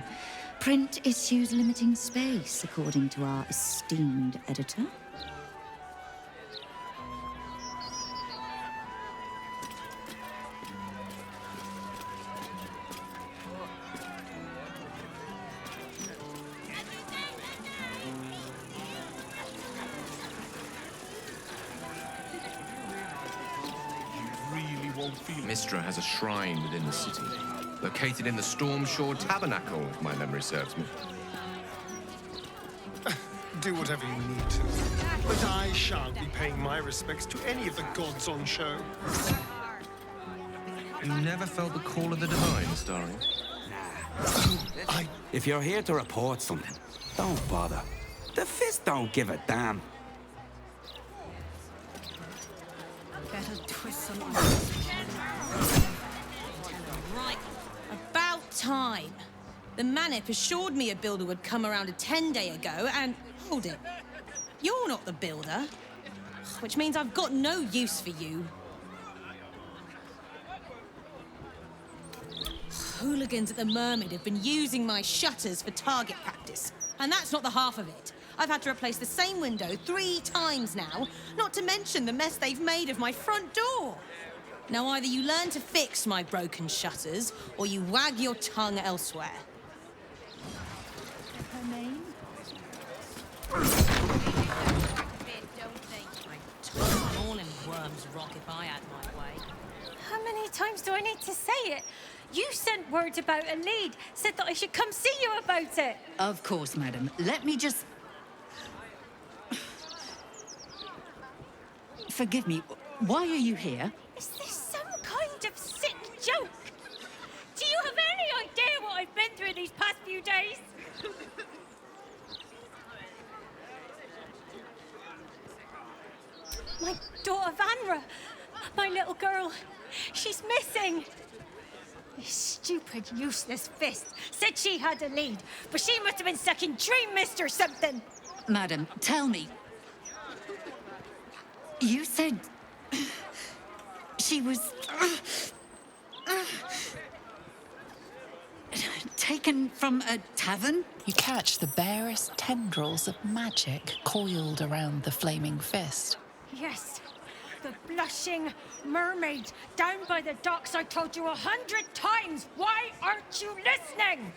Print issues limiting space, according to our esteemed editor. Mistra has a shrine within the city, located in the Stormshore Tabernacle, if my memory serves me. Do whatever you need to. But I shan't be paying my respects to any of the gods on show. You never felt the call of the divine, Starry? If you're here to report something, don't bother. The Fist don't give a damn. Better twist some Right. About time. The Manip assured me a builder would come around a 10-day ago, and hold it. You're not the builder. Which means I've got no use for you. Hooligans at the Mermaid have been using my shutters for target practice. And that's not the half of it. I've had to replace the same window 3 times now, not to mention the mess they've made of my front door. Now either you learn to fix my broken shutters, or you wag your tongue elsewhere. Her name? All in Worm's Rock if I had my way. How many times do I need to say it? You sent word about a lead, said that I should come see you about it. Of course, madam. Let me just... Forgive me, why are you here? Is this some kind of sick joke? Do you have any idea what I've been through these past few days? My daughter Vanra, my little girl, she's missing. This stupid, useless Fist said she had a lead, but she must have been stuck in Dream Mist or something. Madam, tell me. You said... she was... taken from a tavern? You catch the barest tendrils of magic coiled around the flaming fist. Yes, the blushing mermaid down by the docks I told you 100 times. Why aren't you listening?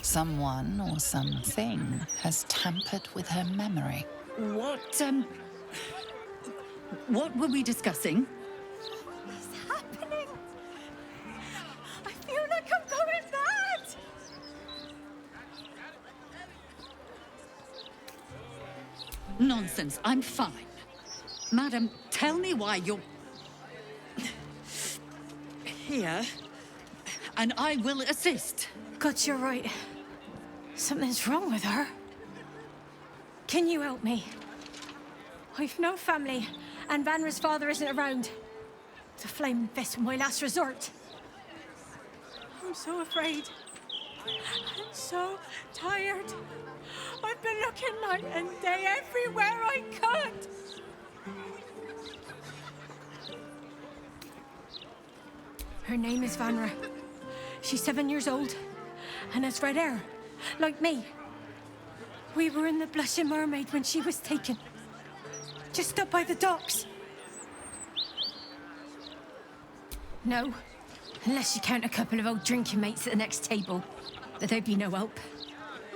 Someone or something has tampered with her memory. What were we discussing? What's happening? I feel like I'm going mad. Nonsense, I'm fine. Madam, tell me why you're... here, and I will assist. God, you're right. Something's wrong with her. Can you help me? I've no family, and Vanra's father isn't around. The Flaming Fist was my last resort. I'm so afraid. I'm so tired. I've been looking night and day everywhere I could. Her name is Vanra. She's 7 years old and has red hair, like me. We were in the Blushing Mermaid when she was taken. Just up by the docks. No, unless you count a couple of old drinking mates at the next table. But they'd be no help.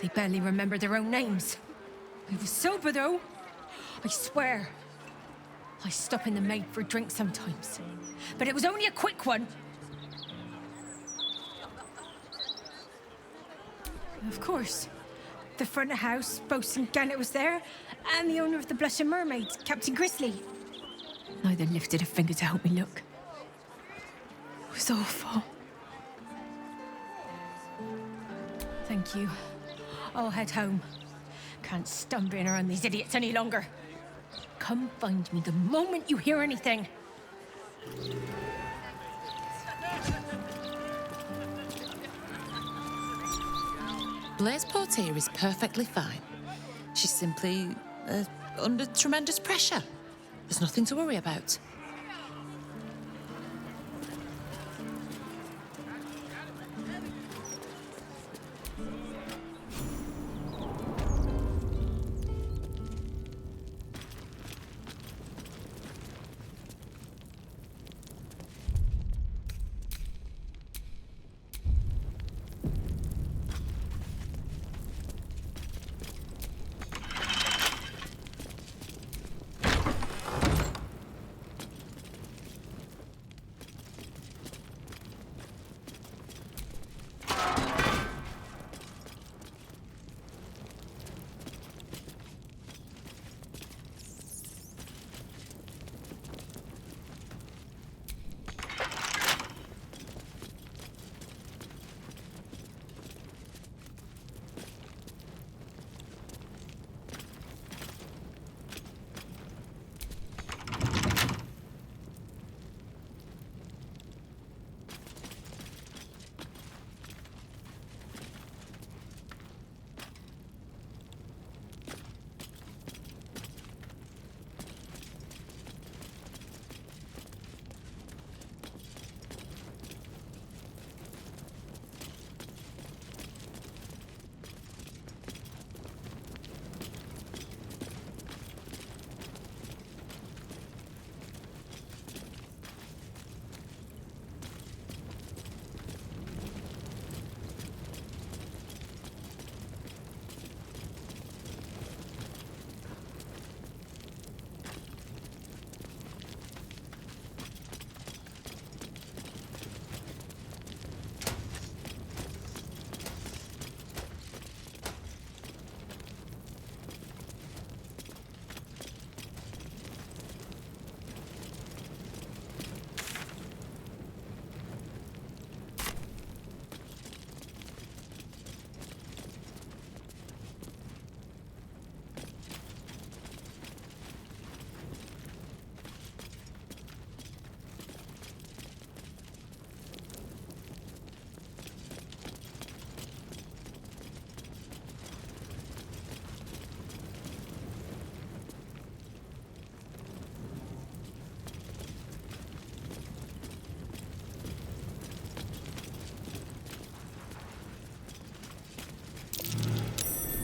They barely remember their own names. I was sober, though. I swear. I stop in the maid for a drink sometimes. But it was only a quick one. Of course. The front of house, Bosun Gannet was there, and the owner of the Blushing Mermaid, Captain Grizzly. Neither lifted a finger to help me look. It was awful. Thank you. I'll head home. Can't stand being around these idiots any longer. Come find me the moment you hear anything. Blaise Portier is perfectly fine. She's simply under tremendous pressure. There's nothing to worry about.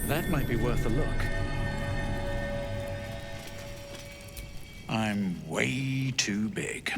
That might be worth a look. I'm way too big.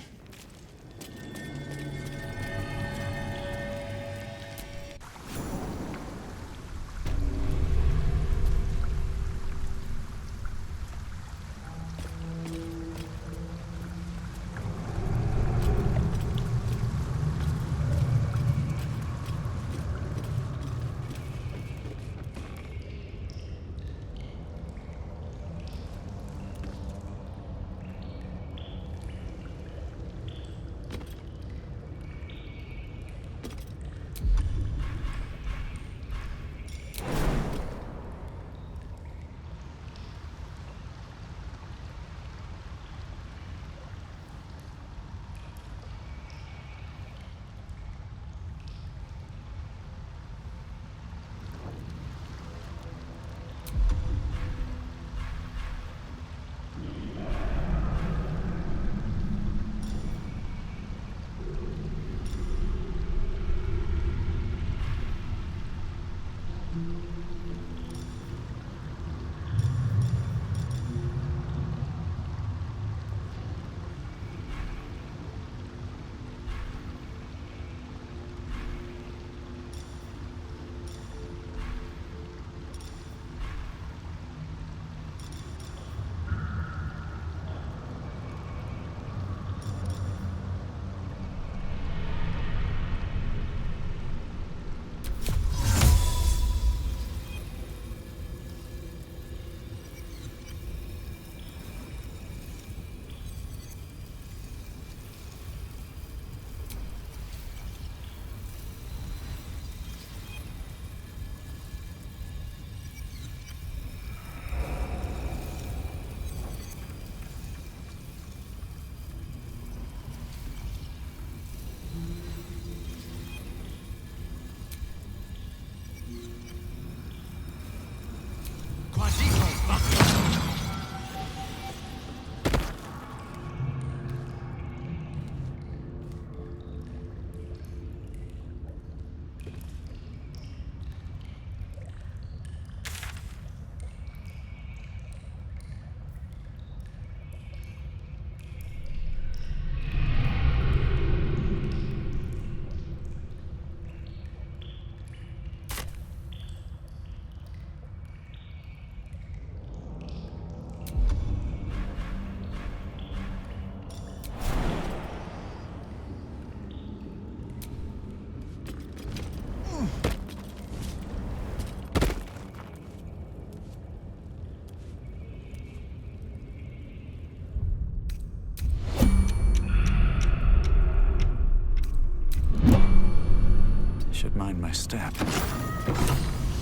should mind my step.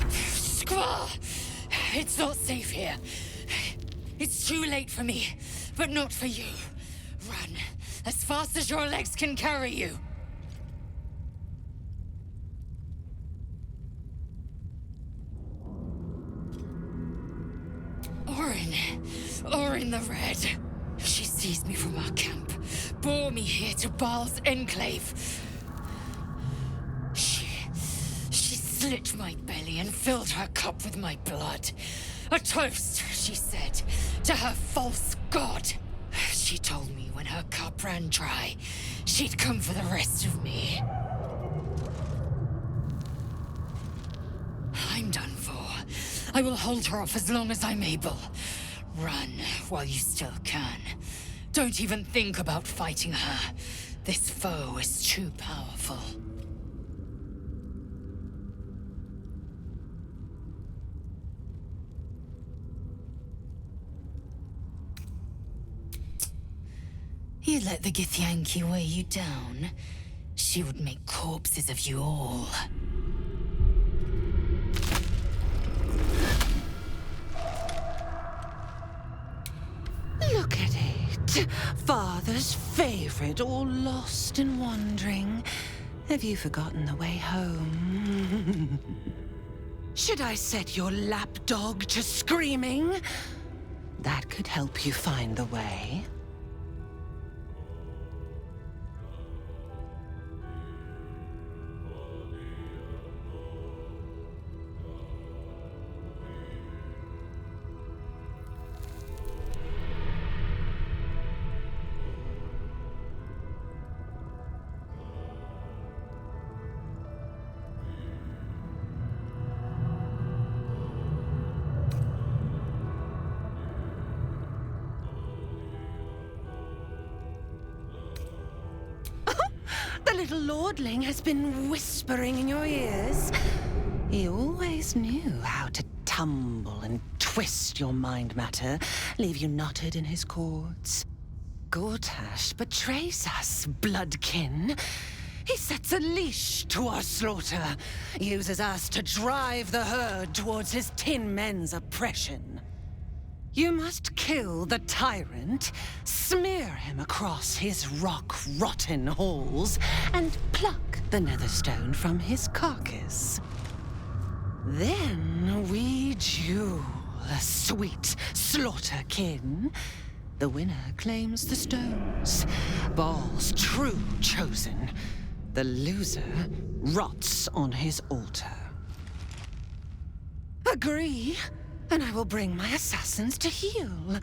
Squall! It's not safe here. It's too late for me, but not for you. Run as fast as your legs can carry you. Orin the Red. She seized me from our camp, bore me here to Baal's enclave. She slit my belly and filled her cup with my blood. A toast, she said, to her false god. She told me when her cup ran dry, she'd come for the rest of me. I'm done for. I will hold her off as long as I'm able. Run while you still can. Don't even think about fighting her. This foe is too powerful. You let the Githyanki weigh you down, she would make corpses of you all. Look at it. Father's favorite, all lost and wandering. Have you forgotten the way home? Should I set your lapdog to screaming? That could help you find the way. The little lordling has been whispering in your ears. He always knew how to tumble and twist your mind matter, leave you knotted in his cords. Gortash betrays us, bloodkin. He sets a leash to our slaughter, uses us to drive the herd towards his tin men's oppression. You must kill the tyrant, smear him across his rock-rotten halls, and pluck the netherstone from his carcass. Then we duel, sweet slaughterkin. The winner claims the stones, Baal's true chosen. The loser rots on his altar. Agree? And I will bring my assassins to heal.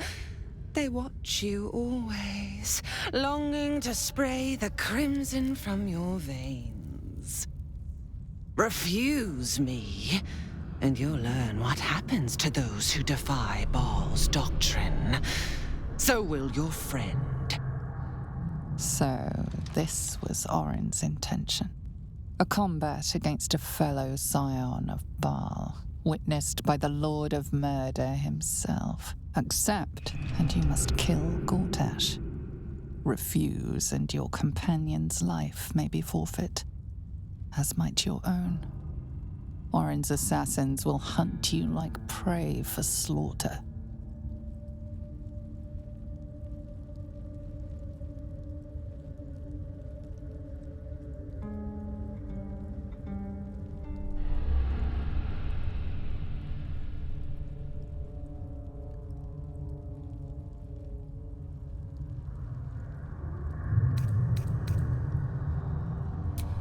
They watch you always, longing to spray the crimson from your veins. Refuse me, and you'll learn what happens to those who defy Baal's doctrine. So will your friend. So, this was Orin's intention. A combat against a fellow scion of Baal, witnessed by the Lord of Murder himself. Accept, and you must kill Gortash. Refuse, and your companion's life may be forfeit, as might your own. Orin's assassins will hunt you like prey for slaughter.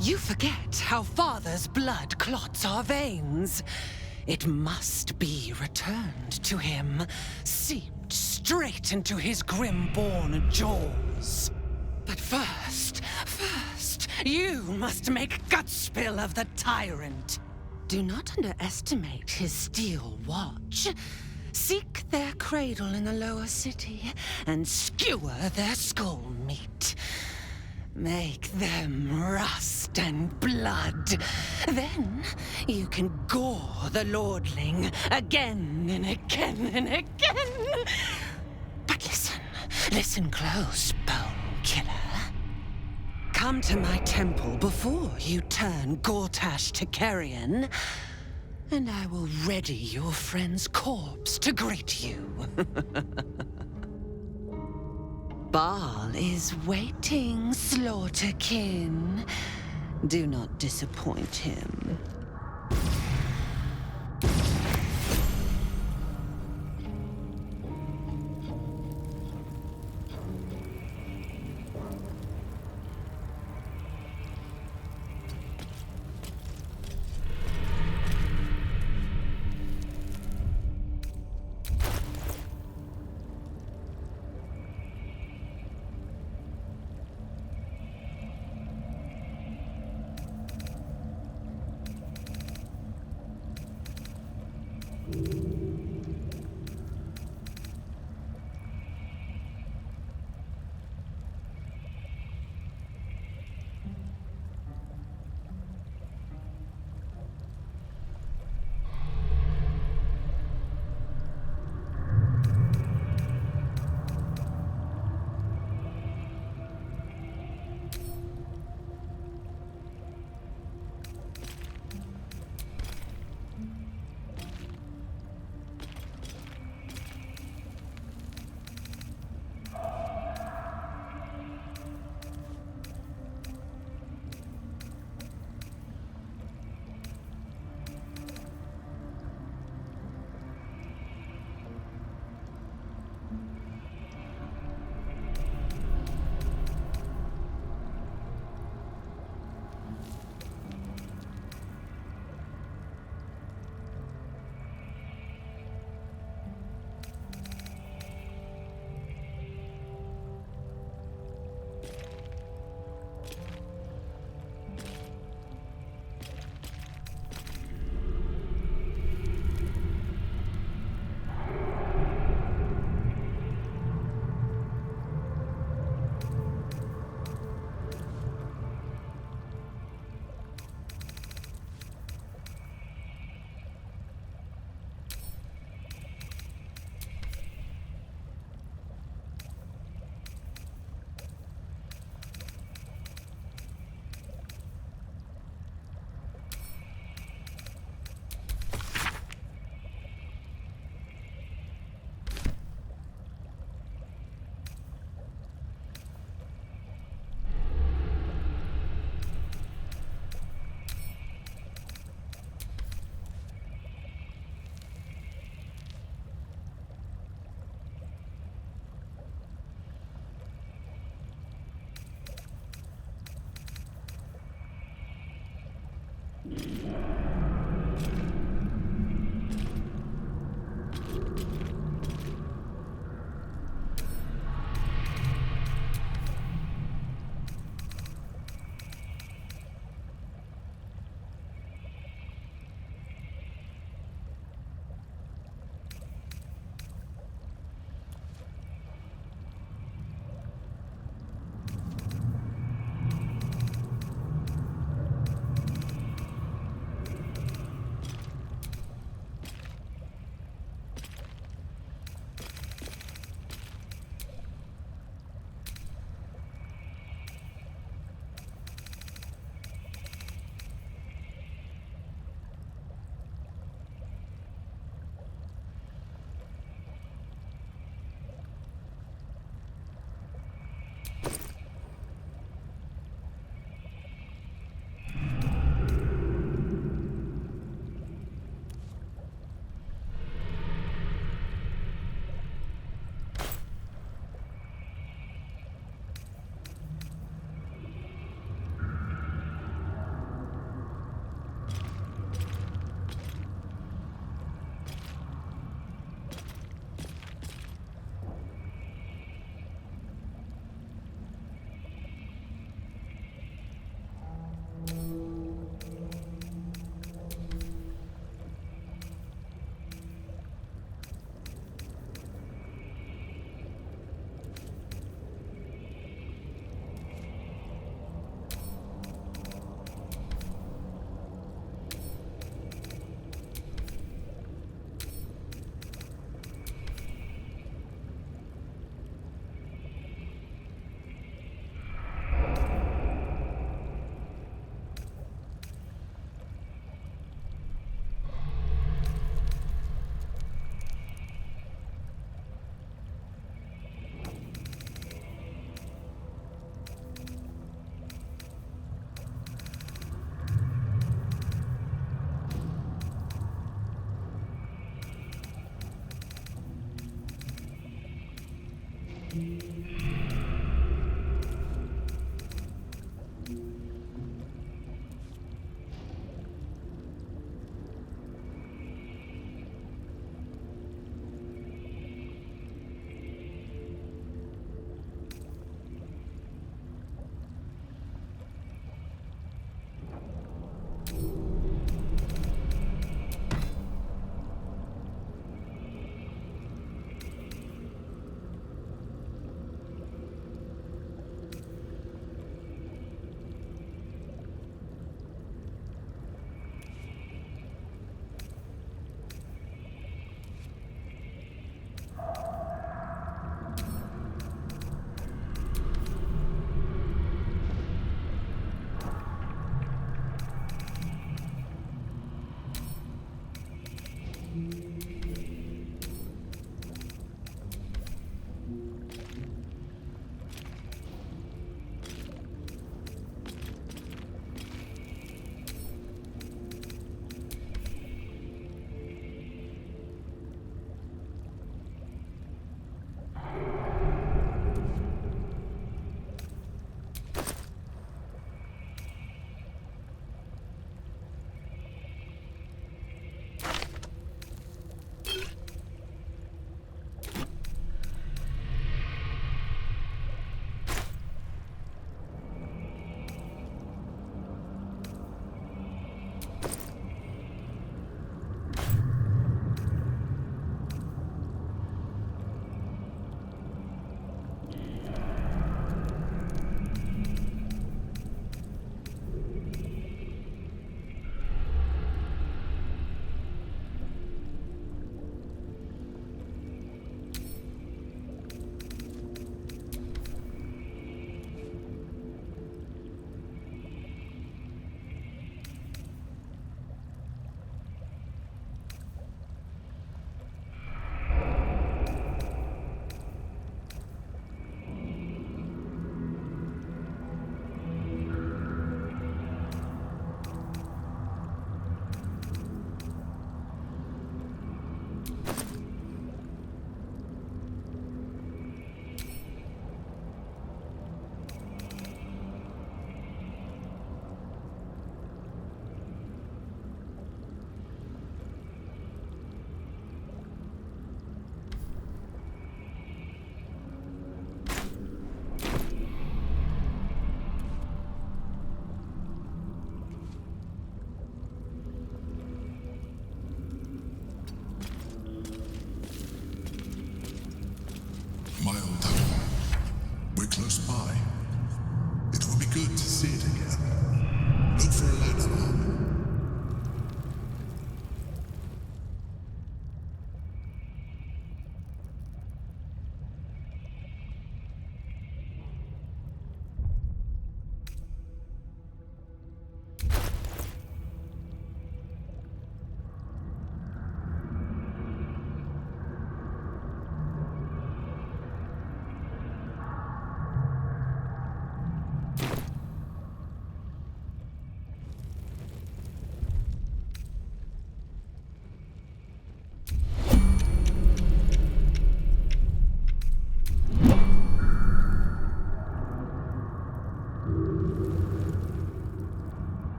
You forget how Father's blood clots our veins. It must be returned to him, seeped straight into his grim-born jaws. But first, you must make gutspill of the tyrant. Do not underestimate his steel watch. Seek their cradle in the lower city and skewer their skull meat. Make them rust and blood. Then you can gore the lordling again and again and again. But listen close, bone killer. come to my temple before you turn Gortash to Carrion, and I will ready your friend's corpse to greet you. Baal is waiting, Slaughterkin. Do not disappoint him.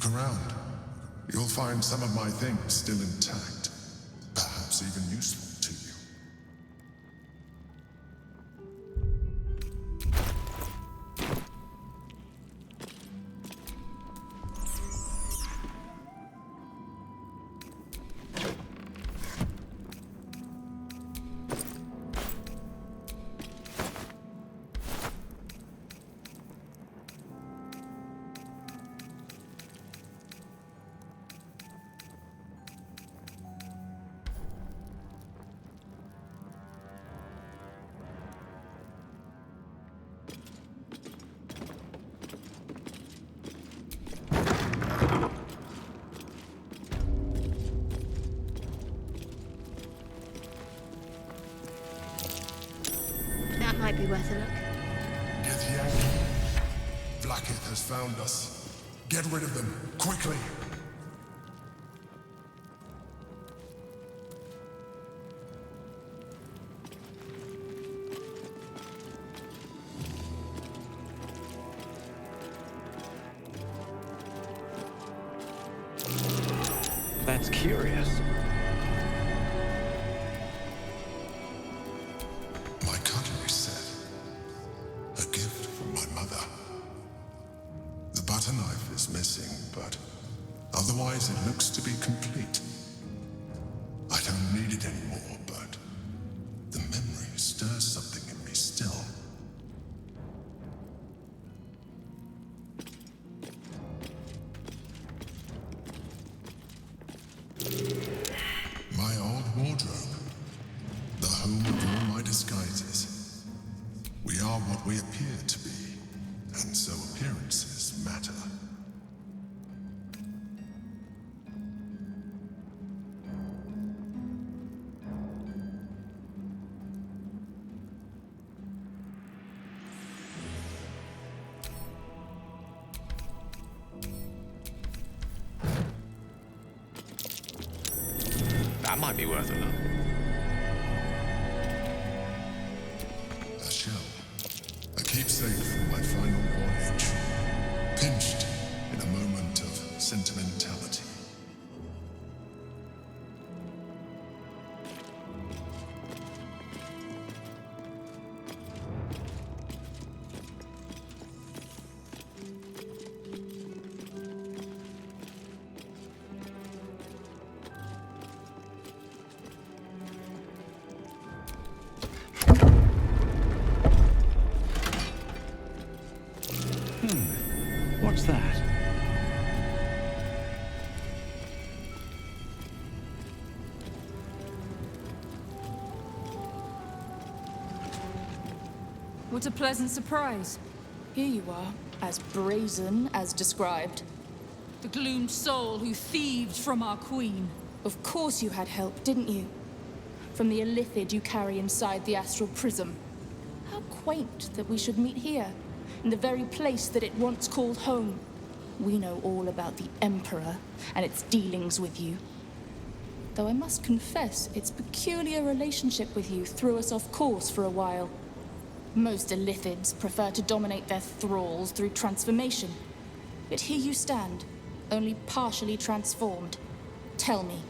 Look around. You'll find some of my things still intact. Perhaps even useful to you. That might be worth a look. Githyanki. Vlaakith has found us. Get rid of them, quickly. That's curious. My cutlery set. A gift from my mother. The butter knife is missing, but otherwise it looks to be complete. I don't need it anymore, but the memory stirs something in me still. My old wardrobe. The home of all my disguises. We are what we appear to be, and so appearances matter. That might be worth a look. A shell. A keepsake from my final voyage. Pinched in a moment of sentimentality. What's that? What a pleasant surprise. Here you are, as brazen as described. The gloomed soul who thieved from our queen. Of course you had help, didn't you? From the illithid you carry inside the astral prism. How quaint that we should meet here, in the very place that it once called home. We know all about the Emperor and its dealings with you. Though I must confess, its peculiar relationship with you threw us off course for a while. Most illithids prefer to dominate their thralls through transformation. Yet here you stand, only partially transformed. Tell me,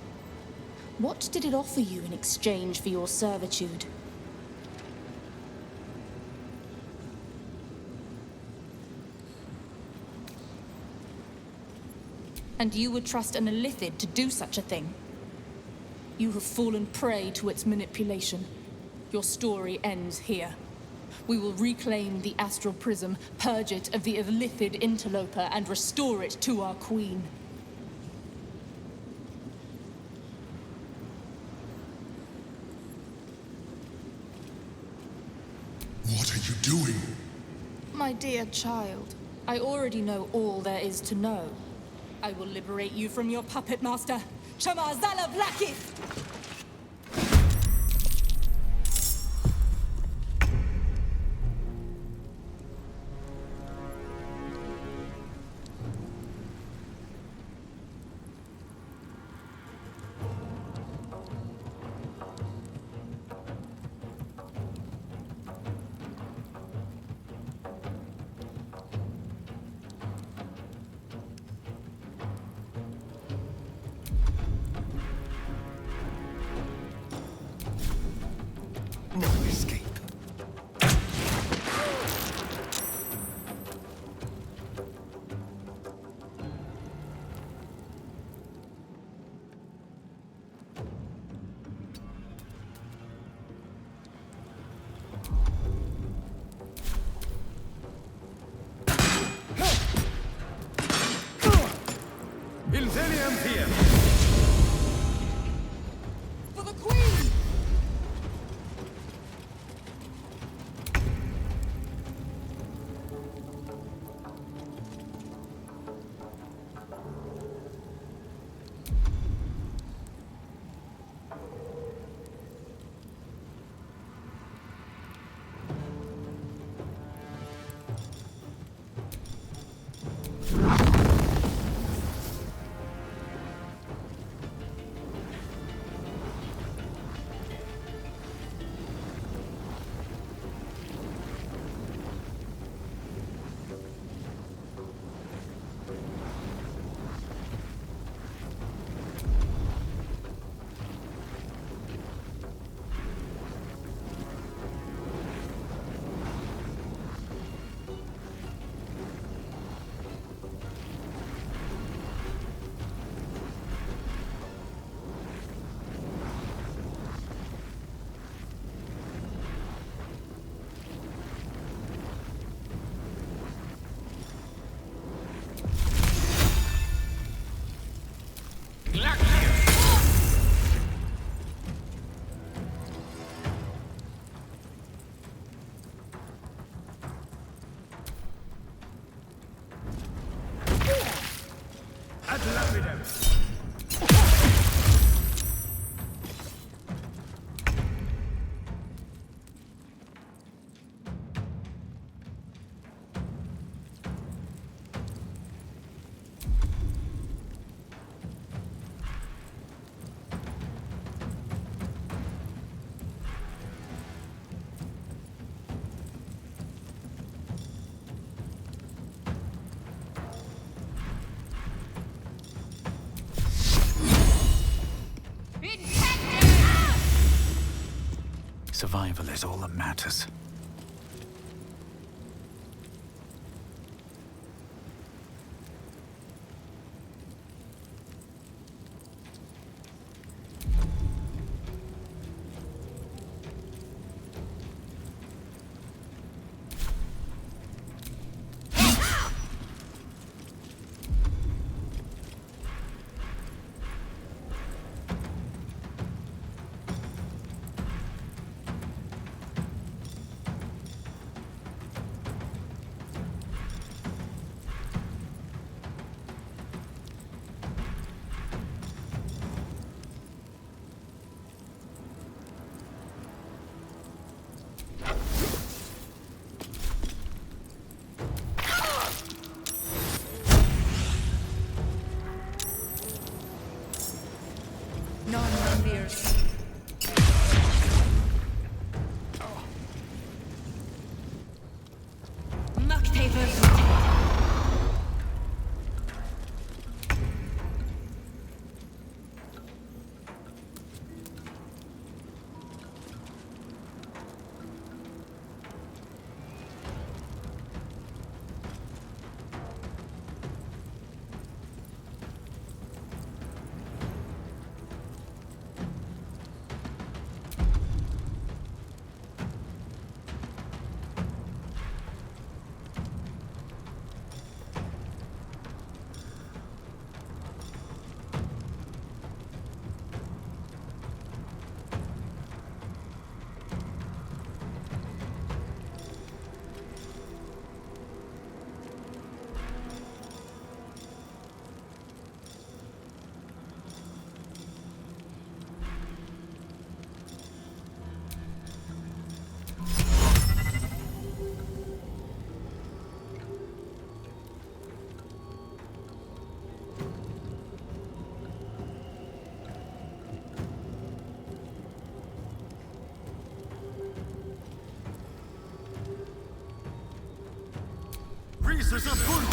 what did it offer you in exchange for your servitude? And you would trust an illithid to do such a thing? You have fallen prey to its manipulation. Your story ends here. We will reclaim the astral prism, purge it of the illithid interloper, and restore it to our queen. What are you doing? My dear child, I already know all there is to know. I will liberate you from your puppet master, Shamazala Vlaakith! No escape. Intellium here! For the Queen! Ad lapidem! Survival is all that matters. Non-Rambirs. Reeses of good.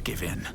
give in.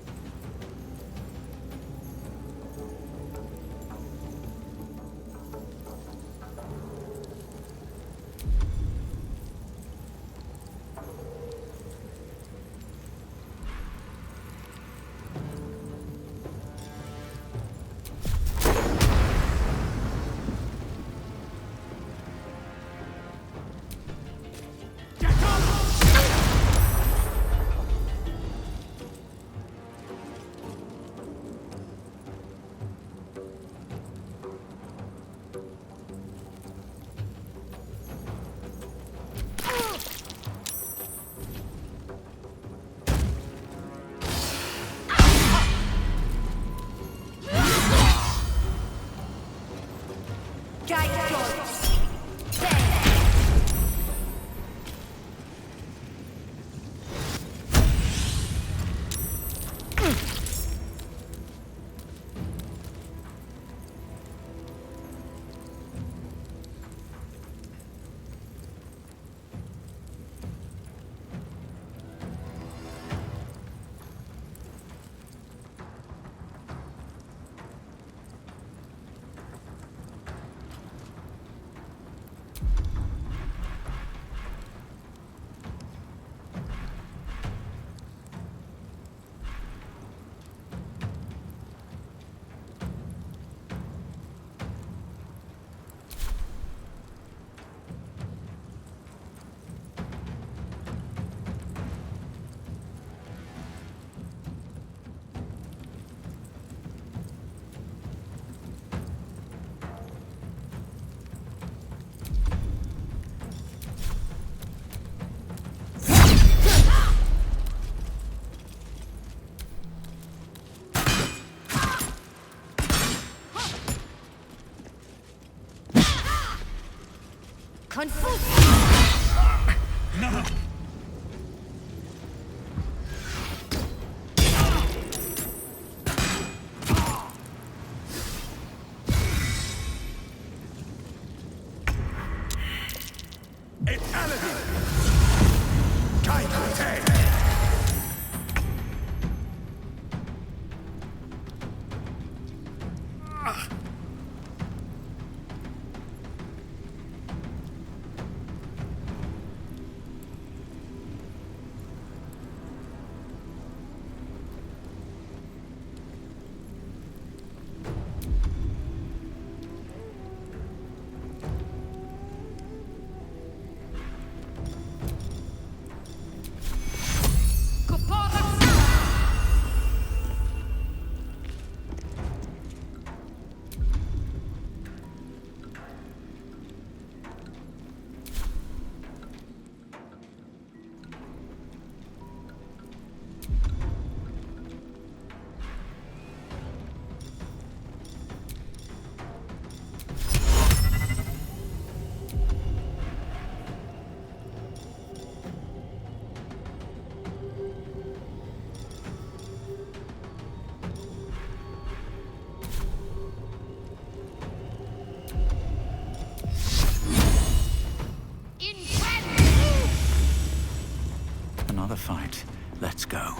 No! Eternity! Kaikate! Another fight. Let's go.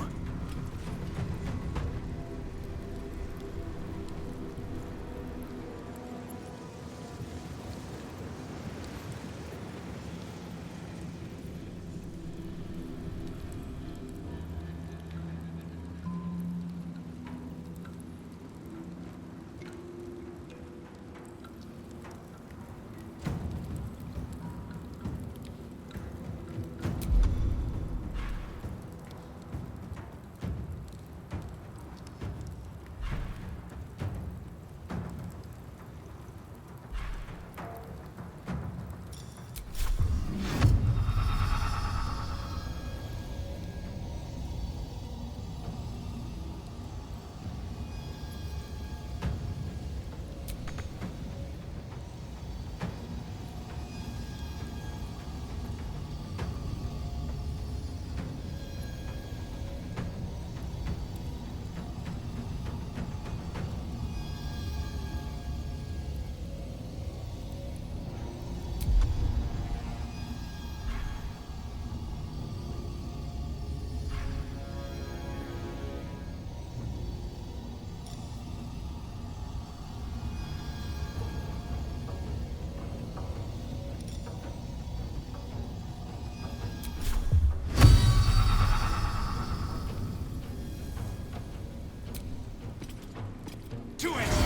To it!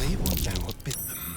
They will know what bit them.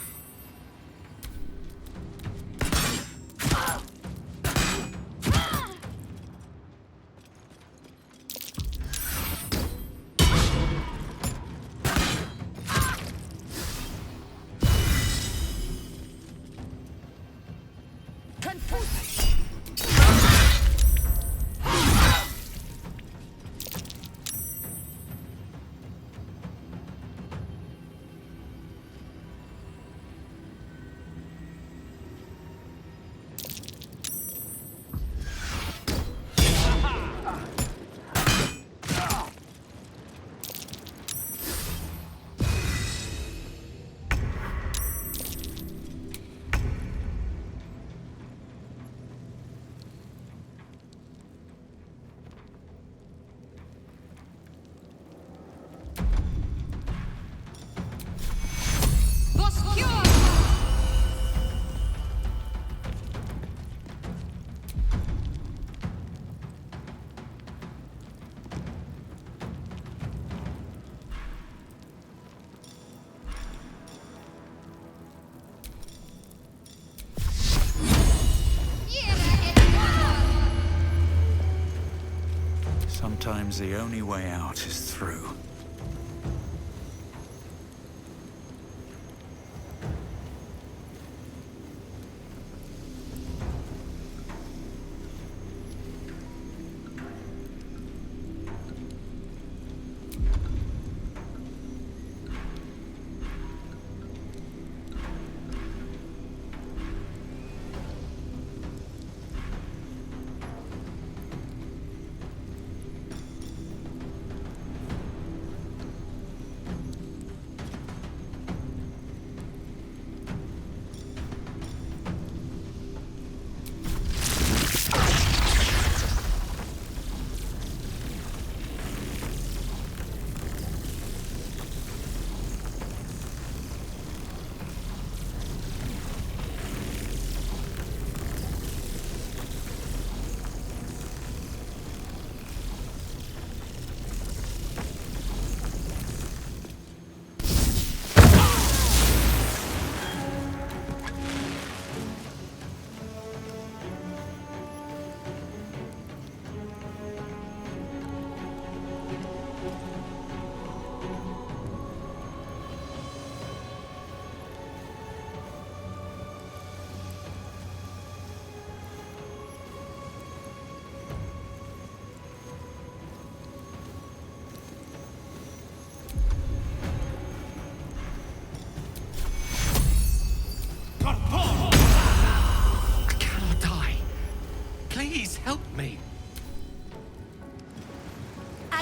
Sometimes the only way out is through.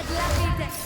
Ad lapide.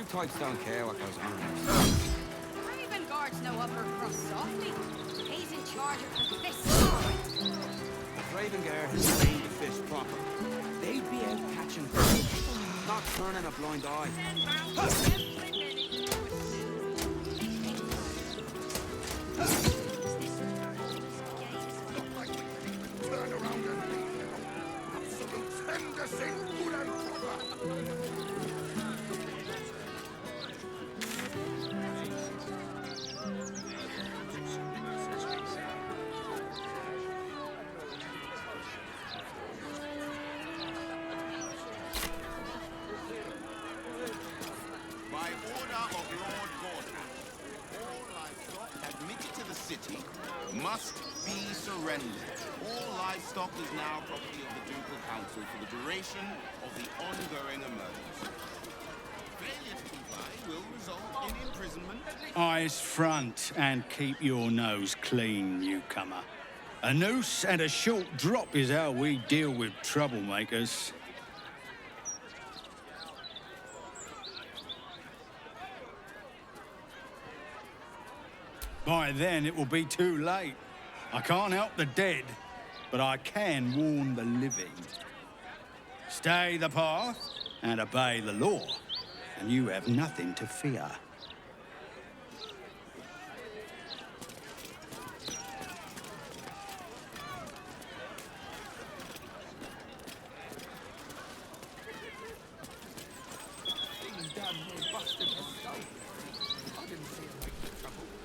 Types don't care what goes on. Raven guards know upper crust softly. He's in charge of the fists. If Raven Guard has trained the fish proper, they'd be out catching fish, not turning a blind eye. Turn around and leave me alone. Absolute tender thing, good and proper. By order of Lord Gordon, all livestock admitted to the city must be surrendered. All livestock is now property of the Ducal Council for the duration of the ongoing emergency. Failure to comply will result in imprisonment. Eyes front and keep your nose clean, newcomer. A noose and a short drop is how we deal with troublemakers. By then, it will be too late. I can't help the dead, but I can warn the living. Stay the path and obey the law, and you have nothing to fear.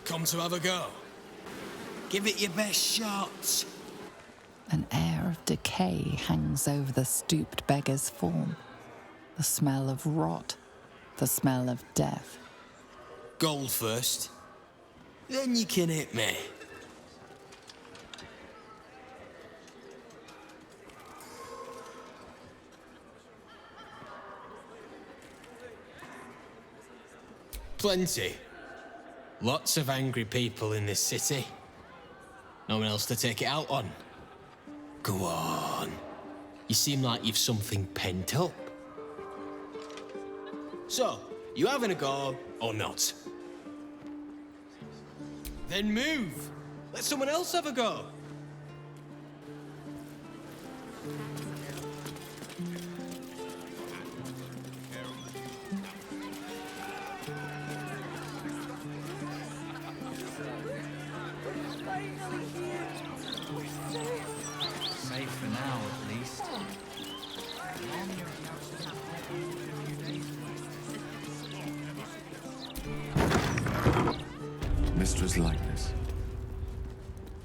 Come to have a go. Give it your best shot. An air of decay hangs over the stooped beggar's form. The smell of rot, the smell of death. Gold first. Then you can hit me. Plenty. Lots of angry people in this city. No one else to take it out on. Go on. You seem like you've something pent up. So, you having a go or not? Then move. Let someone else have a go. Safe for now, at least. Mistress likeness.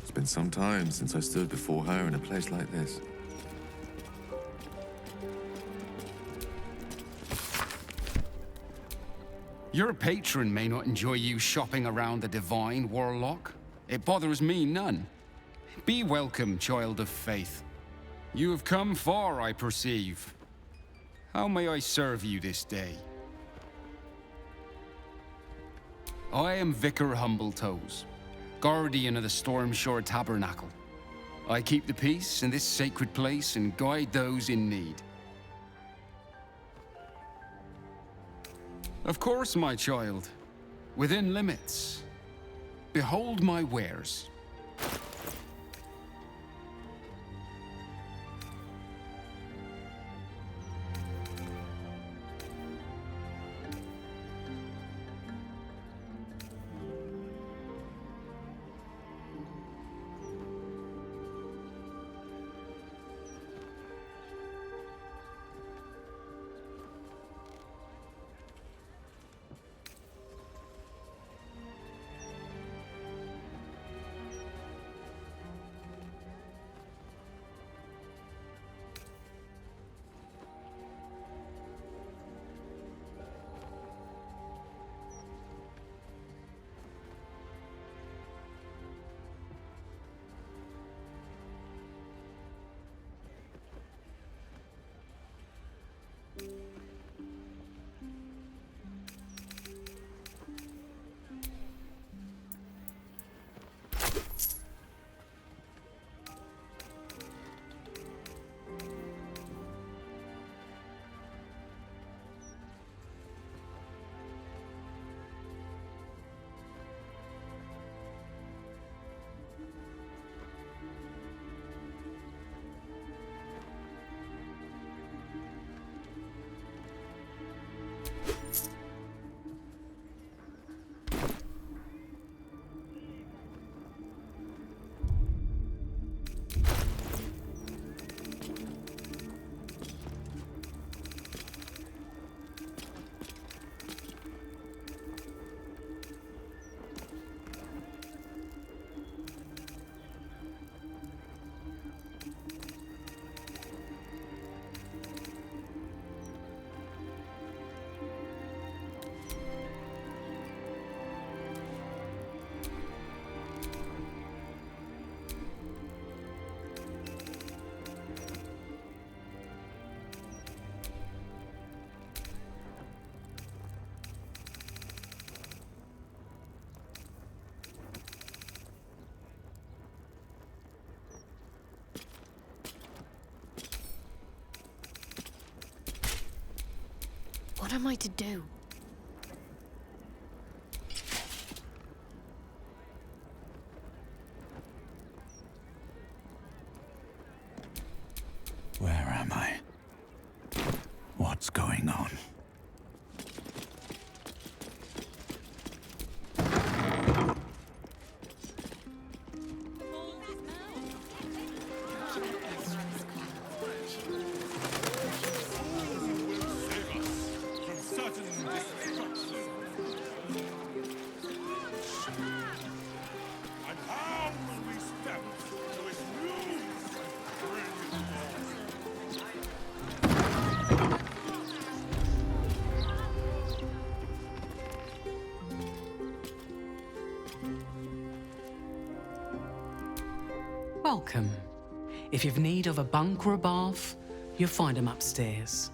It's been some time since I stood before her in a place like this. Your patron may not enjoy you shopping around the divine, Warlock. It bothers me none. Be welcome, child of faith. You have come far, I perceive. How may I serve you this day? I am Vicar Humbletoes, guardian of the Stormshore Tabernacle. I keep the peace in this sacred place and guide those in need. Of course, my child. Within limits. Behold my wares. What am I to do? Where am I? What's going on? Welcome. If you've need of a bunk or a bath, you'll find them upstairs.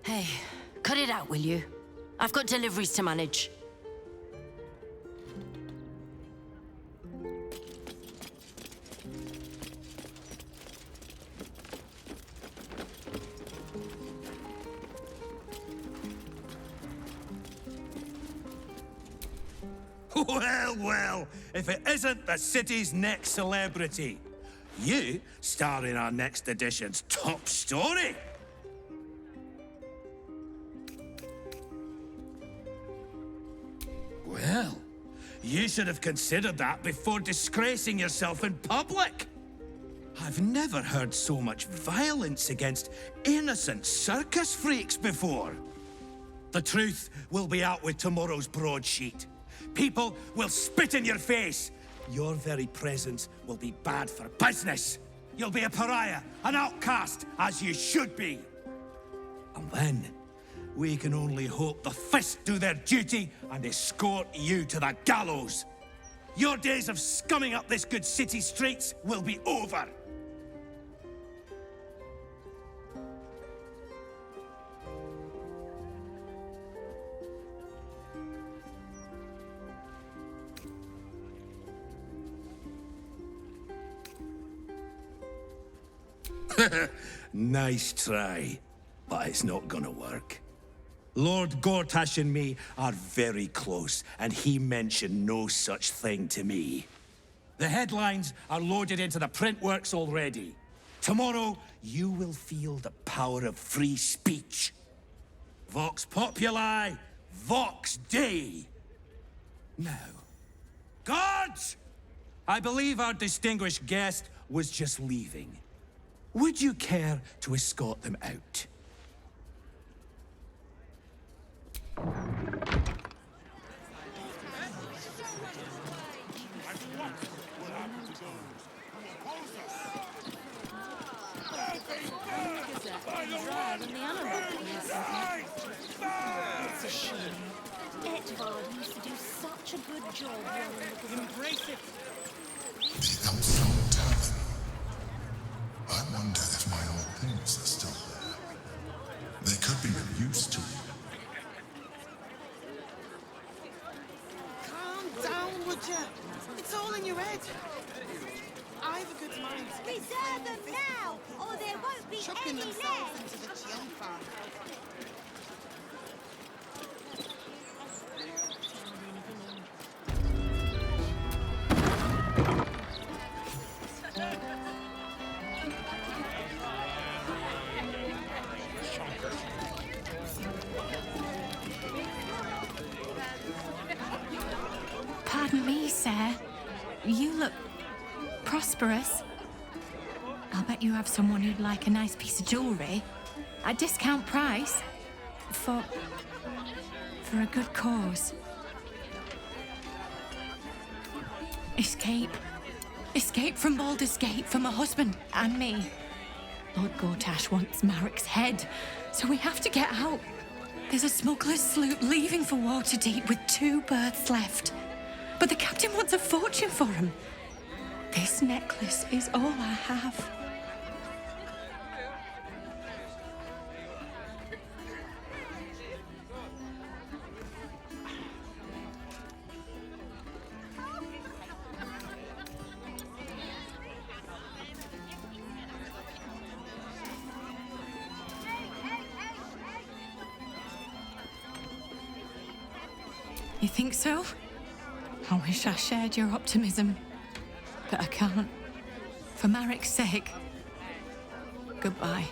Hey, cut it out, will you? I've got deliveries to manage. Well, well, if it isn't the city's next celebrity. You star in our next edition's top story. Well, you should have considered that before disgracing yourself in public. I've never heard so much violence against innocent circus freaks before. The truth will be out with tomorrow's broadsheet. People will spit in your face. Your very presence will be bad for business. You'll be a pariah, an outcast, as you should be. And then, we can only hope the fist do their duty and escort you to the gallows. Your days of scumming up this good city streets will be over. Nice try, but it's not gonna work. Lord Gortash and me are very close, and he mentioned no such thing to me. The headlines are loaded into the print works already. Tomorrow, you will feel the power of free speech. Vox Populi, Vox Dei. Now, guards! I believe our distinguished guest was just leaving. Would you care to escort them out? It's a shame. Edvard used to do such a good job running the Embrace it. The Elmstone Tavern. I wonder if my old things are still there. They could be of use to you. Calm down, would ya? It's all in your head. I've a good mind. Reserve them now, or there won't be Chucking any themselves left. into the Chianfa. Pardon me, sir. You look prosperous. I'll bet you have someone who'd like a nice piece of jewellery at discount price for a good cause. Escape from Baldur's Gate for my husband and me. Lord Gortash wants Marek's head, so we have to get out. There's a smuggler's sloop leaving for Waterdeep with 2 berths left. But the captain wants a fortune for him. This necklace is all I have. You think so? I wish I shared your optimism, but I can't. For Marek's sake, goodbye.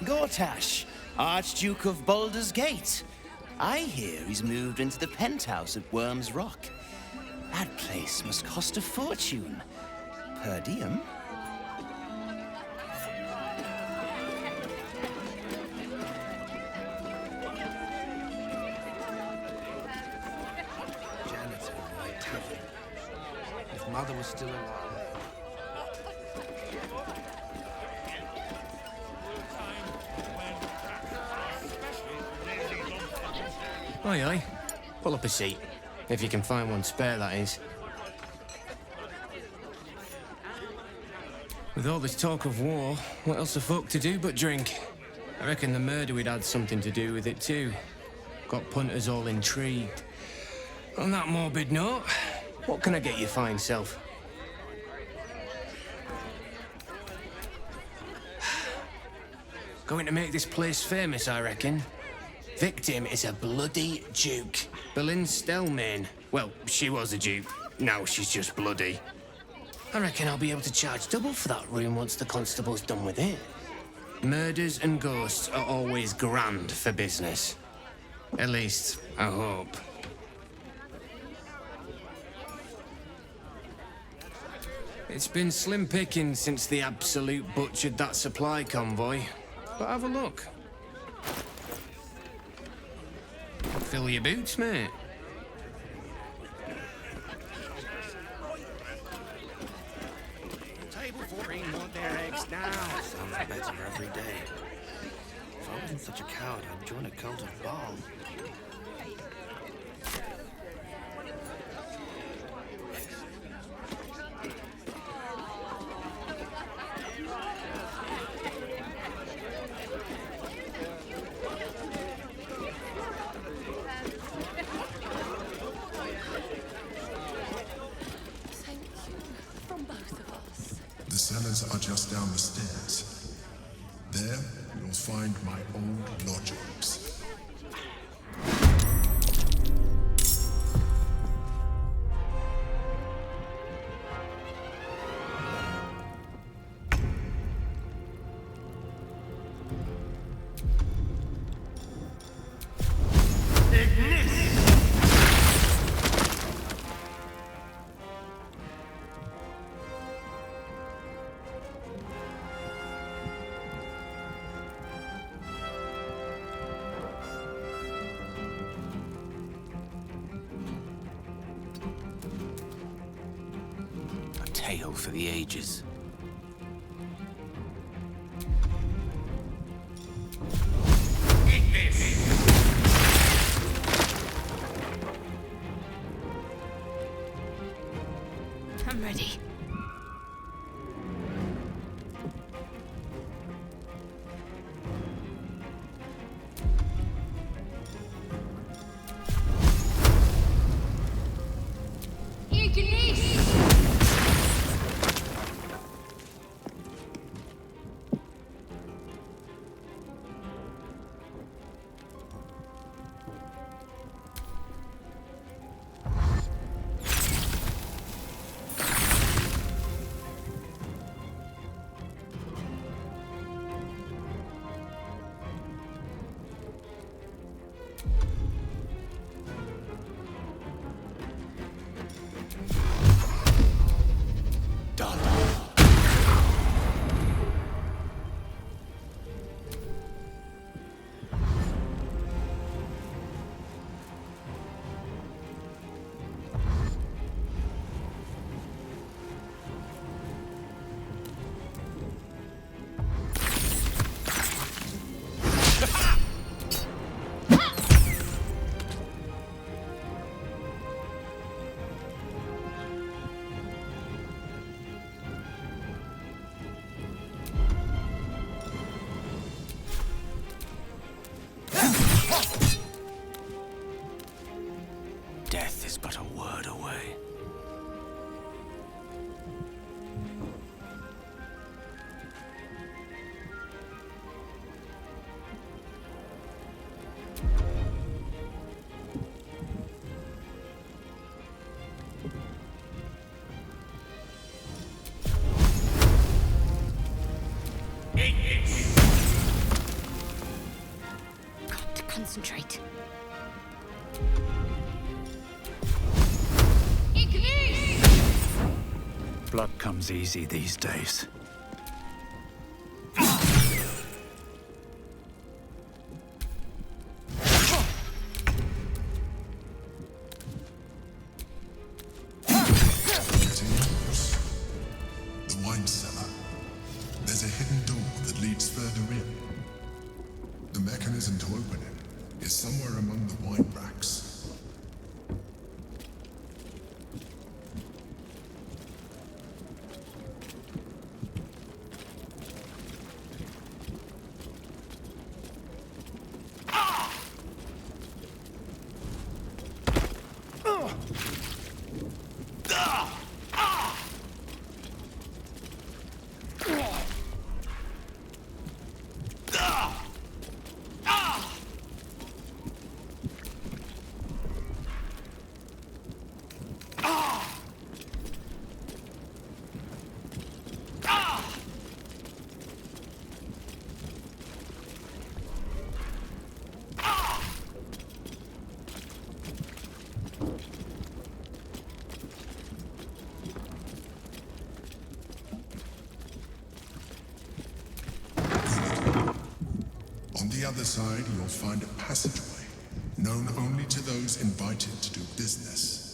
Gortash, Archduke of Baldur's Gate. I hear he's moved into the penthouse at Worm's Rock. That place must cost a fortune. Per diem. Janitor in a tavern. If Mother was still alive. Aye, aye. Pull up a seat. If you can find one spare, that is. With all this talk of war, what else are folk to do but drink? I reckon the murder we'd had something to do with it too. Got punters all intrigued. On that morbid note, what can I get you fine self? Going to make this place famous, I reckon. Victim is a bloody duke. Boleyn Stelmane. Well, she was a duke. Now she's just bloody. I reckon I'll be able to charge double for that room once the constable's done with it. Murders and ghosts are always grand for business. At least, I hope. It's been slim pickings since the Absolute butchered that supply convoy. But have a look. Fill your boots, mate. Table 14 want their eggs now. Sounds better every day. If I wasn't such a coward, I'd join a cult of Baal. The cellars are just down the stairs. There, you'll find my old lodgings. Tale for the ages. I'm ready. but a word away. Got to concentrate. Blood comes easy these days. Getting close. The wine cellar. There's a hidden door that leads further in. The mechanism to open it is somewhere among the wine racks. On the other side, you'll find a passageway, known only to those invited to do business.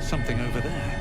Something over there.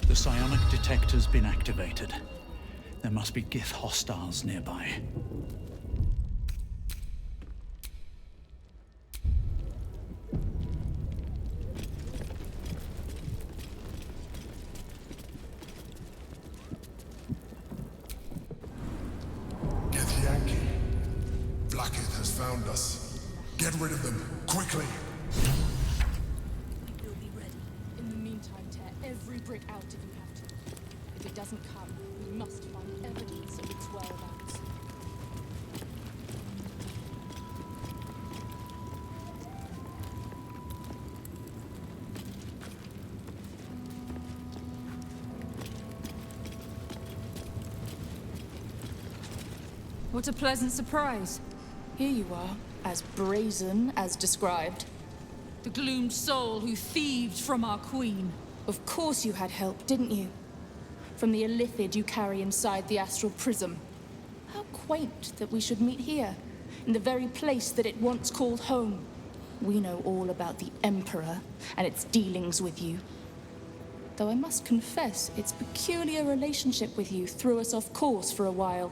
The psionic detector's been activated. There must be Gith hostiles nearby. Githyanki. Blackith has found us. Get rid of them, quickly! We will be ready. In the meantime, tear every brick out if you have to. If it doesn't come, we must find evidence of its whereabouts. What a pleasant surprise. Here you are, as brazen as described. The gloomed soul who thieved from our queen. Of course you had help, didn't you? From the illithid you carry inside the astral prism. How quaint that we should meet here, in the very place that it once called home. We know all about the Emperor and its dealings with you. Though I must confess, its peculiar relationship with you threw us off course for a while.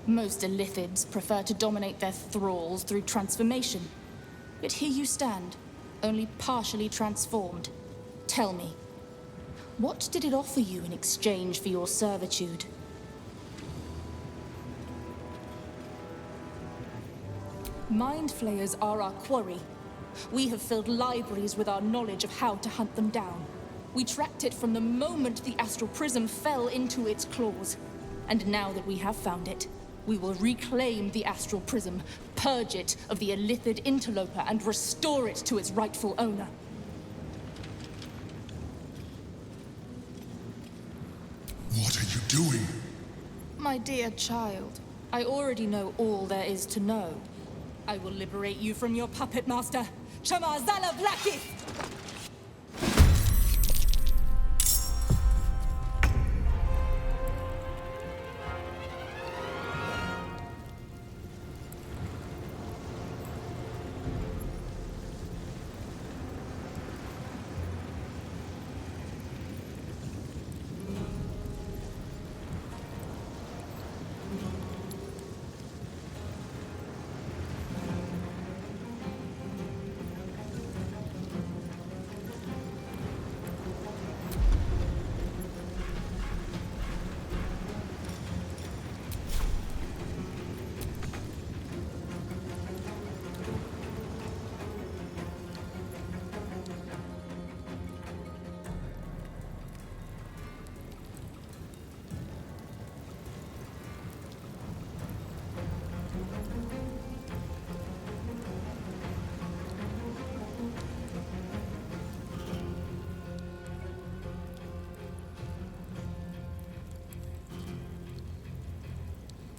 Most illithids prefer to dominate their thralls through transformation. Yet here you stand, only partially transformed. Tell me, what did it offer you in exchange for your servitude? Mind flayers are our quarry. We have filled libraries with our knowledge of how to hunt them down. We tracked it from the moment the astral prism fell into its claws. And now that we have found it, we will reclaim the astral prism, purge it of the illithid interloper, and restore it to its rightful owner. What are you doing? My dear child, I already know all there is to know. I will liberate you from your puppet master, Chamazala Blackith!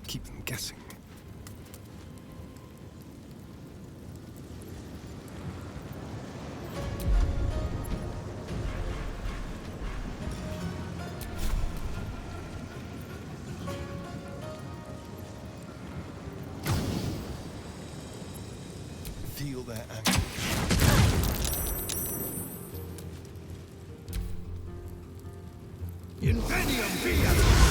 Keep them guessing. Feel their anger. Invenium fiat!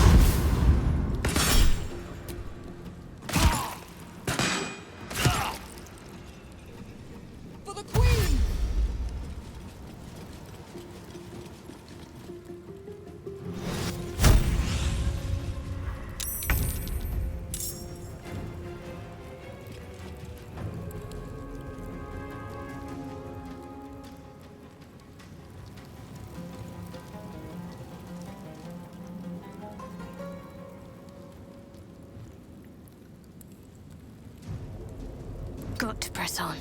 Got to press on.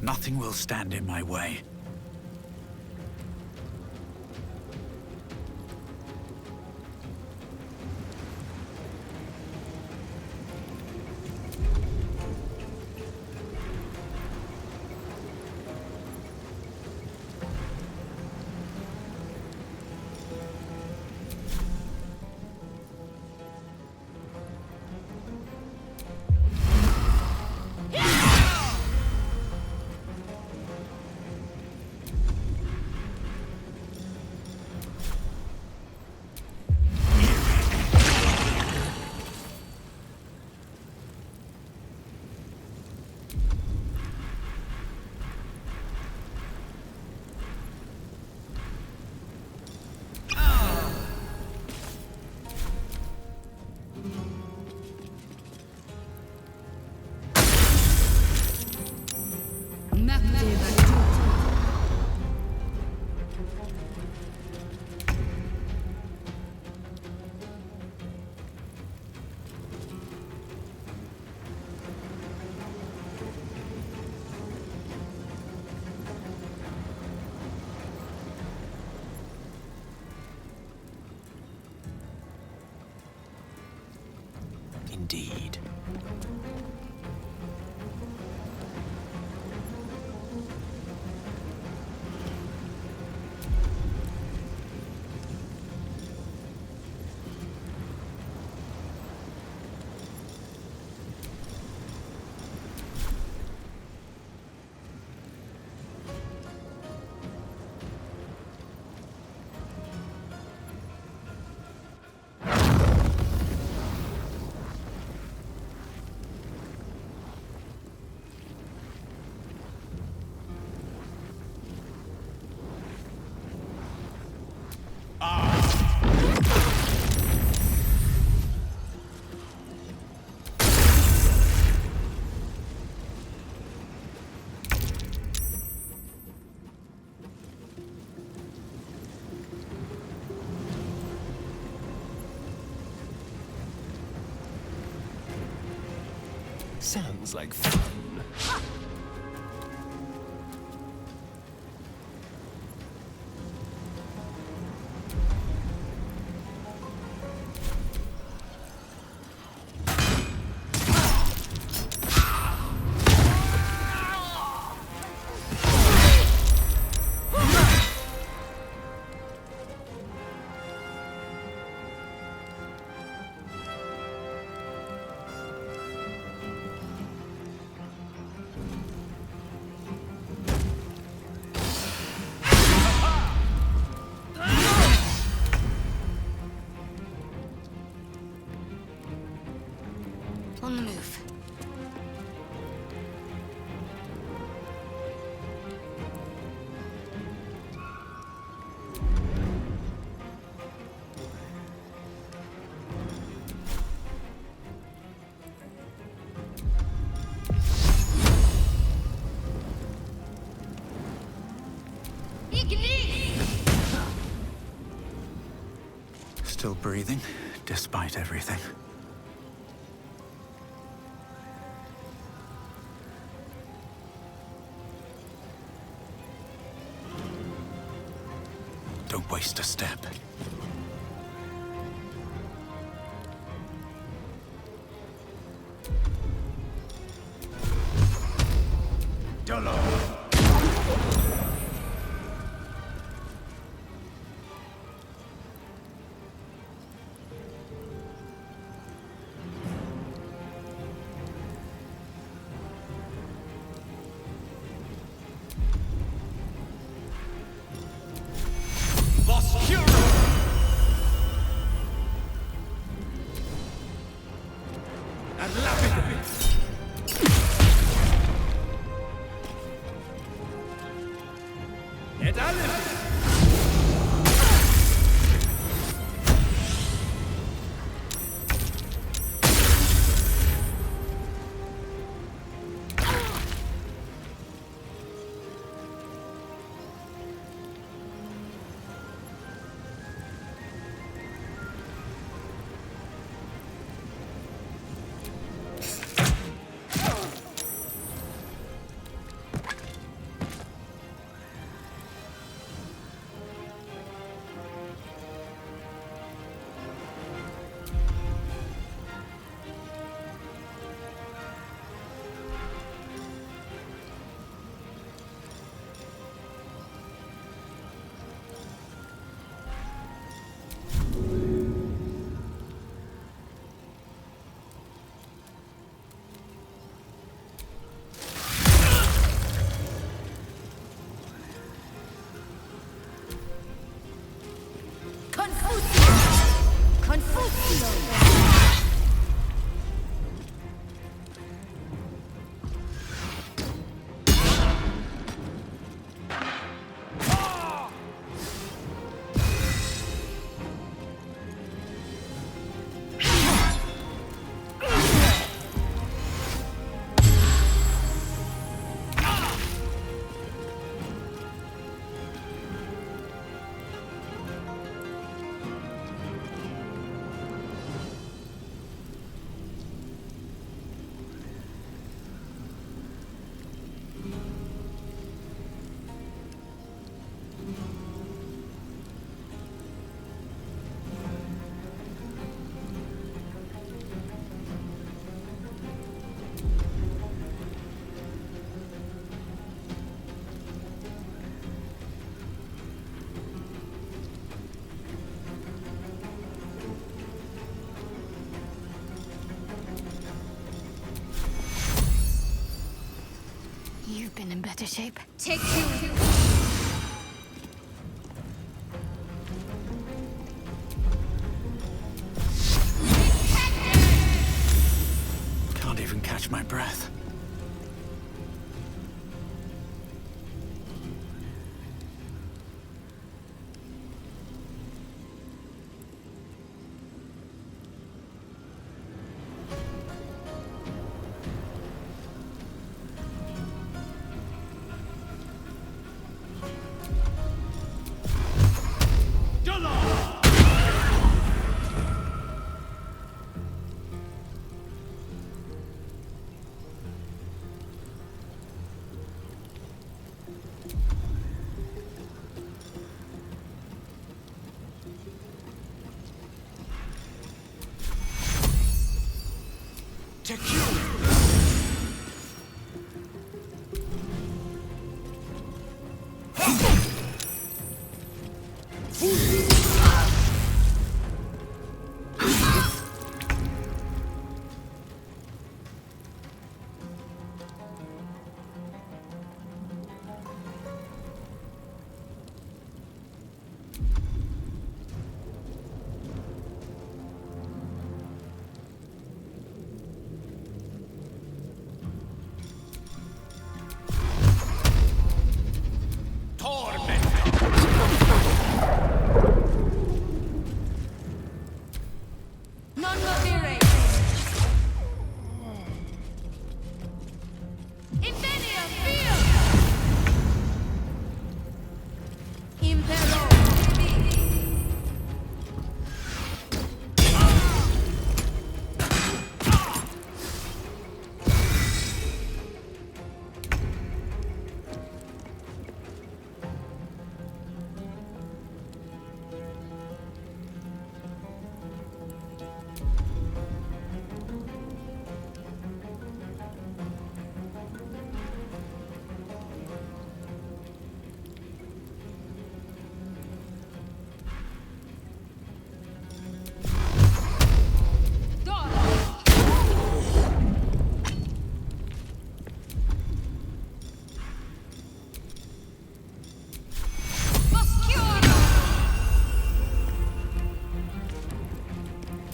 Nothing will stand in my way. indeed. Sounds like fun. On the move. Still breathing, despite everything. Don't waste a step. been in better shape. Take two. Can't even catch my breath.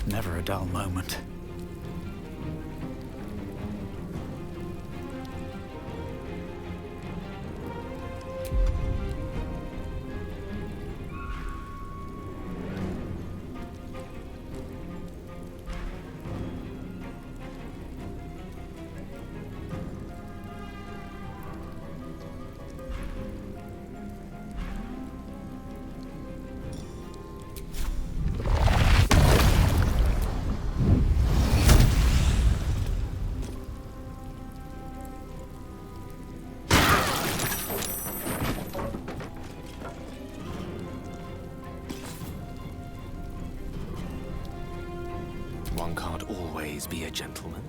Never a dull moment. One can't always be a gentleman.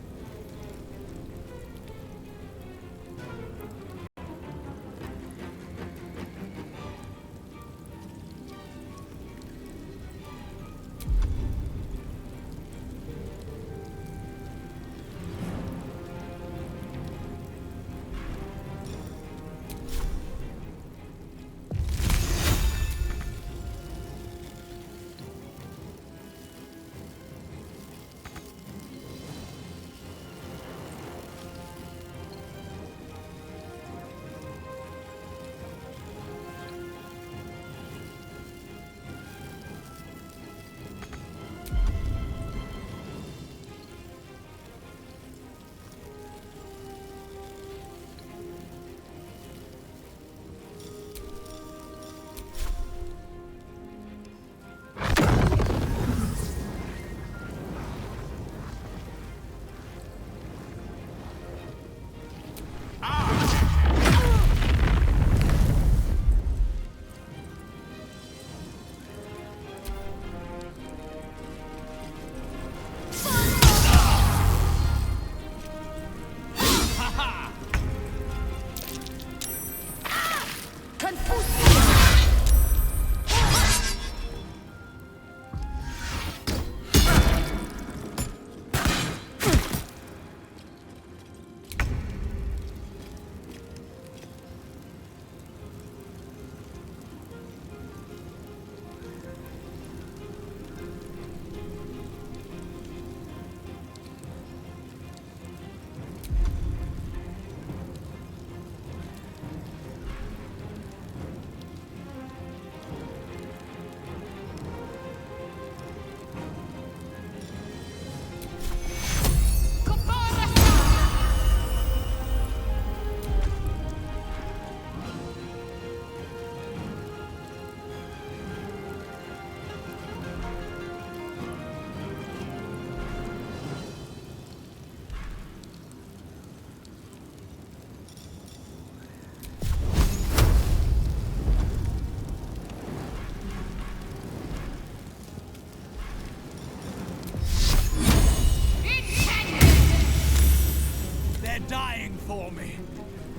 dying for me.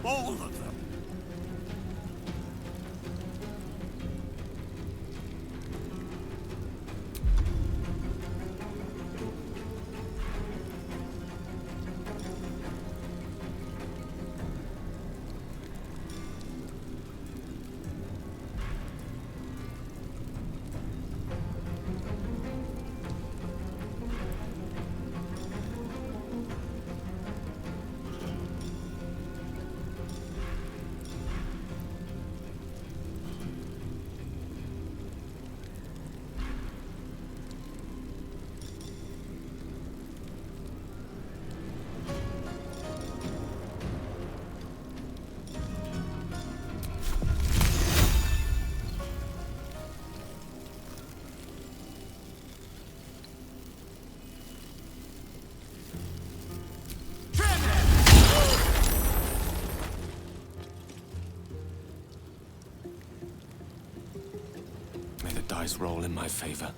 All of them. May the dice roll in my favor.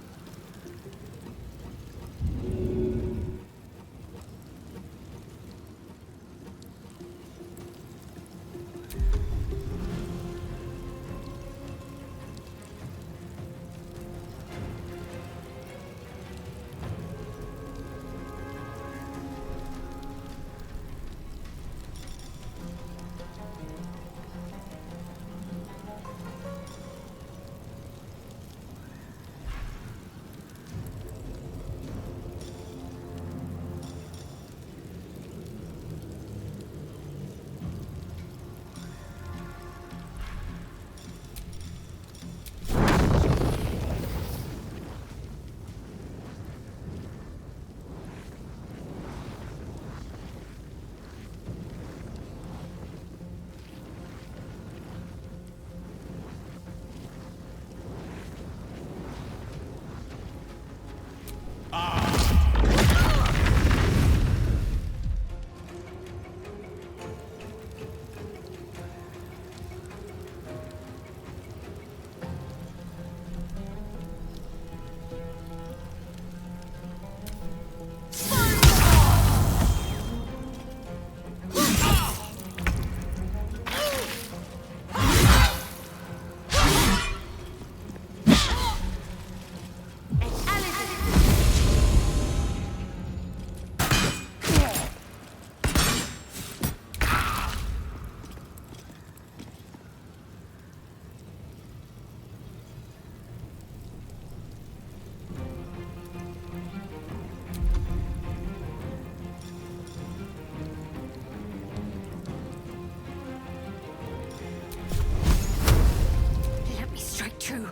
Let me strike true.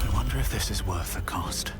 I wonder if this is worth the cost.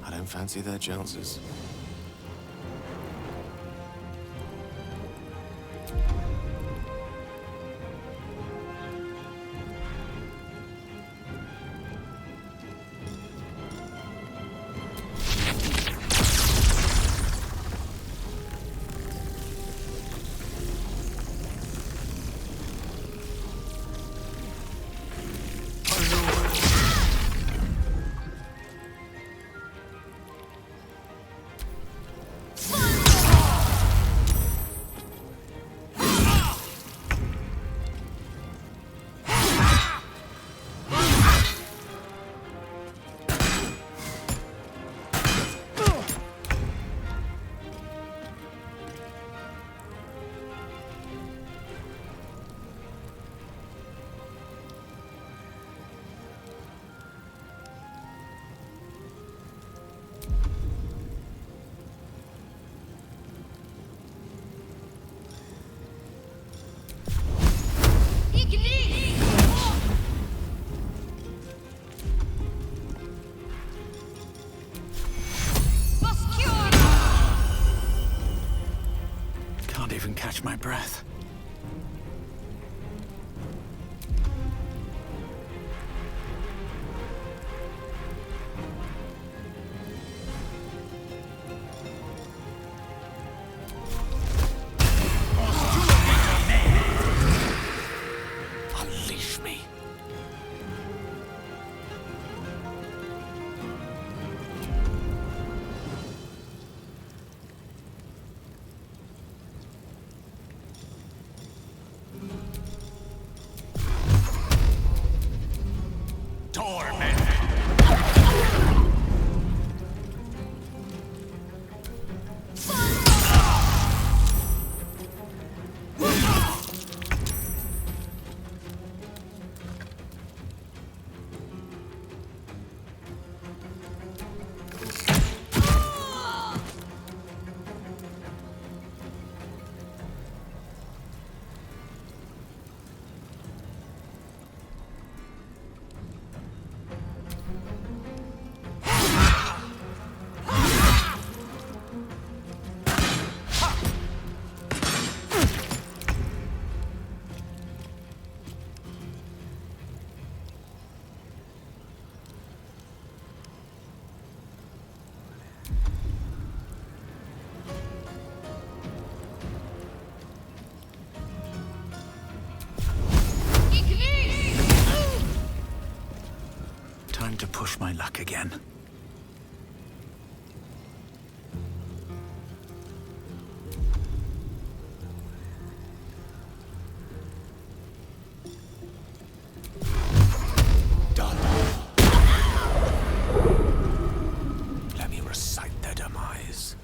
I don't fancy their chances. catch my breath. Unleash me. Time to push my luck again. Let me recite their demise.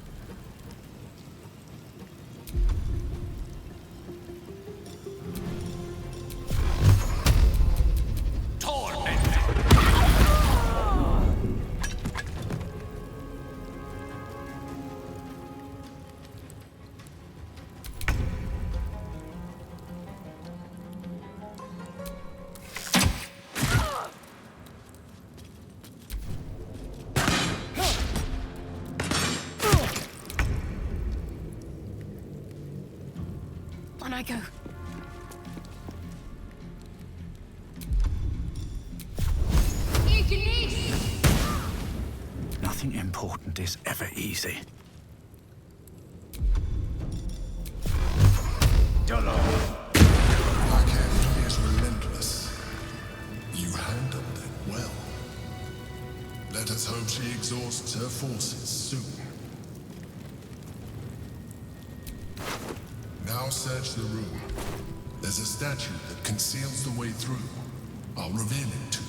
On I go. Nothing important is ever easy. Black Hand is relentless. You handled it well. Let us hope she exhausts her forces soon. Now search the room. There's a statue that conceals the way through. I'll reveal it to you.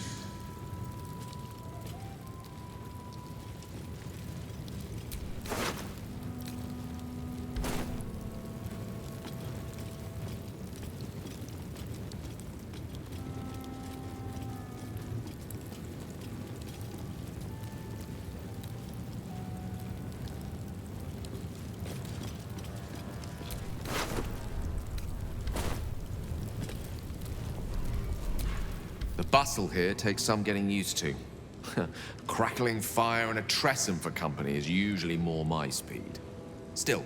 The bustle here takes some getting used to. Crackling fire and a tresson for company is usually more my speed. Still,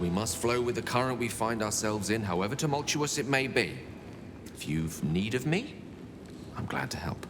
we must flow with the current we find ourselves in, however tumultuous it may be. If you've need of me, I'm glad to help.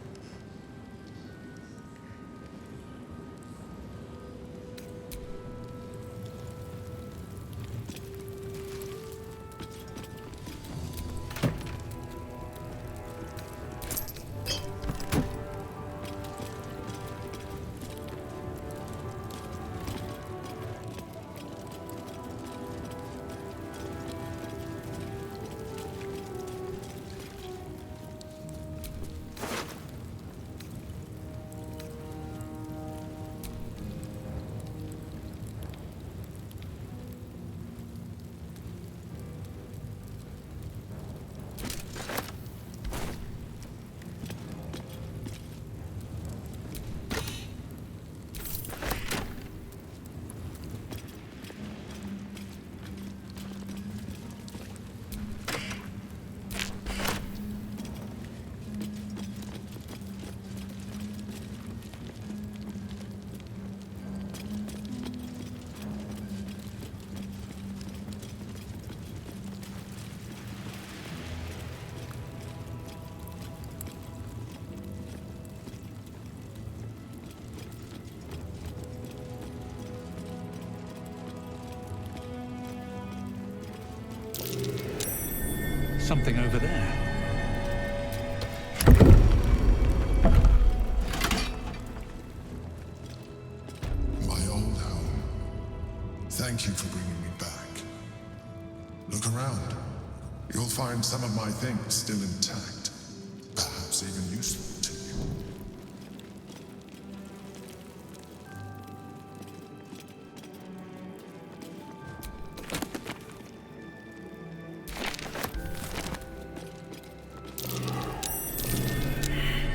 Something over there. My old home. Thank you for bringing me back. Look around. You'll find some of my things still intact. Perhaps even useful to you.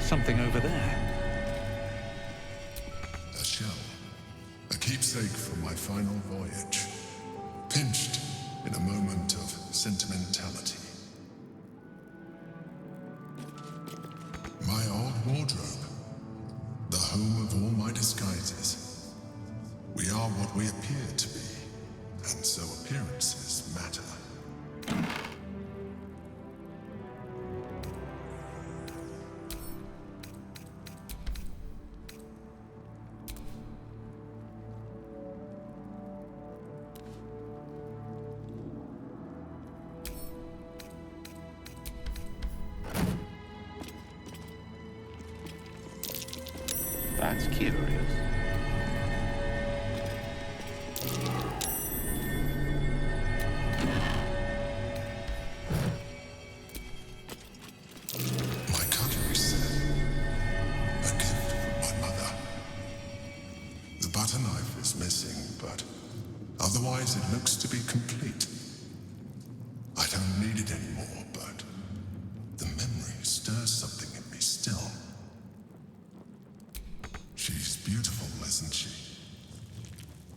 Something over there. A shell. A keepsake from my final voyage. Pinched in a moment of sentimentality. My old wardrobe. The home of all my disguises. We are what we appear to be, and so appearances matter. That's curious. My cutlery set. A gift from my mother. The butter knife is missing, but otherwise it looks to be complete. I don't need it anymore, but the memory stirs something in me still. She's beautiful, isn't she?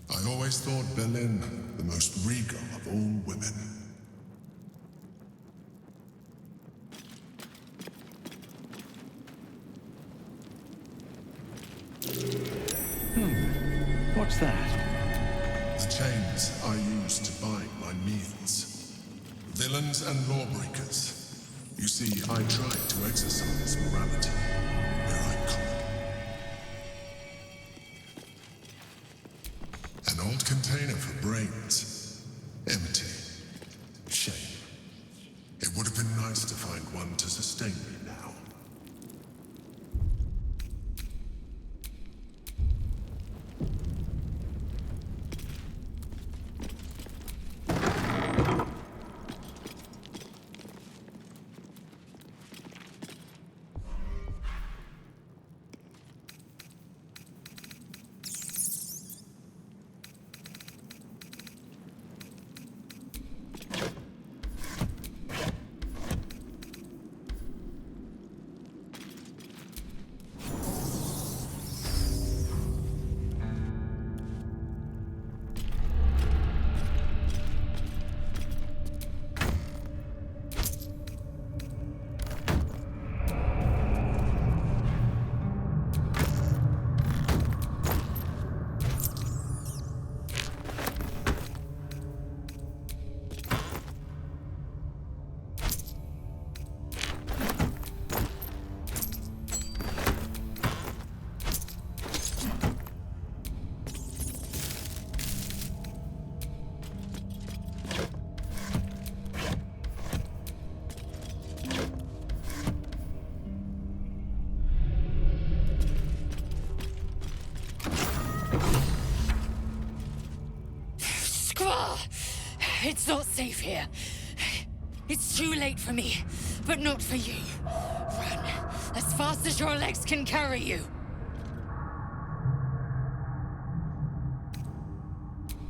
I always thought Berlin the most regal of all women. What's that? The chains I use to bind my meals. Villains and lawbreakers. You see, I tried to exercise morality where I could. An old container for brains. Empty. Shame. It would have been nice to find one to sustain me now. It's not safe here. It's too late for me, but not for you. Run as fast as your legs can carry you.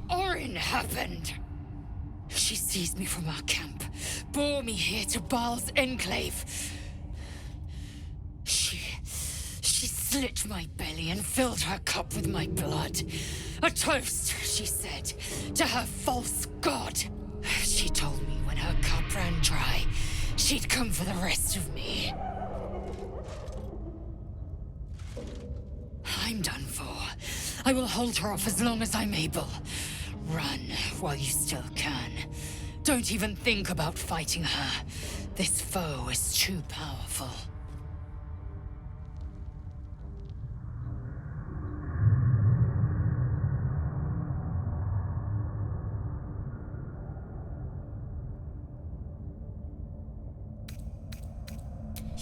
Orin happened. She seized me from our camp, bore me here to Baal's enclave. She slit my belly and filled her cup with my blood. A toast, she said, to her false god. She told me when her cup ran dry, she'd come for the rest of me. I'm done for. I will hold her off as long as I'm able. Run while you still can. Don't even think about fighting her. This foe is too powerful.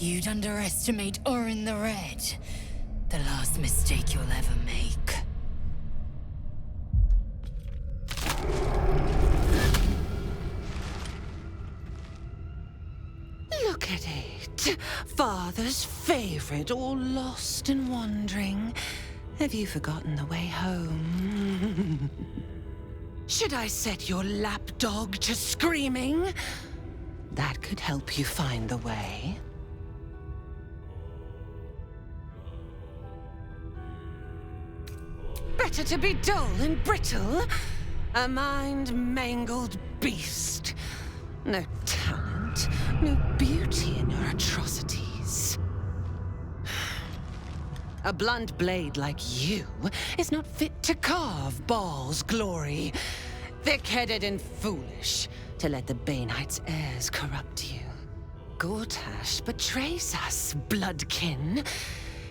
You'd underestimate Orin the Red. The last mistake you'll ever make. Look at it. Father's favorite, all lost and wandering. Have you forgotten the way home? Should I set your lapdog to screaming? That could help you find the way. Better to be dull and brittle. A mind-mangled beast. No talent, no beauty in your atrocities. A blunt blade like you is not fit to carve Baal's glory. Thick-headed and foolish to let the Baneites' heirs corrupt you. Gortash betrays us, bloodkin.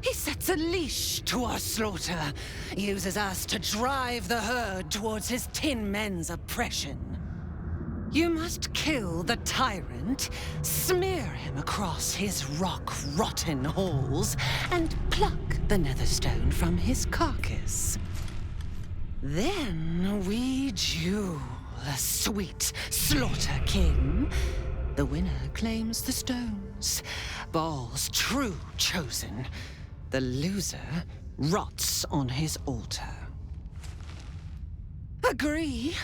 He sets a leash to our slaughter, uses us to drive the herd towards his Tin Men's oppression. You must kill the tyrant, smear him across his rock-rotten halls, and pluck the netherstone from his carcass. Then we duel, sweet Slaughter King. The winner claims the stones, Baal's true chosen. The loser rots on his altar. Agree,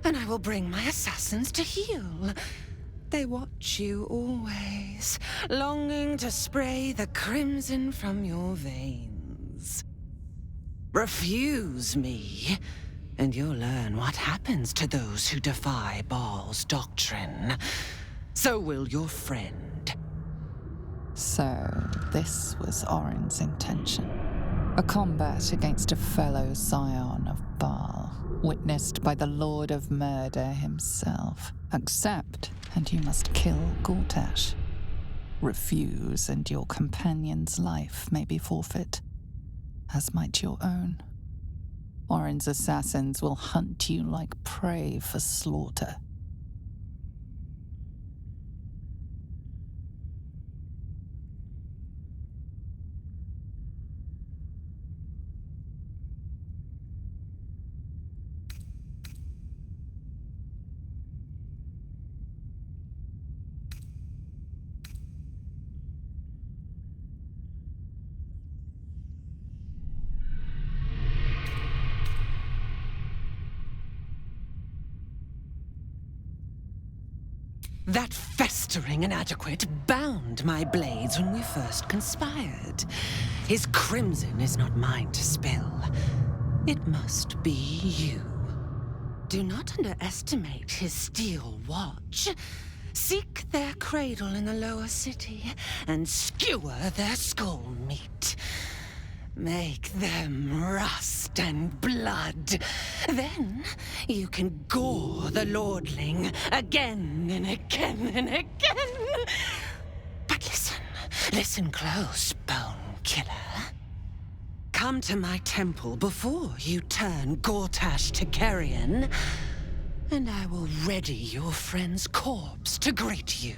and I will bring my assassins to heal. They watch you always, longing to spray the crimson from your veins. Refuse me, and you'll learn what happens to those who defy Baal's doctrine. So will your friend. So, this was Orin's intention. A combat against a fellow scion of Baal, witnessed by the Lord of Murder himself. Accept, and you must kill Gortash. Refuse, and your companion's life may be forfeit, as might your own. Orin's assassins will hunt you like prey for slaughter. That festering inadequate bound my blades when we first conspired. His crimson is not mine to spill. It must be you. Do not underestimate his steel watch. Seek their cradle in the lower city and skewer their skull meat. Make them rust and blood. Then you can gore the lordling again and again and again. But listen close, Bone Killer. Come to my temple before you turn Gortash to carrion, and I will ready your friend's corpse to greet you.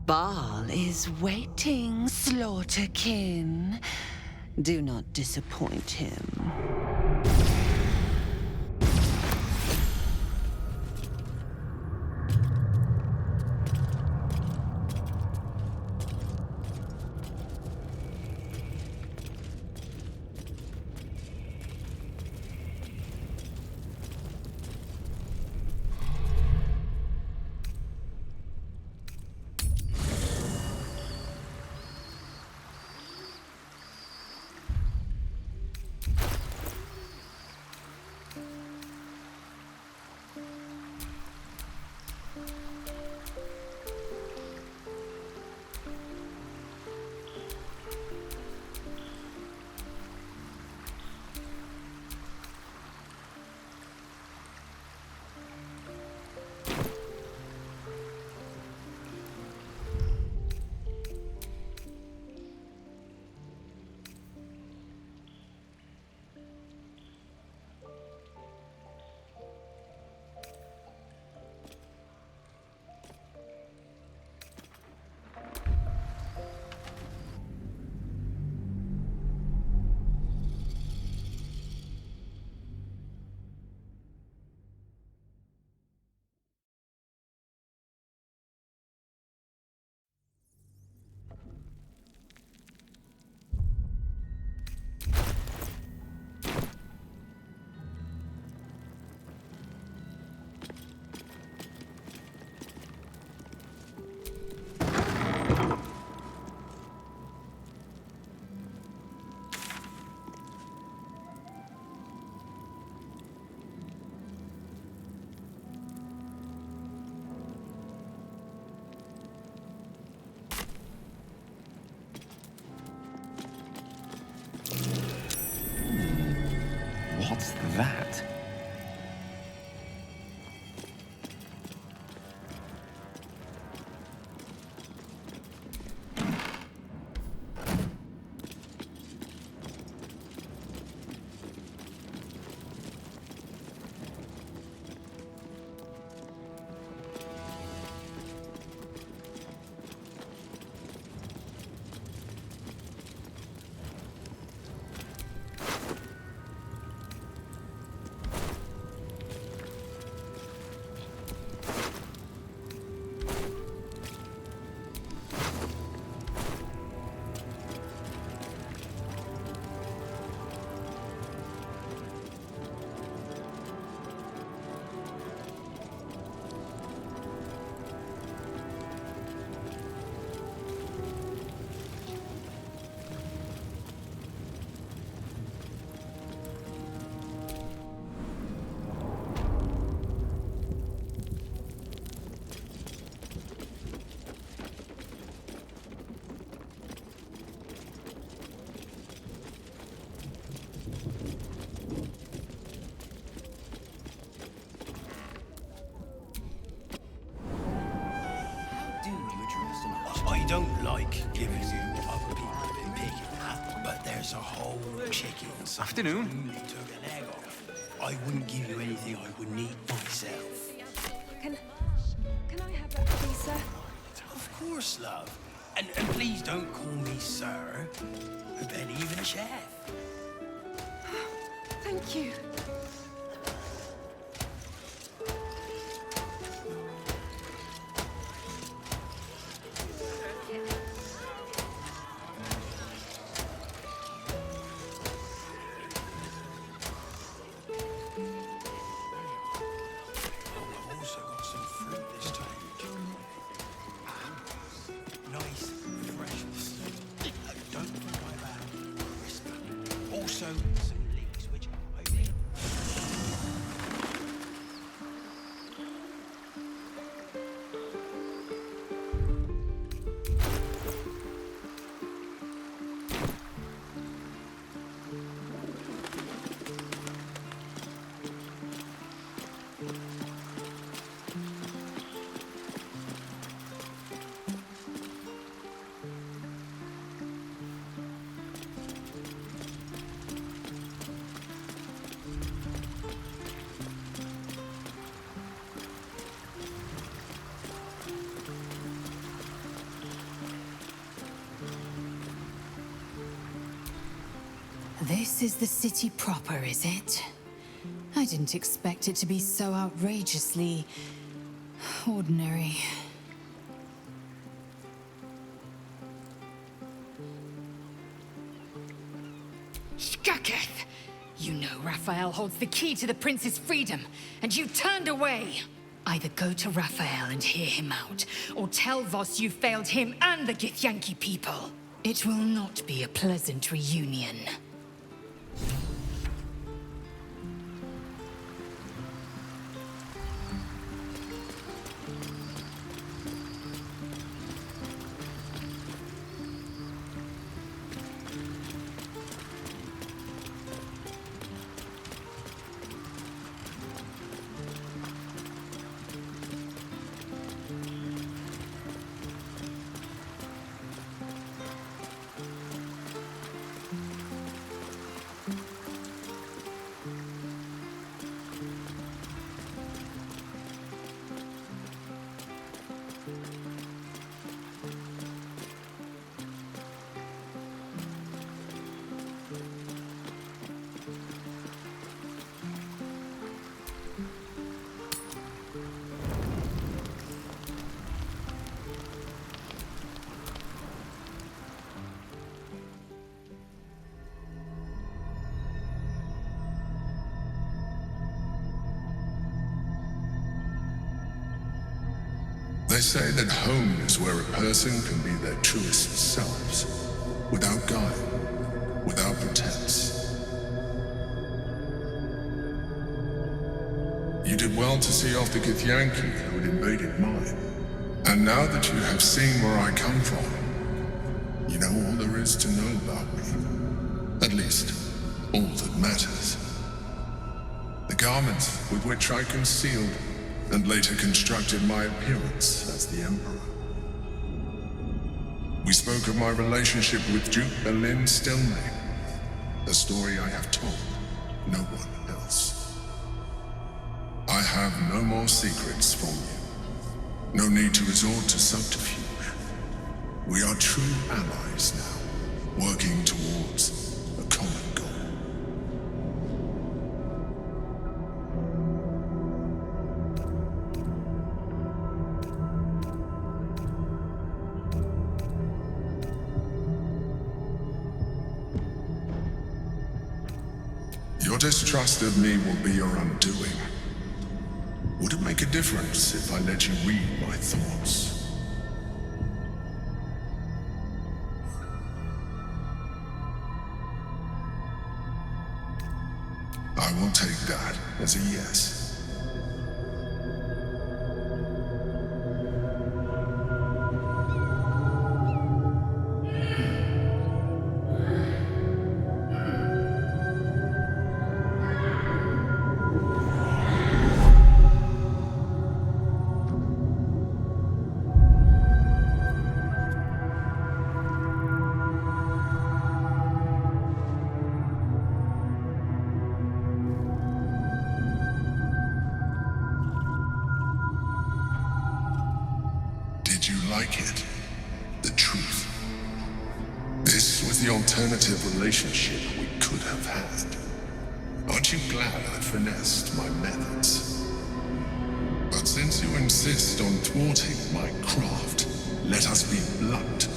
Baal is waiting, Slaughterkin. Do not disappoint him. What's that? I don't like giving you what other people have been picking at, but there's a whole chicken. Afternoon. Took an egg off. I wouldn't give you anything I wouldn't eat myself. Can I have that, please, sir? Of course, love. And please don't call me sir. I bet even a chef. Thank you. This is the city proper, is it? I didn't expect it to be so outrageously ordinary. Shkaketh! You know Raphael holds the key to the prince's freedom, and you turned away! Either go to Raphael and hear him out, or tell Voss you failed him and the Githyanki people. It will not be a pleasant reunion. They say that home is where a person can be their truest selves, without guile, without pretense. You did well to see off the Githyanki who had invaded mine. And now that you have seen where I come from, you know all there is to know about me. At least, all that matters. garment with which I concealed and later constructed my appearance as the Emperor. We spoke of my relationship with Duke Berlin Stilmane, a story I have told no one else. I have no more secrets from you. No need to resort to subterfuge. We are true allies now, working towards a common goal. Your distrust of me will be your undoing. Would it make a difference if I let you read my thoughts? I will take that as a yes. Did you like it? The truth. This was the alternative relationship we could have had. Aren't you glad I finessed my methods? But since you insist on thwarting my craft, let us be blunt.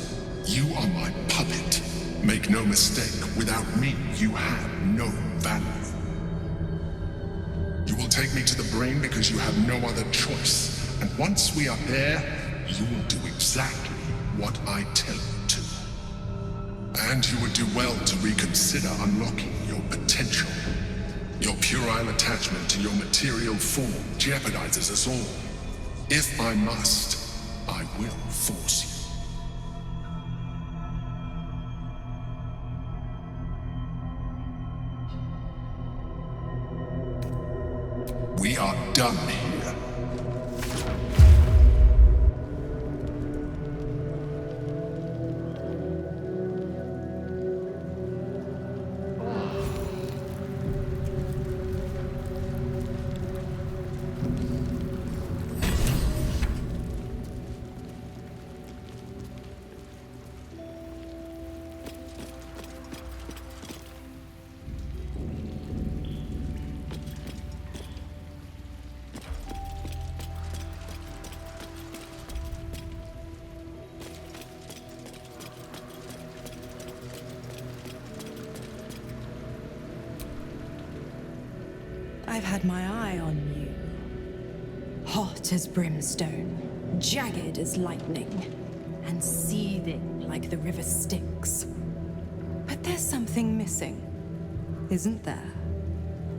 You are my puppet. Make no mistake, without me, you have no value. You will take me to the brain because you have no other choice. And once we are there, you will do exactly what I tell you to. And you would do well to reconsider unlocking your potential. Your puerile attachment to your material form jeopardizes us all. If I must, I will force you. We are done here. I've had my eye on you. Hot as brimstone, jagged as lightning, and seething like the river Styx. But there's something missing, isn't there?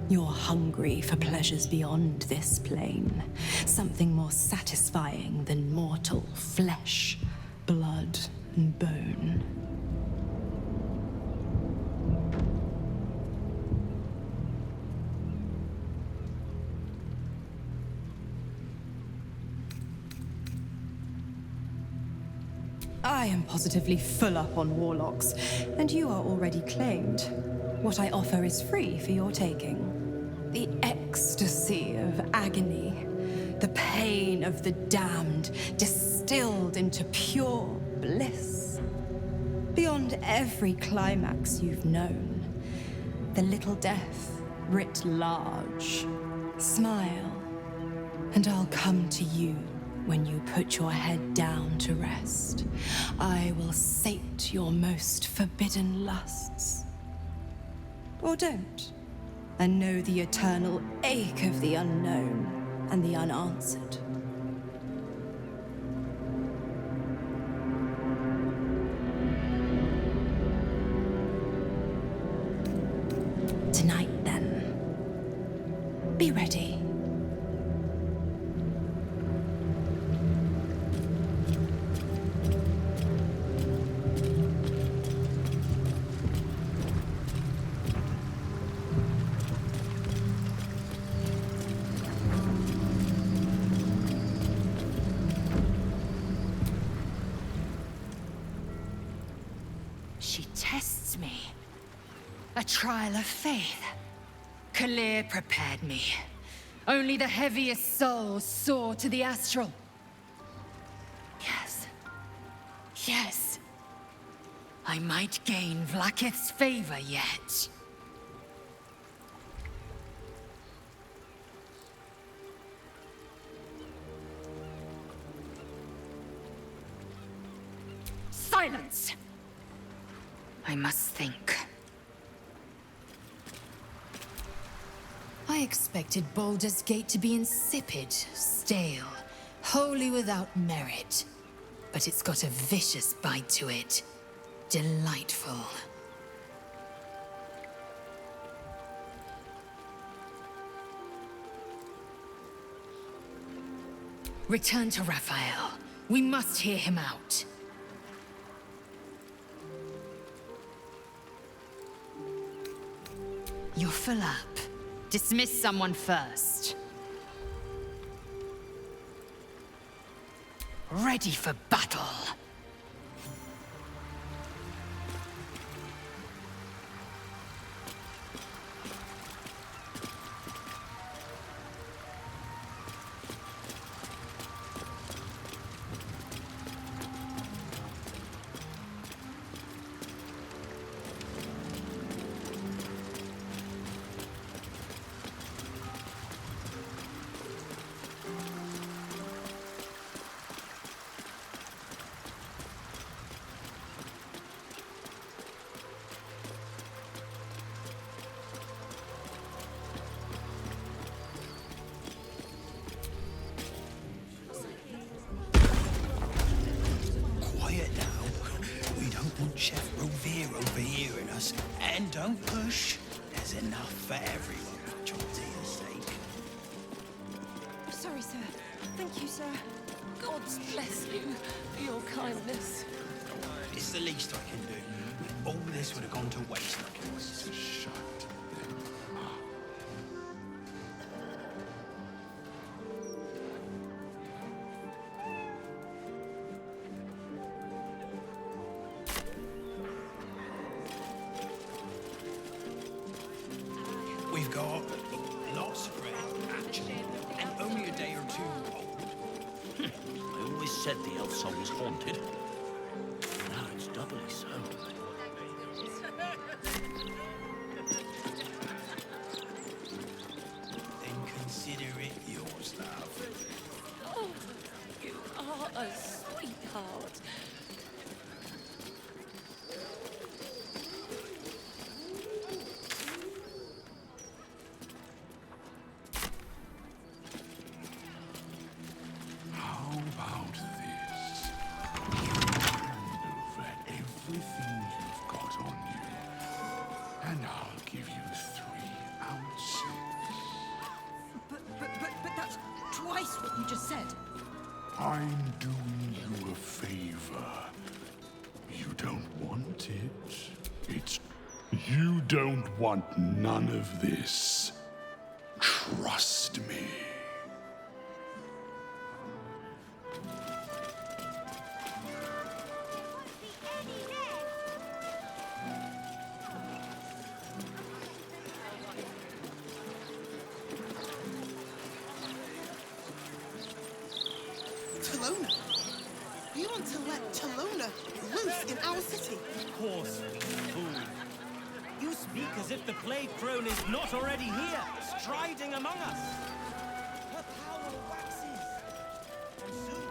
You're hungry for pleasures beyond this plane. Something more satisfying than mortal flesh, blood, and bone. I am positively full up on warlocks, and you are already claimed. What I offer is free for your taking. The ecstasy of agony, the pain of the damned, distilled into pure bliss. Beyond every climax you've known, the little death writ large. Smile, and I'll come to you. When you put your head down to rest, I will sate your most forbidden lusts. Or don't, and know the eternal ache of the unknown and the unanswered. Tonight, then. Be ready. trial of faith. Kalir prepared me. Only the heaviest souls soar to the astral. Yes. Yes. I might gain Vlaakith's favor yet. Silence! I must think. I expected Baldur's Gate to be insipid, stale, wholly without merit. But it's got a vicious bite to it. Delightful. Return to Raphael. We must hear him out. You're full up. Dismiss someone first. Ready for battle. Chef Rovere overhearing us. And don't push. There's enough for everyone, for Chauncey's sake. Sorry, sir. Thank you, sir. God bless you for your kindness. It's the least I can do. All this would have gone to waste. Shut them up. We've got lots of bread, actually, and only a day or two old. I always said the elf soul was haunted. Now it's doubly so. Then consider it yours, love. Oh, you are a sweetheart. How about this? You hand over everything you've got on you, and I'll give you 3 ounces. But that's twice what you just said. I'm doing you a favor. You don't want it. You don't want none of this. Trust me. Talona? You want to let Talona loose in our city? Of course, fool. You speak as if the plague throne is not already here, striding among us. Her power waxes, and soon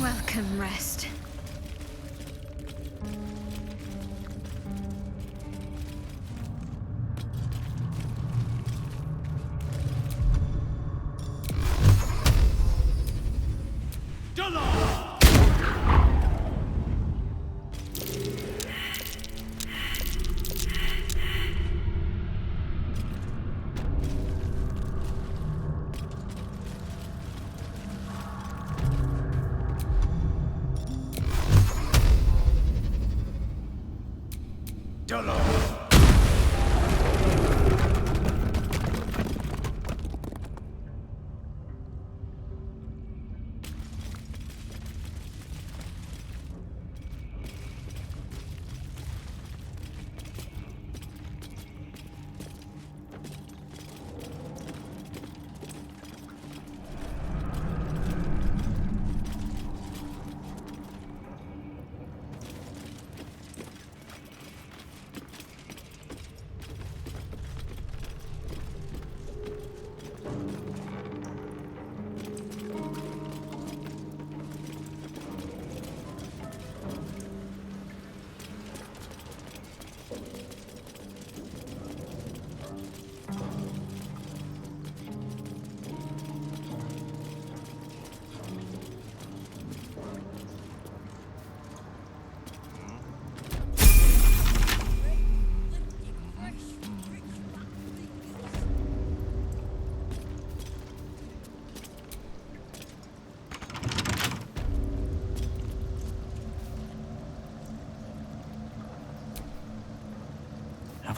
Welcome, rest.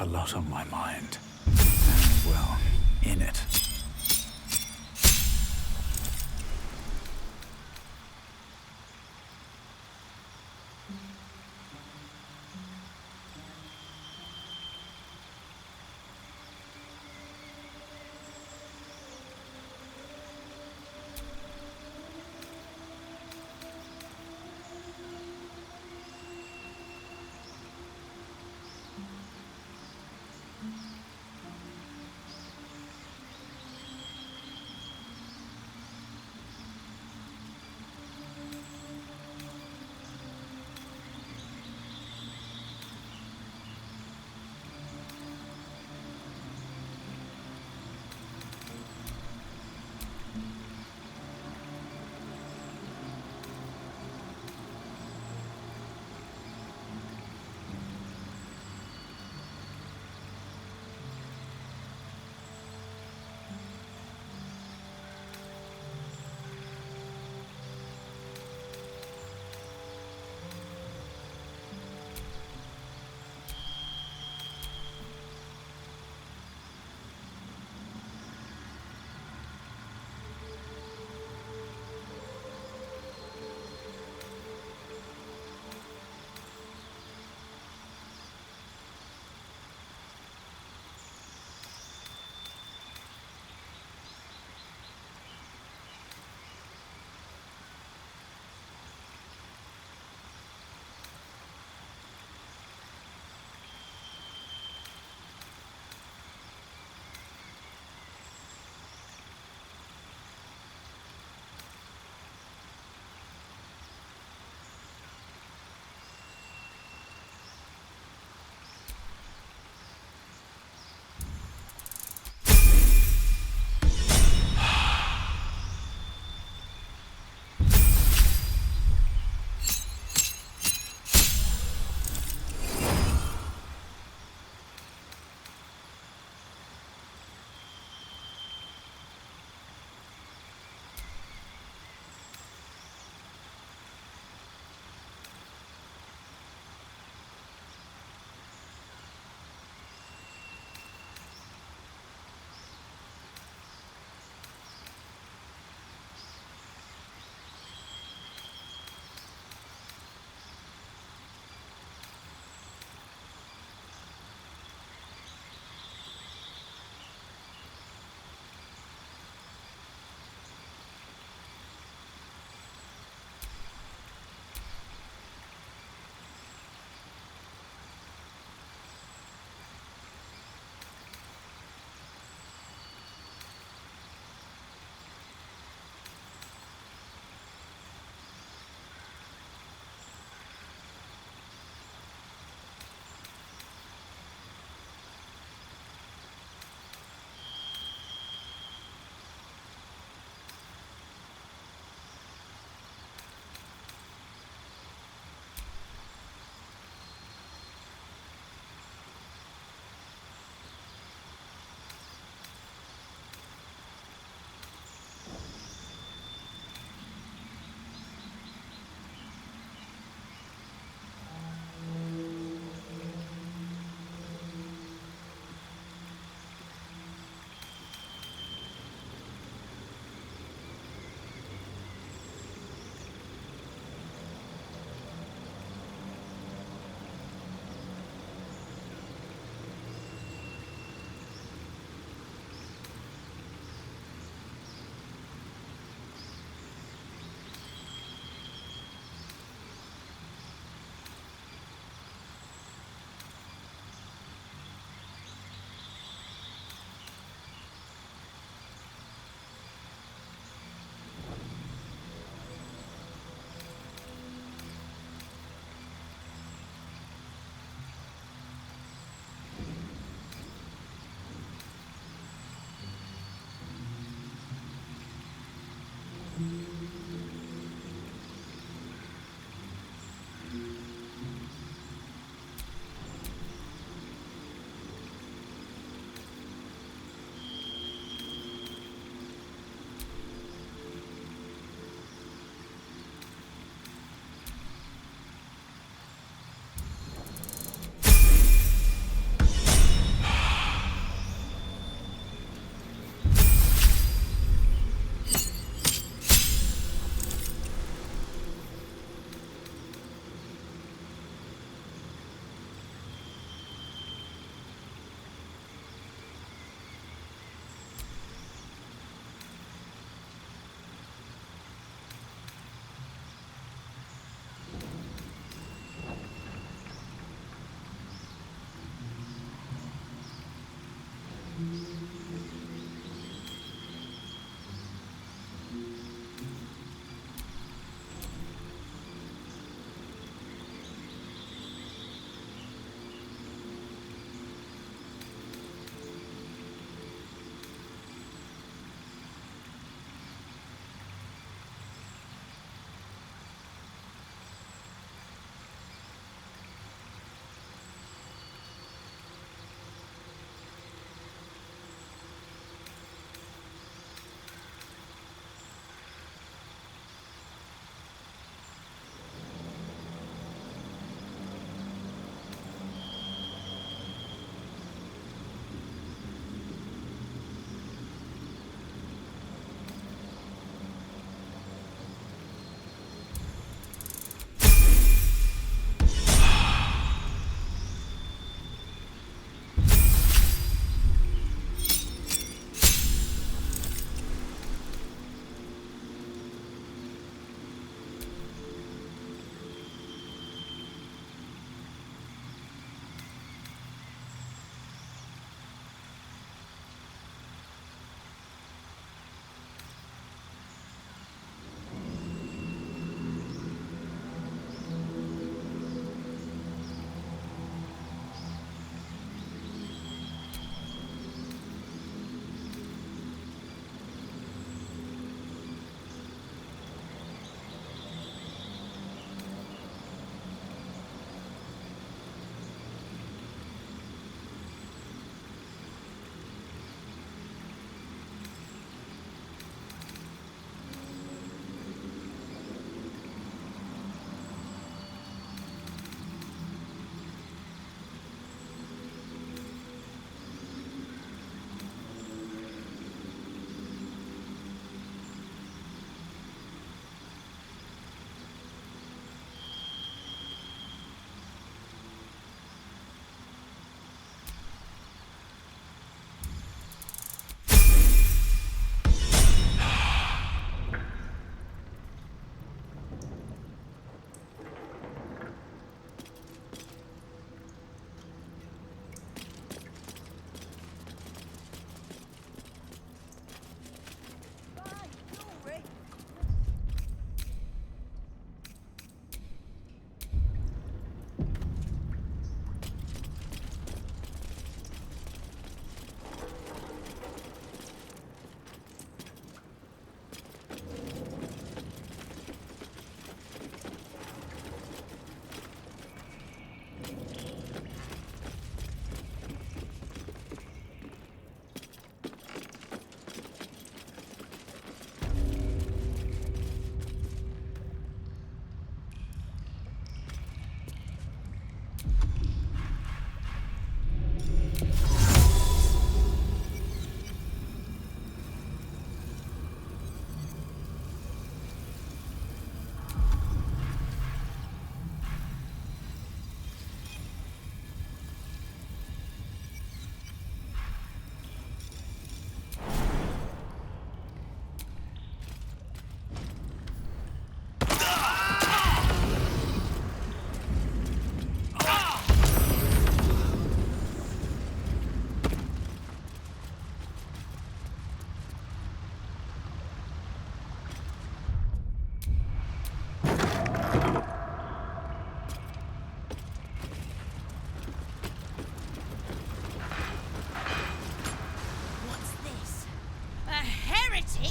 a lot on my mind. And, well, in it.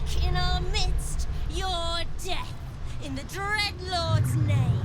back in our midst. Your death in the Dreadlord's name.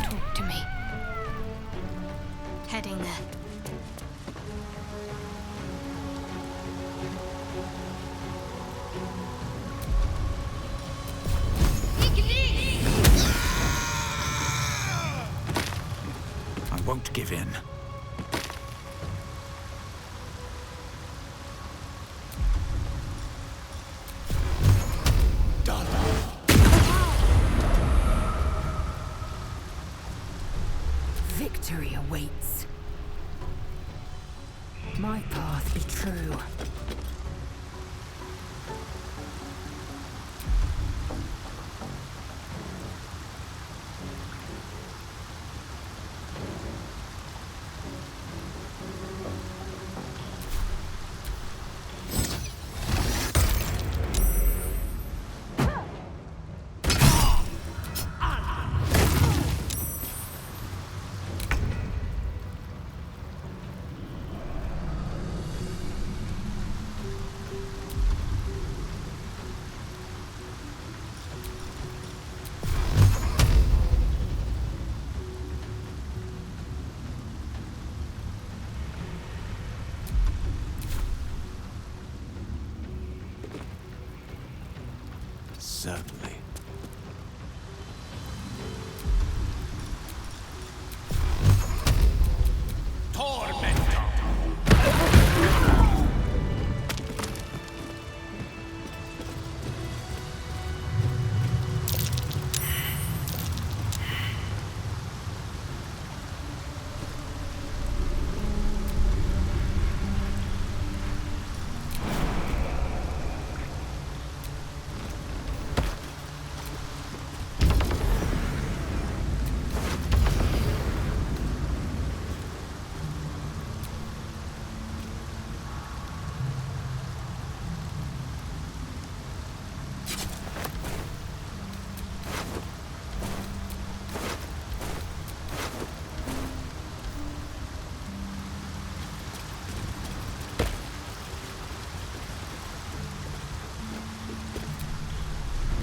Talk to me. Heading there. I won't give in. Victory awaits. My path be true. Certainly.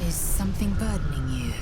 Is something burdening you?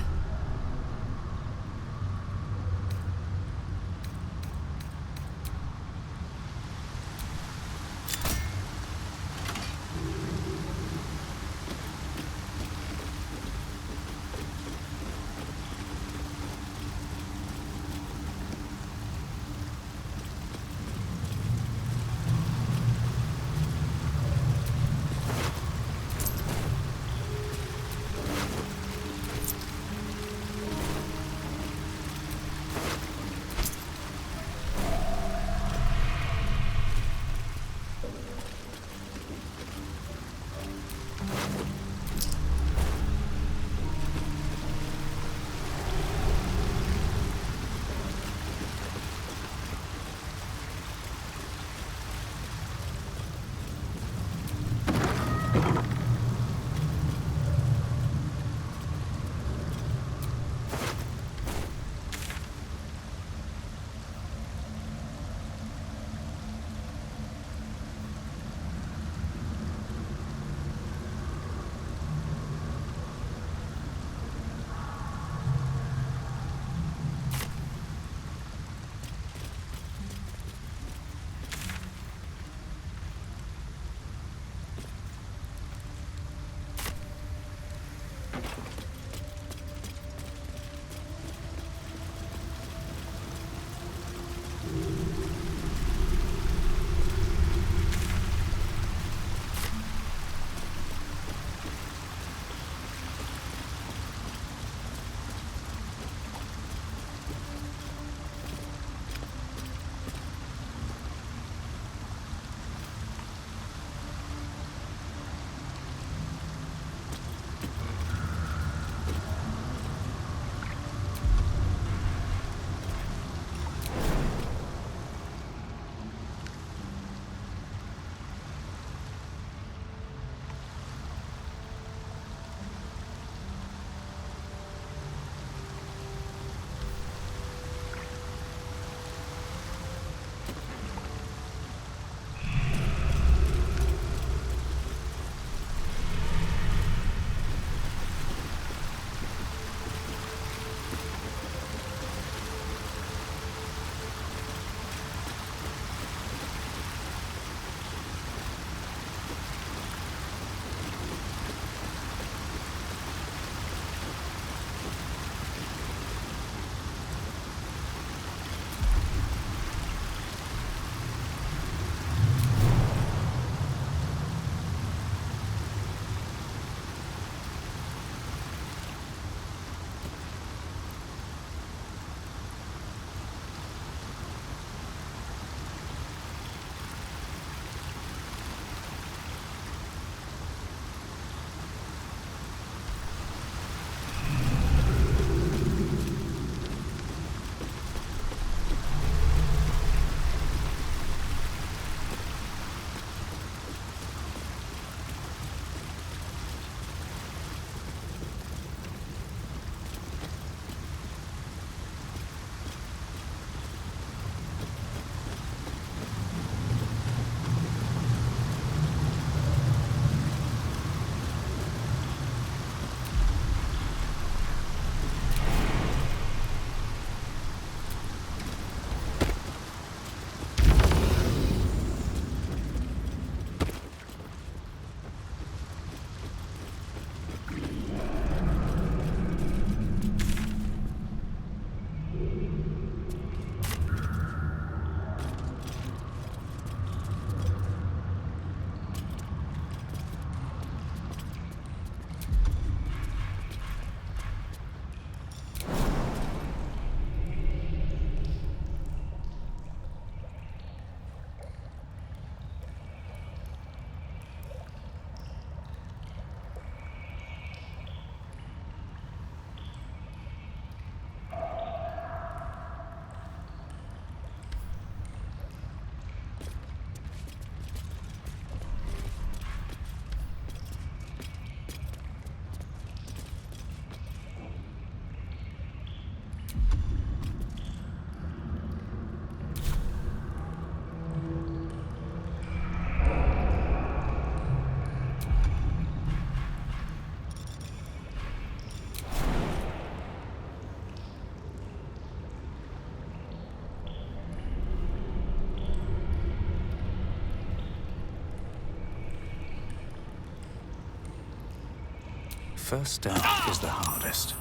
first step is the hardest.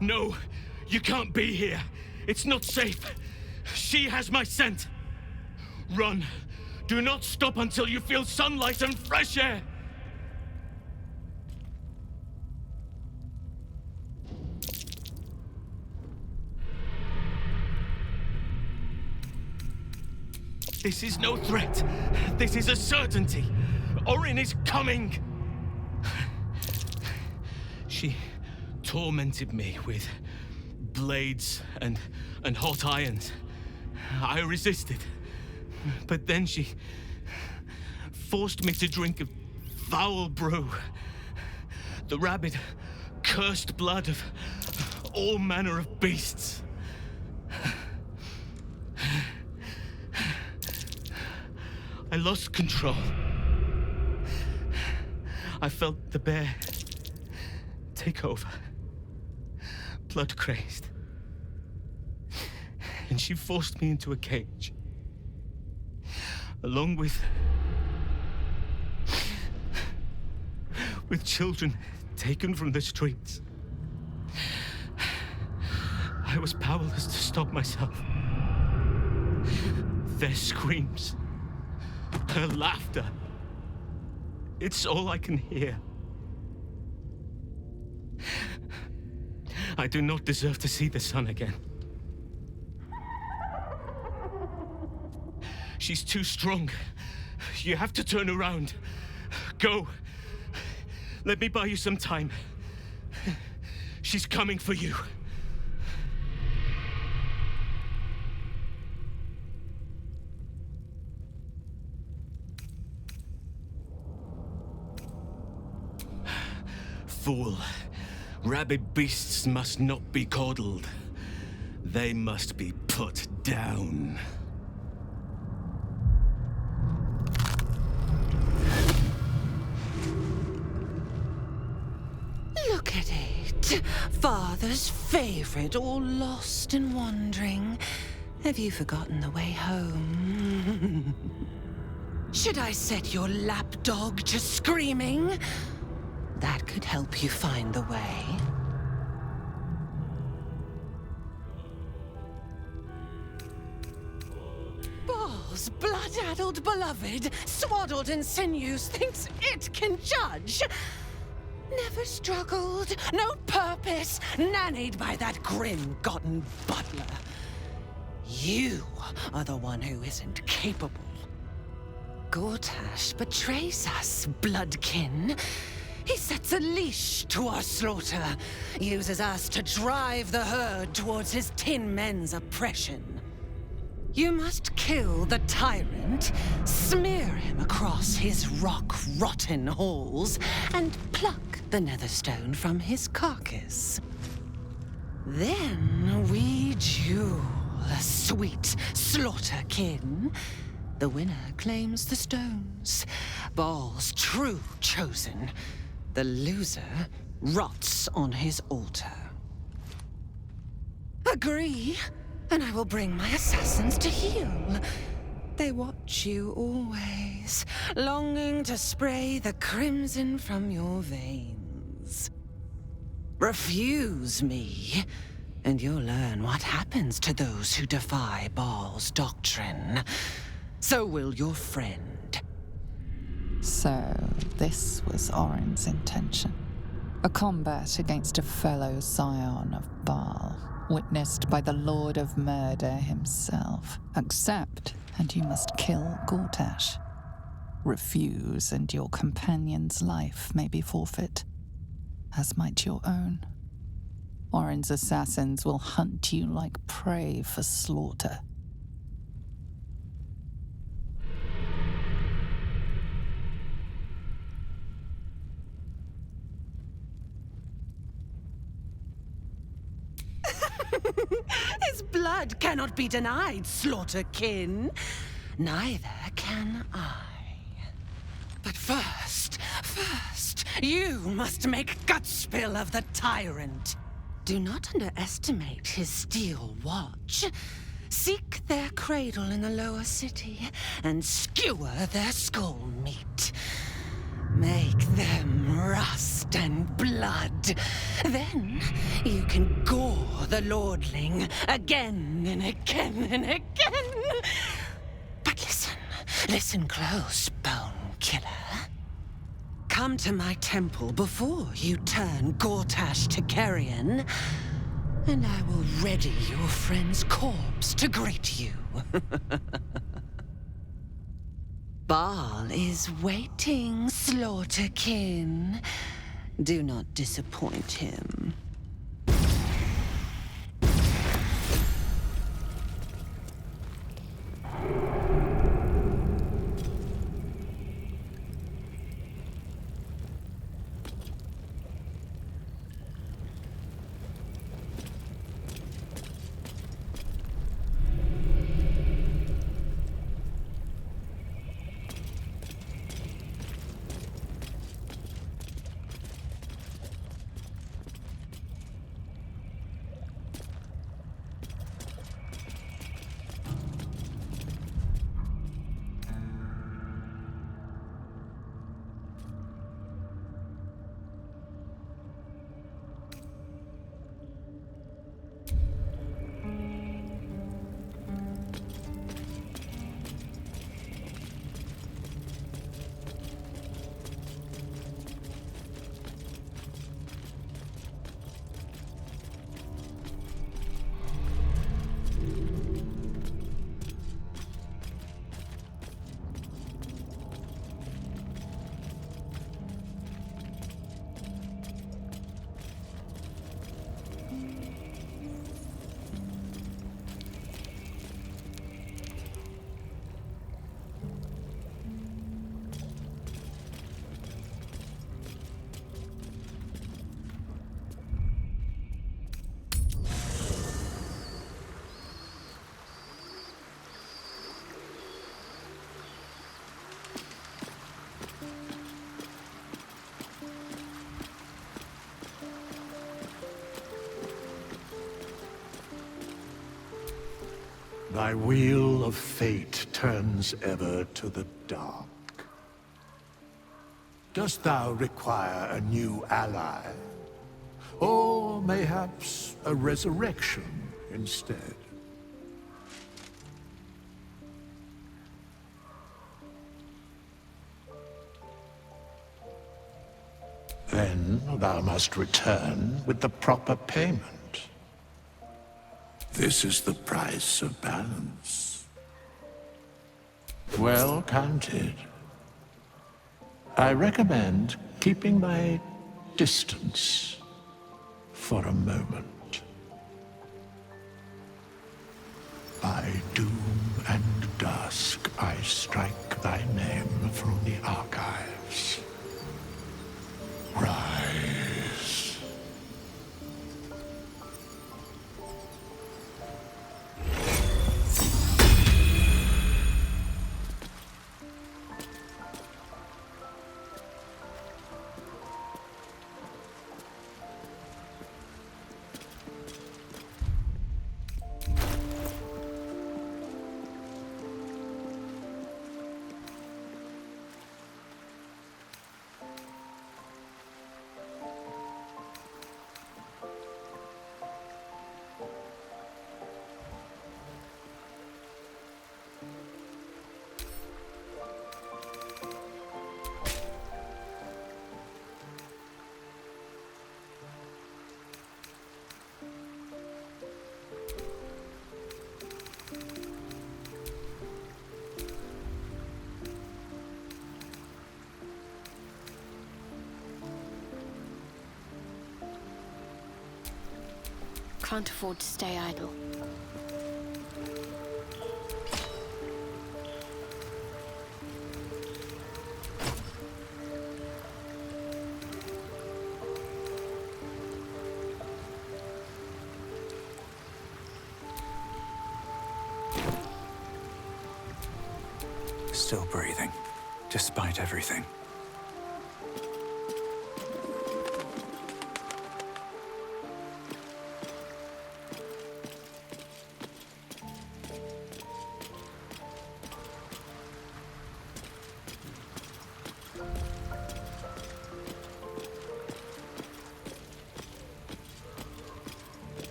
No, you can't be here. It's not safe. She has my scent. Run. Do not stop until you feel sunlight and fresh air. This is no threat. This is a certainty. Orin is coming. She tormented me with blades and hot irons. I resisted. But then she forced me to drink a foul brew. The rabid, cursed blood of all manner of beasts. I lost control. I felt the bear take over, blood crazed. And she forced me into a cage, along with children taken from the streets. I was powerless to stop myself. Their screams, her laughter, it's all I can hear. I do not deserve to see the sun again. She's too strong. You have to turn around. Go. Let me buy you some time. She's coming for you. Fool. Rabid beasts must not be coddled. They must be put down. Look at it. Father's favorite, all lost and wandering. Have you forgotten the way home? Should I set your lapdog to screaming? That could help you find the way. Balls, blood-addled beloved, swaddled in sinews, thinks it can judge. Never struggled, no purpose, nannied by that grim-gotten butler. You are the one who isn't capable. Gortash betrays us, bloodkin. He sets a leash to our slaughter, uses us to drive the herd towards his tin men's oppression. You must kill the tyrant, smear him across his rock-rotten halls, and pluck the netherstone from his carcass. Then we duel, sweet slaughterkin. The winner claims the stones, Baal's true chosen. The loser rots on his altar. Agree, and I will bring my assassins to heal. They watch you always, longing to spray the crimson from your veins. Refuse me, and you'll learn what happens to those who defy Baal's doctrine. So will your friend. So, this was Orin's intention. A combat against a fellow scion of Baal, witnessed by the Lord of Murder himself. Accept, and you must kill Gortash. Refuse, and your companion's life may be forfeit, as might your own. Orin's assassins will hunt you like prey for slaughter. His blood cannot be denied, slaughterkin. Neither can I. But first, you must make gutspill of the tyrant. Do not underestimate his steel watch. seek their cradle in the lower city, and skewer their skull meat. Make them rust and blood. Then you can gore the lordling again and again and again. But listen close, Bone Killer. Come to my temple before you turn Gortash to carrion, and I will ready your friend's corpse to greet you. Baal is waiting, Slaughterkin. Do not disappoint him. Thy wheel of fate turns ever to the dark. Dost thou require a new ally? Or mayhaps a resurrection instead? Then thou must return with the proper payment. This is the price of balance. Well counted. I recommend keeping thy distance for a moment. By doom and dusk I strike thy name from the archives. Rise. Can't afford to stay idle. Still breathing, despite everything.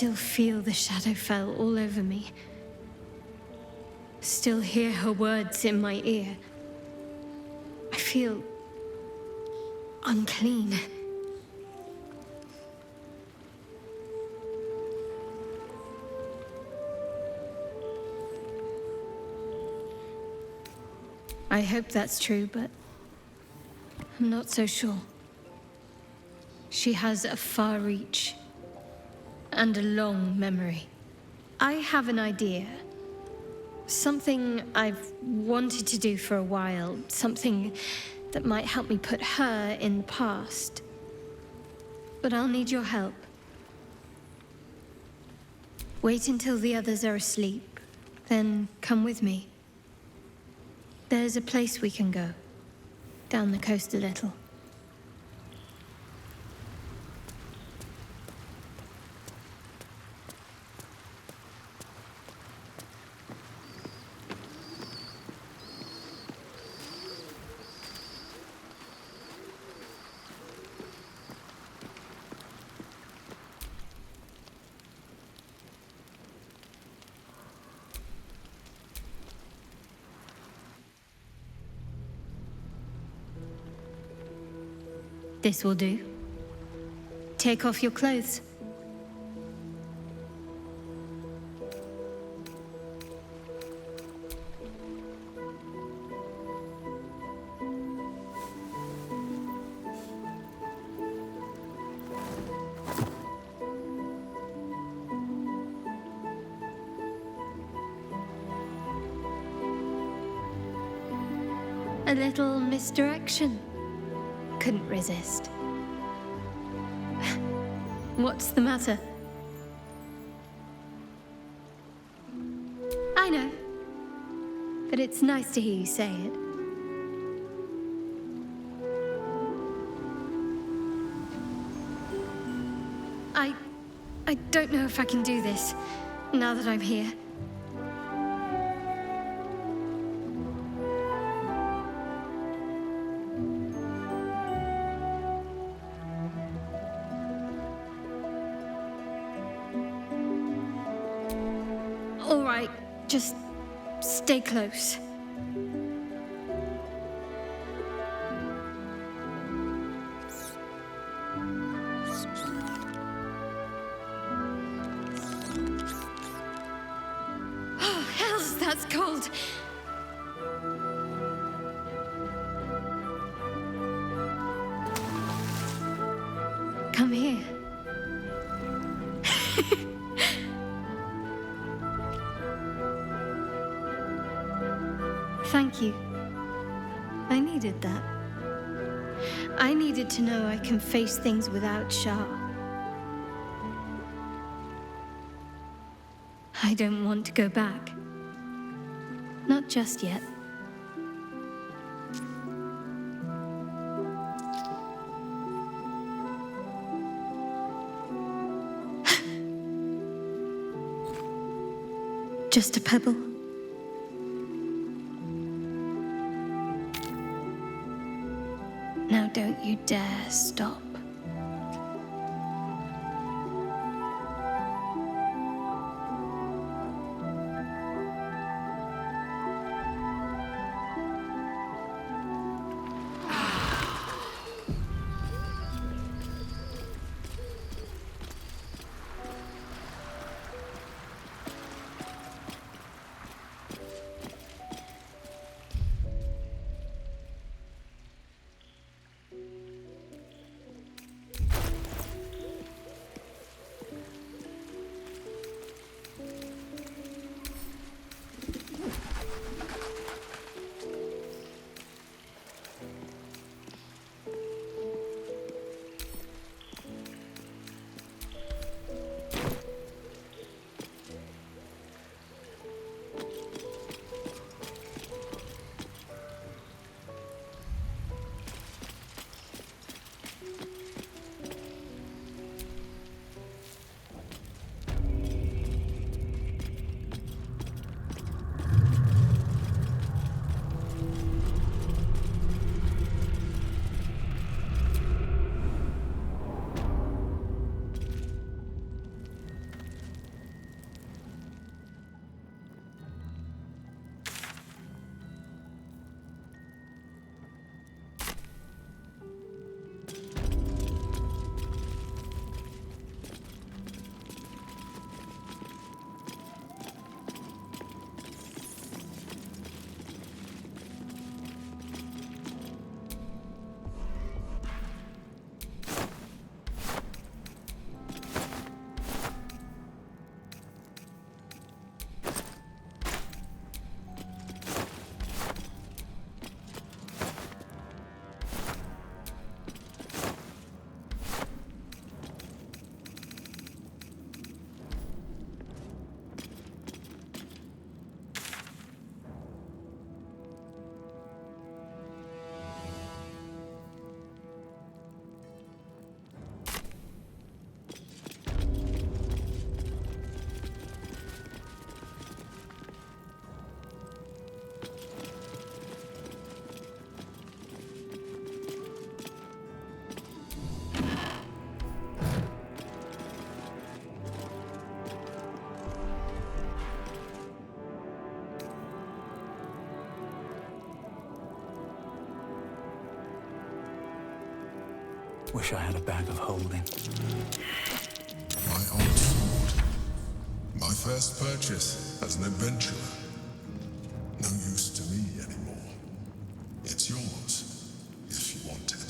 still feel the Shadowfell all over me. Still hear her words in my ear. I feel unclean. I hope that's true, but I'm not so sure. She has a far reach and a long memory. I have an idea. Something I've wanted to do for a while. Something that might help me put her in the past. But I'll need your help. Wait until the others are asleep, then come with me. There's a place we can go. Down the coast a little. This will do. Take off your clothes. A little misdirection. Couldn't resist. What's the matter? I know. But it's nice to hear you say it. I don't know if I can do this, now that I'm here. All right, just stay close. Oh, hells, that's cold. Come here. Thank you. I needed that. I needed to know I can face things without Shah. I don't want to go back. Not just yet. Just a pebble. Now don't you dare stop. Wish I had a bag of holding. My old sword. My first purchase as an adventurer. No use to me anymore. It's yours, if you want it.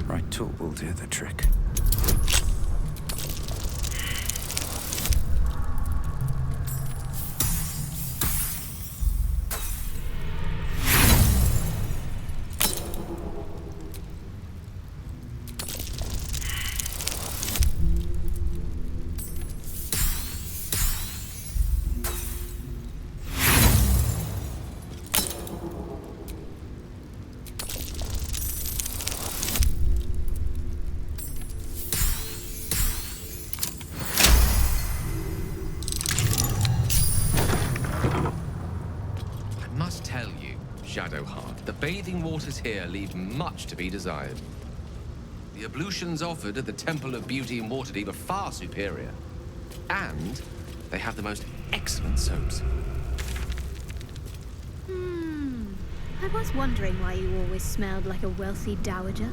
Right tool will do the trick. Shadowheart, the bathing waters here leave much to be desired. The ablutions offered at the Temple of Beauty in Waterdeep are far superior. And they have the most excellent soaps. I was wondering why you always smelled like a wealthy dowager.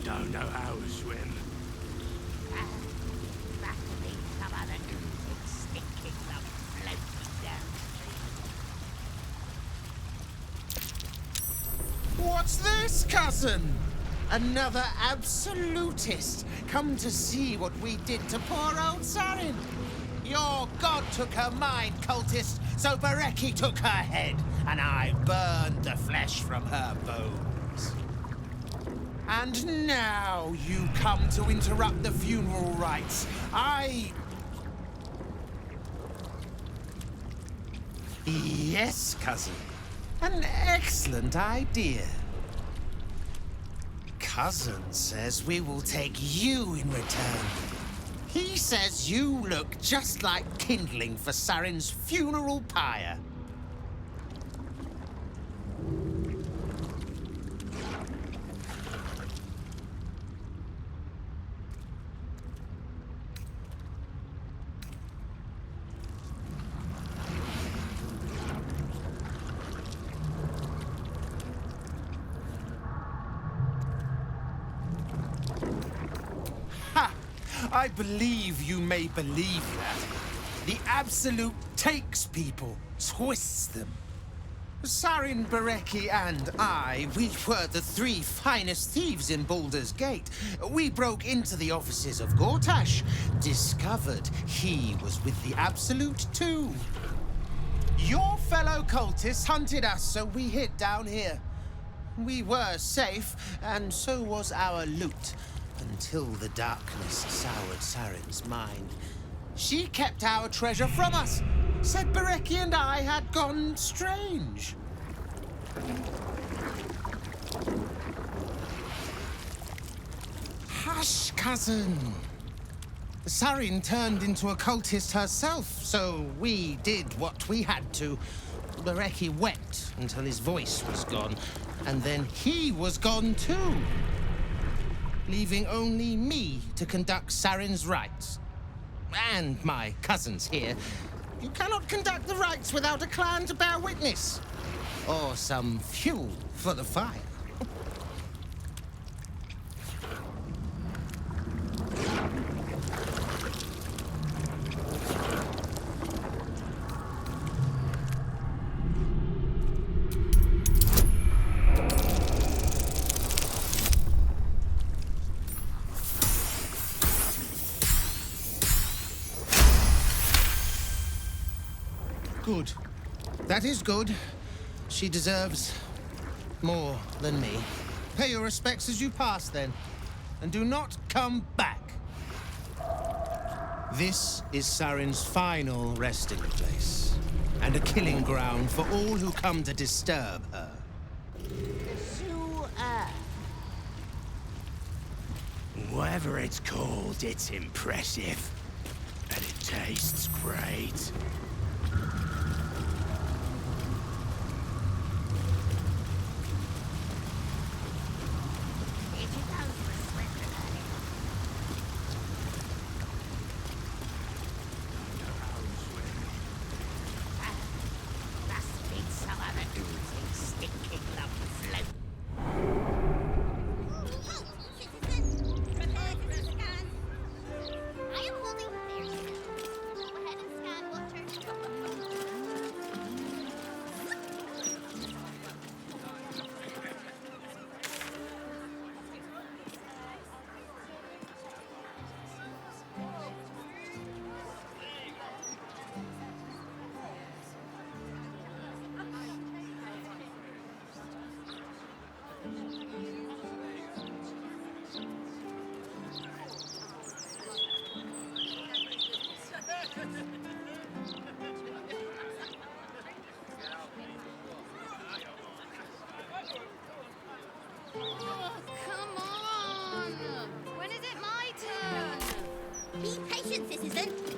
Don't know how to swim. That'll be some other oozing, stinking lump floating downstream. What's this, cousin? Another absolutist come to see what we did to poor old Sarin. Your god took her mind, cultist, so Bereki took her head, and I burned the flesh from her bones. And now you come to interrupt the funeral rites. Yes, cousin. An excellent idea. Cousin says we will take you in return. He says you look just like kindling for Sarin's funeral pyre. I believe you may believe that. The Absolute takes people, twists them. Sarin, Bereki, and I, we were the three finest thieves in Baldur's Gate. We broke into the offices of Gortash, discovered he was with the Absolute too. Your fellow cultists hunted us, so we hid down here. We were safe, and so was our loot. Until the darkness soured Sarin's mind. She kept our treasure from us, said Bereki and I had gone strange. Hush, cousin. Sarin turned into a cultist herself, so we did what we had to. Bereki wept until his voice was gone, and then he was gone too. Leaving only me to conduct Sarin's rites. And my cousins here. You cannot conduct the rites without a clan to bear witness. Or some fuel for the fire. Good. That is good. She deserves more than me. Pay your respects as you pass, then. And do not come back. This is Saren's final resting place, and a killing ground for all who come to disturb her. Whatever it's called, it's impressive. And it tastes great. Oh, come on! When is it my turn? Be patient, citizen.